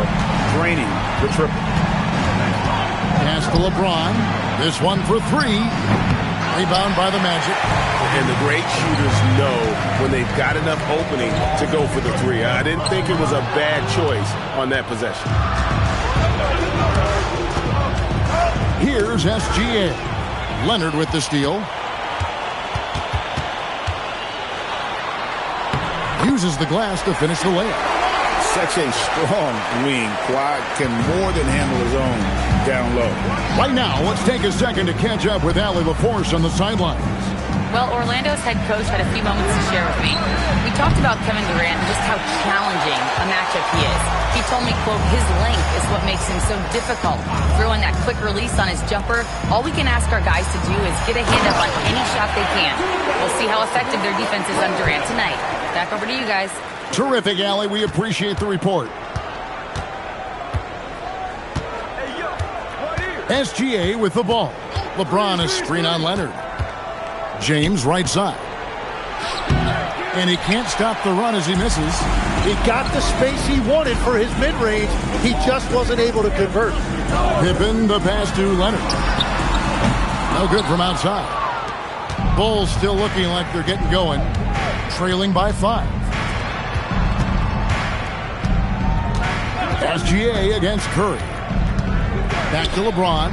draining the triple. Pass to LeBron. This one for 3. Rebound by the Magic. And the great shooters know when they've got enough opening to go for the 3. I didn't think it was a bad choice on that possession. Here's SGA. Leonard with the steal. Uses the glass to finish the layup. Such a strong wing. Kawhi can more than handle his own down low. Right now, let's take a second to catch up with Allie LaForce on the sidelines. Well, Orlando's head coach had a few moments to share with me. We talked about Kevin Durant and just how challenging a matchup he is. He told me, quote, his length is what makes him so difficult. Throwing that quick release on his jumper, all we can ask our guys to do is get a hand up on any shot they can. We'll see how effective their defense is on Durant tonight. Back over to you guys. Terrific, Allie. We appreciate the report. SGA with the ball. LeBron is screen on Leonard. James right side. And he can't stop the run as he misses. He got the space he wanted for his mid-range. He just wasn't able to convert. Pippen, the pass to Leonard. No good from outside. Bulls still looking like they're getting going. Trailing by 5. SGA against Curry. Back to LeBron.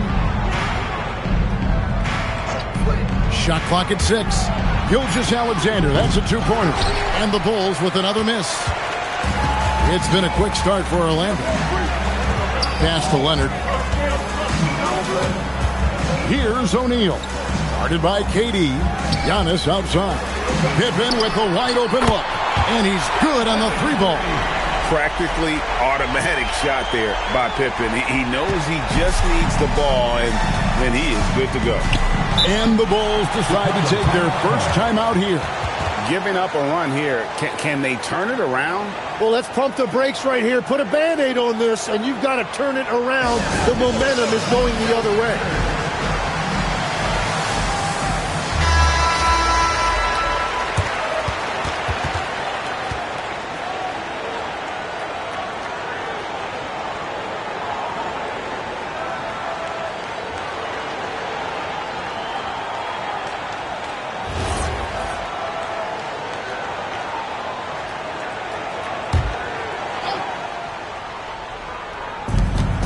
Shot clock at 6. Gilgeous-Alexander, that's a 2-pointer. And the Bulls with another miss. It's been a quick start for Orlando. Pass to Leonard. Here's O'Neal. Guarded by KD. Giannis outside. Pippen with a wide-open look. And he's good on the 3-ball. Practically automatic shot there by Pippen. He knows he just needs the ball, and he is good to go. And the Bulls decide to take their first time out here. Giving up a run here. Can they turn it around? Well, let's pump the brakes right here. Put a Band-Aid on this, and you've got to turn it around. The momentum is going the other way.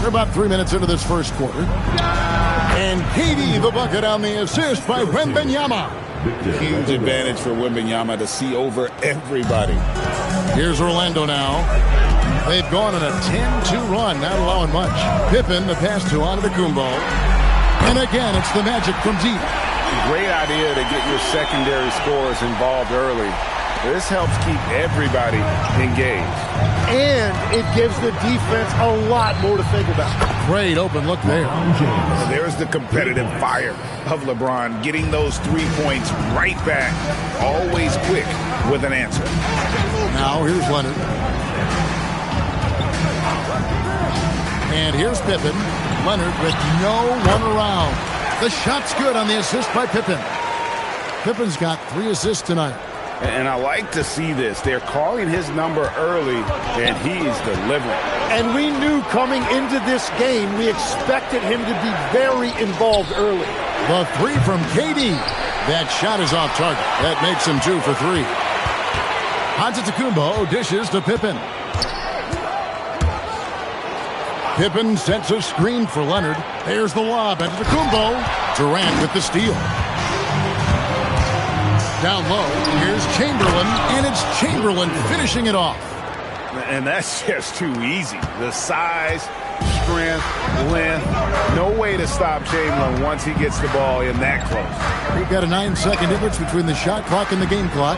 They're about 3 minutes into this first quarter. And KD the bucket on the assist by Wembanyama. Huge advantage for Wembanyama to see over everybody. Here's Orlando now. They've gone on a 10-2 run, not allowing much. Pippen, the pass to Antetokounmpo. And again, it's the Magic from deep. Great idea to get your secondary scorers involved early. This helps keep everybody engaged. And it gives the defense a lot more to think about. Great open look there. There's the competitive fire of LeBron, getting those 3 points right back. Always quick with an answer. Now here's Leonard. And here's Pippen. Leonard with no one around. The shot's good on the assist by Pippen. Pippen's got 3 assists tonight. And I like to see this. They're calling his number early, and he's delivering. And we knew coming into this game, we expected him to be very involved early. The 3 from KD. That shot is off target. That makes him 2 for 3. Antetokounmpo dishes to Pippen. Pippen sets a screen for Leonard. There's the lob. Antetokounmpo. Durant with the steal. Down low, here's Chamberlain, and it's Chamberlain finishing it off. And that's just too easy. The size, strength, length, no way to stop Chamberlain once he gets the ball in that close. We've got a 9-second difference between the shot clock and the game clock.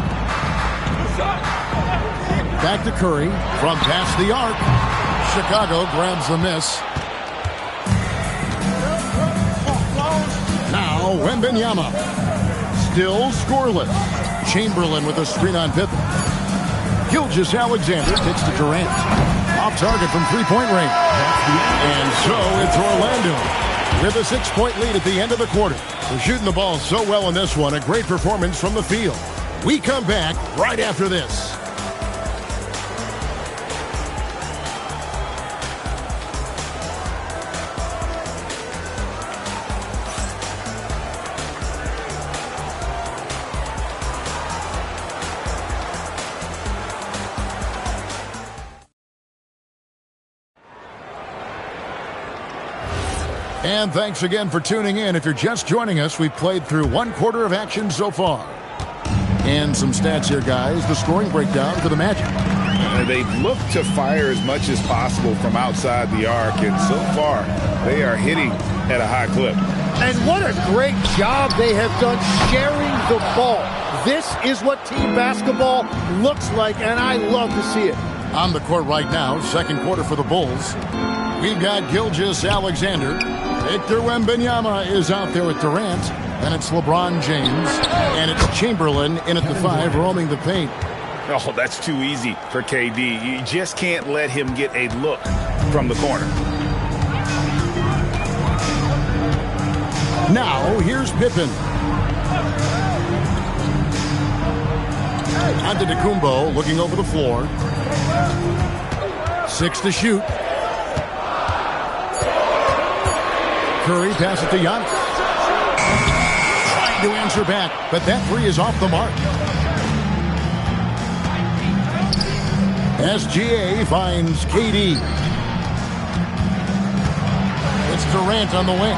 Back to Curry from past the arc. Chicago grabs the miss. Now Wembanyama. Still scoreless. Chamberlain with a screen on Pippen. Gilgeous-Alexander kicks to Durant. Off target from three-point range. And so it's Orlando with a 6-point lead at the end of the quarter. They're shooting the ball so well in this one. A great performance from the field. We come back right after this. And thanks again for tuning in. If you're just joining us, we've played through one quarter of action so far. And some stats here, guys. The scoring breakdown for the Magic. They've looked to fire as much as possible from outside the arc, and so far they are hitting at a high clip. And what a great job they have done sharing the ball. This is what team basketball looks like, and I love to see it. On the court right now, second quarter for the Bulls. We've got Gilgeous-Alexander. Victor Wembanyama is out there with Durant. And it's LeBron James. And it's Chamberlain in at the 5, roaming the paint. Oh, that's too easy for KD. You just can't let him get a look from the corner. Now, here's Pippen. Antetokounmpo looking over the floor. 6 to shoot. Curry passes it to Giannis. Trying to answer back, but that three is off the mark. SGA finds KD. It's Durant on the wing.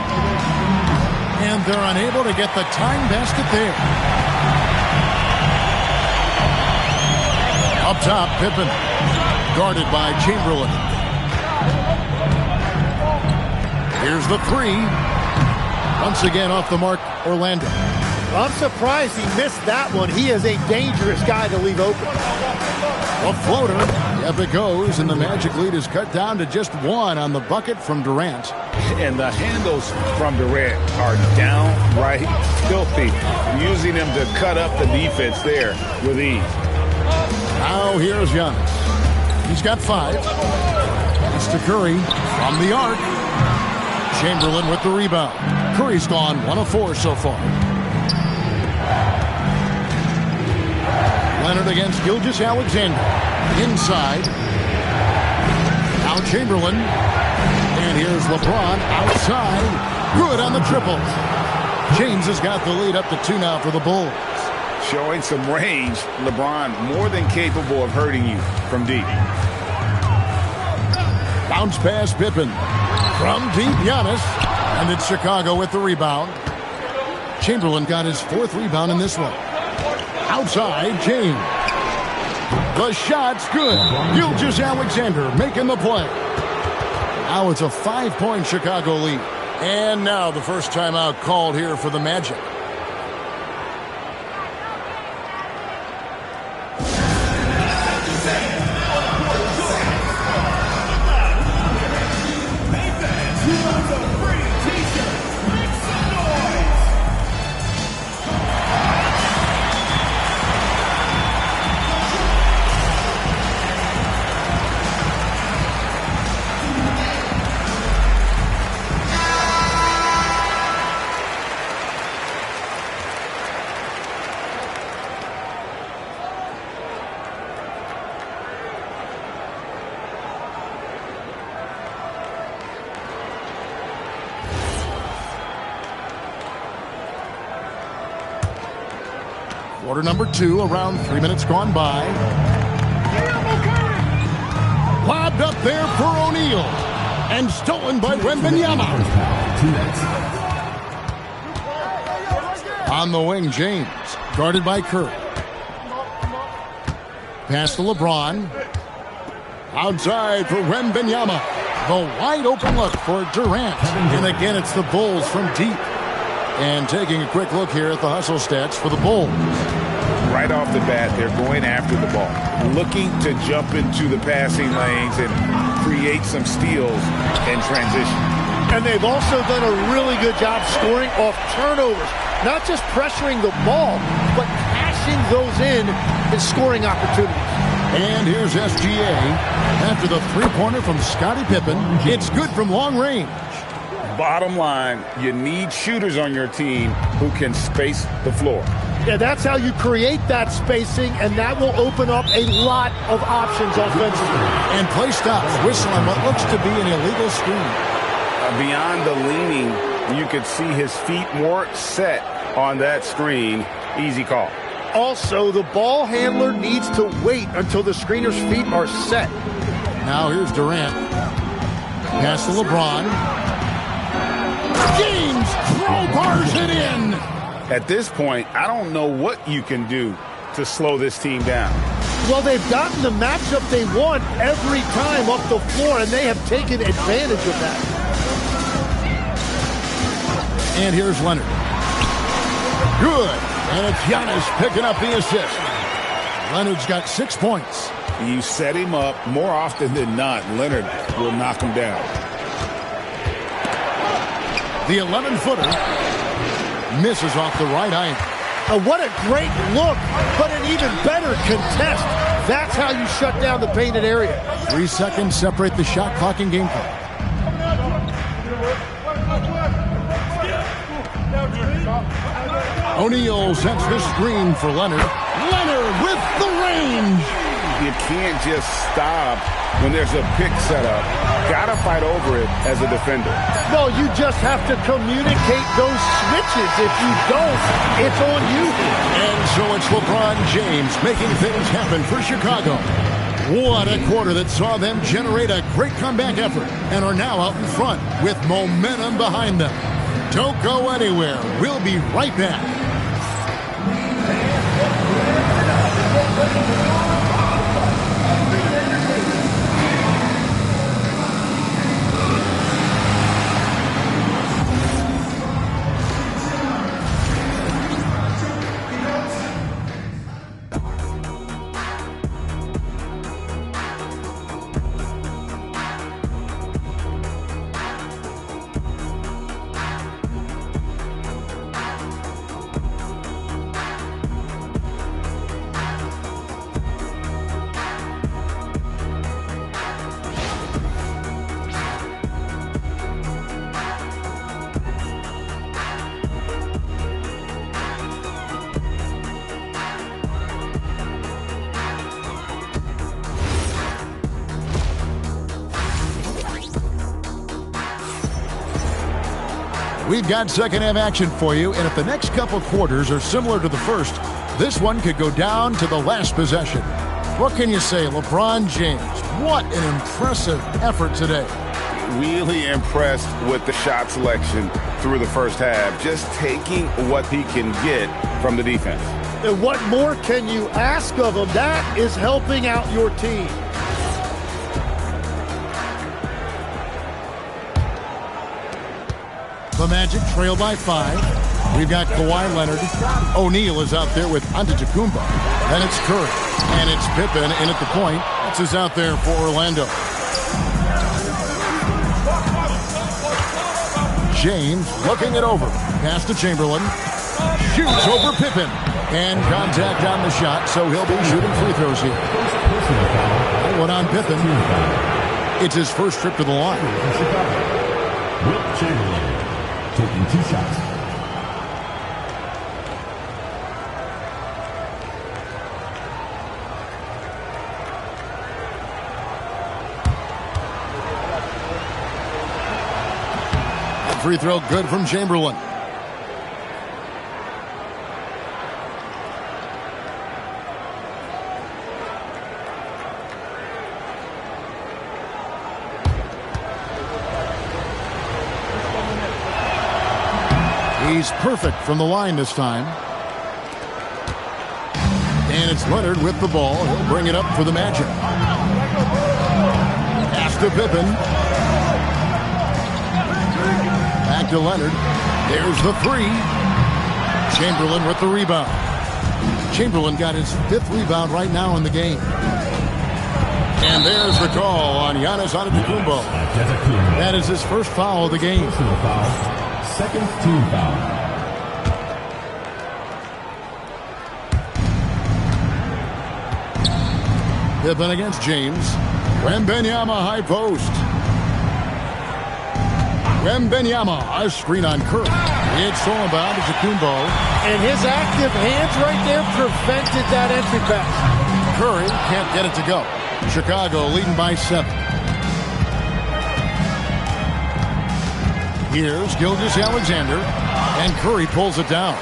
And they're unable to get the tying basket there. Up top, Pippen. Guarded by Chamberlain. Here's the three. Once again off the mark, Orlando. I'm surprised he missed that one. He is a dangerous guy to leave open. A floater. Up it goes, and the Magic lead is cut down to just 1 on the bucket from Durant. And the handles from Durant are downright filthy, using him to cut up the defense there with ease. Now here's Giannis. He's got 5. It's to Curry from the arc. Chamberlain with the rebound. Curry's gone 1 of 4 so far. Leonard against Gilgeous-Alexander. Inside. Now Chamberlain. And here's LeBron outside. Good on the triple. James has got the lead up to 2 now for the Bulls. Showing some range. LeBron more than capable of hurting you from deep. Bounce pass Pippen. From deep, Giannis. And it's Chicago with the rebound. Chamberlain got his 4th rebound in this one. Outside, James. The shot's good. Gilgeous-Alexander making the play. Now it's a 5-point Chicago lead. And now the first timeout called here for the Magic. Quarter number 2, around 3 minutes gone by. Lobbed up there for O'Neal. And stolen by Wembanyama. On the wing, James. Guarded by Curry. Pass to LeBron. Outside for Wembanyama. The wide open look for Durant. And again, it's the Bulls from deep. And taking a quick look here at the hustle stats for the Bulls. Right right off the bat, they're going after the ball, looking to jump into the passing lanes and create some steals and transition. And they've also done a really good job scoring off turnovers. Not just pressuring the ball, but cashing those in and scoring opportunities. And here's SGA. After the three-pointer from Scottie Pippen, it's good from long range. Bottom line, you need shooters on your team who can space the floor. Yeah, that's how you create that spacing, and that will open up a lot of options offensively. And play stops. Whistle on what looks to be an illegal screen. Beyond the leaning, you could see his feet more set on that screen. Easy call. Also, the ball handler needs to wait until the screener's feet are set. Now here's Durant. Pass to LeBron. James crowbars it in. At this point, I don't know what you can do to slow this team down. Well, they've gotten the matchup they want every time up the floor, and they have taken advantage of that. And here's Leonard. Good. And it's Giannis picking up the assist. Leonard's got 6 points. You set him up more often than not. Leonard will knock him down. The 11-footer misses off the right iron. What a great look, but an even better contest. That's how you shut down the painted area. 3 seconds separate the shot clock and game clock. O'Neal sets the screen for Leonard. Leonard with the range. You can't just stop when there's a pick set up. Gotta fight over it as a defender. No, you just have to communicate those switches. If you don't, it's on you. And so it's LeBron James making things happen for Chicago. What a quarter that saw them generate a great comeback effort and are now out in front with momentum behind them. Don't go anywhere. We'll be right back. We've got second-half action for you, and if the next couple quarters are similar to the first, this one could go down to the last possession. What can you say, LeBron James? What an impressive effort today. Really impressed with the shot selection through the first half, just taking what he can get from the defense. And what more can you ask of him? That is helping out your team. The Magic trail by 5. We've got Kawhi Leonard. O'Neal is out there with Antetokounmpo. Then it's Curry. And it's Pippen in at the point. This is out there for Orlando. James looking it over. Pass to Chamberlain. Shoots over Pippen. And contact on the shot, so he'll be shooting free throws here. One on Pippen. It's his first trip to the line. Wilt Chamberlain taking 2 shots. Free throw good from Chamberlain. He's perfect from the line this time. And it's Leonard with the ball. He'll bring it up for the Magic. Pass to Pippen. Back to Leonard. There's the 3. Chamberlain with the rebound. Chamberlain got his 5th rebound right now in the game. And there's the call on Giannis Antetokounmpo. That is his first foul of the game. Second team foul. Pippen against James. Wembanyama high post. Wembanyama, a screen on Curry. It's all about Antetokounmpo. And his active hands right there prevented that entry pass. Curry can't get it to go. Chicago leading by 7. Here's Gilgeous-Alexander, and Curry pulls it down.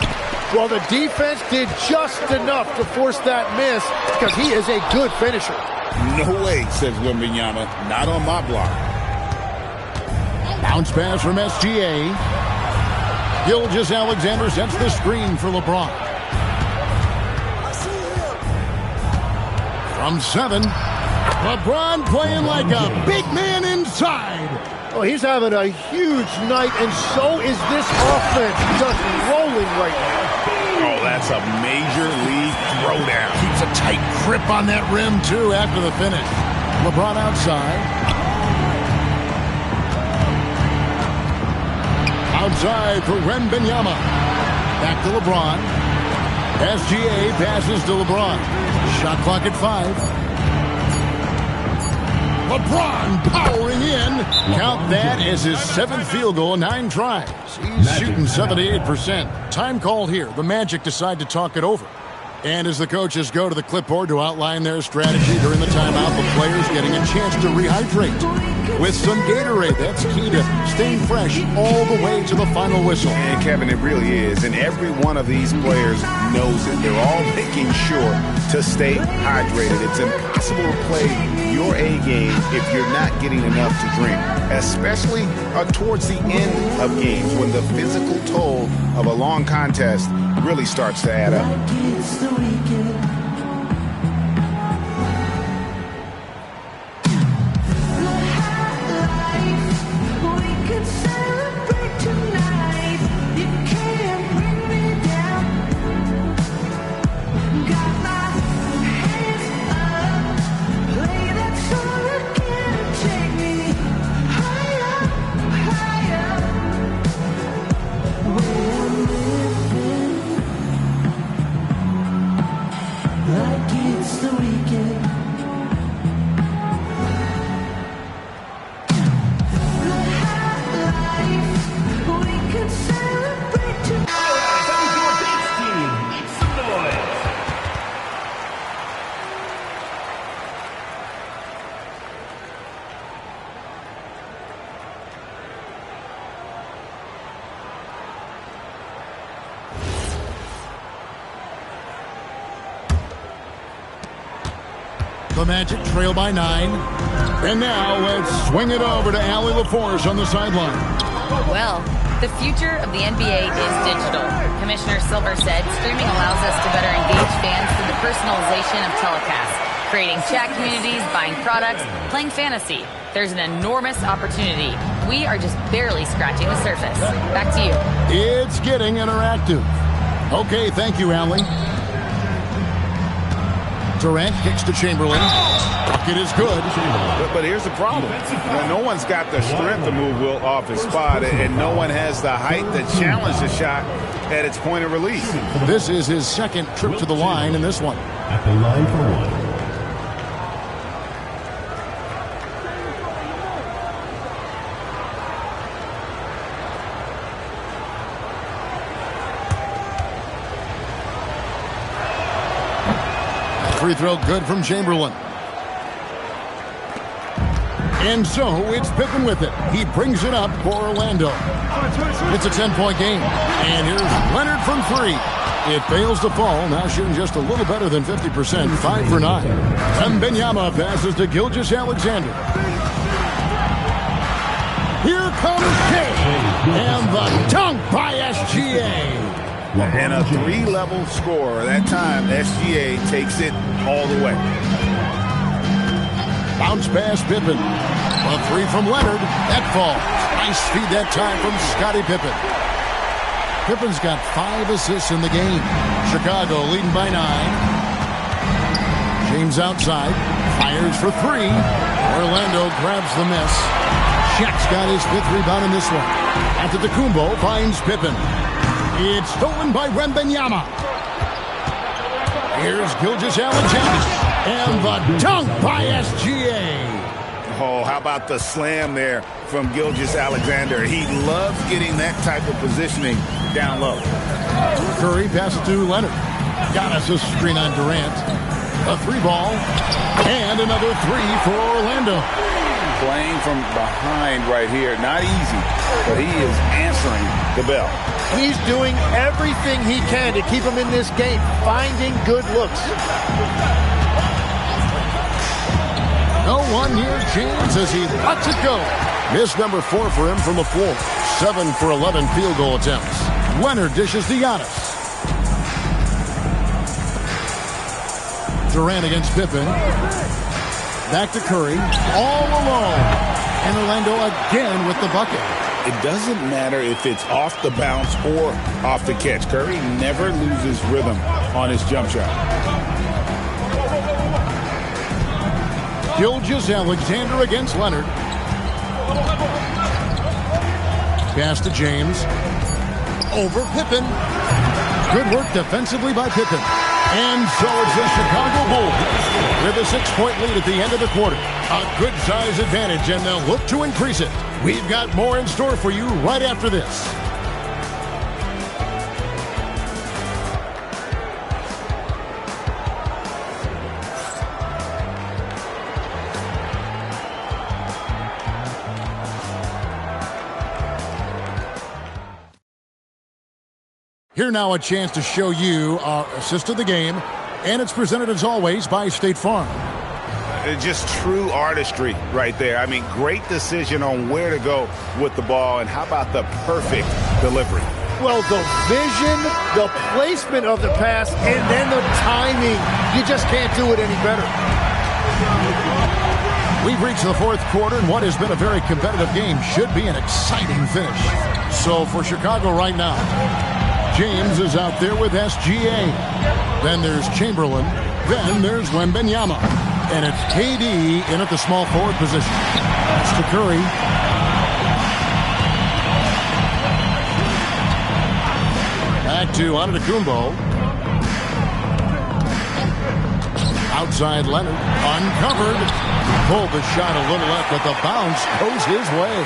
Well, the defense did just enough to force that miss because he is a good finisher. No way, says Wembanyama. Not on my block. Bounce pass from SGA. Gilgeous-Alexander sets the screen for LeBron. From 7, LeBron playing like a big man inside. Oh, he's having a huge night, and so is this offense, just rolling right now. Oh, that's a major league throwdown. Keeps a tight grip on that rim, too, after the finish. LeBron outside. Outside for Wembanyama. Back to LeBron. SGA passes to LeBron. Shot clock at 5. LeBron powering in. Count that as his 7th field goal, 9 tries. He's shooting 78%. Time called here. The Magic decide to talk it over. And as the coaches go to the clipboard to outline their strategy during the timeout, the players getting a chance to rehydrate with some Gatorade. That's key to staying fresh all the way to the final whistle. And Kevin, it really is. And every one of these players knows it. They're all making sure to stay hydrated. It's impossible to play your A game if you're not getting enough to drink, especially towards the end of games when the physical toll of a long contest really starts to add up. The Magic trail by 9. And now let's swing it over to Allie LaForce on the sideline. Well, the future of the NBA is digital. Commissioner Silver said streaming allows us to better engage fans through the personalization of telecasts, creating chat communities, buying products, playing fantasy. There's an enormous opportunity. We are just barely scratching the surface. Back to you. It's getting interactive. Okay, thank you, Allie. Durant kicks to Chamberlain. Bucket is good. But here's the problem. No one's got the strength to move Wilt off his spot, and no one has the height to challenge the shot at its point of release. This is his 2nd trip to the line in this one. At the line for 1. Free throw good from Chamberlain. And so it's Pippen with it. He brings it up for Orlando. It's a 10-point game. And here's Leonard from 3. It fails to fall. Now shooting just a little better than 50%. 5 for 9. Wembanyama passes to Gilgeous-Alexander. Here comes King. And the dunk by SGA. And a 3-level score. That time, SGA takes it all the way. Bounce pass, Pippen. A 3 from Leonard. That falls. Nice feed that time from Scottie Pippen. Pippen's got 5 assists in the game. Chicago leading by 9. James outside. Fires for 3. Orlando grabs the miss. Shaq's got his 5th rebound in this one. Antetokounmpo finds Pippen. It's stolen by Wembanyama. Here's Gilgeous-Alexander. And the dunk by SGA. Oh, how about the slam there from Gilgeous-Alexander? He loves getting that type of positioning down low. Curry passes to Leonard. Giannis a screen on Durant. A 3-ball. And another 3 for Orlando. Playing from behind right here. Not easy, but he is answering the bell. He's doing everything he can to keep him in this game, finding good looks. No one near James as he lets it go. Miss number 4 for him from the floor. 7 for 11 field goal attempts. Leonard dishes to Giannis. Durant against Pippen. Back to Curry. All alone. And Orlando again with the bucket. It doesn't matter if it's off the bounce or off the catch. Curry never loses rhythm on his jump shot. Gilgeous-Alexander against Leonard. Pass to James. Over Pippen. Good work defensively by Pippen. And so it's the Chicago Bulls with a 6-point lead at the end of the quarter. A good size advantage, and they'll look to increase it. We've got more in store for you right after this. Here now a chance to show you our assist of the game, and it's presented as always by State Farm. Just true artistry right there. I mean, great decision on where to go with the ball, and how about the perfect delivery? Well, the vision, the placement of the pass, and then the timing. You just can't do it any better. We've reached the 4th quarter, and what has been a very competitive game should be an exciting finish. So for Chicago right now, James is out there with SGA. Then there's Chamberlain. Then there's Wembanyama. And it's KD in at the small forward position. That's to Curry. Back to Antetokounmpo. Outside Leonard. Uncovered. Pulled the shot a little left, but the bounce goes his way.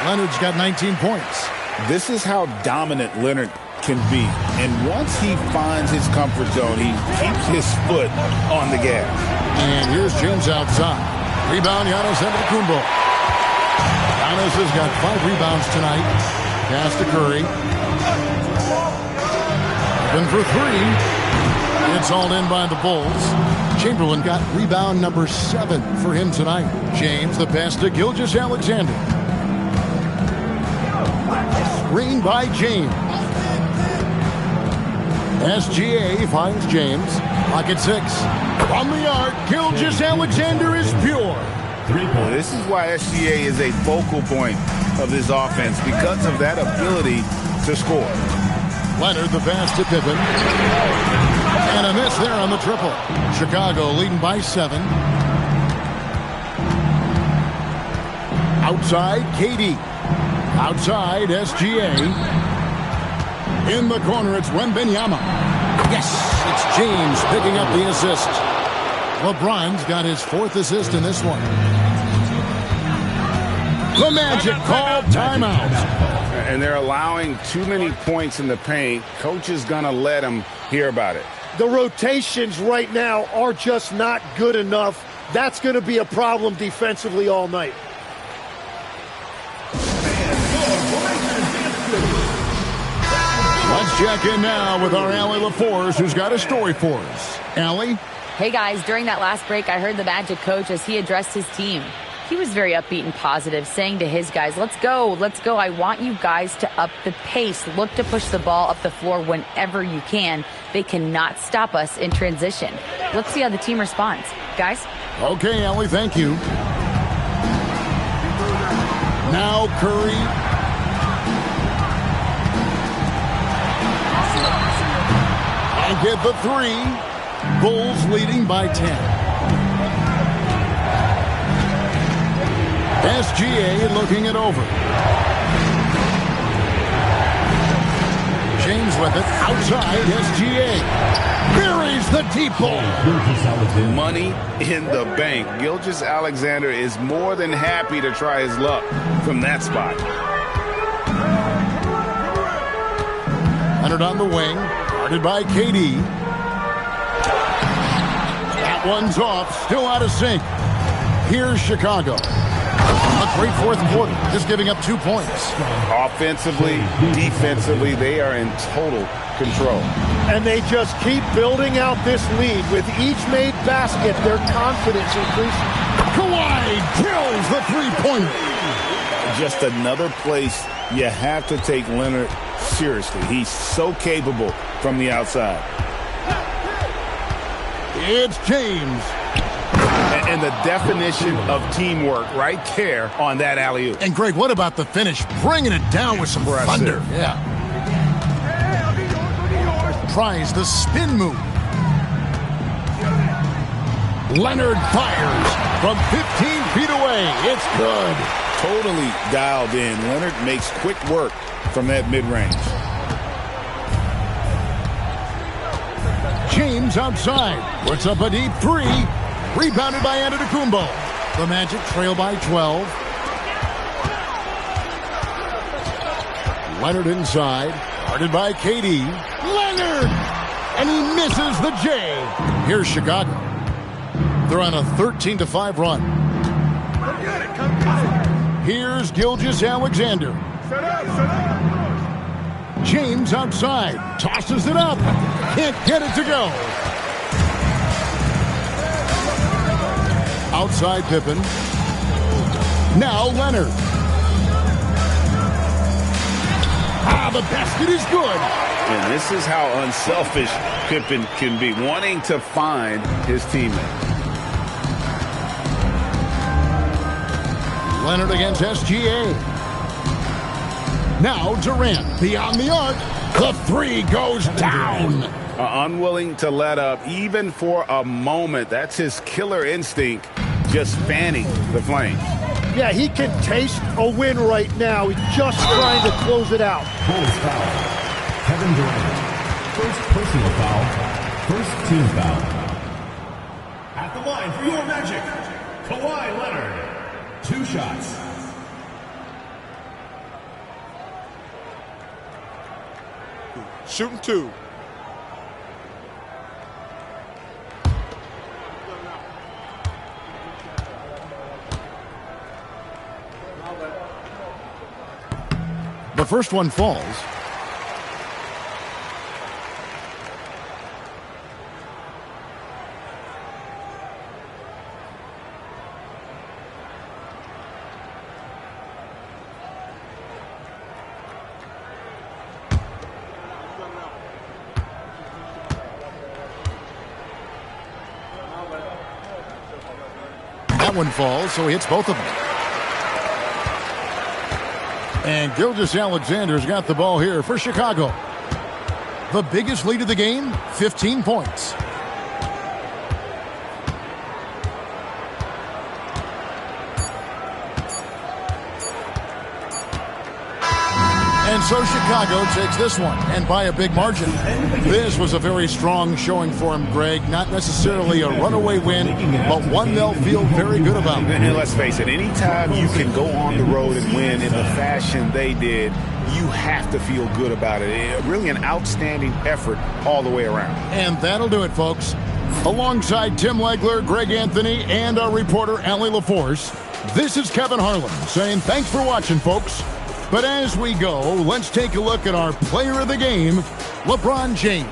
Leonard's got 19 points. This is how dominant Leonard can be. And once he finds his comfort zone, he keeps his foot on the gas. And here's James outside. Rebound, Giannis Antetokounmpo. Giannis has got 5 rebounds tonight. Pass to Curry. Open for 3. It's all in by the Bulls. Chamberlain got rebound number 7 for him tonight. James, the pass to Gilgeous-Alexander. Screen by James. SGA finds James. Pocket 6. On the arc, Gilgeous-Alexander is pure. This is why SGA is a focal point of this offense, because of that ability to score. Leonard, the pass to Pippen. And a miss there on the triple. Chicago leading by 7. Outside, KD. Outside, SGA. In the corner, it's Wembanyama. Yes, it's James picking up the assist. LeBron's got his 4th assist in this one. The Magic called timeout. And they're allowing too many points in the paint. Coach is going to let them hear about it. The rotations right now are just not good enough. That's going to be a problem defensively all night. Let's check in now with our Allie LaForce, who's got a story for us. Allie? Hey, guys, during that last break, I heard the Magic coach as he addressed his team. He was very upbeat and positive, saying to his guys, let's go. I want you guys to up the pace. Look to push the ball up the floor whenever you can. They cannot stop us in transition. Let's see how the team responds. Guys? Okay, Allie, thank you. Now Curry. Can't get the three. Bulls leading by 10. SGA looking it over. James with it outside SGA. Buries the deep ball. Money in the bank. Gilgeous-Alexander is more than happy to try his luck from that spot. Leonard on the wing, guarded by KD. That one's off, still out of sync. Here's Chicago. A great fourth quarter, just giving up 2 points. Offensively, defensively, they are in total control. And they just keep building out this lead. With each made basket, their confidence increases. Kawhi drills the three-pointer. Just another place you have to take Leonard seriously. He's so capable from the outside. It's James. And the definition of teamwork right there on that alley-oop. And Greg, what about the finish? Bringing it down with some thunder. Yeah. Tries the spin move. Leonard fires from 15 feet away. It's good. Totally dialed in. Leonard makes quick work from that mid-range. James outside. Puts up a deep three. Rebounded by Antetokounmpo. The Magic trail by 12. Leonard inside. Guarded by KD. Leonard! And he misses the J. Here's Chicago. They're on a 13-5 run. Here's Gilgeous-Alexander. James outside. Tosses it up. Can't get it to go. Outside Pippen. Now Leonard. The basket is good. And this is how unselfish Pippen can be, wanting to find his teammate. Leonard against SGA. Now Durant beyond the arc. The three goes down. Unwilling to let up even for a moment. That's his killer instinct, just fanning the flames. Yeah, he can taste a win right now. He's just trying to close it out. Bulls foul. Kevin Durant. First personal foul. First team foul. At the line for your Magic, Kawhi Leonard. 2 shots. Shooting 2. The first one falls. That one falls, so he hits both of them. And Gilgeous-Alexander's got the ball here for Chicago. The biggest lead of the game, 15 points. And so Chicago takes this one, and by a big margin. This was a very strong showing for him, Greg. Not necessarily a runaway win, but one they'll feel very good about. And let's face it, anytime you can go on the road and win in the fashion they did, you have to feel good about it. Really an outstanding effort all the way around. And that'll do it, folks. Alongside Tim Legler, Greg Anthony, and our reporter, Allie LaForce, this is Kevin Harlan saying thanks for watching, folks. But as we go, let's take a look at our player of the game, LeBron James.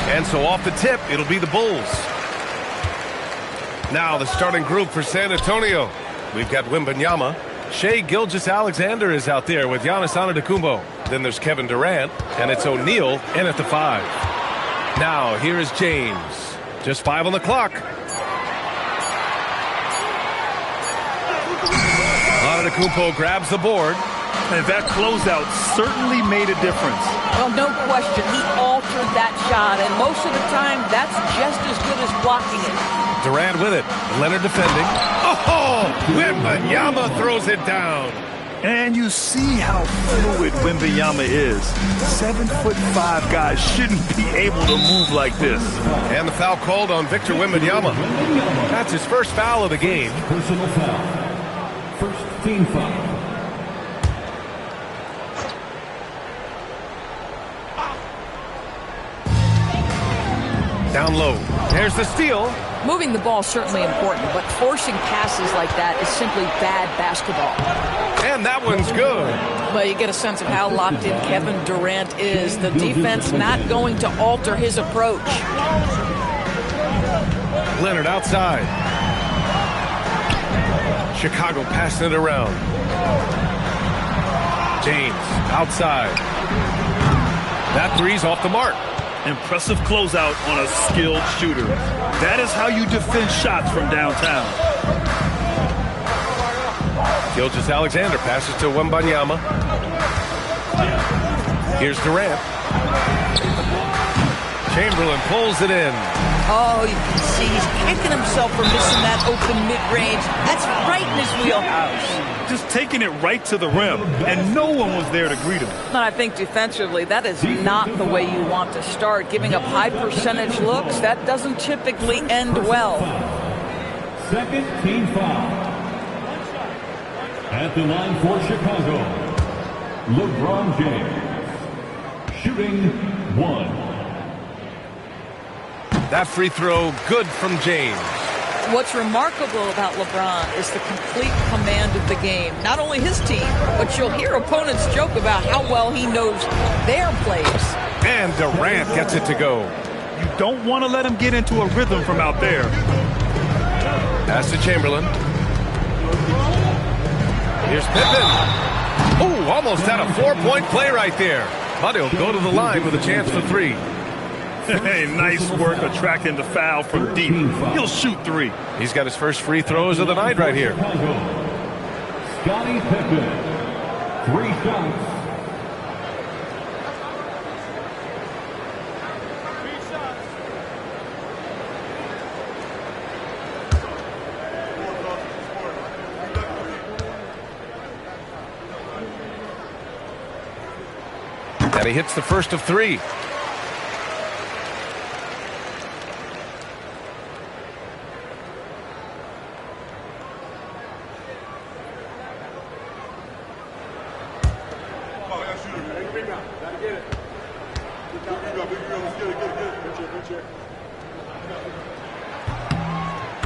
And so off the tip, it'll be the Bulls. Now the starting group for San Antonio. We've got Wembanyama. Shai Gilgeous-Alexander is out there with Giannis Antetokounmpo. Then there's Kevin Durant, and it's O'Neal in at the 5. Now here is James. Just 5 on the clock. Antetokounmpo grabs the board. And that closeout certainly made a difference. Well, no question. He altered that shot, and most of the time, that's just as good as blocking it. Durant with it. Leonard defending. Oh! Wembanyama throws it down. And you see how fluid Wembanyama is. 7'5" guys shouldn't be able to move like this. And the foul called on Victor Wembanyama. That's his first foul of the game. Personal foul. First team foul. Down low. There's the steal. Moving the ball is certainly important, but forcing passes like that is simply bad basketball. And that one's good. But you get a sense of how locked in Kevin Durant is. The defense not going to alter his approach. Leonard outside. Chicago passing it around. James outside. That three's off the mark. Impressive closeout on a skilled shooter. That is how you defend shots from downtown. Gilgeous-Alexander passes to Wembanyama. Here's Durant. Chamberlain pulls it in. Oh, you can see he's kicking himself for missing that open mid-range. That's right in his wheelhouse. Just taking it right to the rim, and no one was there to greet him. And I think defensively, that is not the way you want to start. Giving up high percentage looks, that doesn't typically end well. Second team foul. At the line for Chicago, LeBron James. Shooting 1. That free throw good from James. What's remarkable about LeBron is the complete command of the game. Not only his team, but you'll hear opponents joke about how well he knows their plays. And Durant gets it to go. You don't want to let him get into a rhythm from out there. Pass to Chamberlain. Here's Pippen. Oh, almost had a 4-point play right there. But he'll go to the line with a chance for 3. Hey, nice work attracting the foul from deep. He'll shoot 3. He's got his first free throws of the night right here. Scottie Pippen. 3 shots. And he hits the first of 3.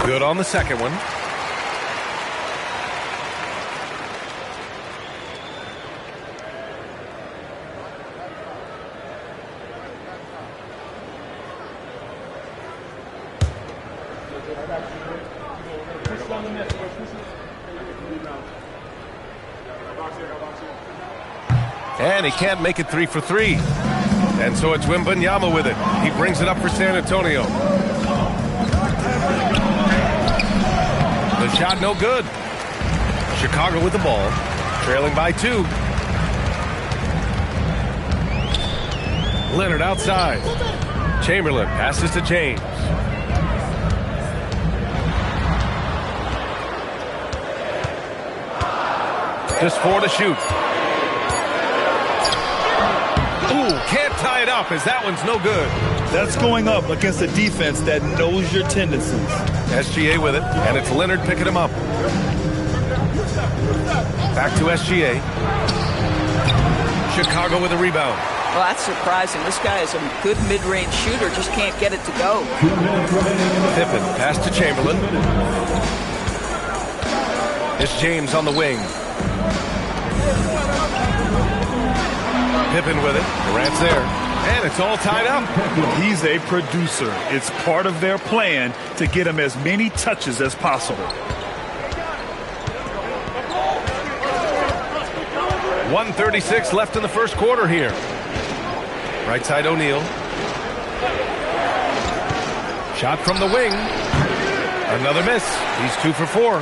Good on the second one. And he can't make it 3 for 3. And so it's Wembanyama with it. He brings it up for San Antonio. The shot no good. Chicago with the ball, trailing by 2. Leonard outside. Chamberlain passes to James. Just 4 to shoot. Ooh, can't tie it up as that one's no good. That's going up against a defense that knows your tendencies. SGA with it, and it's Leonard picking him up. Back to SGA. Chicago with a rebound. Well, that's surprising. This guy is a good mid-range shooter, just can't get it to go. Pippen, pass to Chamberlain. It's James on the wing. Pippen with it. Durant's there. And it's all tied up. He's a producer. It's part of their plan to get him as many touches as possible. 1:36 left in the first quarter here. Right side O'Neal. Shot from the wing. Another miss. He's 2 for 4.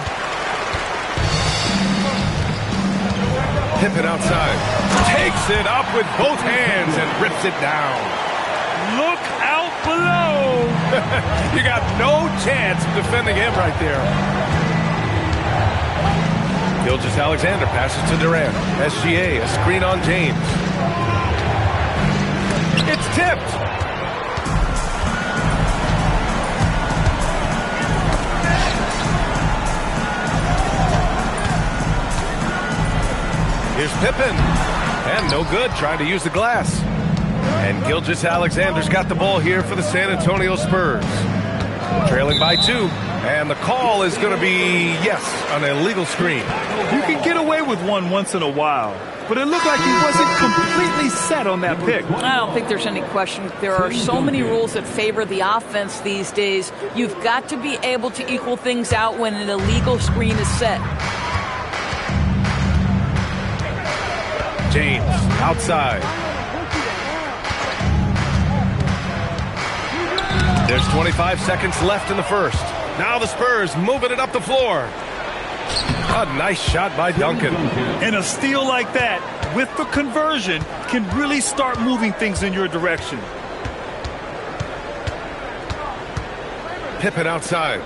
Pippen outside. Takes it up with both hands and rips it down. Look out below. You got no chance of defending him right there. Gilgeous-Alexander passes to Durant. SGA, a screen on James. It's tipped. Here's Pippen. And no good, trying to use the glass. And Gilgeous-Alexander's got the ball here for the San Antonio Spurs. Trailing by 2. And the call is going to be, yes, an illegal screen. You can get away with one once in a while, but it looked like he wasn't completely set on that pick. I don't think there's any question. There are so many rules that favor the offense these days. You've got to be able to equal things out when an illegal screen is set. James outside. There's 25 seconds left in the first. Now the Spurs moving it up the floor. A nice shot by Duncan. And a steal like that, with the conversion, can really start moving things in your direction. Pippen outside.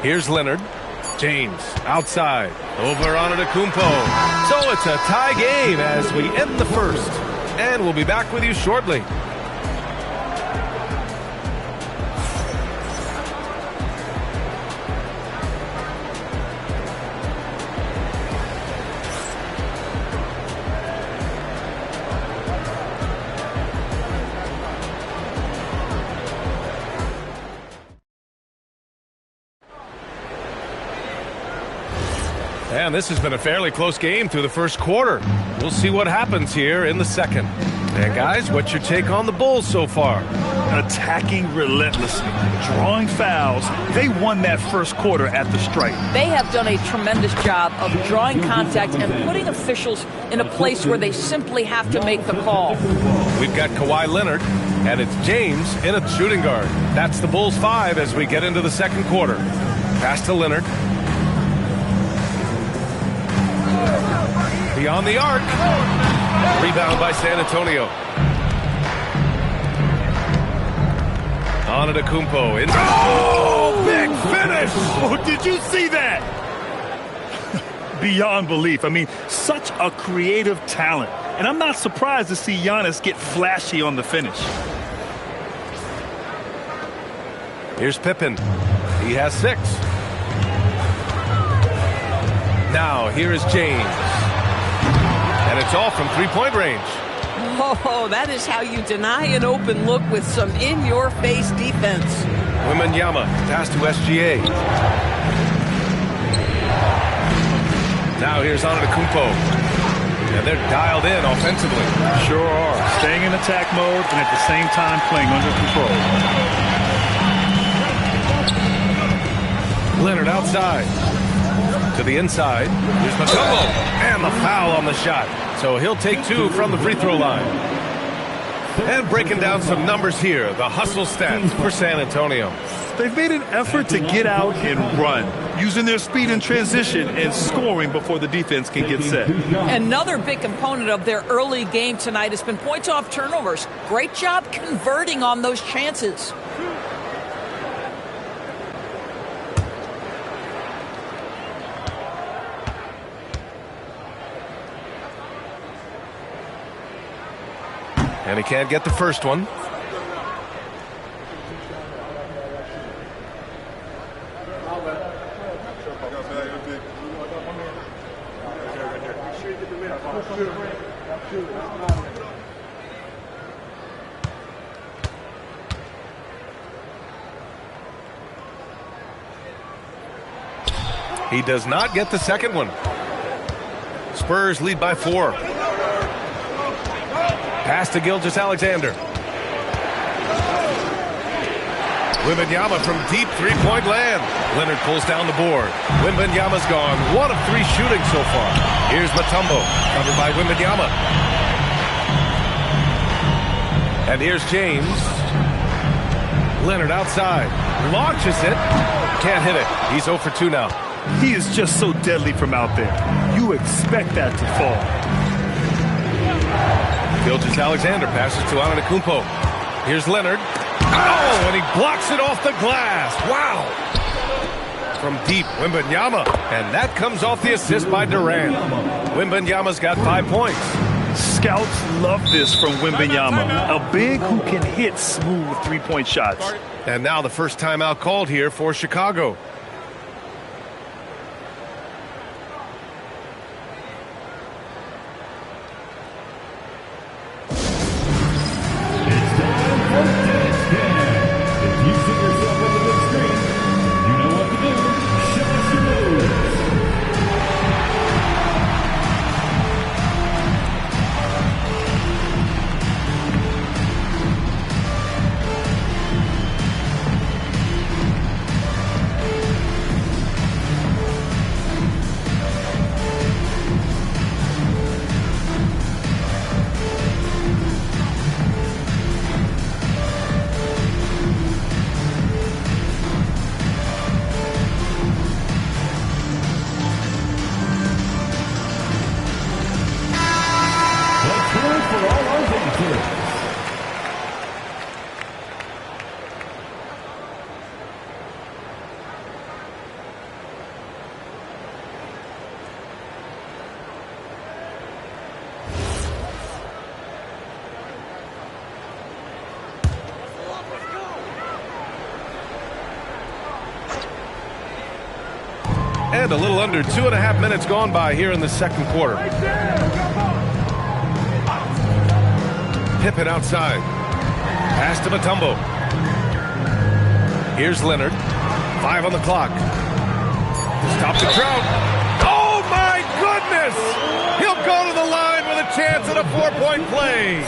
Here's Leonard. James outside. Over on Antetokounmpo. So it's a tie game as we end the first. And we'll be back with you shortly. And this has been a fairly close game through the first quarter. We'll see what happens here in the second. And guys, what's your take on the Bulls so far? Attacking relentlessly, drawing fouls. They won that first quarter at the stripe. They have done a tremendous job of drawing contact and putting officials in a place where they simply have to make the call. We've got Kawhi Leonard, and it's James in a shooting guard. That's the Bulls 5 as we get into the second quarter. Pass to Leonard. Beyond the arc. Rebound by San Antonio. Antetokounmpo. Oh, big finish! Oh, did you see that? Beyond belief. I mean, such a creative talent. And I'm not surprised to see Giannis get flashy on the finish. Here's Pippen. He has 6. Now, here is James. And it's all from three-point range. Oh, that is how you deny an open look with some in-your-face defense. Wembanyama, pass to SGA. Now here's Antetokounmpo. And they're dialed in offensively. Sure are. Staying in attack mode and at the same time playing under control. Leonard outside. To the inside. Here's Mutombo. And the foul on the shot. So he'll take 2 from the free throw line. And breaking down some numbers here. The hustle stats for San Antonio. They've made an effort to get out and run, using their speed in transition and scoring before the defense can get set. Another big component of their early game tonight has been points off turnovers. Great job converting on those chances. And he can't get the first one. He does not get the second one. Spurs lead by 4. Pass to Gilgeous-Alexander. Wembanyama from deep three-point land. Leonard pulls down the board. Wembanyama's gone 1 of 3 shooting so far. Here's Mutombo, covered by Wembanyama. And here's James. Leonard outside. Launches it. Can't hit it. He's 0 for 2 now. He is just so deadly from out there. You expect that to fall. Gilgeous-Alexander passes to Antetokounmpo. Here's Leonard. Oh, and he blocks it off the glass. Wow. From deep, Wembanyama. And that comes off the assist by Durant. Wembanyama's got 5 points. Scouts love this from Wembanyama. A big who can hit smooth three-point shots. And now the first timeout called here for Chicago. And a little under 2.5 minutes gone by here in the second quarter. Pippen outside. Pass to Mutombo. Here's Leonard. 5 on the clock. Stop the drought. Oh, my goodness! He'll go to the line with a chance at a 4-point play.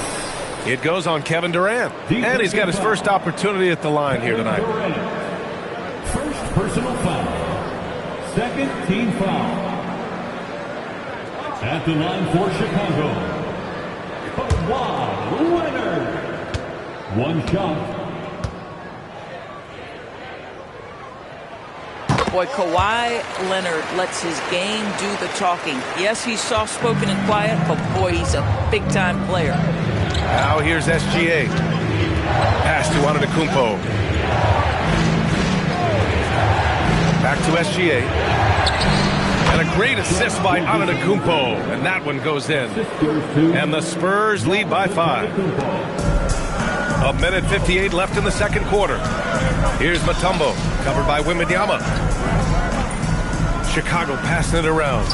It goes on Kevin Durant. And he's got his first opportunity at the line here tonight. First personal foul. Second team foul. At the line for Chicago, Kawhi Leonard. 1 shot. Boy, Kawhi Leonard lets his game do the talking. Yes, he's soft-spoken and quiet, but boy, he's a big-time player. Now here's SGA. Pass to Antetokounmpo. Back to SGA. And a great assist by Antetokounmpo. And that one goes in. And the Spurs lead by 5. 1:58 left in the second quarter. Here's Mutombo, covered by Wembanyama. Chicago passing it around.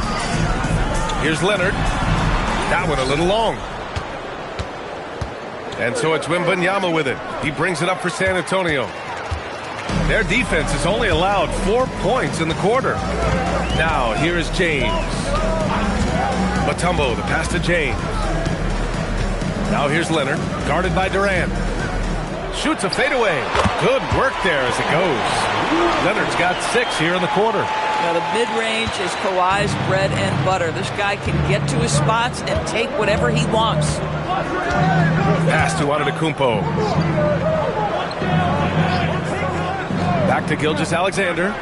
Here's Leonard. That one a little long. And so it's Wembanyama with it. He brings it up for San Antonio. Their defense has only allowed 4 points in the quarter. Now, here is James. Mutombo, the pass to James. Now here's Leonard, guarded by Durant. Shoots a fadeaway. Good work there as it goes. Leonard's got 6 here in the quarter. Now, the mid-range is Kawhi's bread and butter. This guy can get to his spots and take whatever he wants. Pass to Antetokounmpo. Back to Gilgeous-Alexander.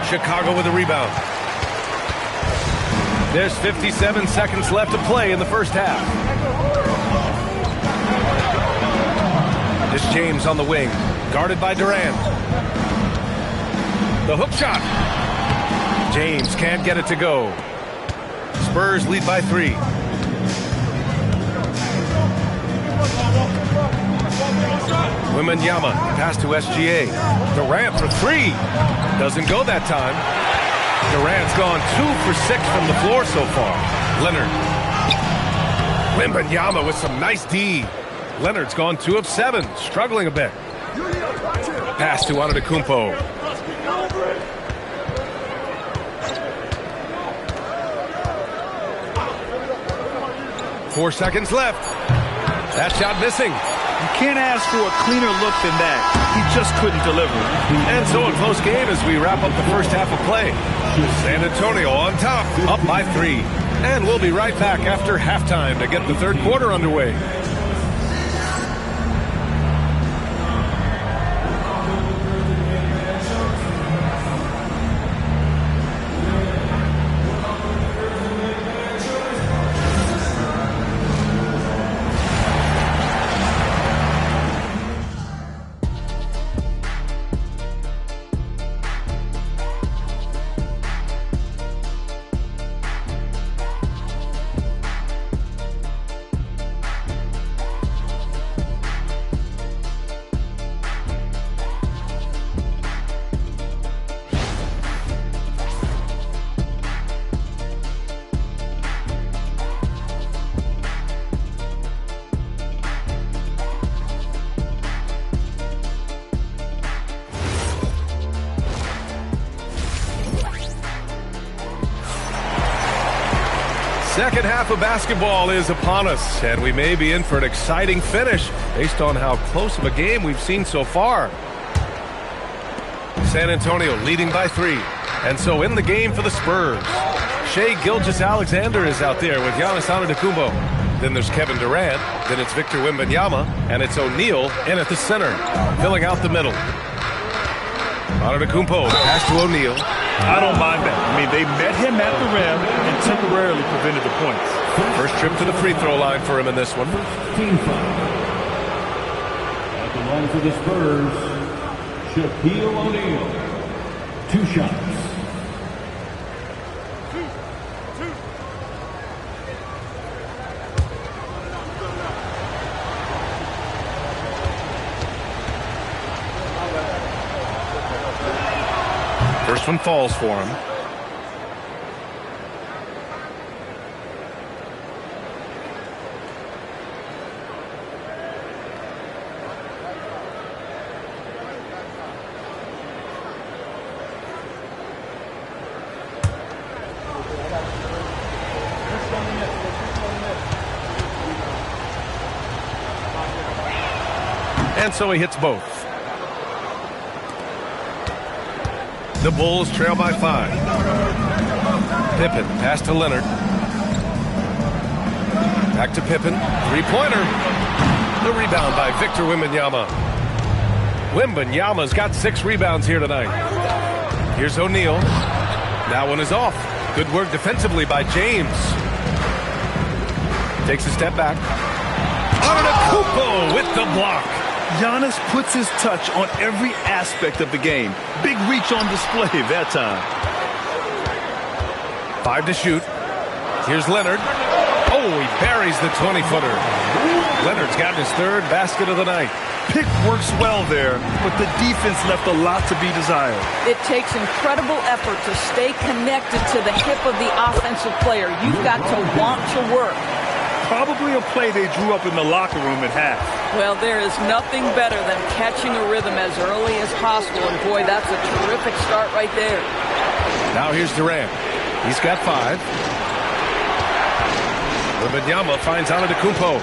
Chicago with a rebound. There's 57 seconds left to play in the first half. This James on the wing, guarded by Durant. The hook shot. James can't get it to go. Spurs lead by 3. Wembanyama, pass to SGA. Durant for 3. Doesn't go that time. Durant's gone 2 for 6 from the floor so far. Leonard. Wembanyama with some nice D. Leonard's gone 2 of 7, struggling a bit. Pass to Antetokounmpo. 4 seconds left. That shot missing. You can't ask for a cleaner look than that. He just couldn't deliver. And so a close game as we wrap up the first half of play. San Antonio on top, up by 3. And we'll be right back after halftime to get the third quarter underway. Second half of basketball is upon us, and we may be in for an exciting finish based on how close of a game we've seen so far. San Antonio leading by 3, and so in the game for the Spurs. Shai Gilgeous-Alexander is out there with Giannis Antetokounmpo. Then there's Kevin Durant, then it's Victor Wembanyama, and it's O'Neal in at the center, filling out the middle. Antetokounmpo, the pass to O'Neal. I don't mind that. I mean, they met him at the rim and temporarily prevented the points. First trip to the free throw line for him in this one. Team foul. At the line for the Spurs, Shaquille O'Neal. 2 shots. First one falls for him. And so he hits both. The Bulls trail by 5. Pippen, pass to Leonard. Back to Pippen, 3-pointer. The rebound by Victor Wembanyama. Wembanyama's got 6 rebounds here tonight. Here's O'Neal. That one is off. Good work defensively by James. Takes a step back. Antetokounmpo with the block. Giannis puts his touch on every aspect of the game. Big reach on display that time. 5 to shoot. Here's Leonard. Oh, he buries the 20-footer. Leonard's gotten his 3rd basket of the night. Pick works well there, but the defense left a lot to be desired. It takes incredible effort to stay connected to the hip of the offensive player. You've got to want to work. Probably a play they drew up in the locker room at half. Well, there is nothing better than catching a rhythm as early as possible, and boy, that's a terrific start right there. Now here's Durant. He's got 5. Wembanyama finds Antetokounmpo.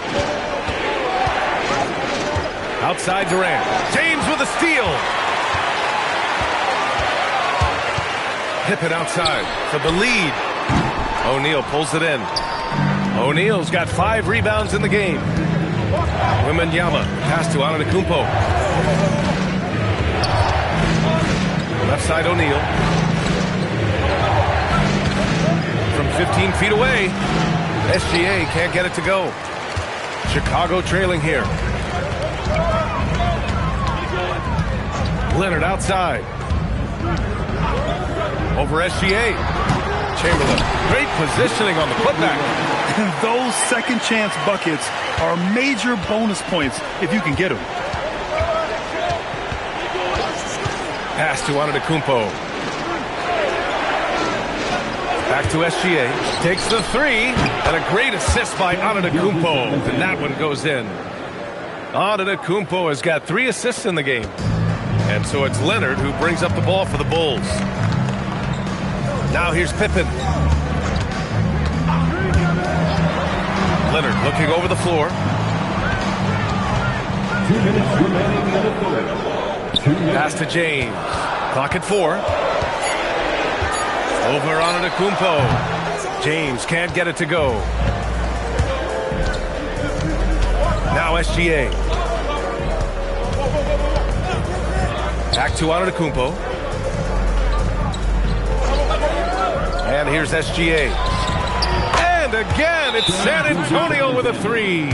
Outside Durant. James with a steal. Pippen outside for the lead. O'Neal pulls it in. O'Neal's got 5 rebounds in the game. Wembanyama, pass to Antetokounmpo. Left side O'Neal. From 15 feet away, SGA can't get it to go. Chicago trailing here. Leonard outside. Over SGA. Chamberlain, great positioning on the putback. Those second chance buckets are major bonus points if you can get them. Pass to Antetokounmpo. Back to SGA. Takes the 3. And a great assist by Antetokounmpo. And that one goes in. Antetokounmpo has got 3 assists in the game. And so it's Leonard who brings up the ball for the Bulls. Now here's Pippen. Leonard looking over the floor. 2 minutes remaining in the third. Pass to James. Clock at 4. Over Antetokounmpo. James can't get it to go. Now SGA. Back to Antetokounmpo. And here's SGA. And again, it's San Antonio with a 3.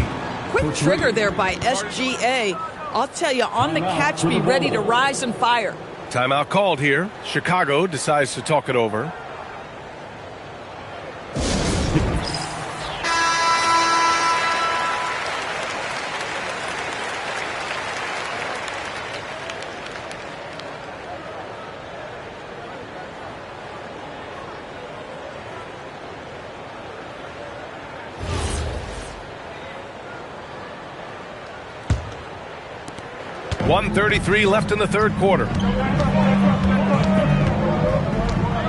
Quick trigger there by SGA. I'll tell you, on the catch, be ready to rise and fire. Timeout called here. Chicago decides to talk it over. .133 left in the third quarter.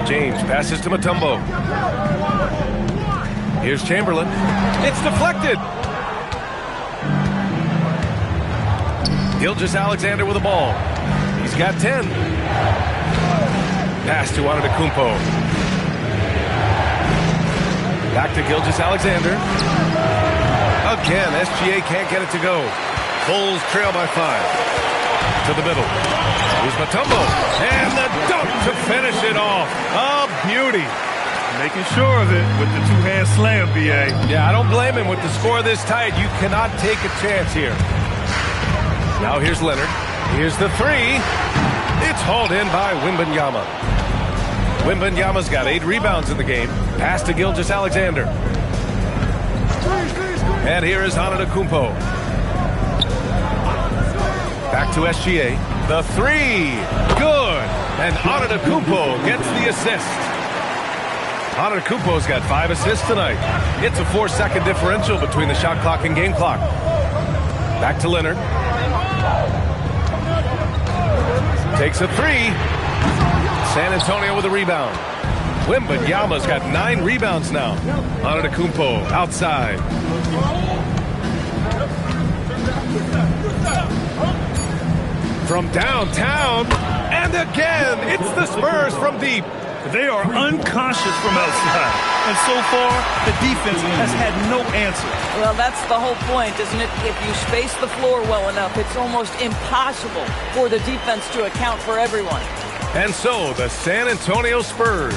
James passes to Mutombo. Here's Chamberlain. It's deflected. Gilgeous-Alexander with the ball. He's got 10. Pass to Antetokounmpo. Back to Gilgeous-Alexander. Again, SGA can't get it to go. Bulls trail by 5. To the middle. Here's Mutombo. And the dunk to finish it off. A beauty. Making sure of it with the two-hand slam, B.A. Yeah, I don't blame him. With the score this tight, you cannot take a chance here. Now here's Leonard. Here's the 3. It's hauled in by Wembanyama. Wembanyama's got 8 rebounds in the game. Pass to Gilgeous-Alexander. And here is Antetokounmpo. Back to SGA. The 3. Good. And Antetokounmpo gets the assist. Antetokounmpo's got 5 assists tonight. It's a 4-second differential between the shot clock and game clock. Back to Leonard. Takes a 3. San Antonio with a rebound. Wembanyama's got 9 rebounds now. Antetokounmpo outside. From downtown, and again, it's the Spurs from deep. They are unconscious from outside, and so far, the defense has had no answer. Well, that's the whole point, isn't it? If you space the floor well enough, it's almost impossible for the defense to account for everyone. And so, the San Antonio Spurs,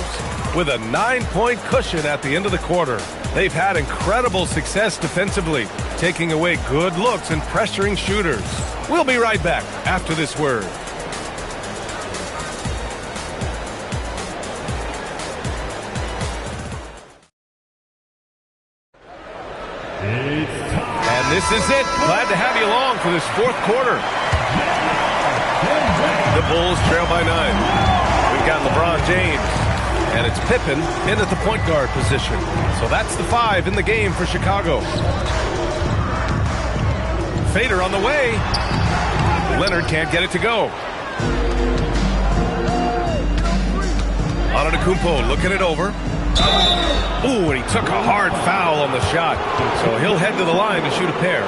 with a 9-point cushion at the end of the quarter. They've had incredible success defensively, taking away good looks and pressuring shooters. We'll be right back after this word. And this is it. Glad to have you along for this fourth quarter. The Bulls trail by 9. We've got LeBron James. And it's Pippen in at the point guard position. So that's the 5 in the game for Chicago. Fader on the way. Leonard can't get it to go. Antetokounmpo looking it over. Ooh, and he took a hard foul on the shot. So he'll head to the line to shoot a pair.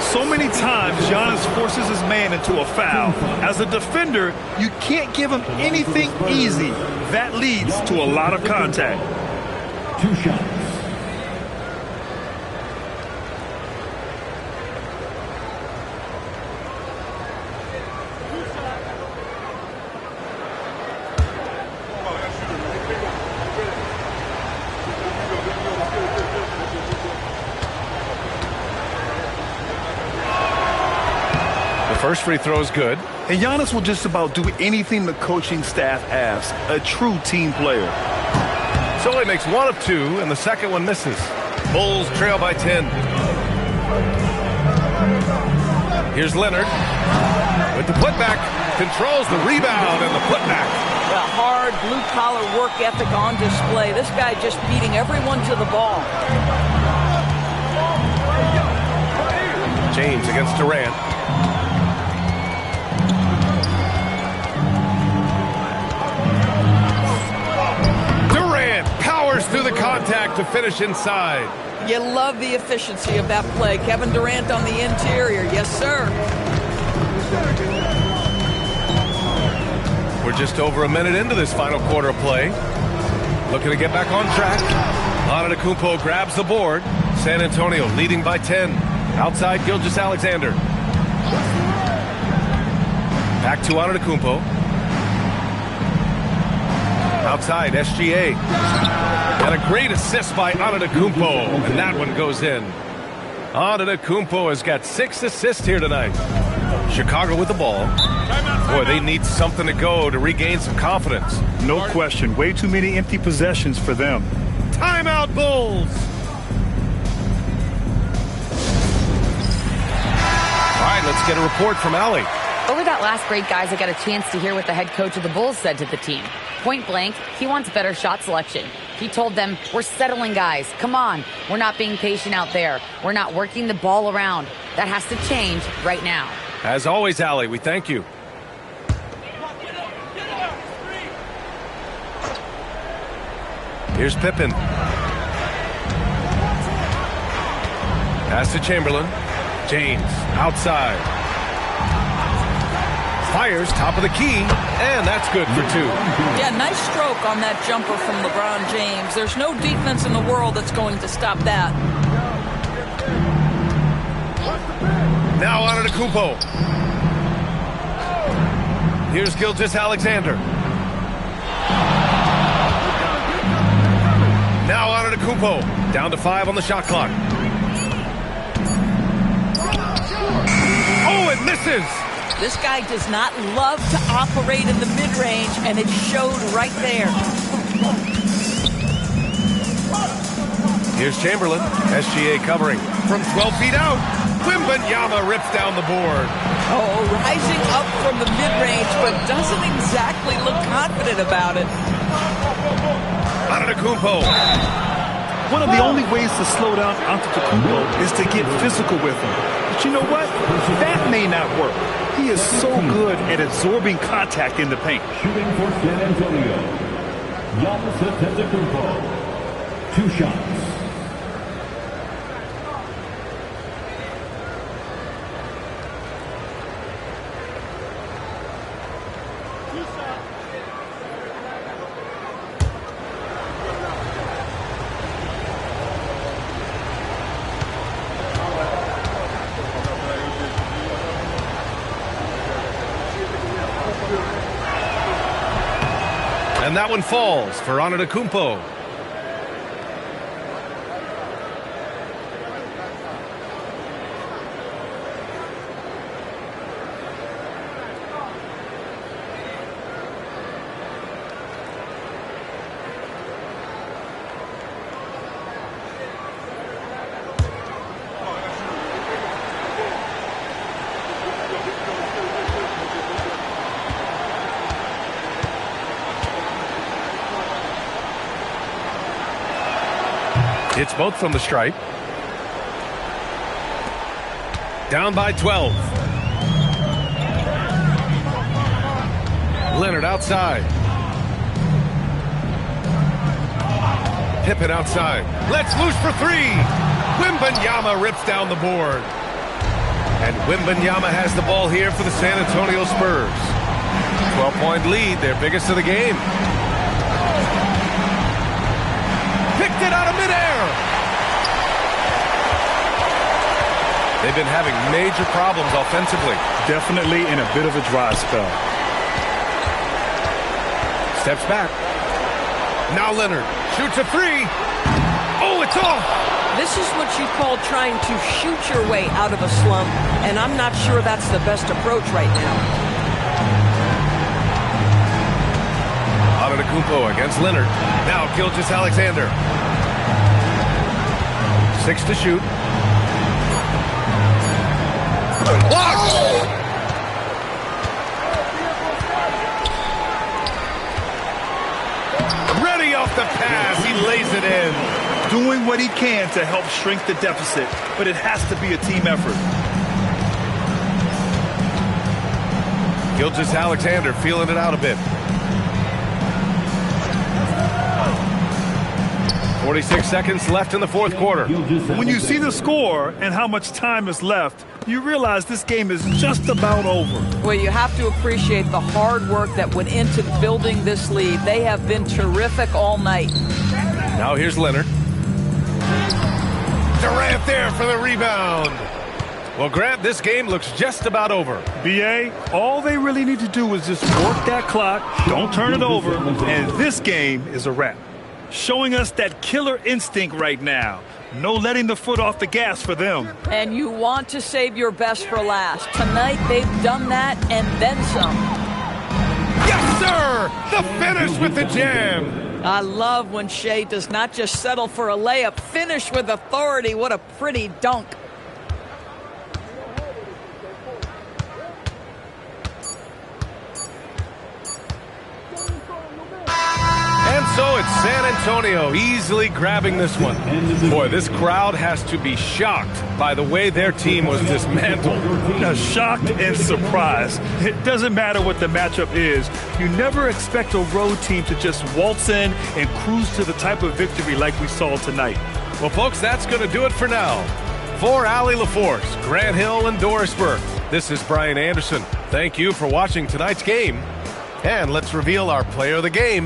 So many times, Giannis forces his man into a foul. As a defender, you can't give him anything easy. That leads to a lot of contact. 2 shots. First free throw is good. And Giannis will just about do anything the coaching staff asks. A true team player. So he makes 1 of 2, and the second one misses. Bulls trail by 10. Here's Leonard with the putback. Controls the rebound and the putback. The hard blue-collar work ethic on display. This guy just beating everyone to the ball. James against Durant. Through the contact to finish inside. You love the efficiency of that play. Kevin Durant on the interior. Yes, sir. We're just over a minute into this final quarter of play. Looking to get back on track. Antetokounmpo grabs the board. San Antonio leading by 10. Outside Gilgeous-Alexander. Back to Antetokounmpo. Outside SGA. And a great assist by Antetokounmpo. And that one goes in. Antetokounmpo has got 6 assists here tonight. Chicago with the ball. Boy, they need something to go to regain some confidence. No question. Way too many empty possessions for them. Timeout, Bulls. All right, let's get a report from Allie. Over that last break, guys, I got a chance to hear what the head coach of the Bulls said to the team. Point blank, he wants better shot selection. He told them, we're settling, guys. Come on. We're not being patient out there. We're not working the ball around. That has to change right now. As always, Allie, we thank you. Here's Pippen. Pass to Chamberlain. James outside. Fires top of the key, and that's good for 2. Yeah, nice stroke on that jumper from LeBron James. There's no defense in the world that's going to stop that. Now Antetokounmpo. Here's Gilgeous-Alexander. Now Antetokounmpo. Down to 5 on the shot clock. Oh, it misses! This guy does not love to operate in the mid-range, and it showed right there. Here's Chamberlain. SGA covering from 12 feet out. Wembanyama rips down the board. Oh, rising up from the mid-range, but doesn't exactly look confident about it. Antetokounmpo. One of the only ways to slow down Antetokounmpo is to get physical with him. But you know what? That may not work. He is so good at absorbing contact in the paint. Shooting for San Antonio, Giannis Antetokounmpo. 2 shots. And that one falls for Antetokounmpo. It's both from the stripe. Down by 12. Leonard outside. Pippen outside. Let's loose for 3. Wembanyama rips down the board. And Wembanyama has the ball here for the San Antonio Spurs. 12-point lead, their biggest of the game. Picked it out of midair. They've been having major problems offensively. Definitely in a bit of a dry spell. Steps back. Now Leonard shoots a 3. Oh, it's off. This is what you call trying to shoot your way out of a slump, and I'm not sure that's the best approach right now. Antetokounmpo against Leonard. Now Gilgeous-Alexander. 6 to shoot. Blocked! Ready off the pass. He lays it in. Doing what he can to help shrink the deficit, but it has to be a team effort. Gilgeous-Alexander feeling it out a bit. 46 seconds left in the fourth quarter. When you see the score and how much time is left, you realize this game is just about over. Well, you have to appreciate the hard work that went into building this lead. They have been terrific all night. Now here's Leonard. Durant there for the rebound. Well, Grant, this game looks just about over. B.A., all they really need to do is just work that clock, don't turn it over, and this game is a wrap. Showing us that killer instinct right now. No letting the foot off the gas for them. And you want to save your best for last. Tonight, they've done that and then some. Yes, sir! The finish with the jam. I love when Shea does not just settle for a layup. Finish with authority. What a pretty dunk. And so it's San Antonio easily grabbing this one. Boy, this crowd has to be shocked by the way their team was dismantled. Shocked and surprised. It doesn't matter what the matchup is. You never expect a road team to just waltz in and cruise to the type of victory like we saw tonight. Well, folks, that's going to do it for now. For Allie LaForce, Grant Hill, and Doris Burke, this is Brian Anderson. Thank you for watching tonight's game. And let's reveal our player of the game.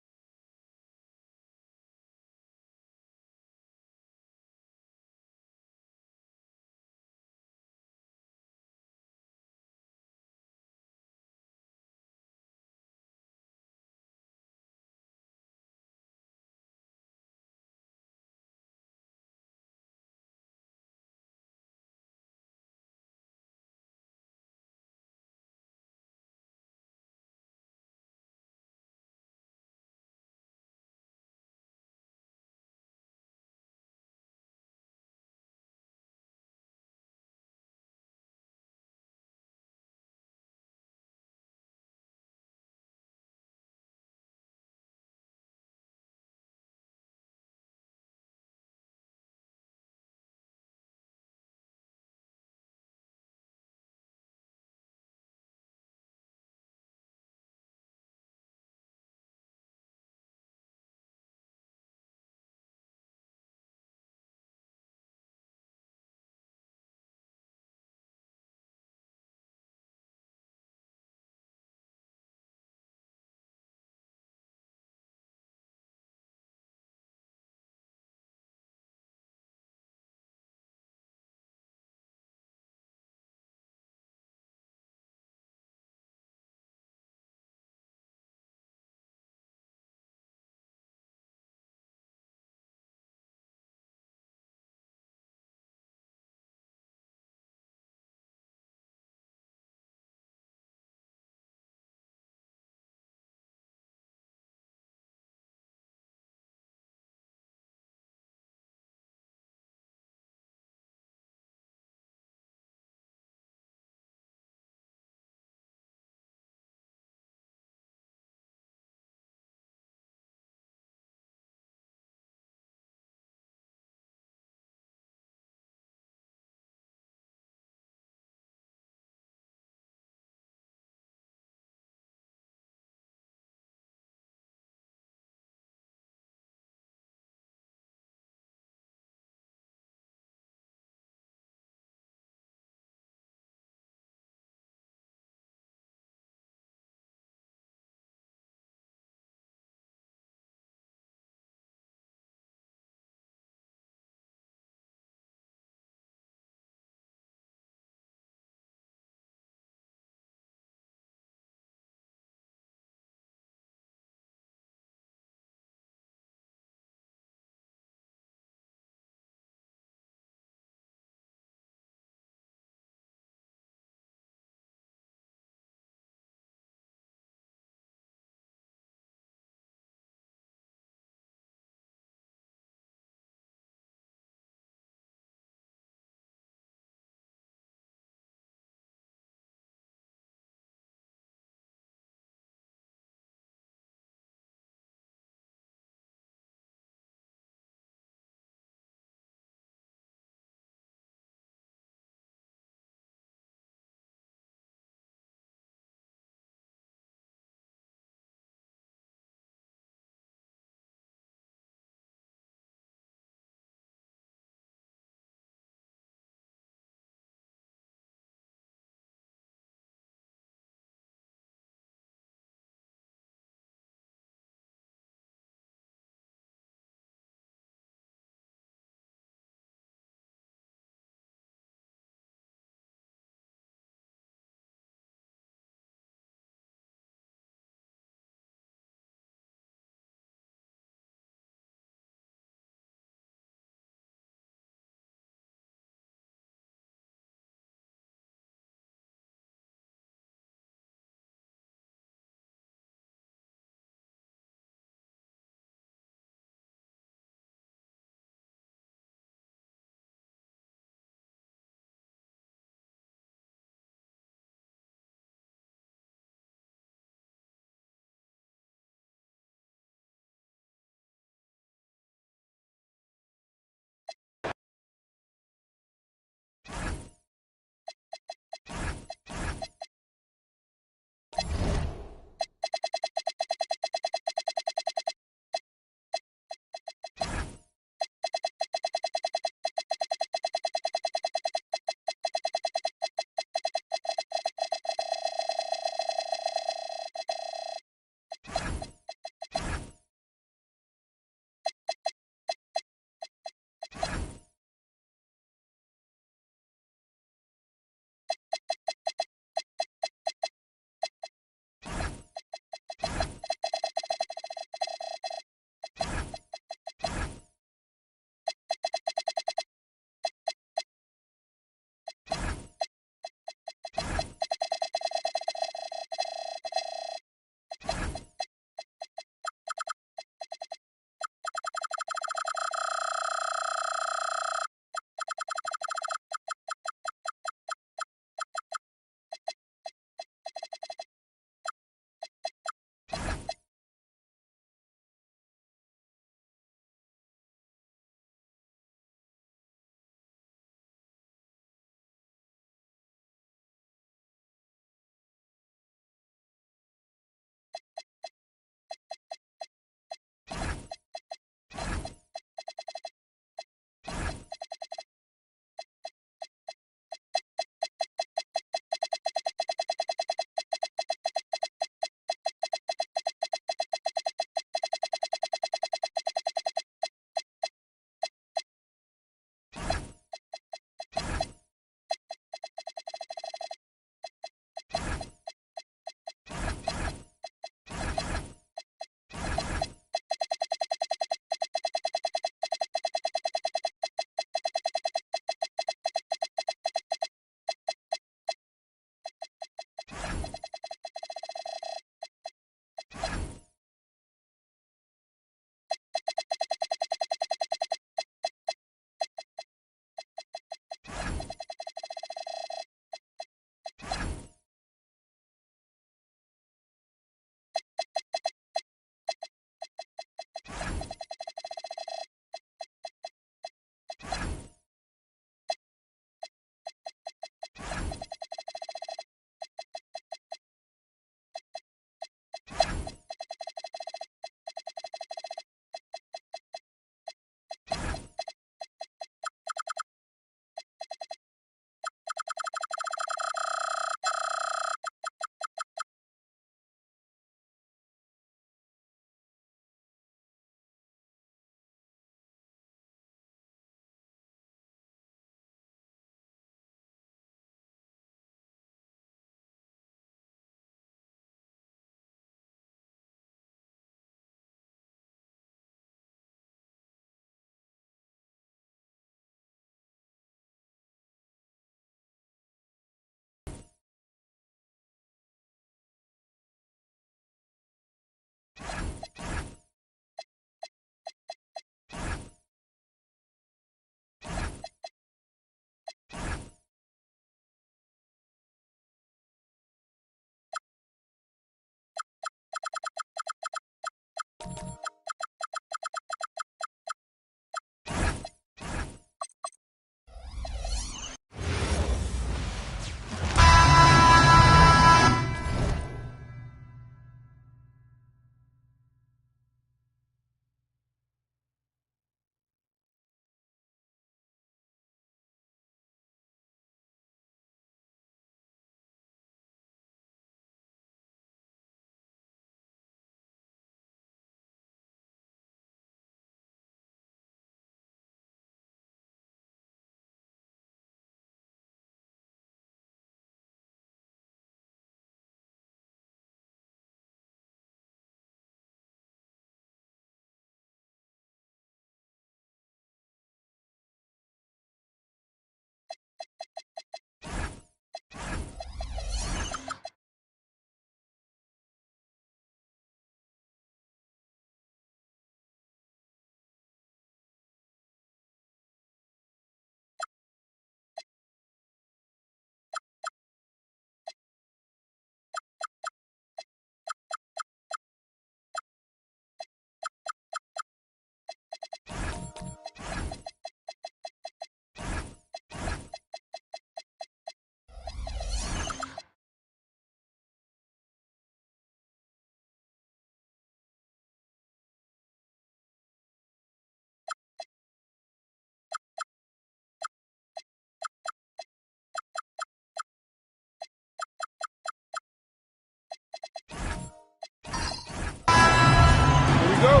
go.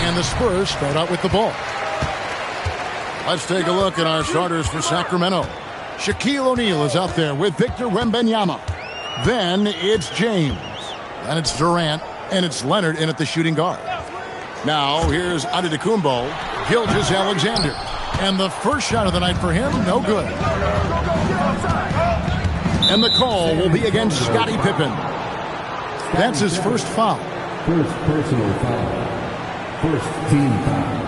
And the Spurs start out with the ball. Let's take a look at our starters for Sacramento. Shaquille O'Neal is out there with Victor Wembanyama. Then it's James. Then it's Durant. And it's Leonard in at the shooting guard. Now here's Antetokounmpo, Gilgeous-Alexander. And the first shot of the night for him, no good. And the call will be against Scottie Pippen. That's his first foul. First personal foul. First team foul.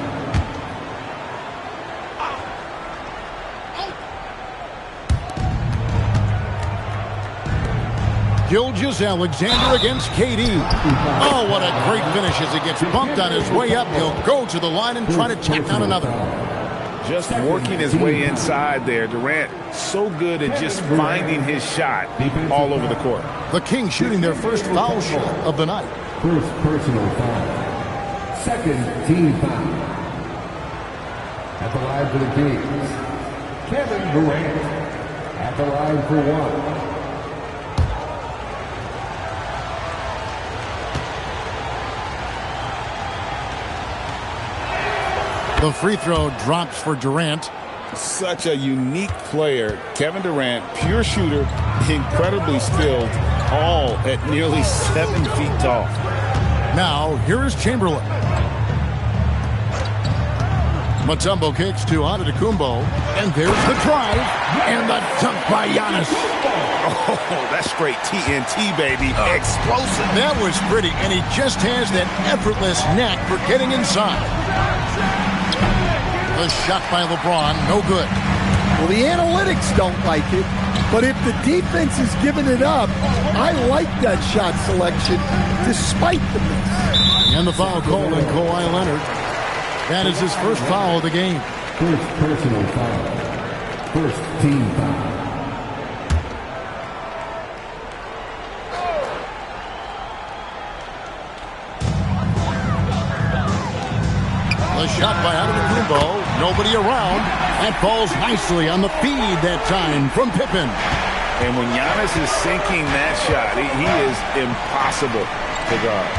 Gilgeous-Alexander against KD. Oh, what a great finish as he gets bumped on his way up. He'll go to the line and try to tack down another. Just working his way inside there. Durant so good at just finding his shot all over the court. The Kings shooting their first foul shot of the night. First personal foul. Second team foul. At the line for the Kings, Kevin Durant. At the line for one. The free throw drops for Durant. Such a unique player. Kevin Durant, pure shooter, incredibly skilled, all at nearly 7 feet tall. Now, here is Chamberlain. Mutombo kicks to Antetokounmpo, and there's the drive, and the dunk by Giannis. Oh, that's straight TNT, baby. Explosive. That was pretty, and he just has that effortless knack for getting inside. The shot by LeBron, no good. Well, the analytics don't like it, but if the defense is giving it up, I like that shot selection despite the miss. And the foul called on Kawhi Leonard. That is his first foul of the game. First personal foul. First team foul. The shot by Antetokounmpo, nobody around. That falls nicely on the feed that time from Pippen. And when Giannis is sinking that shot, he is impossible to guard.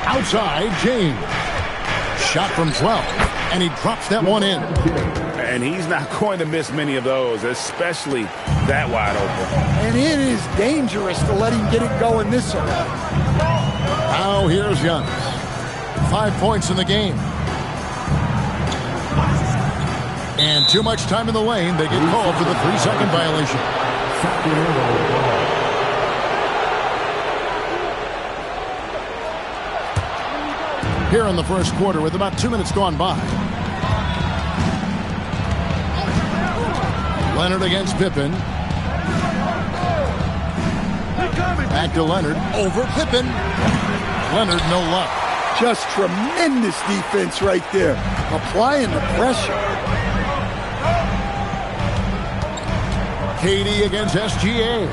Outside, James. Shot from 12, and he drops that one in. And he's not going to miss many of those, especially that wide open. And it is dangerous to let him get it going this early. Now here's Giannis. 5 points in the game. And too much time in the lane. They get called for the 3-second violation. Here in the first quarter with about 2 minutes gone by. Leonard against Pippen. Back to Leonard. Over Pippen. Leonard, no luck. Just tremendous defense right there. Applying the pressure. KD against SGA.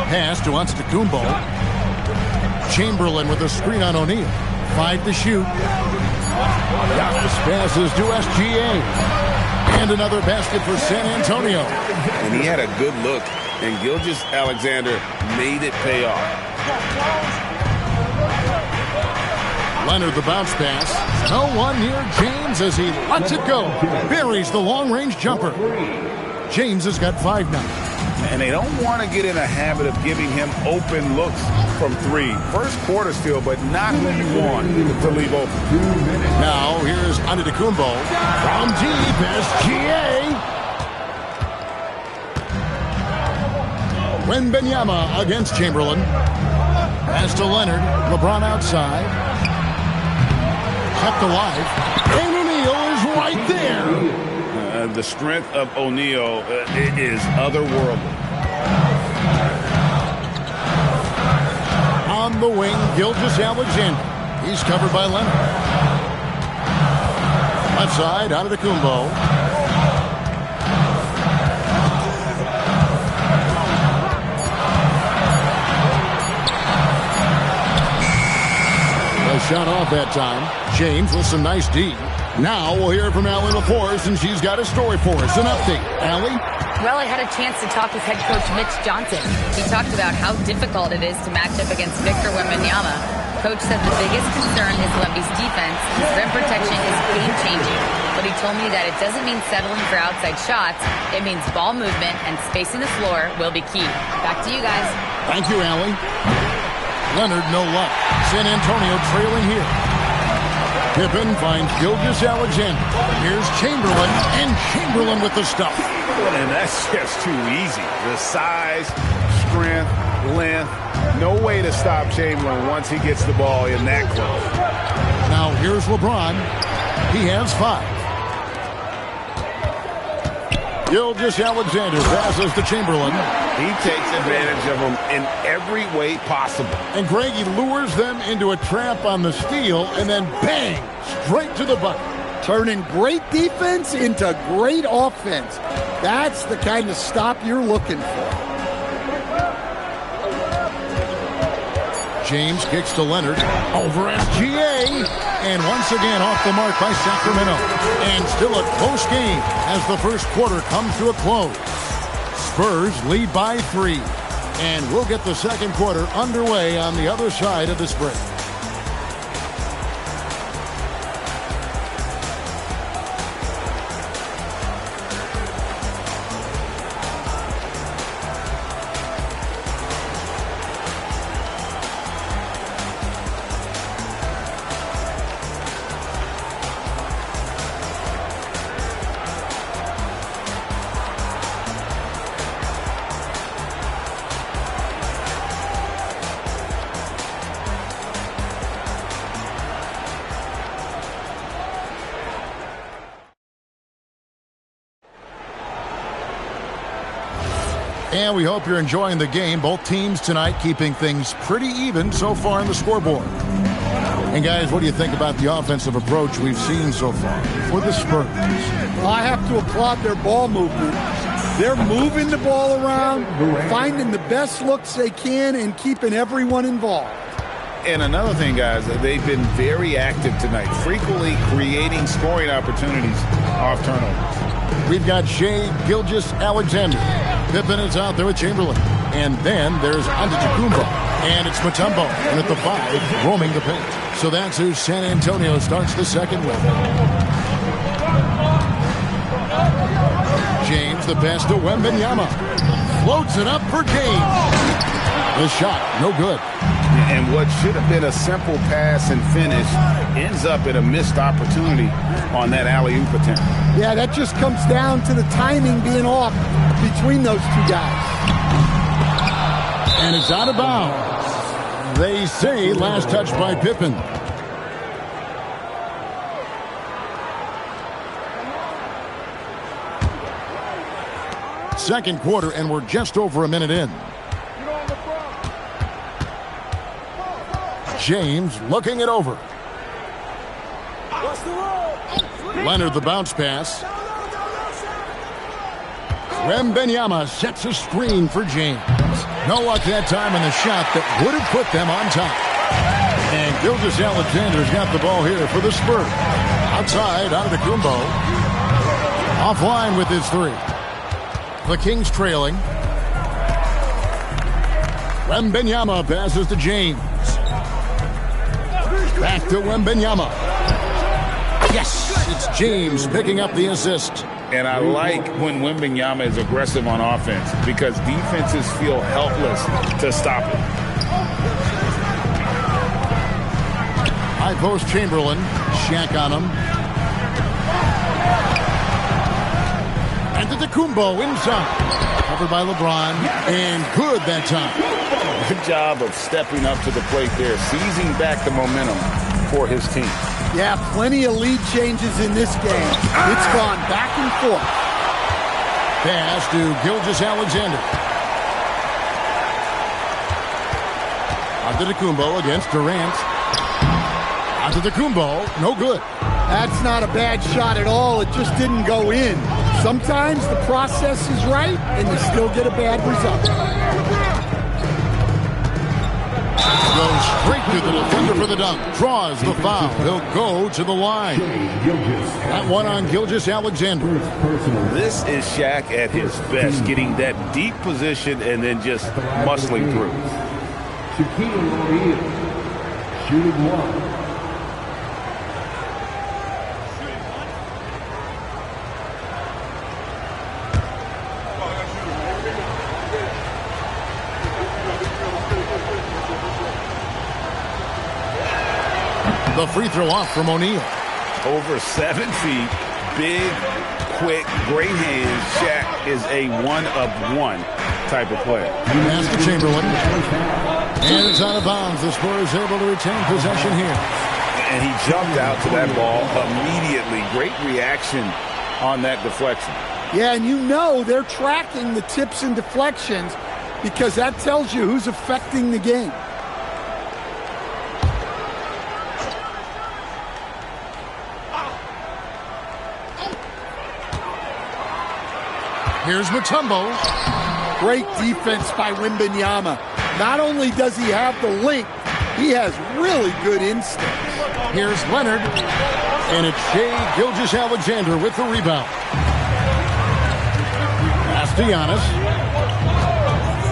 Pass to Antetokounmpo. Chamberlain with a screen on O'Neal. 5 to shoot. Giannis passes to SGA. And another basket for San Antonio. And he had a good look. And Gilgeous-Alexander made it pay off. Leonard the bounce pass. No one near James as he lets it go. Buries the long-range jumper. James has got 5 now. And they don't want to get in a habit of giving him open looks from 3. First quarter still, but not who you want to leave open. Now here's Antetokounmpo. From deep, SGA. Wembanyama against Chamberlain. Pass to Leonard. LeBron outside. Kept alive. And O'Neal is right there. The strength of O'Neal is otherworldly. On the wing, Gilgeous-Alexander. He's covered by Leonard. Left side, Antetokounmpo. Shot off that time. James with some nice D. Now we'll hear from Allie LaForce, and she's got a story for us. An update. Allie? Well, I had a chance to talk with head coach Mitch Johnson. He talked about how difficult it is to match up against Victor Wembanyama. Coach said the biggest concern is Wemby's defense. His rim protection is game-changing. But he told me that it doesn't mean settling for outside shots. It means ball movement and spacing the floor will be key. Back to you guys. Thank you, Allie. Leonard, no luck. San Antonio trailing here. Pippen finds Gilgeous-Alexander. Here's Chamberlain, and Chamberlain with the stuff. And that's just too easy. The size, strength, length. No way to stop Chamberlain once he gets the ball in that close. Now here's LeBron. He has 5. Gilgeous-Alexander passes to Chamberlain. He takes advantage of him in every way possible. And Greggy lures them into a trap on the steal, and then bang, straight to the bucket. Turning great defense into great offense. That's the kind of stop you're looking for. James kicks to Leonard. Over SGA. And once again off the mark by Sacramento. And still a close game as the first quarter comes to a close. Spurs lead by 3. And we'll get the second quarter underway on the other side of this break. And we hope you're enjoying the game. Both teams tonight keeping things pretty even so far in the scoreboard. And guys, what do you think about the offensive approach we've seen so far for the Spurs? Well, I have to applaud their ball movement. They're moving the ball around, finding the best looks they can, and keeping everyone involved. And another thing, guys, they've been very active tonight, frequently creating scoring opportunities off turnovers. We've got Shai Gilgeous-Alexander. Pippen is out there with Chamberlain. And then there's Antetokounmpo. And it's Mutombo. And at the 5, roaming the paint. So that's who San Antonio starts the second with. James, the pass to Wembanyama. Floats it up for James. The shot, no good. And what should have been a simple pass and finish ends up in a missed opportunity on that alley-oop attempt. Yeah, that just comes down to the timing being off between those two guys. And it's out of bounds. They say last touch by Pippen. Second quarter, and we're just over a minute in. James looking it over. Leonard the bounce pass. Wembanyama sets a screen for James. No luck that time in the shot that would have put them on top. And Gilgeous-Alexander's got the ball here for the Spurs. Outside, Antetokounmpo. Offline with his 3. The Kings trailing. Wembanyama passes to James. Back to Wembanyama. Yes, it's James picking up the assist. And I like when Wembanyama is aggressive on offense because defenses feel helpless to stop him. High post Chamberlain. Shaq on him. Antetokounmpo inside. Covered by LeBron. And good that time. Good job of stepping up to the plate there, seizing back the momentum for his team. Yeah, plenty of lead changes in this game. It's gone back and forth. Pass to Gilgeous-Alexander. Antetokounmpo against Durant. Antetokounmpo, no good. That's not a bad shot at all. It just didn't go in. Sometimes the process is right, and you still get a bad result. Goes straight to the defender for the dunk. Draws the foul. He'll go to the line. That one on Gilgeous-Alexander. This is Shaq at his best, getting that deep position and then just muscling through. Shaquille O'Neal, shooting one. The free throw off from O'Neal. Over 7 feet, big, quick, great hands. Shaq is a one-of-one type of player. Pass to Chamberlain. And it's out of bounds. The Spurs able to retain possession here. And he jumped out to that ball immediately. Great reaction on that deflection. Yeah, and you know they're tracking the tips and deflections because that tells you who's affecting the game. Here's Mutombo. Great defense by Wembanyama. Not only does he have the length, he has really good instincts. Here's Leonard. And it's Shai Gilgeous-Alexander with the rebound. Pass to Giannis.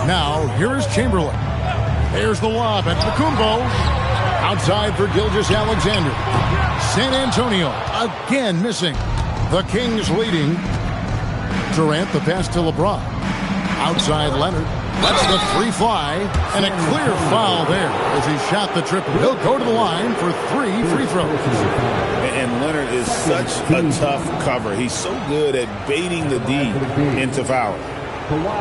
Now, here is Chamberlain. There's the lob at Antetokounmpo. Outside for Gilgeous-Alexander. San Antonio again missing. The Kings leading. Durant, the pass to LeBron. Outside Leonard. Lets the three fly. And a clear foul there as he shot the triple. He'll go to the line for 3 free throws. And Leonard is such a tough cover. He's so good at baiting the D into fouling.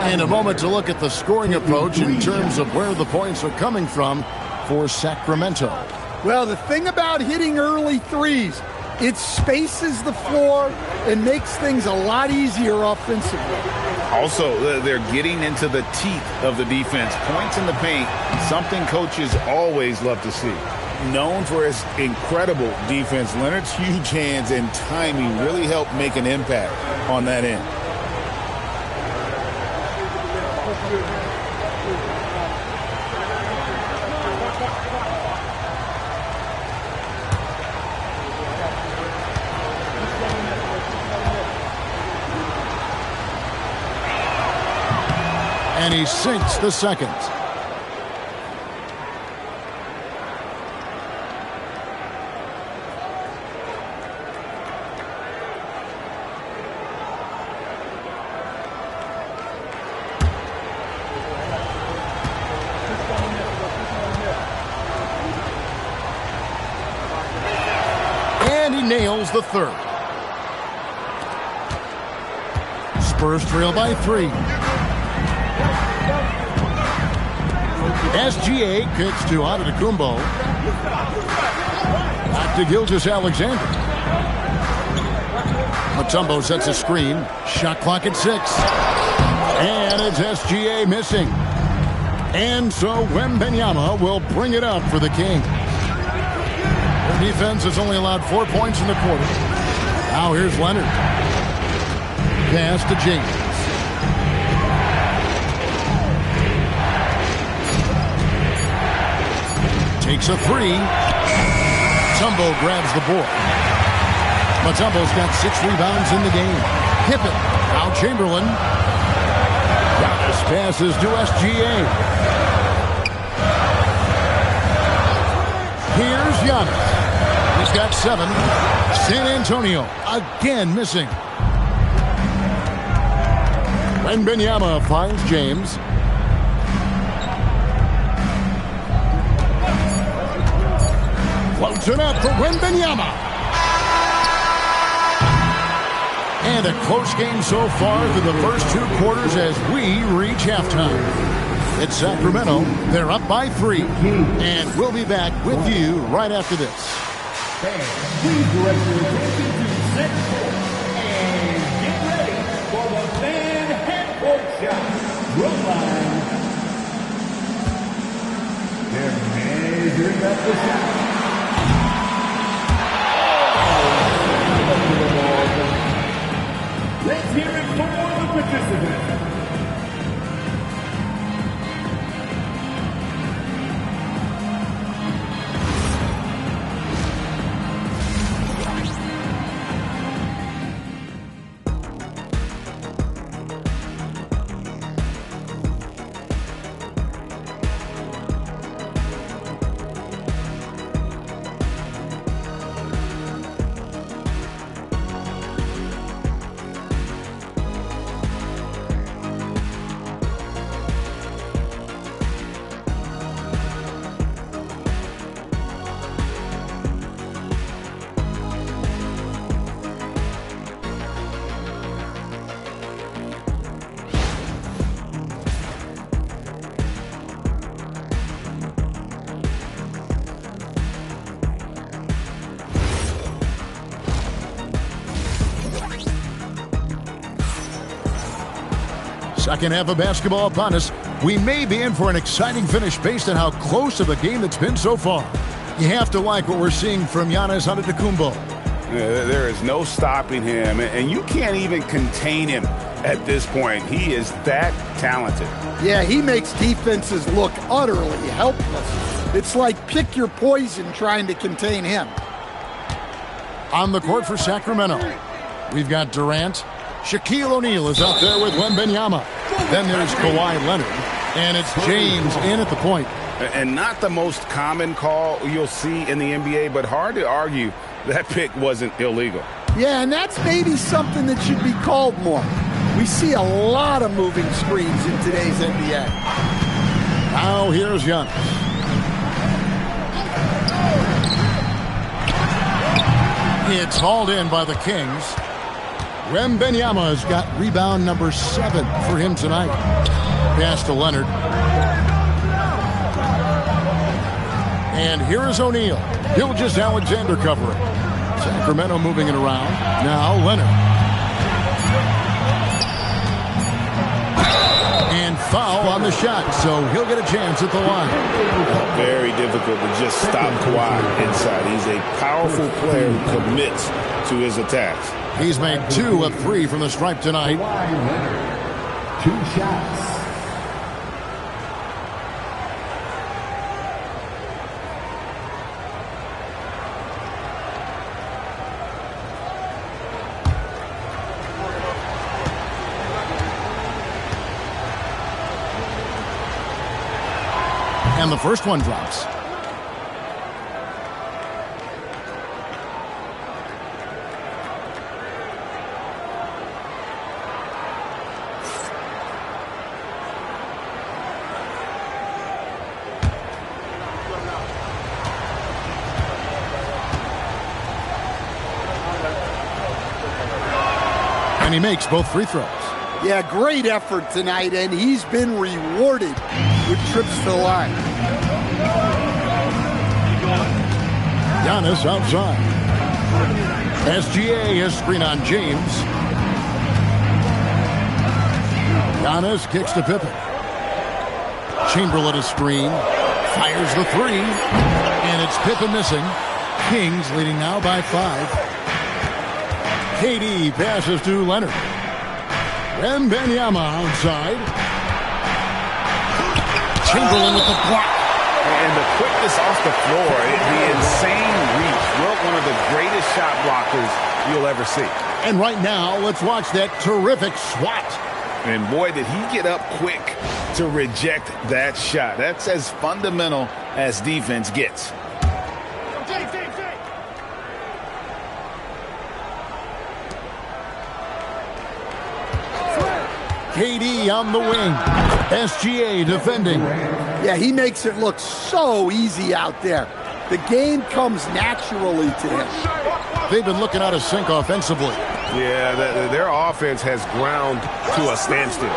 And a moment to look at the scoring approach in terms of where the points are coming from for Sacramento. Well, the thing about hitting early threes, it spaces the floor and makes things a lot easier offensively. Also, they're getting into the teeth of the defense. Points in the paint, something coaches always love to see. Known for his incredible defense, Leonard's huge hands and timing really help make an impact on that end. And he sinks the second. And he nails the third. Spurs trail by 3. SGA kicks to Antetokounmpo. Back to Gilgeous-Alexander. Mutombo sets a screen. Shot clock at 6. And it's SGA missing. And so Wembanyama will bring it up for the Kings. Their defense has only allowed 4 points in the quarter. Now here's Leonard. Pass to James. Takes a 3. Mutombo grabs the board. Mutombo's got 6 rebounds in the game. Pippen. Now Chamberlain. Giannis passes to SGA. Here's Giannis. He's got 7. San Antonio again missing. Wembanyama finds James. Floats it up for Wembanyama. And a close game so far through the first 2 quarters as we reach halftime. It's Sacramento. They're up by 3. And we'll be back with you right after this. Please direct your attention to center court and get ready for the fan half-court shot. Run line. They're measuring up the shot. Let's hear it for the participants. 1 Second half of basketball upon us. We may be in for an exciting finish based on how close of a game it's been so far. You have to like what we're seeing from Giannis Antetokounmpo. There is no stopping him, and you can't even contain him at this point. He is that talented. Yeah, he makes defenses look utterly helpless. It's like pick your poison trying to contain him. On the court for Sacramento, we've got Durant. Shaquille O'Neal is out there with Wembanyama. Then there's Kawhi Leonard. And it's James in at the point. And not the most common call you'll see in the NBA, but hard to argue that pick wasn't illegal. Yeah, and that's maybe something that should be called more. We see a lot of moving screens in today's NBA. Now here's Giannis. It's hauled in by the Kings. Wembanyama has got rebound number 7 for him tonight. Pass to Leonard. And here is O'Neal. Gilgeous-Alexander covering. Sacramento moving it around. Now Leonard. And foul on the shot, so he'll get a chance at the line. Very difficult to just stop Kawhi inside. He's a powerful player who commits to his attacks. He's made 2 of 3 from the stripe tonight. 2 shots. And the first one drops. And he makes both free throws. Yeah, great effort tonight, and he's been rewarded with trips to the line. Giannis outside. SGA has screen on James. Giannis kicks to Pippen. Chamberlain a screen. Fires the 3. And it's Pippen missing. Kings leading now by 5. KD passes to Leonard. Wembanyama outside. Chamberlain with the block. And the quickness off the floor, the insane reach. Well, one of the greatest shot blockers you'll ever see. And right now, let's watch that terrific swat. And boy, did he get up quick to reject that shot. That's as fundamental as defense gets. KD on the wing. SGA defending. Yeah, he makes it look so easy out there. The game comes naturally to him. They've been looking out of sync offensively. Yeah, their offense has ground to a standstill.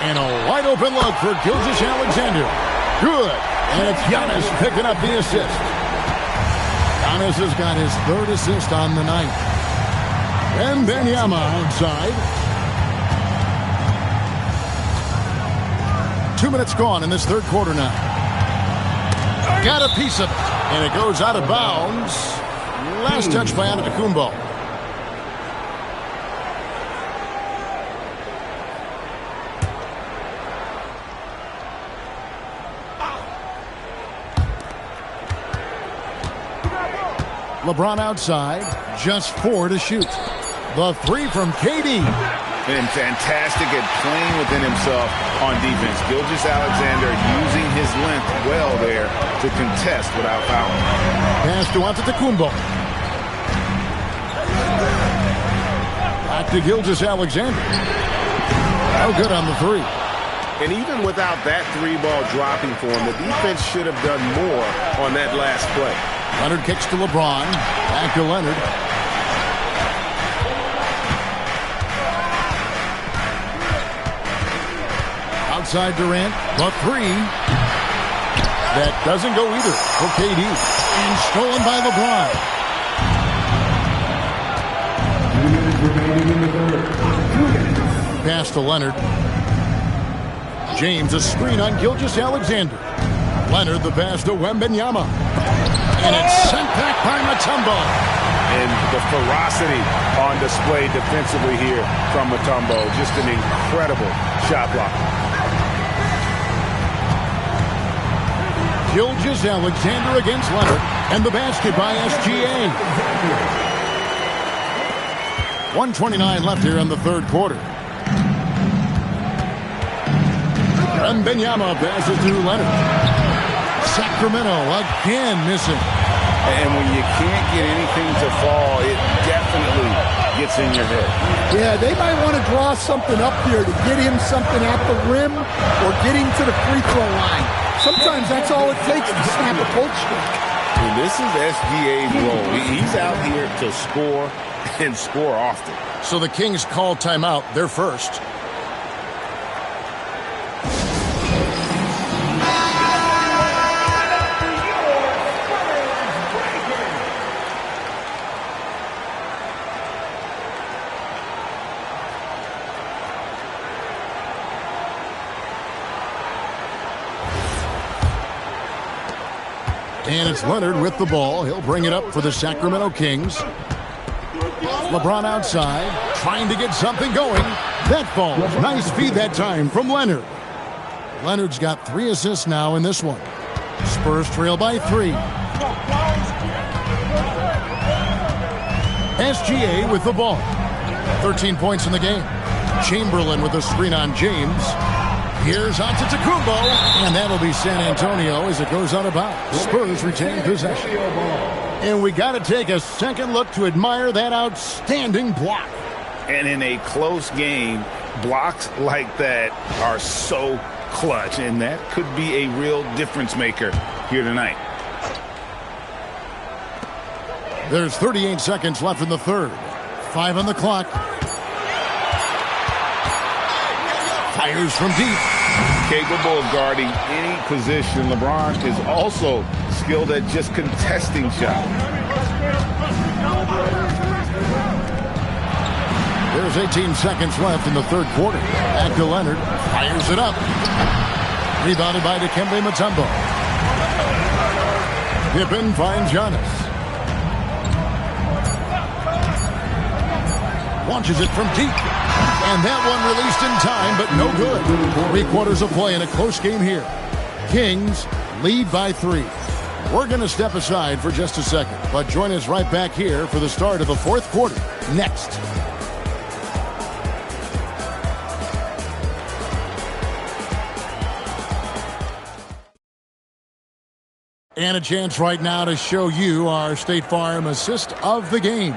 And a wide open look for Gilgeous-Alexander. Good. And it's Giannis picking up the assist. Giannis has got his 3rd assist on the night. Wembanyama outside. 2 minutes gone in this 3rd quarter now. Got a piece of it. And it goes out of bounds. Last touch by Antetokounmpo. LeBron outside. Just 4 to shoot. The 3 from KD. And fantastic at playing within himself on defense. Gilgeous-Alexander using his length well there to contest without fouling. Pass to Antetokounmpo. Back to Gilgeous-Alexander. Oh, good on the 3. And even without that 3-ball dropping for him, the defense should have done more on that last play. Leonard kicks to LeBron. Back to Leonard. Outside Durant, the 3. That doesn't go either for KD. And stolen by LeBron. 2 minutes remaining in the 3rd. 2 minutes. Pass to Leonard. James a screen on Gilgeous-Alexander. Leonard the pass to Wembanyama. And it's sent back by Mutombo. And the ferocity on display defensively here from Mutombo. Just an incredible shot block. Gilgeous-Alexander against Leonard. And the basket by SGA. 1:29 left here in the third quarter. Wembanyama passes to Leonard. Sacramento again missing. And when you can't get anything to fall, it definitely gets in your head. Yeah, they might want to draw something up here to get him something at the rim or get him to the free throw line. Sometimes that's all it takes to snap a cold streak. And this is SGA's role. He's out here to score and score often. So the Kings call timeout, their first. And it's Leonard with the ball. He'll bring it up for the Sacramento Kings. LeBron outside, trying to get something going. That falls. Nice feed that time from Leonard. Leonard's got 3 assists now in this one. Spurs trail by 3. SGA with the ball. 13 points in the game. Chamberlain with a screen on James. Here's Antetokounmpo, and that'll be San Antonio as it goes out of bounds. Spurs retain possession. And we got to take a second look to admire that outstanding block. And in a close game, blocks like that are so clutch, and that could be a real difference maker here tonight. There's 38 seconds left in the third. 5 on the clock. Fires from deep. Capable of guarding any position. LeBron is also skilled at just contesting shots. There's 18 seconds left in the third quarter. Back to Leonard. Fires it up. Rebounded by Dikembe Mutombo. Pippen finds Giannis. Launches it from deep. And that one released in time, but no good. 3 quarters of play in a close game here. Kings lead by 3. We're going to step aside for just a second, but join us right back here for the start of the fourth quarter next. And a chance right now to show you our State Farm assist of the game.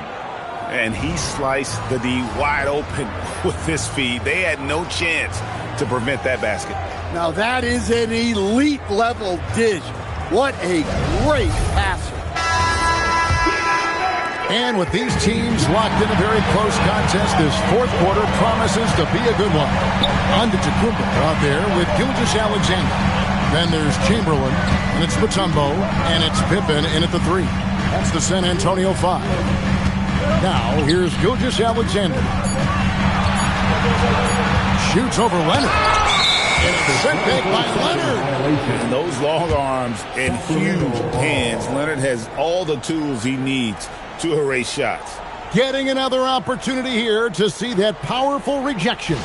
And he sliced the D wide open with this feed. They had no chance to prevent that basket. Now that is an elite level dish. What a great passer. And with these teams locked in a very close contest, this fourth quarter promises to be a good one. Antetokounmpo out there with Gilgeous-Alexander. Then there's Chamberlain, and it's Mutombo, and it's Pippen in at the 3. That's the San Antonio 5. Now, here's Gilgeous-Alexander. Shoots over Leonard. And it's sent back by Leonard. And those long arms and huge hands. Leonard has all the tools he needs to erase shots. Getting another opportunity here to see that powerful rejection.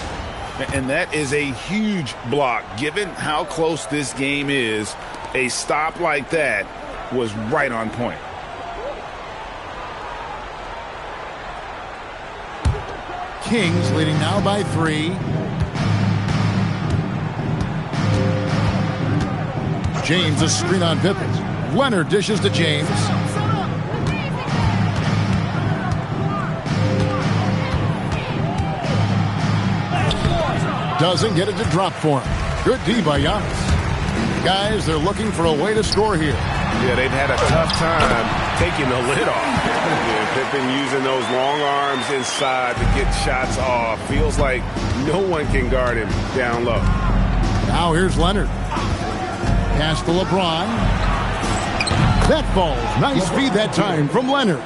And that is a huge block. Given how close this game is, a stop like that was right on point. Kings leading now by 3. James a screen on Pippen. Leonard dishes to James. Doesn't get it to drop for him. Good D by Giannis. Guys, they're looking for a way to score here. Yeah, they've had a tough time taking the lid off. Yeah, Pippen using those long arms inside to get shots off. Feels like no one can guard him down low. Now here's Leonard. Pass to LeBron. That falls. Nice feed that time from Leonard.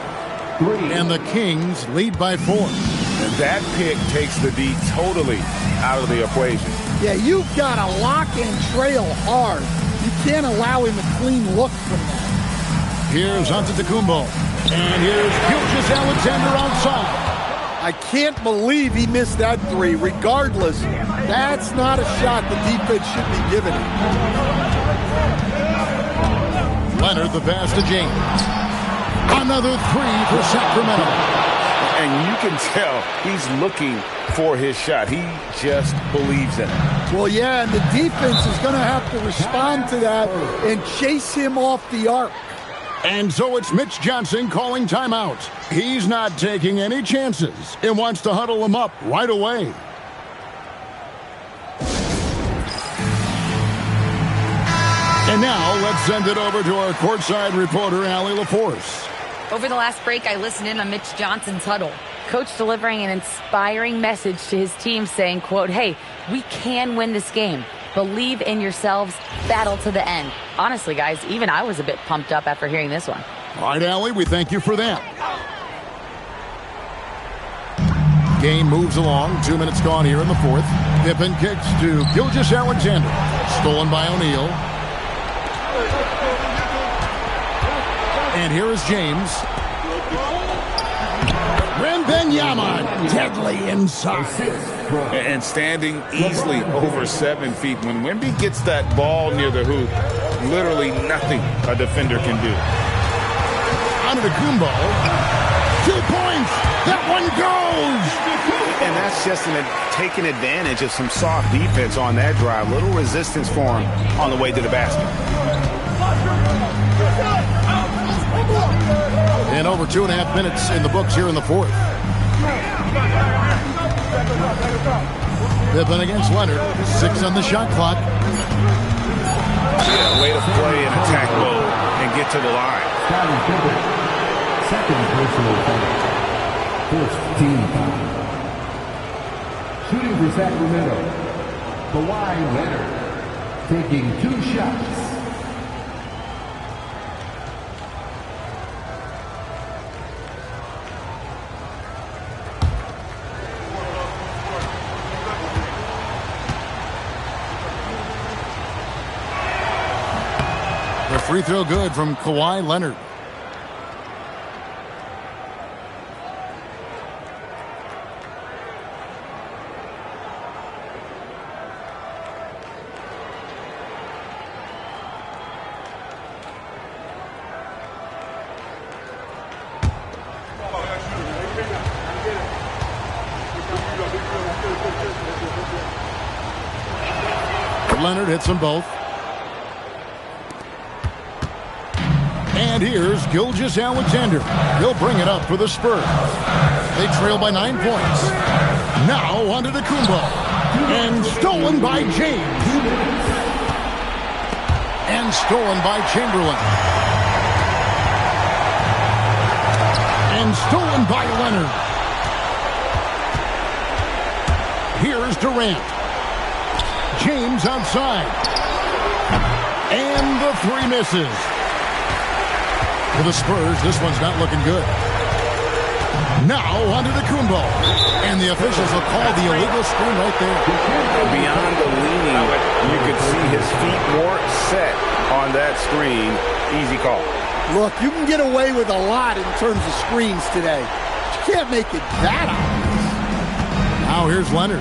And the Kings lead by 4. And that pick takes the D totally out of the equation. Yeah, you've got to lock and trail hard. You can't allow him a clean look from that. Here's Antetokounmpo. And here's Gilgeous-Alexander outside. I can't believe he missed that three. Regardless, that's not a shot the defense should be giving him. Leonard, the pass to James. Another three for Sacramento. And you can tell he's looking for his shot. He just believes in it. Well, yeah, and the defense is going to have to respond to that and chase him off the arc. And so it's Mitch Johnson calling timeout. He's not taking any chances and wants to huddle him up right away. And now let's send it over to our courtside reporter, Allie LaForce. Over the last break, I listened in on Mitch Johnson's huddle. Coach delivering an inspiring message to his team saying, quote, hey, we can win this game. Believe in yourselves. Battle to the end. Honestly, guys, even I was a bit pumped up after hearing this one. All right, Allie, we thank you for that. Game moves along. 2 minutes gone here in the fourth. Pippen kicks to Gilgeous-Alexander. Stolen by O'Neal. And here is James. Wembanyama, deadly inside. And standing easily over 7 feet. When Wemby gets that ball near the hoop, literally nothing a defender can do. Antetokounmpo. 2 points. That one goes. And that's just taking advantage of some soft defense on that drive. Little resistance for him on the way to the basket. And over 2.5 minutes in the books here in the fourth. Pippen against Leonard. 6 on the shot clock. Yeah, way to play in attack mode and get to the line. Second personal foul. First team foul. Shooting for Sacramento, Kawhi Leonard, taking 2 shots. The free throw good from Kawhi Leonard. Leonard hits them both. And here's Gilgeous-Alexander. He'll bring it up for the Spurs. They trail by 9 points. Now Antetokounmpo. And stolen by James. And stolen by Chamberlain. And stolen by Leonard. Here's Durant. James outside. And the 3 misses. For the Spurs, this one's not looking good. Now Antetokounmpo. And the officials will call the illegal screen right there. Beyond the leaning, you could see his feet more set on that screen. Easy call. Look, you can get away with a lot in terms of screens today. You can't make it that obvious. Now here's Leonard.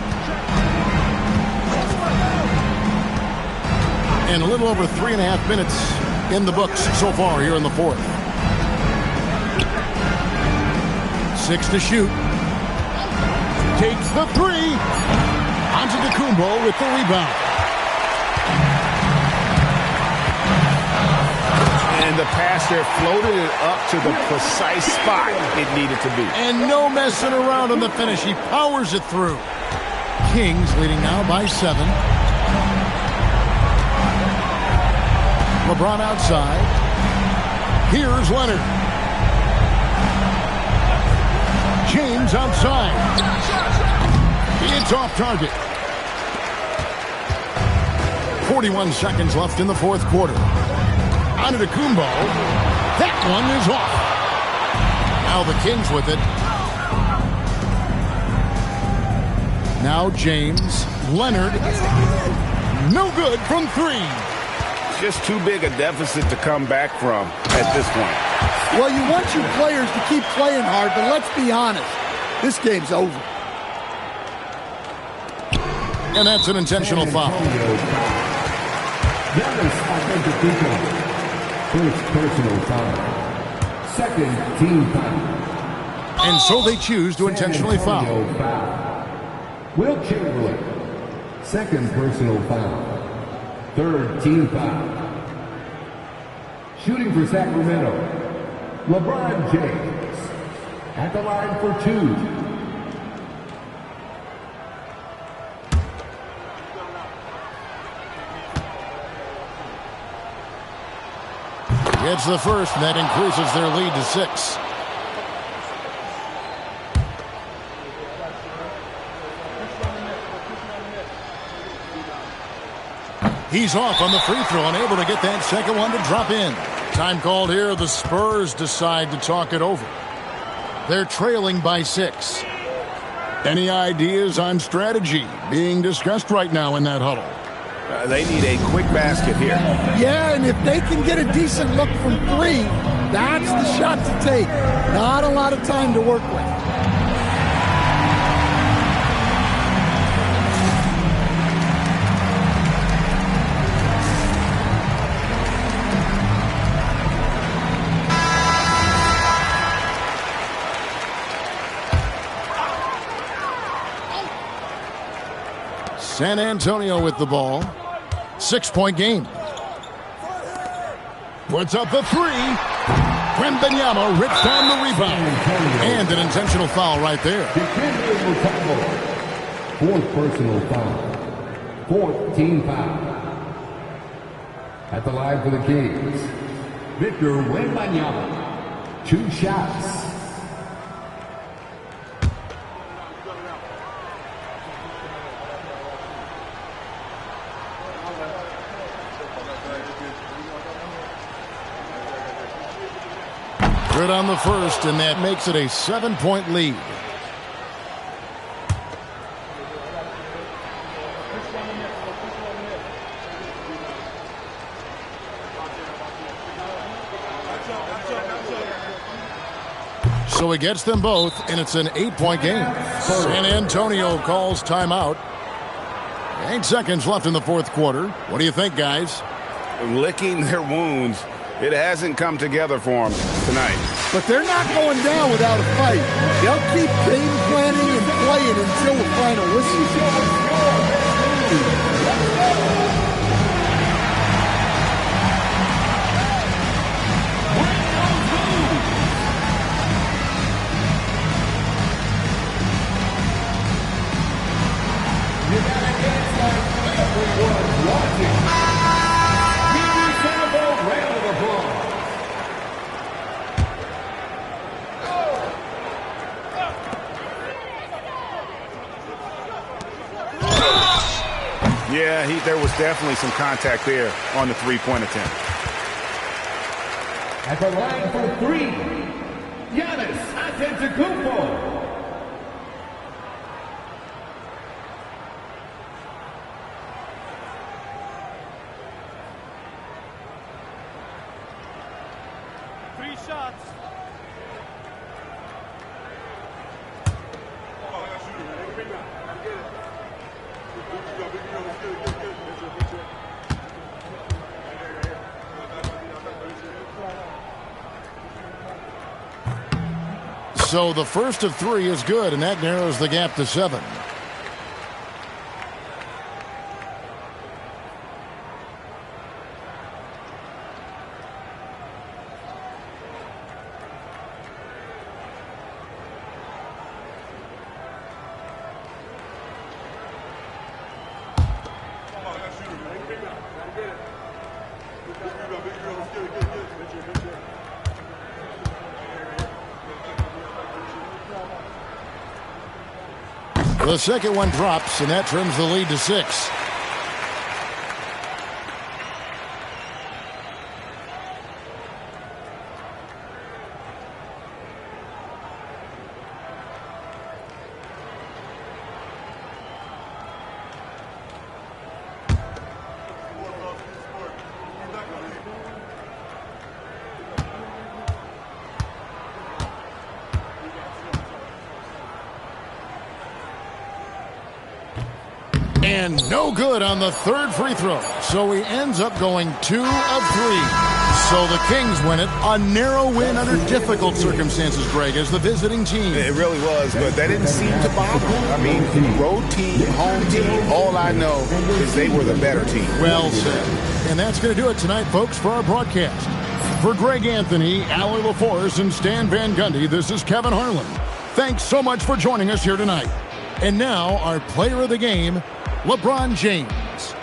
And a little over 3.5 minutes in the books so far here in the fourth. 6 to shoot. Takes the 3. Antetokounmpo with the rebound. And the pass there floated it up to the precise spot it needed to be. And no messing around on the finish. He powers it through. Kings leading now by 7. LeBron outside. Here's Leonard. James outside. It's off target. 41 seconds left in the fourth quarter. Antetokounmpo. That one is off. Now the Kings with it. Now James. Leonard. No good from three. Just too big a deficit to come back from at this point. Well, you want your players to keep playing hard, but let's be honest. This game's over. And that's an intentional foul. First personal foul. Second team foul. And so they choose to intentionally foul. Will Chamberlain. Second personal foul. Third team foul. Shooting for Sacramento. LeBron James. At the line for two. Gets the first, and that increases their lead to 6. He's off on the free throw, unable to get that second one to drop in. Time called here. The Spurs decide to talk it over. They're trailing by 6. Any ideas on strategy being discussed right now in that huddle? They need a quick basket here. Yeah, and if they can get a decent look from 3, that's the shot to take. Not a lot of time to work with. San Antonio with the ball. 6-point game. Puts up the 3. Wembanyama rips down the rebound. And an intentional foul right there. Fourth personal foul. Fourth team foul. At the line for the Kings, Victor Wembanyama. 2 shots. Good on the first, and that makes it a 7-point lead. So he gets them both, and it's an 8-point game. San Antonio calls timeout. 8 seconds left in the fourth quarter. What do you think, guys? Licking their wounds. It hasn't come together for them tonight. But they're not going down without a fight. They'll keep game planning and playing until the final whistle. You gotta dance like everyone's watching. Yeah, there was definitely some contact there on the three-point attempt. At the line for 3, Giannis Antetokounmpo. So the first of 3 is good, and that narrows the gap to 7. The second one drops, and that trims the lead to 6. And no good on the third free throw. So he ends up going 2 of 3. So the Kings win it. A narrow win under difficult circumstances, Greg, as the visiting team. It really was, but that didn't seem to bother them. I mean, road team, home team, all I know is they were the better team. Well said. And that's going to do it tonight, folks, for our broadcast. For Greg Anthony, Allie LaForce, and Stan Van Gundy, this is Kevin Harlan. Thanks so much for joining us here tonight. And now, our player of the game, LeBron James.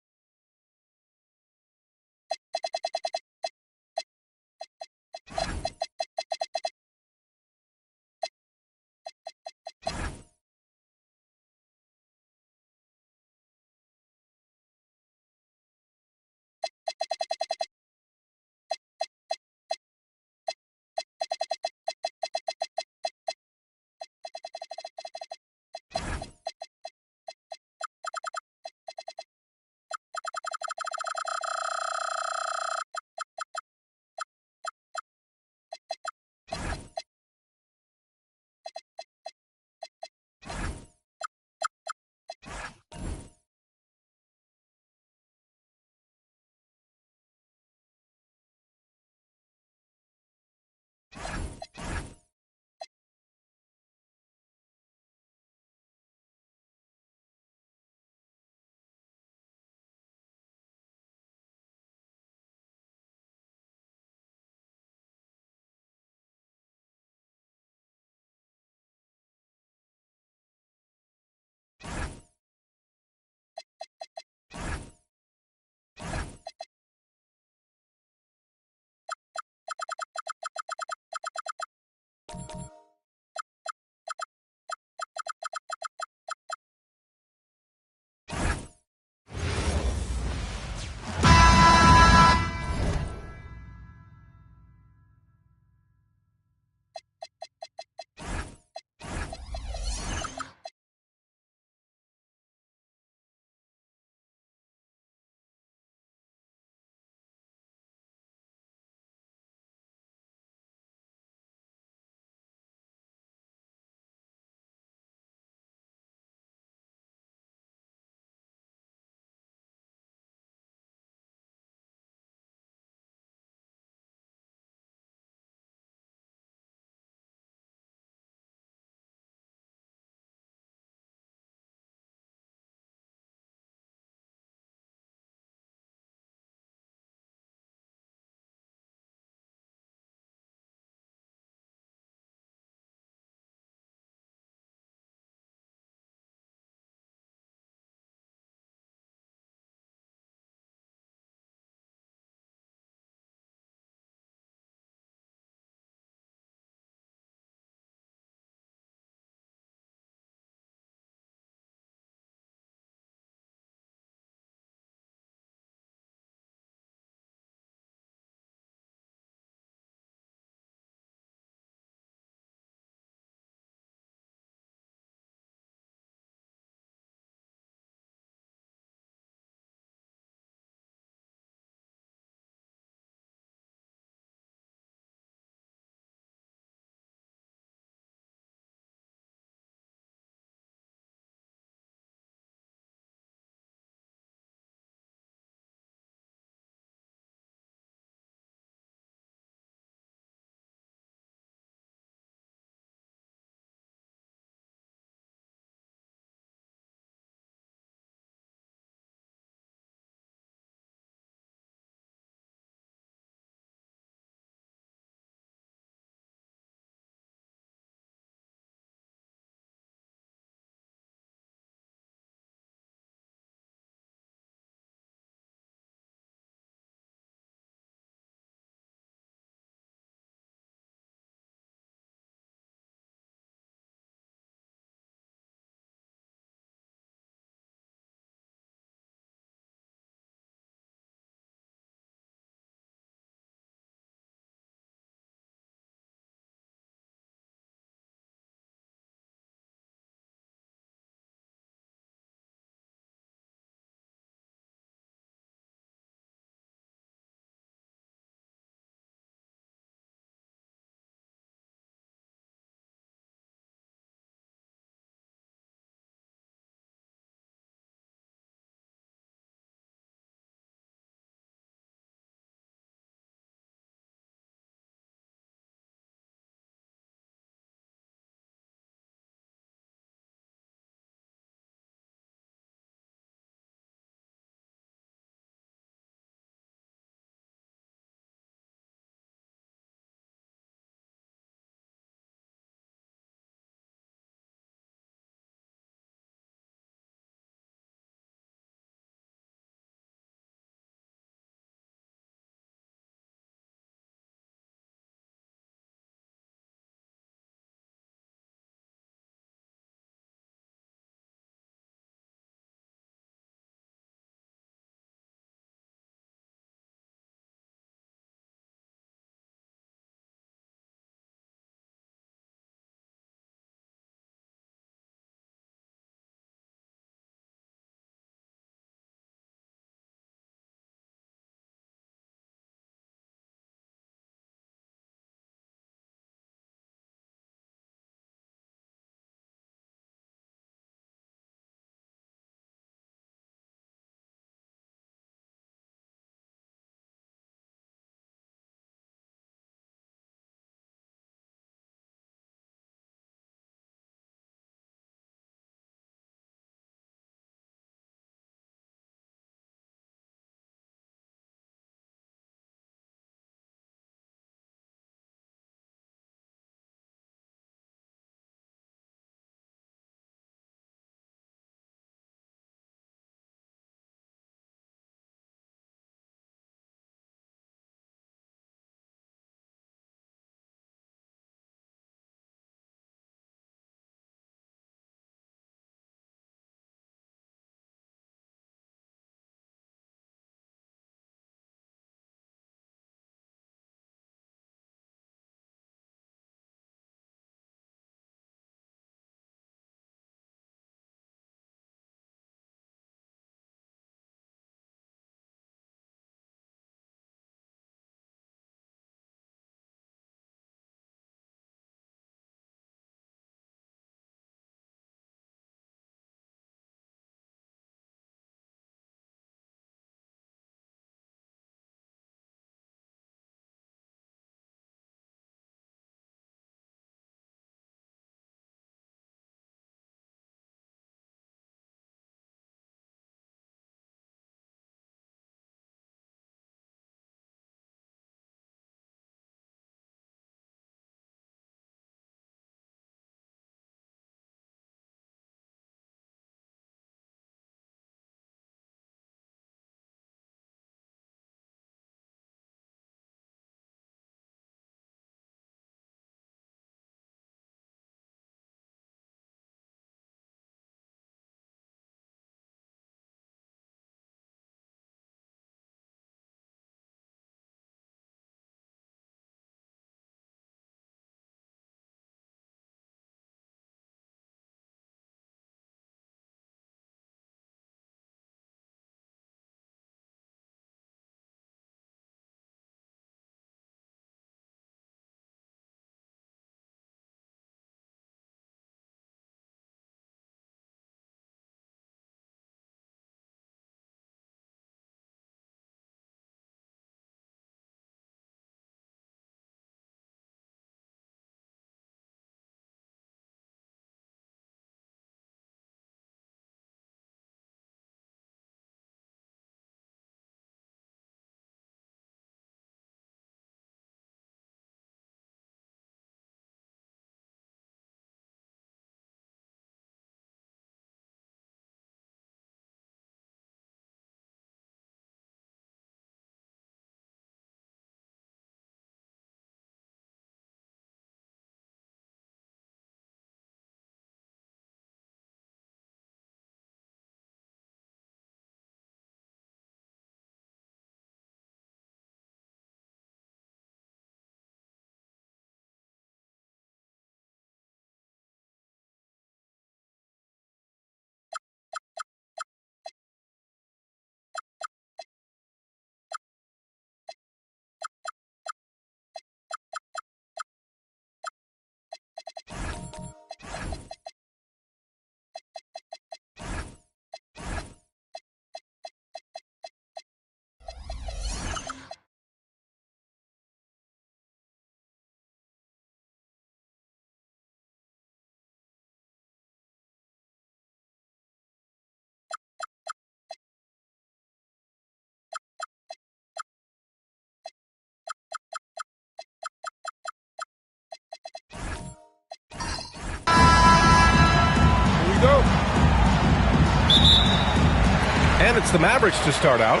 And it's the Mavericks to start out.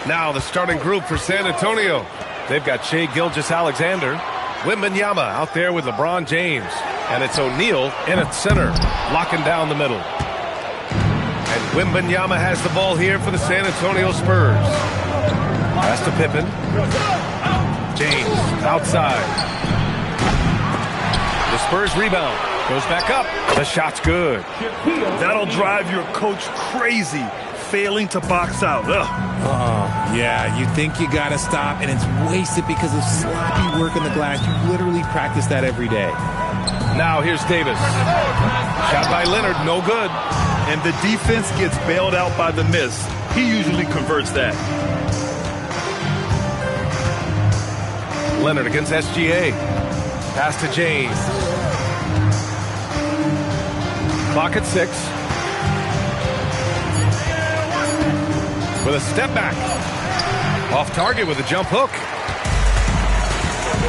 Now the starting group for San Antonio. They've got Shai Gilgeous-Alexander, Wembanyama out there with LeBron James. And it's O'Neal in at center, locking down the middle. And Wembanyama has the ball here for the San Antonio Spurs. Pass to Pippen. James outside. The Spurs rebound. Goes back up. The shot's good. That'll drive your coach crazy, failing to box out. Yeah, you think you got to stop, and it's wasted because of sloppy work in the glass. You literally practice that every day. Now here's Davis. Shot by Leonard, no good. And the defense gets bailed out by the miss. He usually converts that. Leonard against SGA. Pass to James. Clock at 6. With a step back. Off target with a jump hook.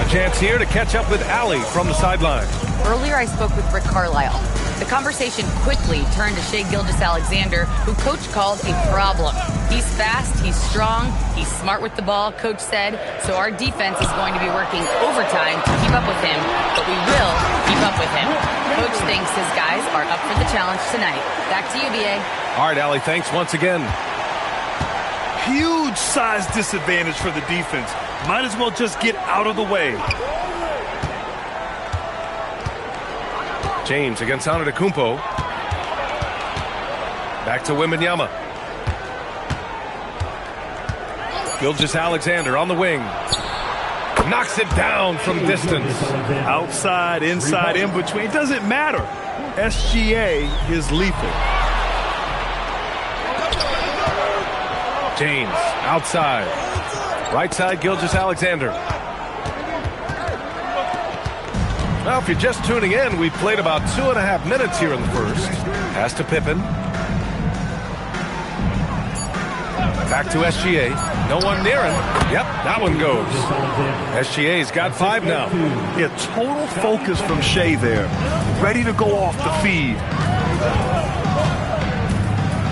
A chance here to catch up with Allie from the sideline. Earlier I spoke with Rick Carlisle. The conversation quickly turned to Shai Gilgeous-Alexander, who Coach called a problem. He's fast, he's strong, he's smart with the ball, Coach said, so our defense is going to be working overtime to keep up with him, but we will keep up with him. Coach thinks his guys are up for the challenge tonight. Back to you, B.A. All right, Allie, thanks once again. Huge size disadvantage for the defense. Might as well just get out of the way. James against Antetokounmpo. Back to Wembanyama. Gilgeous-Alexander on the wing. Knocks it down from distance. Outside, inside, in between. It doesn't matter. SGA is lethal. James outside. Right side, Gilgeous-Alexander. Well, if you're just tuning in, we played about 2.5 minutes here in the first. Pass to Pippen. Back to SGA. No one near him. Yep, that one goes. SGA's got 5 now. Yeah, total focus from Shai there. Ready to go off the feed.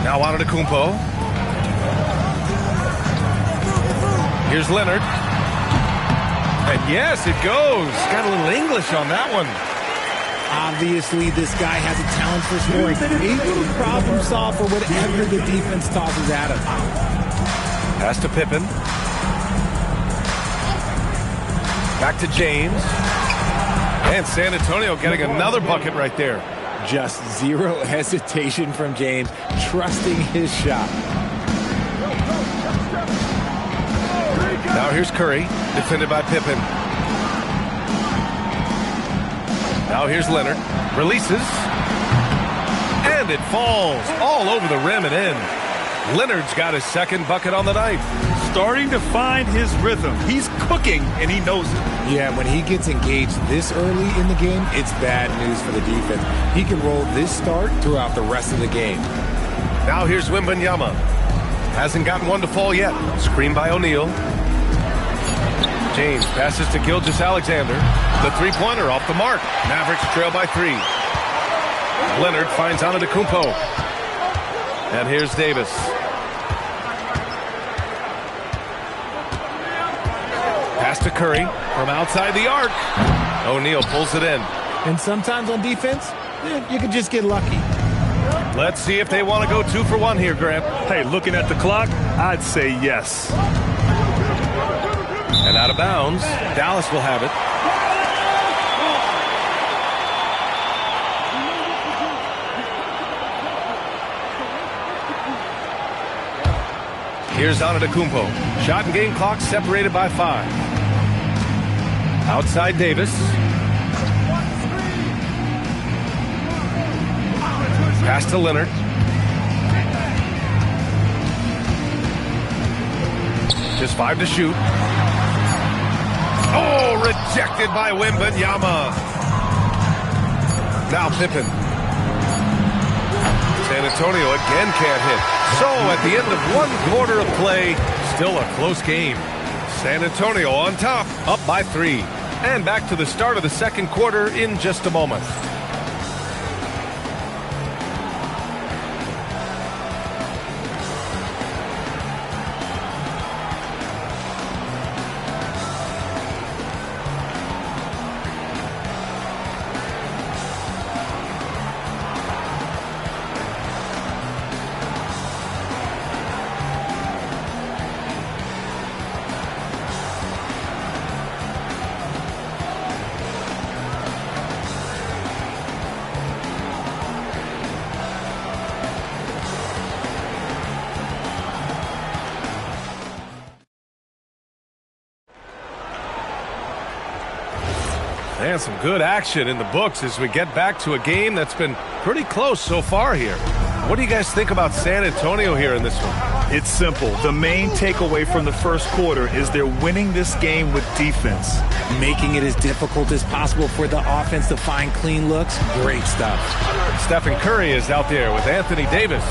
Now Antetokounmpo. Here's Leonard. And yes, it goes. Got a little English on that one. Obviously, this guy has a talent for scoring. Able to problem solve for whatever the defense tosses at him. Pass to Pippen. Back to James. And San Antonio getting another bucket right there. Just zero hesitation from James, trusting his shot. Now here's Curry, defended by Pippen. Now here's Leonard. Releases. And it falls all over the rim and in. Leonard's got his second bucket on the night. Starting to find his rhythm. He's cooking, and he knows it. Yeah, when he gets engaged this early in the game, it's bad news for the defense. He can roll this start throughout the rest of the game. Now here's Wembanyama. Hasn't gotten one to fall yet. Screen by O'Neal. James passes to Gilgeous-Alexander. The three-pointer off the mark. Mavericks trail by 3. Leonard finds Antetokounmpo. And here's Davis. Pass to Curry from outside the arc. O'Neal pulls it in. And sometimes on defense, you can just get lucky. Let's see if they want to go 2 for 1 here, Grant. Hey, looking at the clock, I'd say yes. And out of bounds, Dallas will have it. Here's Antetokounmpo. Shot and game clock separated by 5. Outside Davis. Pass to Leonard. Just 5 to shoot. Oh, rejected by Wembanyama. Now Pippen. San Antonio again can't hit. So at the end of 1 quarter of play, still a close game. San Antonio on top, up by 3. And back to the start of the second quarter in just a moment. And some good action in the books as we get back to a game that's been pretty close so far here. What do you guys think about San Antonio here in this one? It's simple. The main takeaway from the first quarter is they're winning this game with defense. Making it as difficult as possible for the offense to find clean looks. Great stuff. Stephen Curry is out there with Anthony Davis.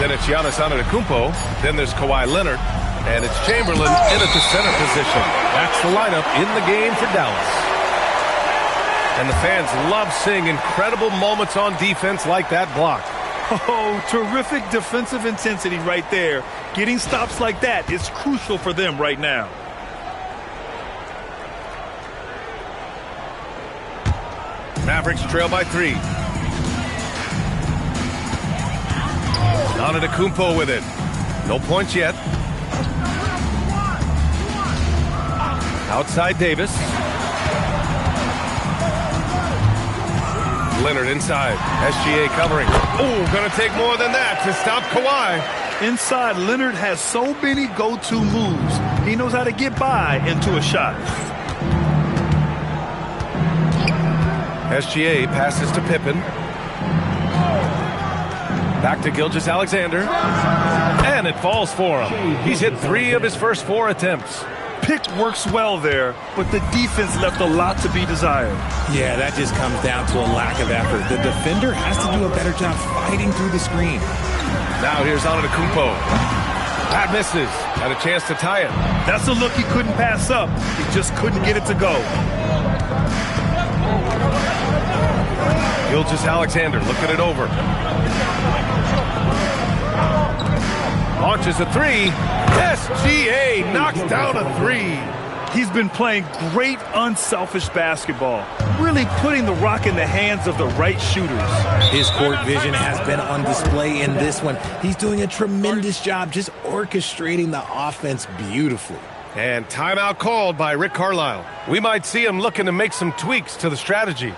Then it's Giannis Antetokounmpo. Then there's Kawhi Leonard. And it's Chamberlain in at the center position. That's the lineup in the game for Dallas. And the fans love seeing incredible moments on defense like that block. Oh, terrific defensive intensity right there. Getting stops like that is crucial for them right now. Mavericks trail by 3. Antetokounmpo with it. No points yet. Outside Davis. Leonard inside. SGA covering. Oh, going to take more than that to stop Kawhi. Inside, Leonard has so many go-to moves. He knows how to get by into a shot. SGA passes to Pippen. Back to Gilgeous-Alexander. And it falls for him. He's hit 3 of his first 4 attempts. Pick works well there, but the defense left a lot to be desired. Yeah, that just comes down to a lack of effort. The defender has to do a better job fighting through the screen. Now here's Antetokounmpo. That misses. Had a chance to tie it. That's a look he couldn't pass up. He just couldn't get it to go. Gilgeous-Alexander looking it over. Launches a 3. SGA knocks down a 3. He's been playing great unselfish basketball, really putting the rock in the hands of the right shooters. His court vision has been on display in this one. He's doing a tremendous job just orchestrating the offense beautifully. And timeout called by Rick Carlisle. We might see him looking to make some tweaks to the strategy.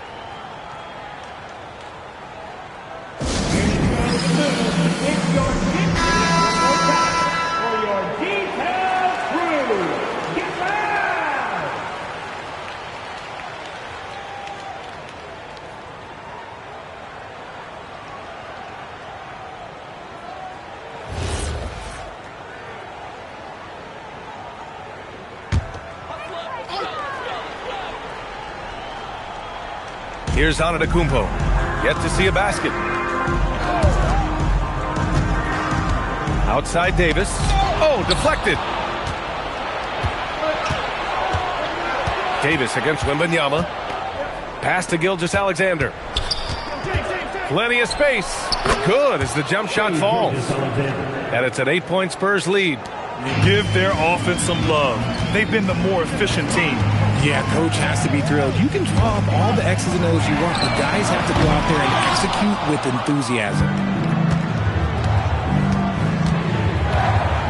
Here's Antetokounmpo. Yet to see a basket. Outside Davis. Oh, deflected. Davis against Wembanyama. Pass to Gilgeous-Alexander. Plenty of space. Good as the jump shot falls. And it's an 8-point Spurs lead. Give their offense some love. They've been the more efficient team. Yeah, coach has to be thrilled. You can draw up all the X's and O's you want, but guys have to go out there and execute with enthusiasm.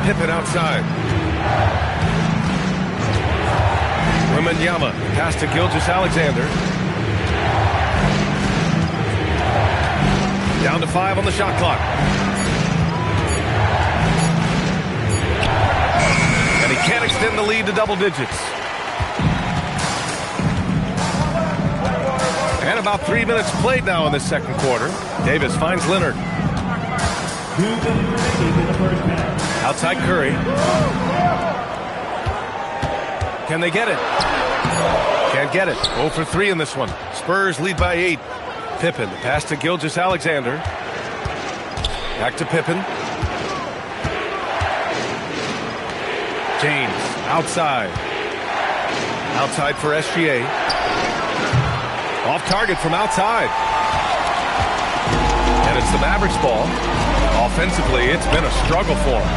Pippen outside. Wembanyama pass to Gilgeous-Alexander. Down to 5 on the shot clock. And he can't extend the lead to double digits. And a about 3 minutes played now in the second quarter. Davis finds Leonard. Outside Curry. Can they get it? Can't get it. 0 for 3 in this one. Spurs lead by 8. Pippen, the pass to Gilgeous-Alexander. Back to Pippen. James, outside. Outside for SGA. Off target from outside. And it's the Mavericks ball. Offensively, it's been a struggle for them.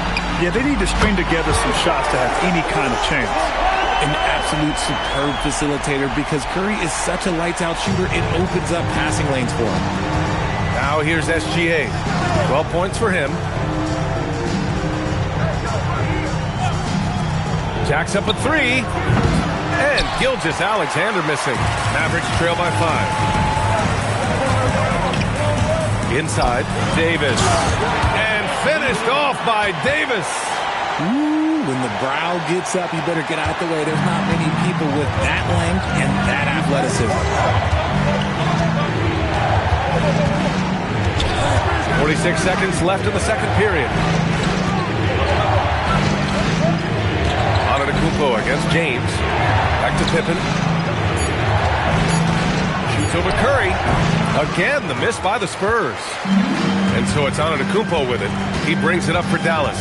Yeah, they need to string together some shots to have any kind of chance. An absolute superb facilitator because Curry is such a lights-out shooter, it opens up passing lanes for him. Now here's SGA. 12 points for him. Jacks up a 3. And Gilgeous-Alexander missing. Mavericks trail by 5. Inside, Davis. And finished off by Davis. Ooh, when the brow gets up, you better get out the way. There's not many people with that length and that athleticism. 46 seconds left in the second period. Antetokounmpo against James. Back to Pippen. Shoots over Curry. Again, the miss by the Spurs. And so it's Antetokounmpo with it. He brings it up for Dallas.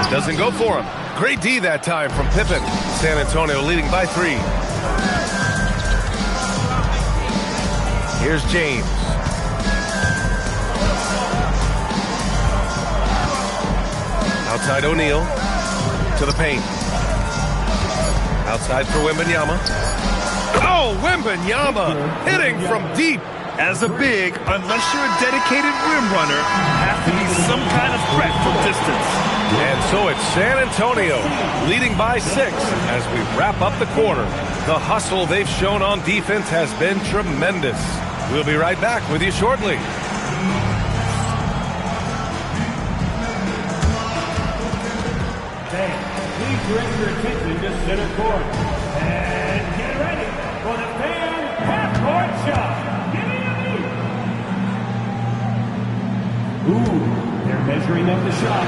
Doesn't go for him. Great D that time from Pippen. San Antonio leading by 3. Here's James. Outside O'Neal. To the paint. Outside for Wembanyama. Oh, Wembanyama hitting from deep. As a big, unless you're a dedicated rim runner, have to be some kind of threat from distance. And so it's San Antonio leading by 6 as we wrap up the quarter. The hustle they've shown on defense has been tremendous. We'll be right back with you shortly. Please direct your attention to center court. And get ready for the fan half-court shot. Give me a beat. Ooh, they're measuring up the shot.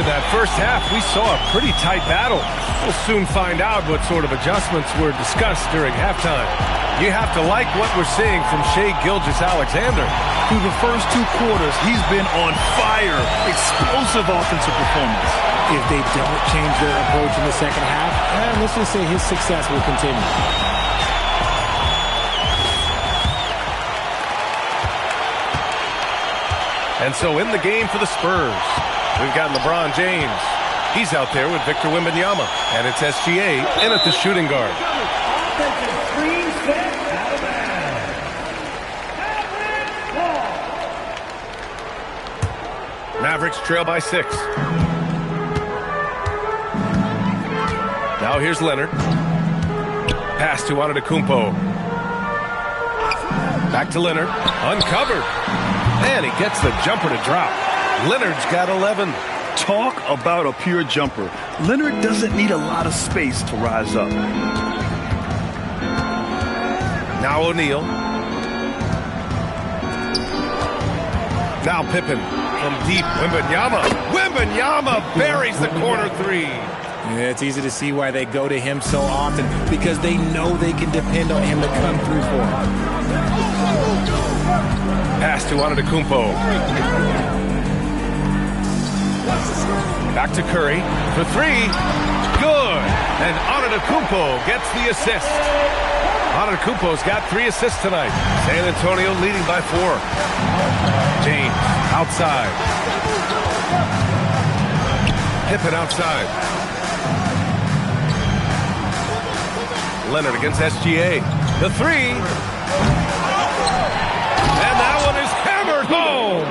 That first half, we saw a pretty tight battle. We'll soon find out what sort of adjustments were discussed during halftime. You have to like what we're seeing from Shai Gilgeous-Alexander. Through the first 2 quarters, he's been on fire. Explosive offensive performance. If they don't change their approach in the second half, let's just say his success will continue. And so in the game for the Spurs, we've got LeBron James. He's out there with Victor Wembanyama. And it's SGA in at the shooting guard. Offensive screen set out of bounds. Mavericks trail by 6. Now here's Leonard. Pass to Antetokounmpo. Back to Leonard. Uncovered. And he gets the jumper to drop. Leonard's got 11. Talk about a pure jumper. Leonard doesn't need a lot of space to rise up. Now O'Neal. Now Pippen from deep. Wembanyama buries the corner 3. Yeah, it's easy to see why they go to him so often, because they know they can depend on him to come through for them. Pass to Antetokounmpo. Back to Curry for three. Good. And Antetokounmpo gets the assist. Antetokounmpo's got 3 assists tonight. San Antonio leading by 4. James outside. Pippen outside. Leonard against SGA. The three. And that one is hammered home.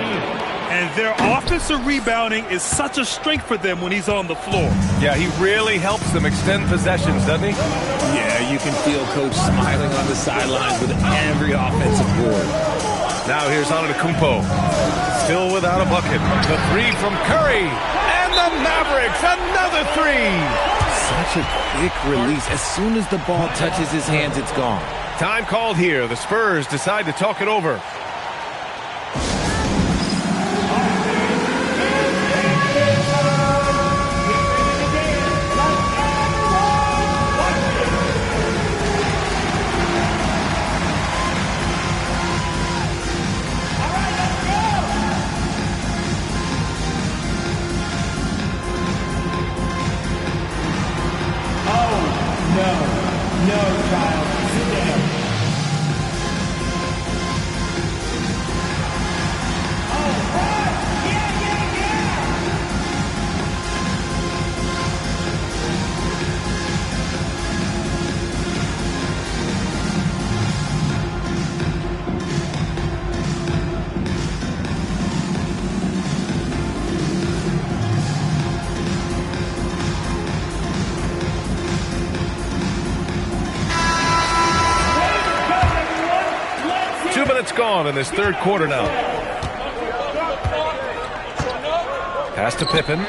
And their offensive rebounding is such a strength for them when he's on the floor. Yeah, he really helps them extend possessions, doesn't he? Yeah, you can feel Coach smiling on the sidelines with every offensive board. Now here's Antetokounmpo. Still without a bucket. The three from Curry. And the Mavericks, another three. Such a quick release. As soon as the ball touches his hands, it's gone. Time called here. The Spurs decide to talk it over. No, child. Sit down. Gone in this third quarter now. Pass to Pippen.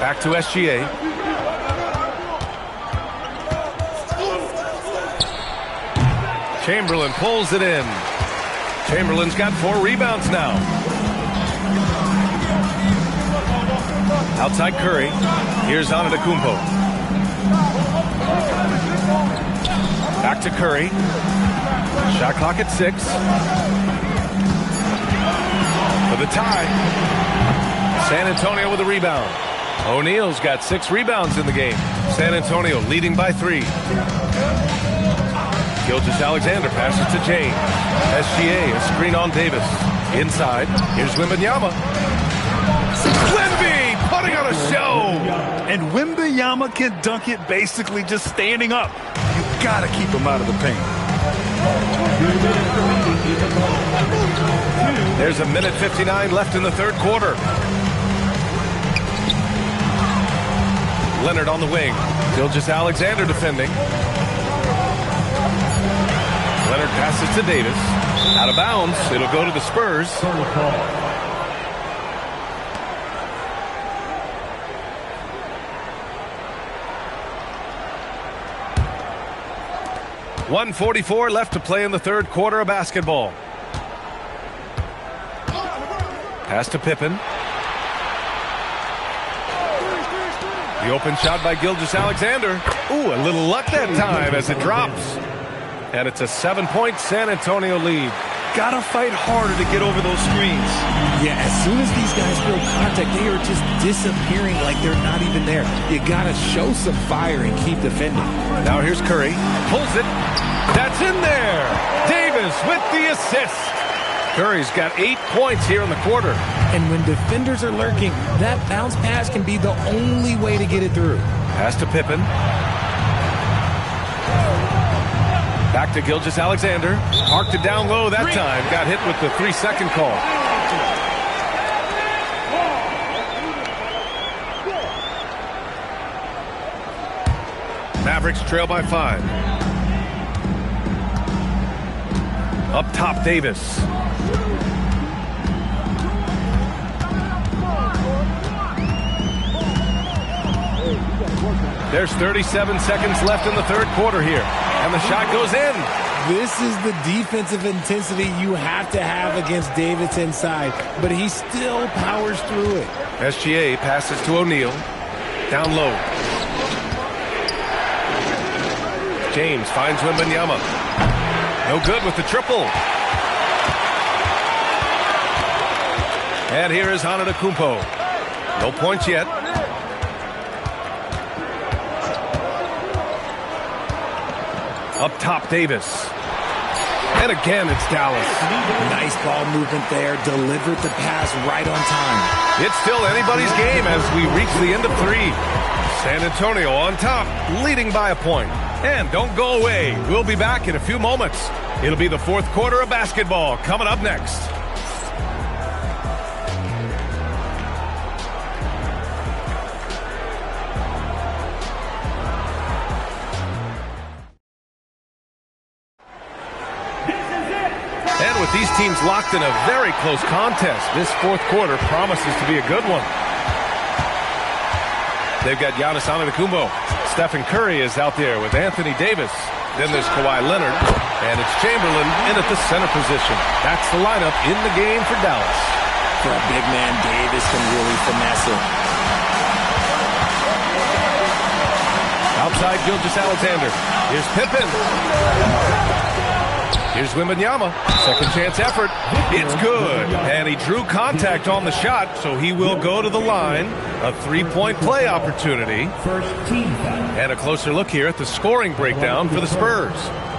Back to SGA. Chamberlain pulls it in. Chamberlain's got 4 rebounds now. Outside Curry. Here's Antetokounmpo. Back to Curry. Shot clock at 6. For the tie. San Antonio with a rebound. O'Neal's got 6 rebounds in the game. San Antonio leading by 3. Gilgeous-Alexander passes to James. SGA, a screen on Davis. Inside. Here's Wembanyama. Wemby putting on a show. And Wembanyama can dunk it basically just standing up. You gotta keep him out of the paint. There's 1:59 left in the third quarter. Leonard on the wing. Gilgeous-Alexander defending. Leonard passes to Davis. Out of bounds. It'll go to the Spurs. 1:44 left to play in the third quarter of basketball. Pass to Pippen. The open shot by Gilgeous-Alexander. Ooh, a little luck that time as it drops. And it's a 7-point San Antonio lead. Gotta fight harder to get over those screens. Yeah, as soon as these guys feel contact, they are just disappearing like they're not even there. You gotta show some fire and keep defending. Now here's Curry. Pulls it. That's in there. Davis with the assist. Curry's got 8 points here in the quarter. And when defenders are lurking, that bounce pass can be the only way to get it through. Pass to Pippen. Back to Gilgeous-Alexander. Parked it down low that time. Got hit with the 3-second call. Mavericks trail by 5. Up top, Davis. There's 37 seconds left in the third quarter here. And the shot goes in. This is the defensive intensity you have to have against Davis inside, but he still powers through it. SGA passes to O'Neal. Down low. James finds Wembanyama. No good with the triple. And here is Antetokounmpo. No points yet. Up top, Davis. And again, it's Dallas. Nice ball movement there. Delivered the pass right on time. It's still anybody's game as we reach the end of 3. San Antonio on top, leading by a point. And don't go away. We'll be back in a few moments. It'll be the fourth quarter of basketball coming up next. And with these teams locked in a very close contest, this fourth quarter promises to be a good one. They've got Giannis Antetokounmpo. Stephen Curry is out there with Anthony Davis. Then there's Kawhi Leonard, and it's Chamberlain in at the center position. That's the lineup in the game for Dallas. For a big man, Davis can really finesse it. Outside Gilgeous-Alexander. Here's Pippen. Here's Wembanyama. Second chance effort. It's good. And he drew contact on the shot, so he will go to the line. A three-point play opportunity. And a closer look here at the scoring breakdown for the Spurs.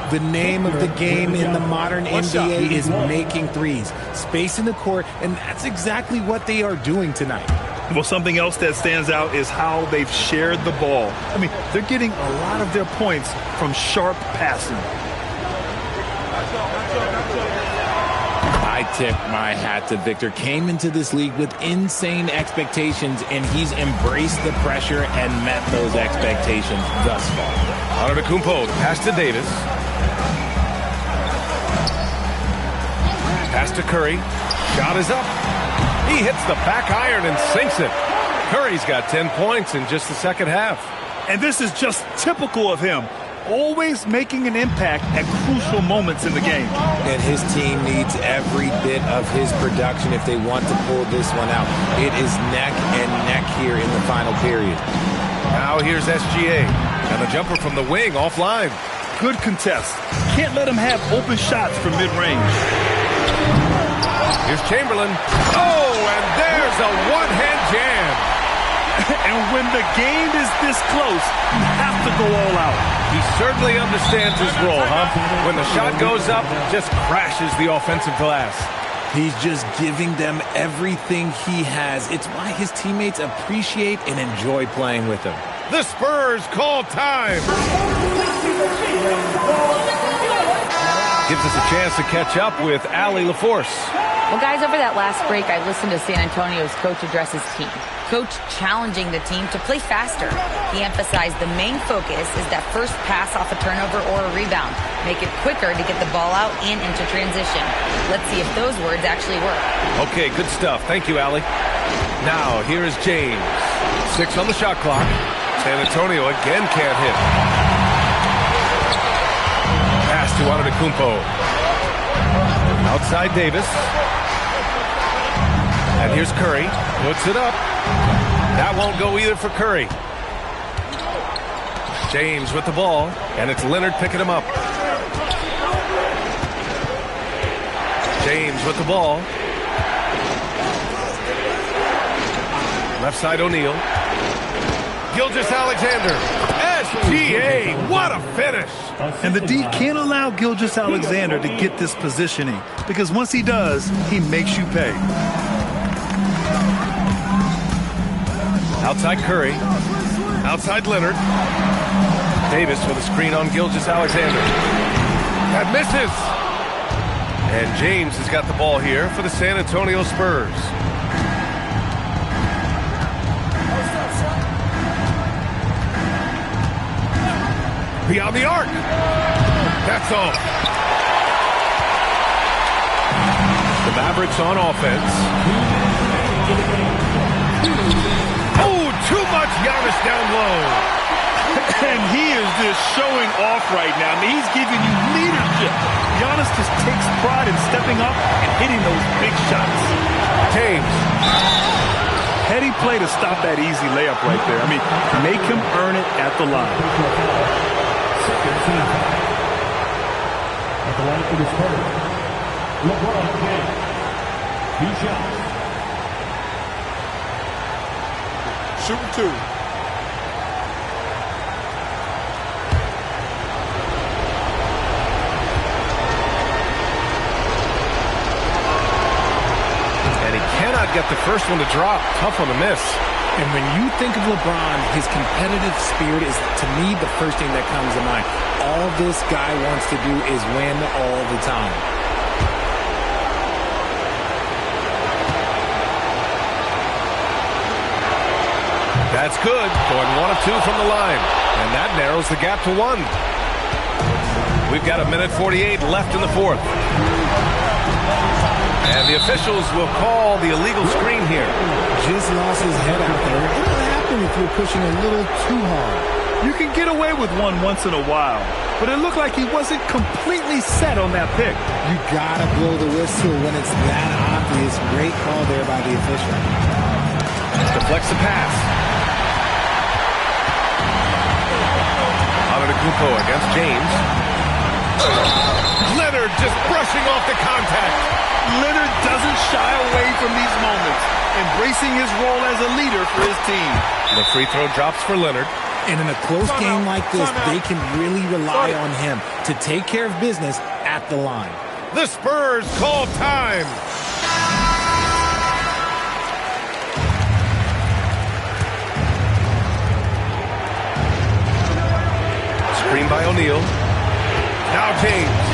The name of the game in the modern NBA is making threes. Space in the court, and that's exactly what they are doing tonight. Well, something else that stands out is how they've shared the ball. I mean, they're getting a lot of their points from sharp passing. I tip my hat to Victor. Came into this league with insane expectations, and he's embraced the pressure and met those expectations thus far. Antetokounmpo, pass to Davis. Pass to Curry. Shot is up. He hits the back iron and sinks it. Curry's got 10 points in just the second half. And this is just typical of him. Always making an impact at crucial moments in the game. And his team needs every bit of his production if they want to pull this one out. It is neck and neck here in the final period. Now here's SGA. And the jumper from the wing offline. Good contest. Can't let him have open shots from mid-range. Here's Chamberlain. Oh, and there's a one-hand jam. And when the game is this close, you have to go all out. He certainly understands his role, huh? When the shot goes up, just crashes the offensive glass. He's just giving them everything he has. It's why his teammates appreciate and enjoy playing with him. The Spurs call time. Gives us a chance to catch up with Allie LaForce. Well, guys, over that last break, I listened to San Antonio's coach address his team. Coach challenging the team to play faster. He emphasized the main focus is that first pass off a turnover or a rebound. Make it quicker to get the ball out and into transition. Let's see if those words actually work. Okay, good stuff. Thank you, Allie. Now, here is James. 6 on the shot clock. San Antonio again can't hit. Pass to Antetokounmpo. Outside Davis. And here's Curry. Puts it up. That won't go either for Curry. James with the ball. And it's Leonard picking him up. James with the ball. Left side O'Neal. Gilgeous-Alexander. SGA. What a finish. And the D can't allow Gilgeous-Alexander to get this positioning, because once he does, he makes you pay. Outside Curry. Outside Leonard. Davis with a screen on Gilgeous-Alexander. That misses. And James has got the ball here for the San Antonio Spurs. Beyond the arc. That's all. The Mavericks on offense. Oh, too much Giannis down low. And he is just showing off right now. I mean, he's giving you leadership. Giannis just takes pride in stepping up and hitting those big shots. James. Heady play to stop that easy layup right there. I mean, make him earn it at the line. At the line for this quarter, LeBron James. 2 shots. shooting 2. And he cannot get the first one to drop. Tough one to miss. And when you think of LeBron, his competitive spirit is, to me, the first thing that comes to mind. All this guy wants to do is win all the time. That's good. Going 1 of 2 from the line. And that narrows the gap to 1. We've got 1:48 left in the fourth. And the officials will call the illegal screen here. Just lost his head out there. It'll happen if you're pushing a little too hard. You can get away with one once in a while, but it looked like he wasn't completely set on that pick. You gotta blow the whistle when it's that obvious. Great call there by the official. Deflects the pass. Antetokounmpo against James. Leonard just brushing off the contact. Leonard doesn't shy away from these moments, embracing his role as a leader for his team. The free throw drops for Leonard. And in a close game like this, they can really rely on him to take care of business at the line. The Spurs call time. Screen by O'Neal. Now James.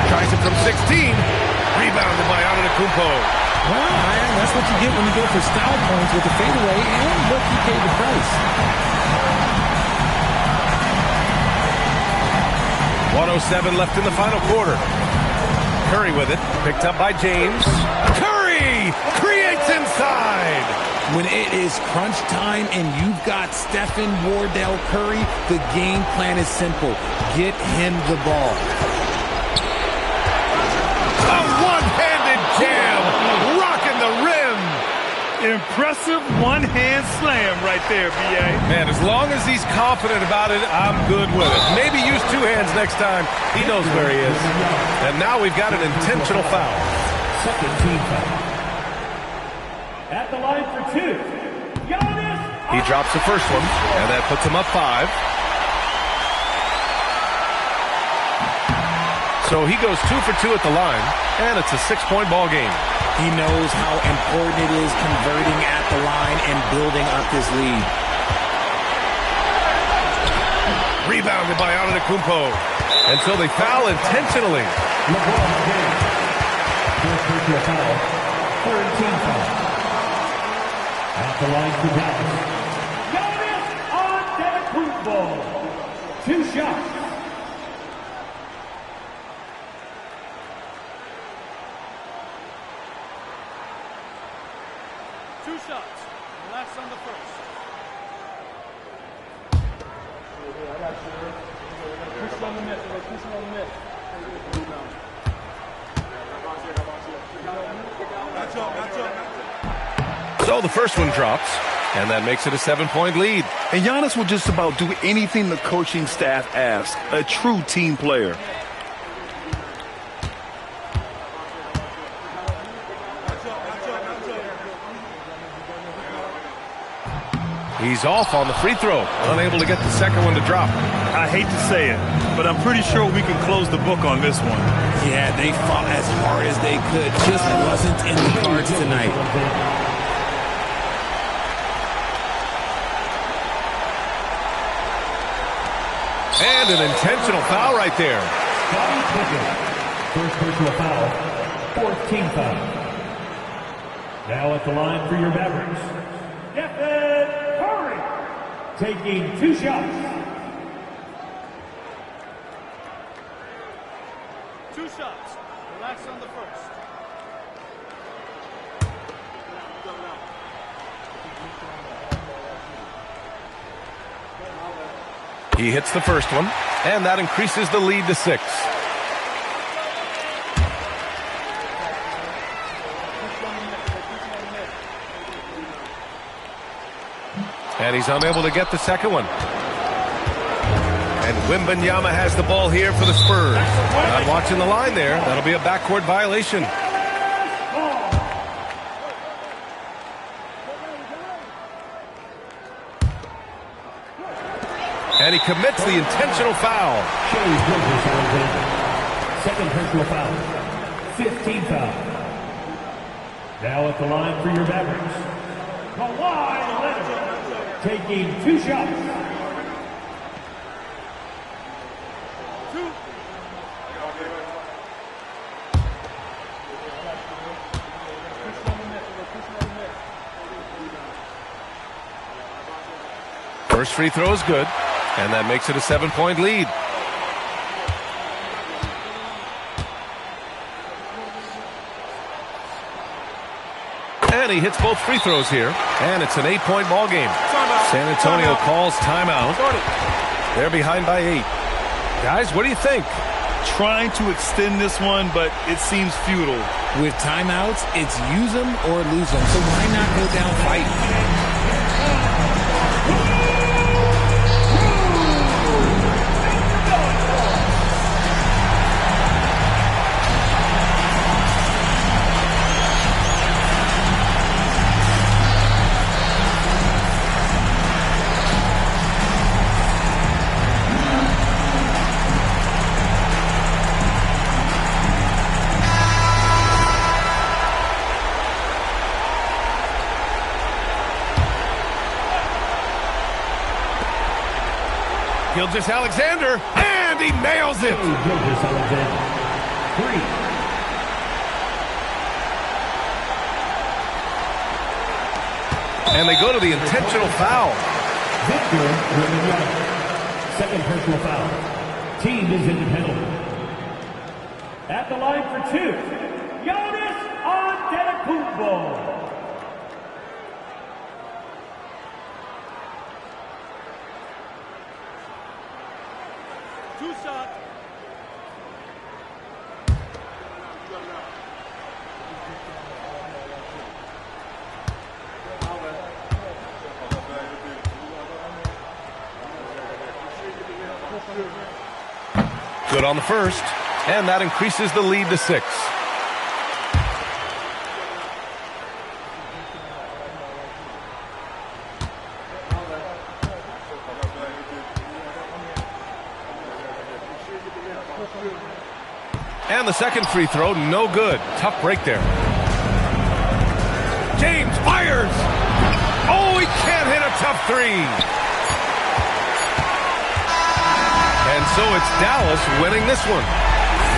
Tries it from 16. Rebounded by Antetokounmpo. Well, man, that's what you get when you go for style points with the fadeaway, and look, he paid the price. 1:07 left in the final quarter. Curry with it, picked up by James. Curry creates inside. When it is crunch time and you've got Stephen Wardell Curry, the game plan is simple. Get him the ball. A one-handed jam, rocking the rim. Impressive one-hand slam right there, B.A. Man, as long as he's confident about it, I'm good with it. Maybe use 2 hands next time. He knows where he is. And now we've got an intentional foul. Second team foul. At the line for 2, Giannis. He drops the first one, and that puts him up 5. So he goes 2 for 2 at the line, and it's a 6-point ball game. He knows how important it is converting at the line and building up this lead. Rebounded by Antetokounmpo. And so they foul intentionally. LeBron James. First personal foul. Third team foul. At the line for Dallas. Giannis Antetokounmpo. 2 shots. Last on the first. Push on the miss. Push on the miss. So the first one drops, and that makes it a 7-point lead. And Giannis will just about do anything the coaching staff asks. A true team player. He's off on the free throw, unable to get the second one to drop. I hate to say it, but I'm pretty sure we can close the book on this one. Yeah, they fought as hard as they could. Just wasn't in the cards tonight. And an intentional foul right there. First personal foul. Fourth team foul. Now at the line for your Mavericks. Stephen Curry taking 2 shots. 2 shots. Relax on the first. He hits the first one, and that increases the lead to 6. And he's unable to get the second one. And Wembanyama has the ball here for the Spurs. Not watching the line there. That'll be a backcourt violation. And he commits the intentional foul. Second personal foul. 15 foul. Now at the line for your Mavericks, Kawhi Leonard, taking 2 shots. First free throw is good, and that makes it a 7-point lead. And he hits both free throws here, and it's an 8-point ball game. San Antonio calls timeout. They're behind by 8. Guys, what do you think? Trying to extend this one, but it seems futile. With timeouts, it's use them or lose them, so why not go down fighting? Gilgeous-Alexander, and he nails it. Gilgeous-Alexander, 3. And they go to the intentional foul. Victor Wembanyama, second personal foul. Team is in the penalty. At the line for 2, Giannis Antetokounmpo. Good on the first, and that increases the lead to 6. And the second free throw, no good. Tough break there. James fires! Oh, he can't hit a tough 3. And so it's Dallas winning this one.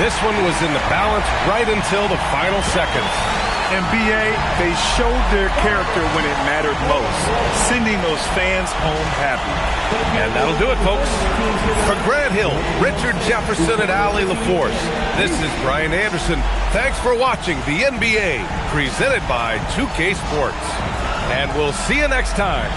This one was in the balance right until the final seconds. And BA, they showed their character when it mattered most, sending those fans home happy. And that'll do it, folks. For Grant Hill, Richard Jefferson, and Allie LaForce, this is Brian Anderson. Thanks for watching the NBA, presented by 2K Sports. And we'll see you next time.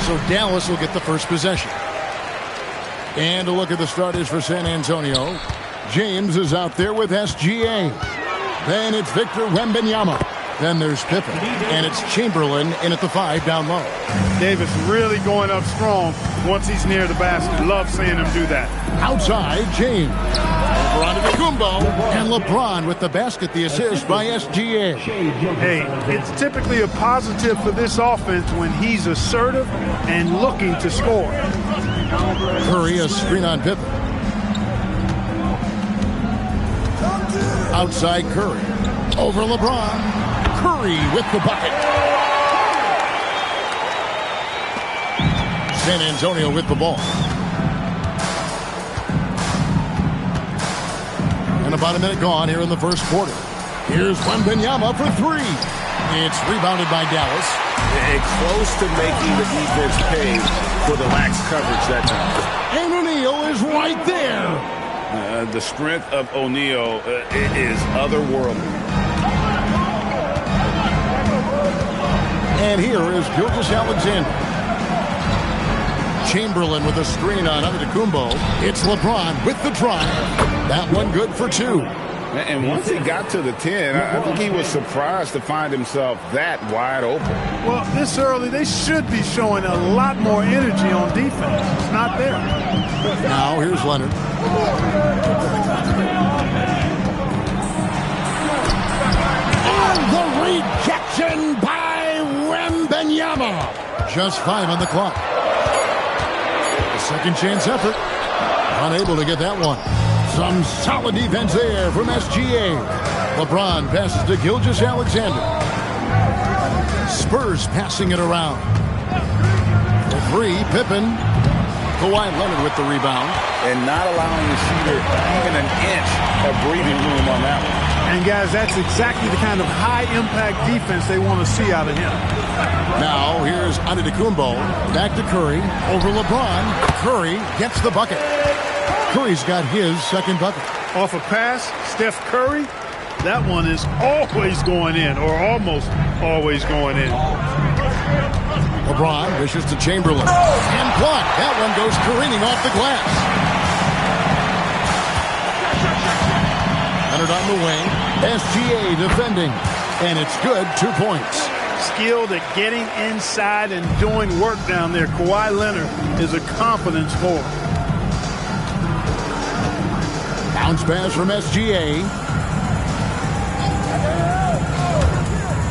So Dallas will get the first possession. And a look at the starters for San Antonio. James is out there with SGA. Then it's Victor Wembanyama. Then there's Pippen. And it's Chamberlain in at the 5 down low. Davis really going up strong once he's near the basket. Love seeing him do that. Outside, James. Over onto Kumbo. And LeBron with the basket, the assist by SGA. Hey, it's typically a positive for this offense when he's assertive and looking to score. Curry, a screen on Pippen. Outside Curry. Over LeBron. Curry with the bucket. San Antonio with the ball. And about a minute gone here in the first quarter. Here's Wembanyama for 3. It's rebounded by Dallas. Close to making the defense pay for the lax coverage that time. And O'Neal is right there. The strength of O'Neal is otherworldly. And here is Gilgeous-Alexander. Chamberlain with a screen on Antetokounmpo. It's LeBron with the drive. That one good for 2. And once he got to the 10, I think he was surprised to find himself that wide open. Well, this early, they should be showing a lot more energy on defense. It's not there. Now here's Leonard. And the rejection by Wembanyama. Just 5 on the clock. A second chance effort. Unable to get that one. Some solid defense there from SGA. LeBron passes to Gilgeous-Alexander. Spurs passing it around. For 3, Pippen. Kawhi Leonard with the rebound. And not allowing the shooter even an inch of breathing room on that one. And, guys, that's exactly the kind of high-impact defense they want to see out of him. Now, here's Antetokounmpo. Back to Curry. Over LeBron. Curry gets the bucket. Curry's got his second bucket. Off a pass, Steph Curry, that one is always going in, or almost always going in. LeBron wishes to Chamberlain. And blocked. That one goes careening off the glass. Leonard on the wing. SGA defending. And it's good. 2 points. Skilled at getting inside and doing work down there. Kawhi Leonard is a confident scorer. Bounce pass from SGA.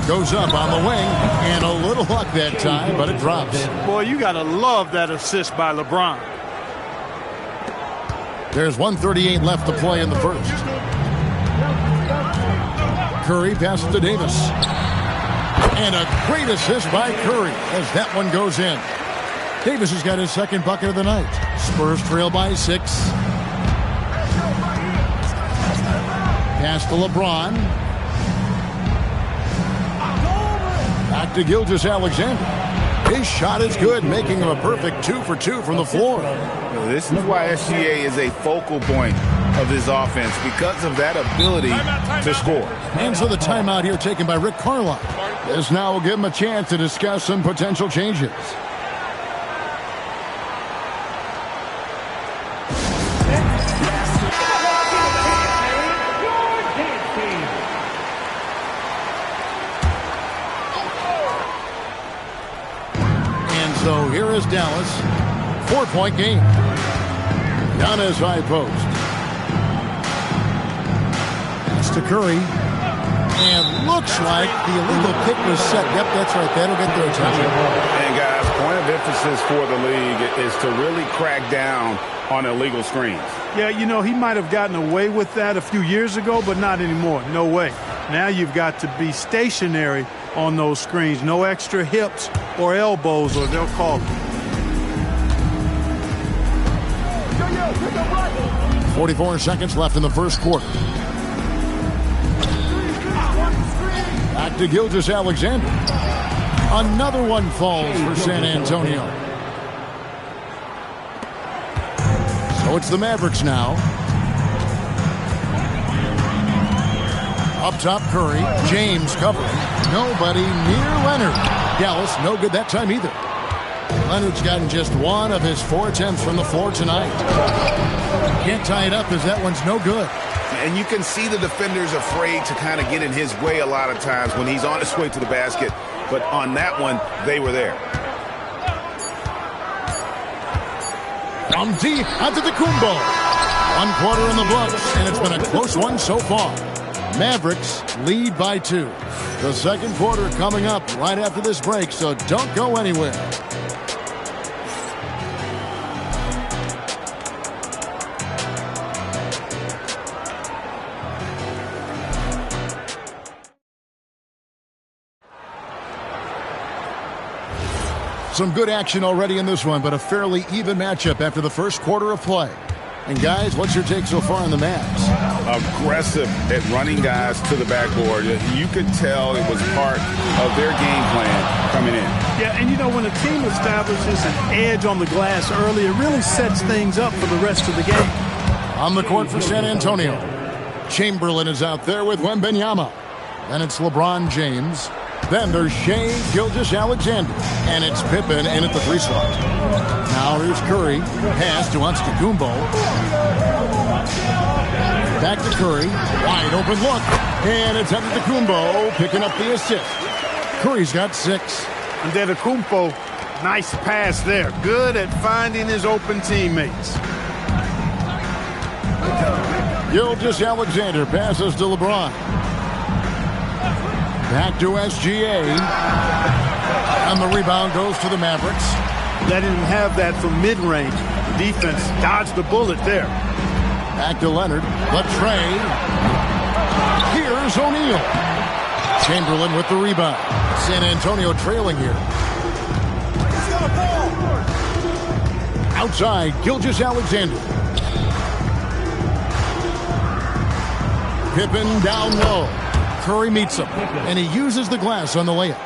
Goes up on the wing. And a little luck that time, but it drops. Boy, you got to love that assist by LeBron. There's 1:38 left to play in the first. Curry passes to Davis. And a great assist by Curry as that one goes in. Davis has got his second bucket of the night. Spurs trail by 6. Pass to LeBron. Back to Gilgeous-Alexander. He His shot is good, making him a perfect 2 for 2 from the floor. This is why SGA is a focal point of this offense, because of that ability to score. And so the timeout here taken by Rick Carlisle. This now will give him a chance to discuss some potential changes. And so here is Dallas. 4-point game. Giannis high post. To Curry, and looks like the illegal kick was set. Yep, that's right. That'll get their attention. And guys, point of emphasis for the league is to really crack down on illegal screens. Yeah, you know, he might have gotten away with that a few years ago, but not anymore. No way. Now you've got to be stationary on those screens. No extra hips or elbows, or they'll call it. 44 seconds left in the first quarter. Back to Gilgeous-Alexander. Another one falls for San Antonio. So it's the Mavericks now. Up top, Curry. James covering. Nobody near Leonard. Dallas, no good that time either. Leonard's gotten just one of his 4 attempts from the floor tonight. Can't tie it up as that one's no good. And you can see the defenders afraid to kind of get in his way a lot of times when he's on his way to the basket. But on that one, they were there. From deep, Antetokounmpo. 1 quarter in the books, and it's been a close one so far. Mavericks lead by 2. The second quarter coming up right after this break, so don't go anywhere. Some good action already in this one, but a fairly even matchup after the first quarter of play. And guys, what's your take so far on the Mavs? Aggressive at running guys to the backboard. You could tell it was part of their game plan coming in. Yeah, and you know, when a team establishes an edge on the glass early, it really sets things up for the rest of the game. On the court for San Antonio, Chamberlain is out there with Wembanyama. Then it's LeBron James. Then there's Shai Gilgeous-Alexander. And it's Pippen in at the 3 slot. Now here's Curry. Pass to Antetokounmpo. Back to Curry. Wide open look. And it's Antetokounmpo picking up the assist. Curry's got 6. Antetokounmpo, nice pass there. Good at finding his open teammates. Gilgeous-Alexander passes to LeBron. Back to SGA. And the rebound goes to the Mavericks. Letting him have that from mid-range. Defense dodged the bullet there. Back to Leonard. Latrey. Here's O'Neal. Chamberlain with the rebound. San Antonio trailing here. Outside, Gilgeous-Alexander. Pippen down low. Curry meets him, and he uses the glass on the layup.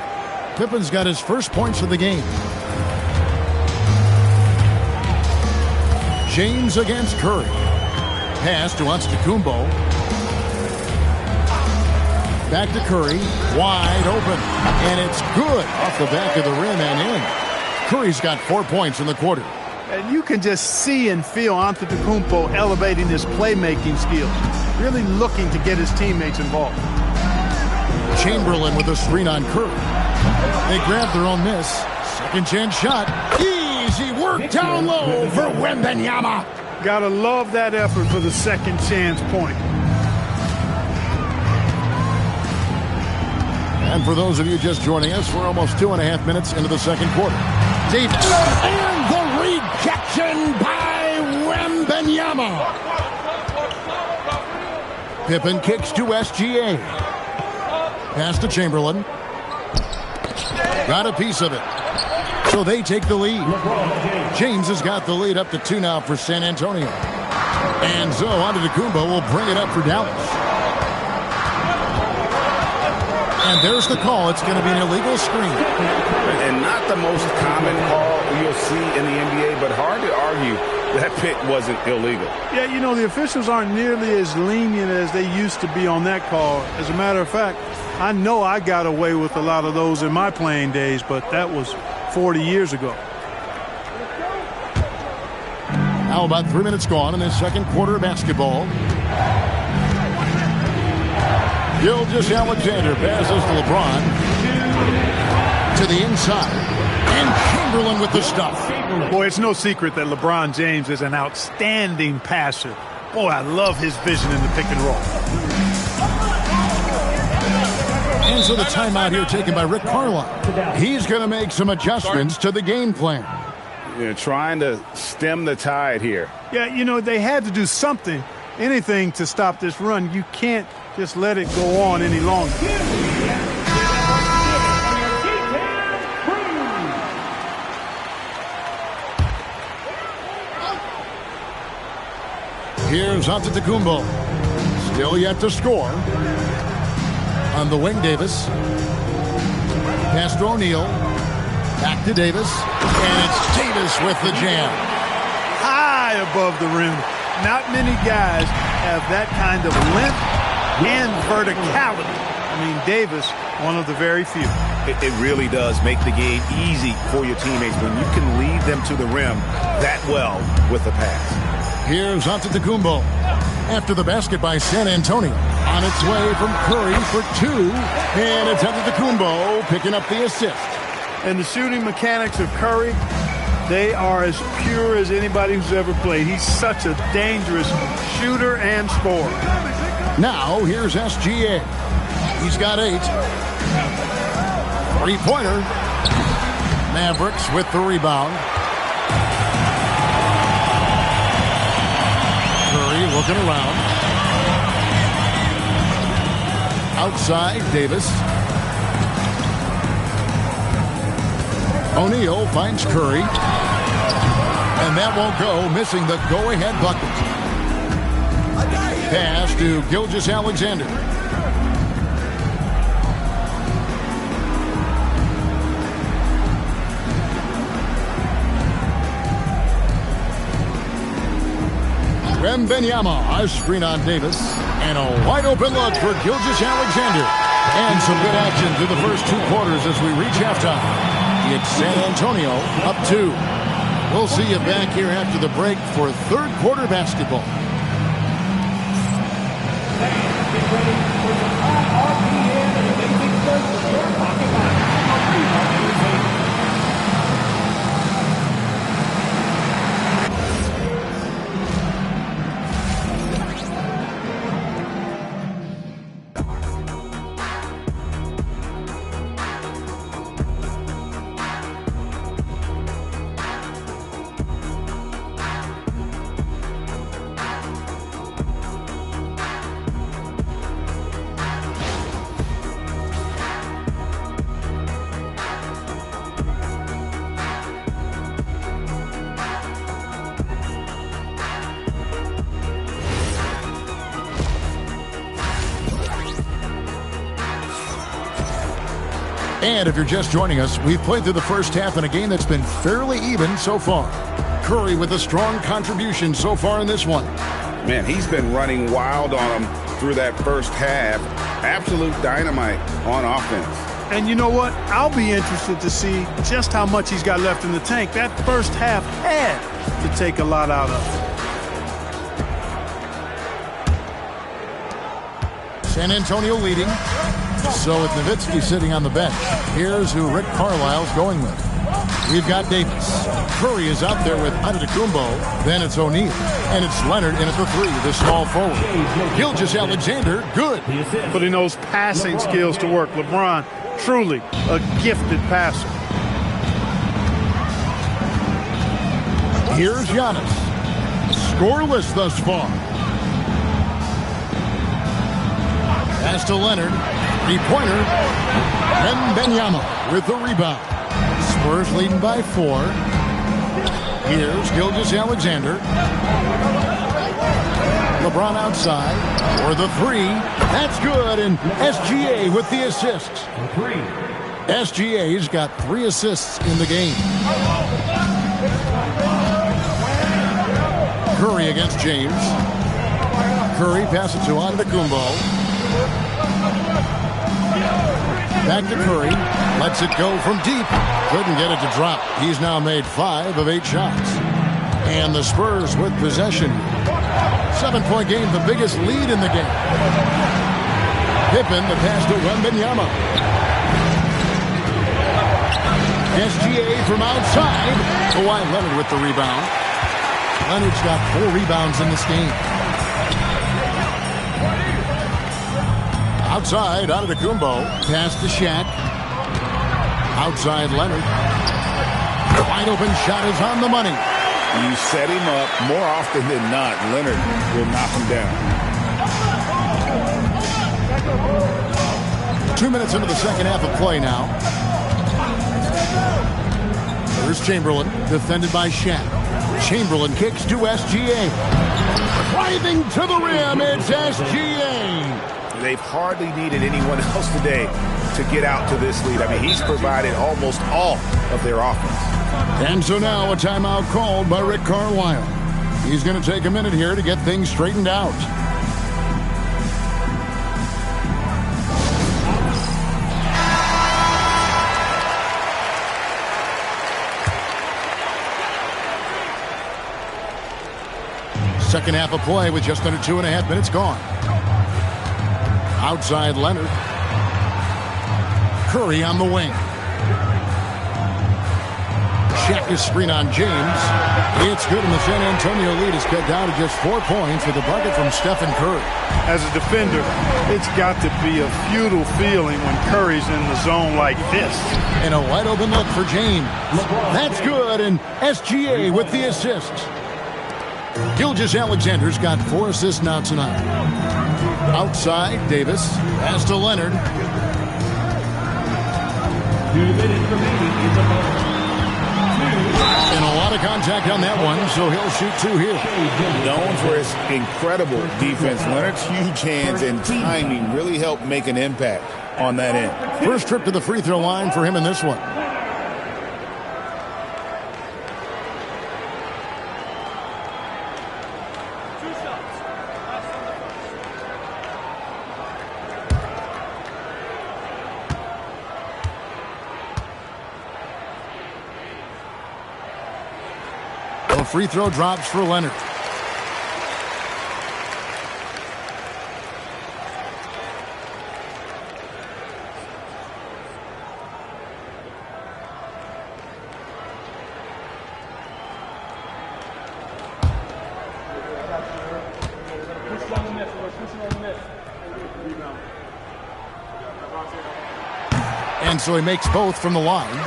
Pippen's got his first points of the game. James against Curry. Pass to Antetokounmpo. Back to Curry. Wide open. And it's good off the back of the rim and in. Curry's got 4 points in the quarter. And you can just see and feel Antetokounmpo elevating his playmaking skills. Really looking to get his teammates involved. Chamberlain with a screen on Curry. They grab their own miss. Second chance shot. Easy work down low for Wembanyama. Gotta love that effort for the second chance point. And for those of you just joining us, we're almost 2.5 minutes into the second quarter. Deep. And the rejection by Wembanyama. Pippen kicks to SGA. Pass to Chamberlain. Got a piece of it. So they take the lead. James has got the lead up to 2 now for San Antonio. And so Antetokounmpo will bring it up for Dallas. And there's the call. It's going to be an illegal screen. And not the most common call you'll see in the NBA, but hard to argue that pick wasn't illegal. Yeah, you know, the officials aren't nearly as lenient as they used to be on that call. As a matter of fact, I know I got away with a lot of those in my playing days, but that was 40 years ago. Now about 3 minutes gone in this second quarter of basketball. Gilgeous-Alexander passes to LeBron. To the inside. And Chamberlain with the stuff. Boy, it's no secret that LeBron James is an outstanding passer. Boy, I love his vision in the pick and roll. And so the timeout here taken by Rick Carlisle. He's going to make some adjustments to the game plan. You're trying to stem the tide here. Yeah, you know, they had to do something, anything to stop this run. You can't just let it go on any longer. Here's Antetokounmpo. Still yet to score. On the wing, Davis. Pass to O'Neal. Back to Davis. And it's Davis with the jam. High above the rim. Not many guys have that kind of length and verticality. I mean, Davis, one of the very few. It really does make the game easy for your teammates when you can lead them to the rim that well with the pass. Here's Antetokounmpo. After the basket by San Antonio. On its way from Curry for two. And it's Antetokounmpo picking up the assist. And the shooting mechanics of Curry, they are as pure as anybody who's ever played. He's such a dangerous shooter and scorer. Now, here's SGA. He's got 8. Three-pointer. Mavericks with the rebound. Curry looking around. Outside, Davis. O'Neal finds Curry. And that won't go, missing the go-ahead bucket. Pass to Gilgeous-Alexander. Wembanyama, a screen on Davis. And a wide-open look for Gilgeous-Alexander. And some good action through the first 2 quarters as we reach halftime. It's San Antonio up 2. We'll see you back here after the break for third quarter basketball. And if you're just joining us, we've played through the first half in a game that's been fairly even so far. Curry with a strong contribution so far in this one. Man, he's been running wild on him through that first half. Absolute dynamite on offense. And you know what? I'll be interested to see just how much he's got left in the tank. That first half had to take a lot out of it. San Antonio leading. So with Nowitzki sitting on the bench, here's who Rick Carlisle's going with. We've got Davis. Curry is out there with Antetokounmpo. Then it's O'Neal. And it's Leonard in at the 3, the small forward. Gilgeous-Alexander, good. Putting those passing skills to work. LeBron, truly a gifted passer. Here's Giannis. Scoreless thus far. Pass to Leonard. Three-pointer. Wembanyama with the rebound. Spurs leading by 4. Here's Gilgeous-Alexander. LeBron outside for the three. That's good, and SGA with the assists. SGA's got 3 assists in the game. Curry against James. Curry passes to Antetokounmpo. Back to Curry. Lets it go from deep. Couldn't get it to drop. He's now made 5 of 8 shots. And the Spurs with possession. 7-point game, the biggest lead in the game. Pippen, the pass to Wembanyama. SGA from outside. Kawhi Leonard with the rebound. Leonard's got 4 rebounds in this game. Outside, Antetokounmpo. Pass to Shaq. Outside, Leonard. Wide open shot is on the money. You set him up more often than not. Leonard will knock him down. 2 minutes into the second half of play now. There's Chamberlain, defended by Shaq. Chamberlain kicks to SGA. Driving to the rim, it's SGA. They've hardly needed anyone else today to get out to this lead. I mean, he's provided almost all of their offense. And so now a timeout called by Rick Carlisle. He's going to take a minute here to get things straightened out. Second half of play with just under 2.5 minutes gone. Outside Leonard. Curry on the wing. Shaq is screen on James. It's good, and the San Antonio lead is cut down to just 4 points with a bucket from Stephen Curry. As a defender, it's got to be a futile feeling when Curry's in the zone like this. And a wide open look for James. That's good, and SGA with the assist. Gilgeous-Alexander's got 4 assists now tonight. Outside, Davis. Pass to Leonard. 2 minutes remaining in the ball. And a lot of contact on that one, so he'll shoot 2 here. Known for his incredible defense, Leonard's huge hands and timing really helped make an impact on that end. First trip to the free throw line for him in this one. Free throw drops for Leonard. And so he makes both from the line.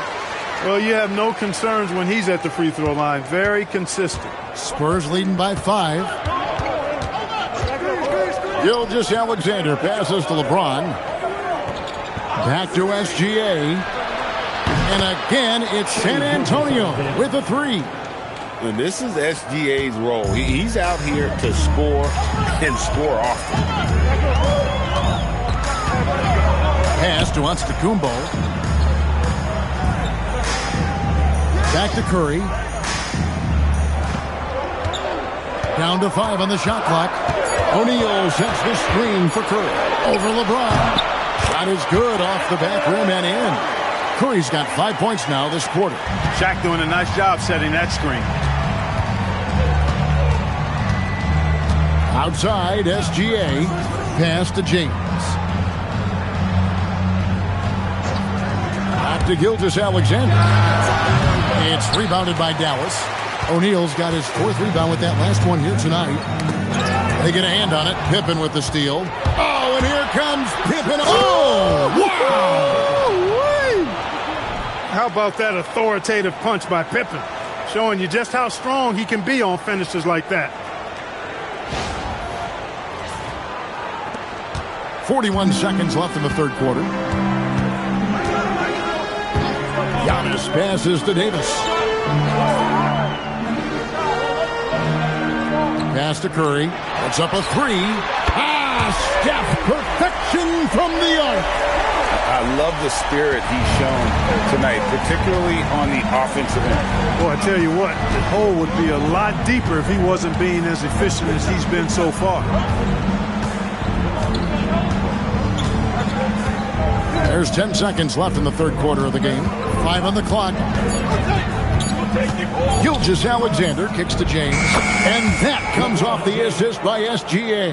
Well, you have no concerns when he's at the free throw line. Very consistent. Spurs leading by 5. Gilgeous-Alexander passes to LeBron. Back to SGA. And again, it's San Antonio with a 3. And this is SGA's role. He's out here to score and score often. Pass to Antetokounmpo. Back to Curry. Down to 5 on the shot clock. O'Neal sets the screen for Curry. Over LeBron. Shot is good off the back rim and in. Curry's got 5 points now this quarter. Shaq doing a nice job setting that screen. Outside, SGA. Pass to James. Back to Gilgeous-Alexander. It's rebounded by Dallas. O'Neal's got his 4th rebound with that last one here tonight. They get a hand on it. Pippen with the steal. Oh, and here comes Pippen. Oh, wow! How about that authoritative punch by Pippen? Showing you just how strong he can be on finishes like that. 41 seconds left in the third quarter. Giannis passes to Davis. Pass to Curry. Puts up a three. Steph, perfection from the arc. I love the spirit he's shown tonight, particularly on the offensive end. Well, I tell you what, the hole would be a lot deeper if he wasn't being as efficient as he's been so far. There's 10 seconds left in the third quarter of the game. 5 on the clock. Gilgeous-Alexander kicks to James. And that comes off the assist by SGA.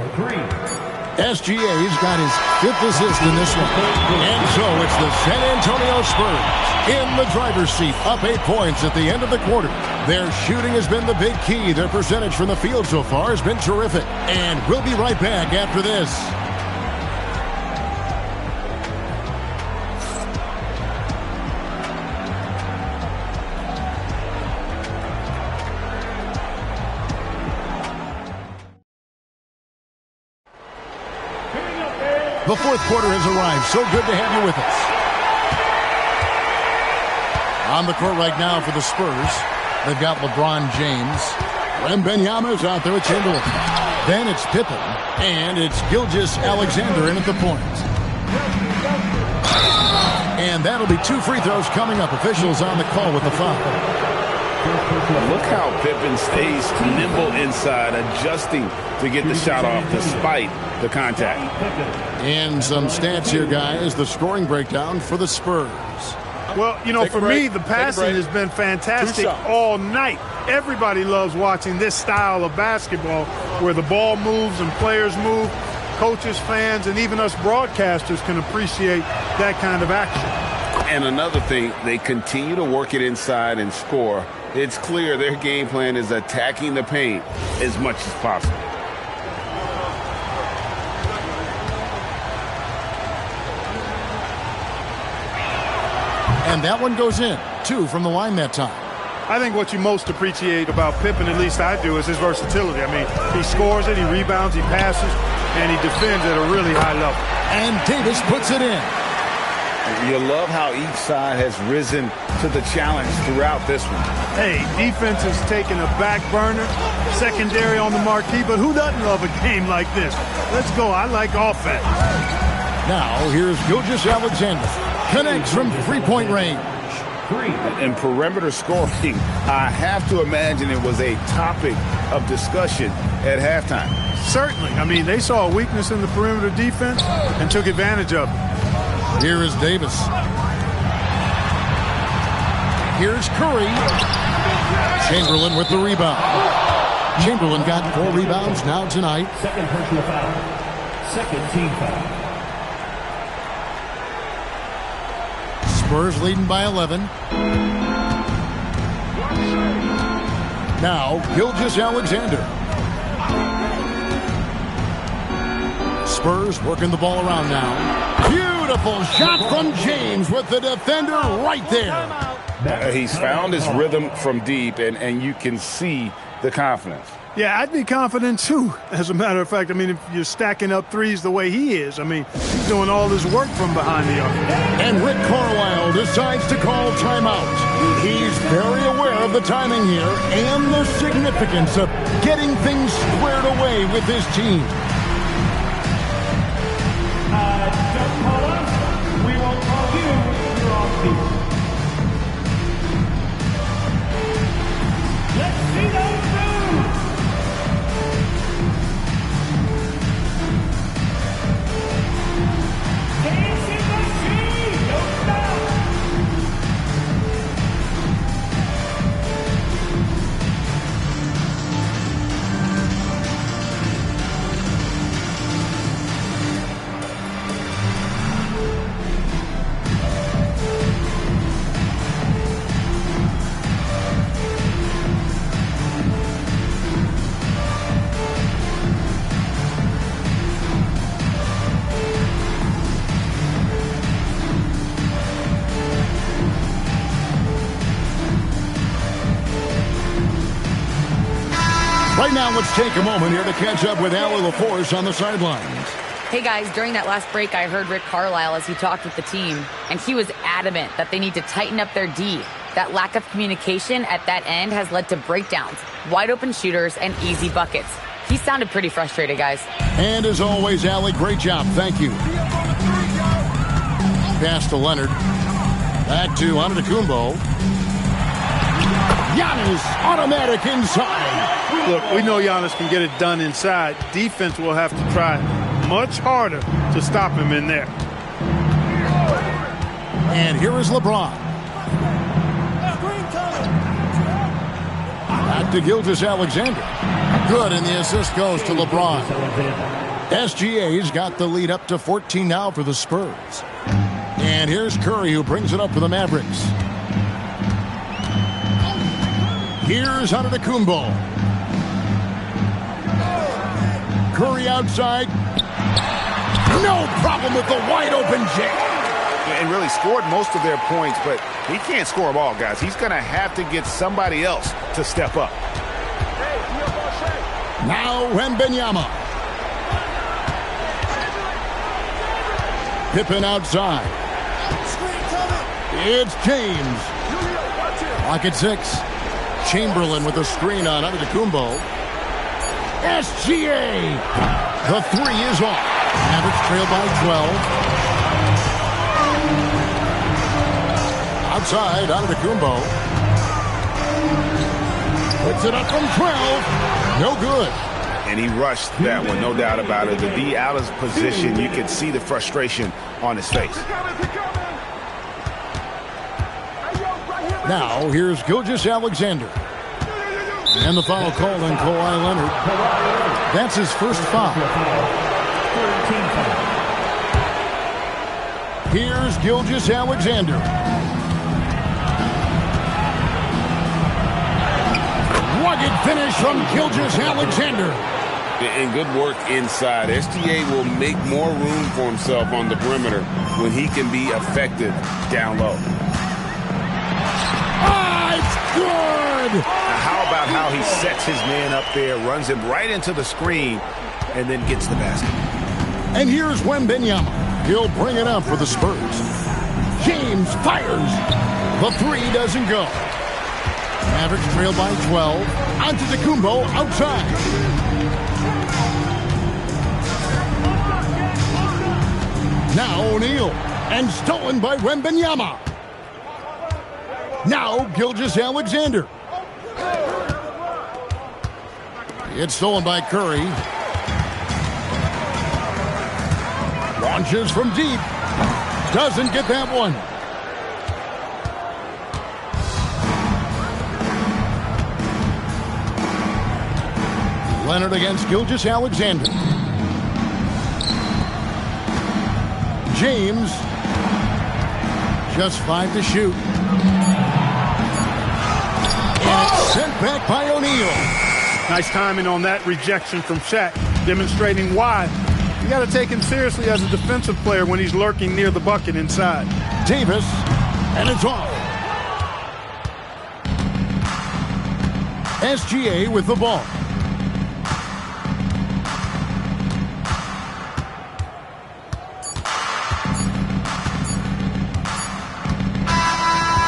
SGA's got his 5th assist in this one. And so it's the San Antonio Spurs in the driver's seat, up 8 points at the end of the quarter. Their shooting has been the big key. Their percentage from the field so far has been terrific. And we'll be right back after this. The fourth quarter has arrived. So good to have you with us. On the court right now for the Spurs, they've got LeBron James. Wembanyama's out there with Chamberlain. Then it's Pippen. And it's Gilgeous-Alexander in at the point. And that'll be 2 free throws coming up. Officials on the call with the foul. Look how Pippen stays nimble inside, adjusting to get the shot off despite the contact. And some stats here, guys. The scoring breakdown for the Spurs. Well, you know, for me, the passing has been fantastic all night. Everybody loves watching this style of basketball where the ball moves and players move. Coaches, fans, and even us broadcasters can appreciate that kind of action. And another thing, they continue to work it inside and score. It's clear their game plan is attacking the paint as much as possible. And that one goes in. 2 from the line that time. I think what you most appreciate about Pippen, at least I do, is his versatility. I mean, he scores it, he rebounds, he passes, and he defends at a really high level. And Davis puts it in. You love how each side has risen to the challenge throughout this one. Hey, defense is taking a back burner, secondary on the marquee, but who doesn't love a game like this? Let's go. I like offense. Now, here's Gilgeous-Alexander. Connects from three-point range. And perimeter scoring, I have to imagine it was a topic of discussion at halftime. Certainly. I mean, they saw a weakness in the perimeter defense and took advantage of it. Here is Davis. Here's Curry. Chamberlain with the rebound. Chamberlain got 4 rebounds now tonight. Second personal foul. Second team foul. Spurs leading by 11. Now, Gilgeous-Alexander. Spurs working the ball around now. Beautiful shot from James with the defender right there. He's found his rhythm from deep, and you can see the confidence. Yeah, I'd be confident, too, as a matter of fact. I mean, if you're stacking up threes the way he is, I mean, he's doing all this work from behind the arc. And Rick Carlisle decides to call timeout. He's very aware of the timing here and the significance of getting things squared away with his team. Don't call us. We won't call you. You're off the. Let's see those moves. Dancing machine. Don't stop. Right now, let's take a moment here to catch up with Allie LaForce on the sidelines. Hey guys, during that last break, I heard Rick Carlisle as he talked with the team, and he was adamant that they need to tighten up their D. That lack of communication at that end has led to breakdowns, wide open shooters, and easy buckets. He sounded pretty frustrated, guys. And as always, Allie, great job. Thank you. Pass to Leonard. Back to Antetokounmpo. Giannis, automatic inside. Look, we know Giannis can get it done inside. Defense will have to try much harder to stop him in there. And here is LeBron. Back to Gilgeous-Alexander. Good, and the assist goes to LeBron. SGA's got the lead up to 14 now for the Spurs. And here's Curry, who brings it up for the Mavericks. Here's Antetokounmpo. Curry outside. No problem with the wide-open jam. And really scored most of their points, but he can't score them all, guys. He's going to have to get somebody else to step up. Now Wembanyama. Pippen outside. It's James. Lock at 6. Chamberlain with a screen on Antetokounmpo. SGA. The 3 is off. Mavericks trail by 12. Outside, Antetokounmpo. Puts it up from 12. No good. And he rushed that one, no doubt about it. To be out of position, you could see the frustration on his face. Now, here's Gilgeous-Alexander. And the foul called on Kawhi Leonard. That's his first foul. Here's Gilgeous-Alexander. Rugged finish from Gilgeous-Alexander. And good work inside. SGA will make more room for himself on the perimeter when he can be effective down low. It's good! Now how about how he sets his man up there, runs him right into the screen, and then gets the basket. And here's Wembanyama. He'll bring it up for the Spurs. James fires. The 3 doesn't go. Mavericks trail by 12. Antetokounmpo outside. Now O'Neal. And stolen by Wembanyama. Now Gilgeous-Alexander. It's stolen by Curry. Launches from deep. Doesn't get that one. Leonard against Gilgeous-Alexander. James. Just 5 to shoot. And it's sent back by O'Neal. Nice timing on that rejection from Shaq, demonstrating why you got to take him seriously as a defensive player when he's lurking near the bucket inside. Davis, and it's off. SGA with the ball.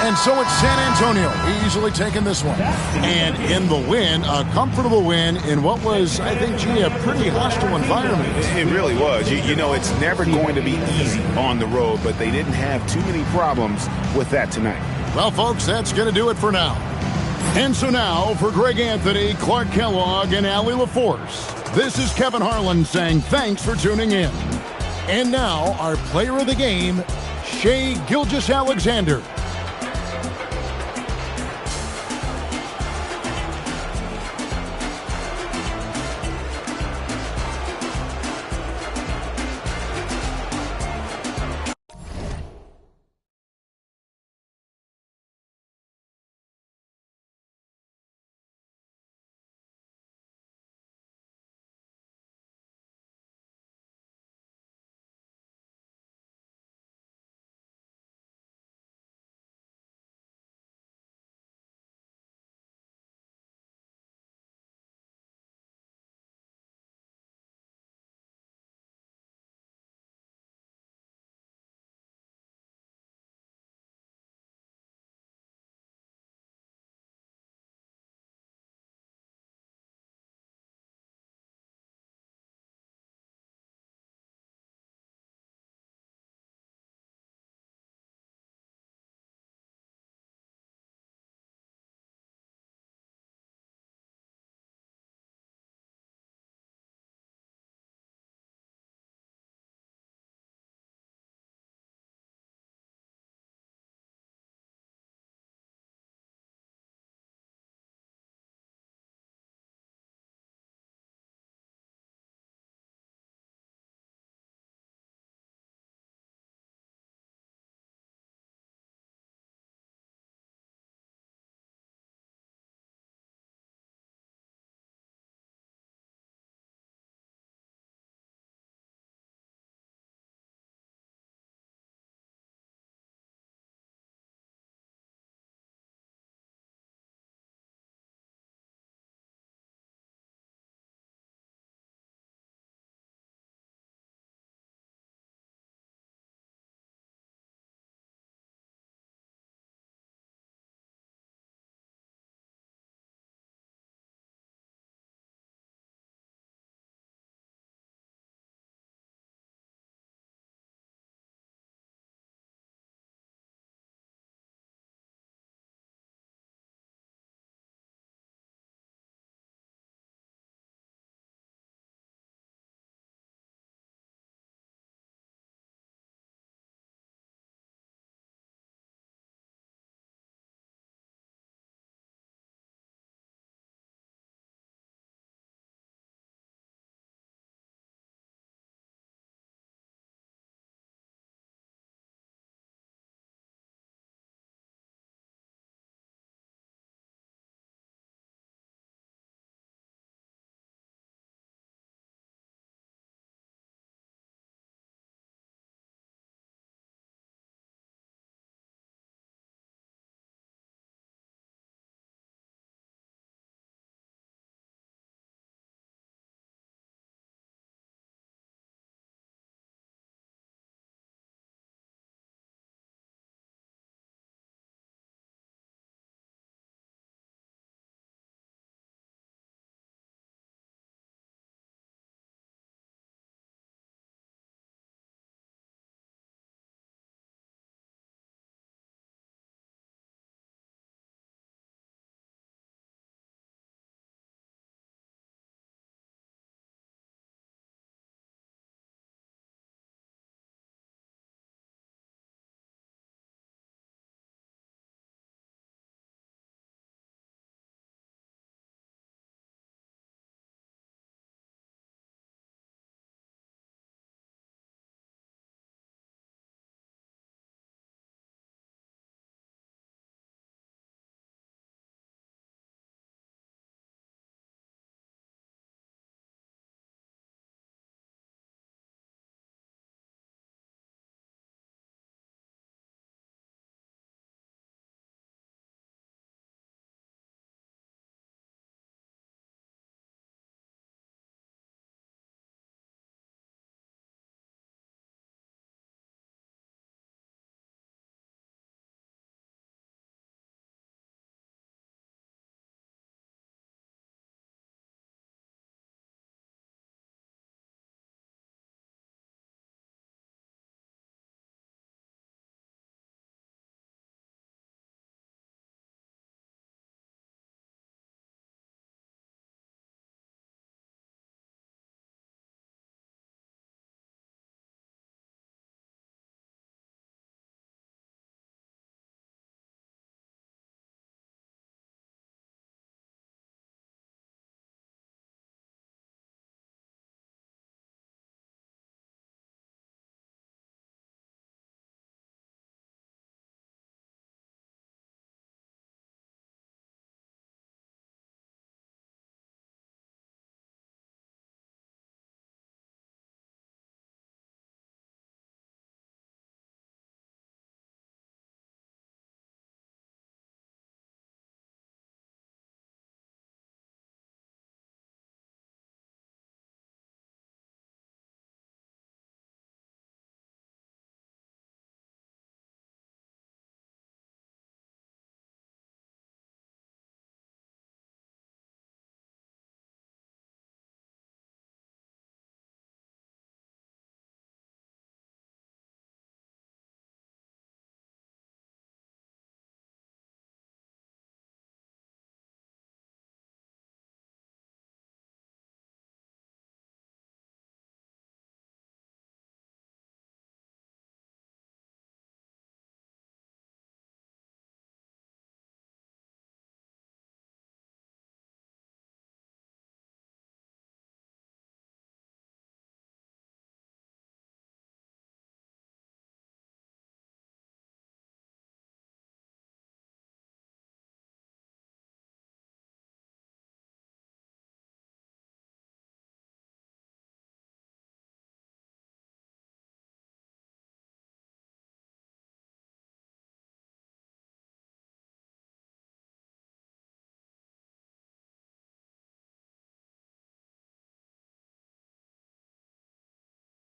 And so it's San Antonio easily taking this one. And in the win, a comfortable win in what was, I think, a pretty hostile environment. It really was. You know, it's never going to be easy on the road, but they didn't have too many problems with that tonight. Well, folks, that's going to do it for now. And so now, for Greg Anthony, Clark Kellogg, and Allie LaForce, this is Kevin Harlan saying thanks for tuning in. And now, our player of the game, Shai Gilgeous-Alexander.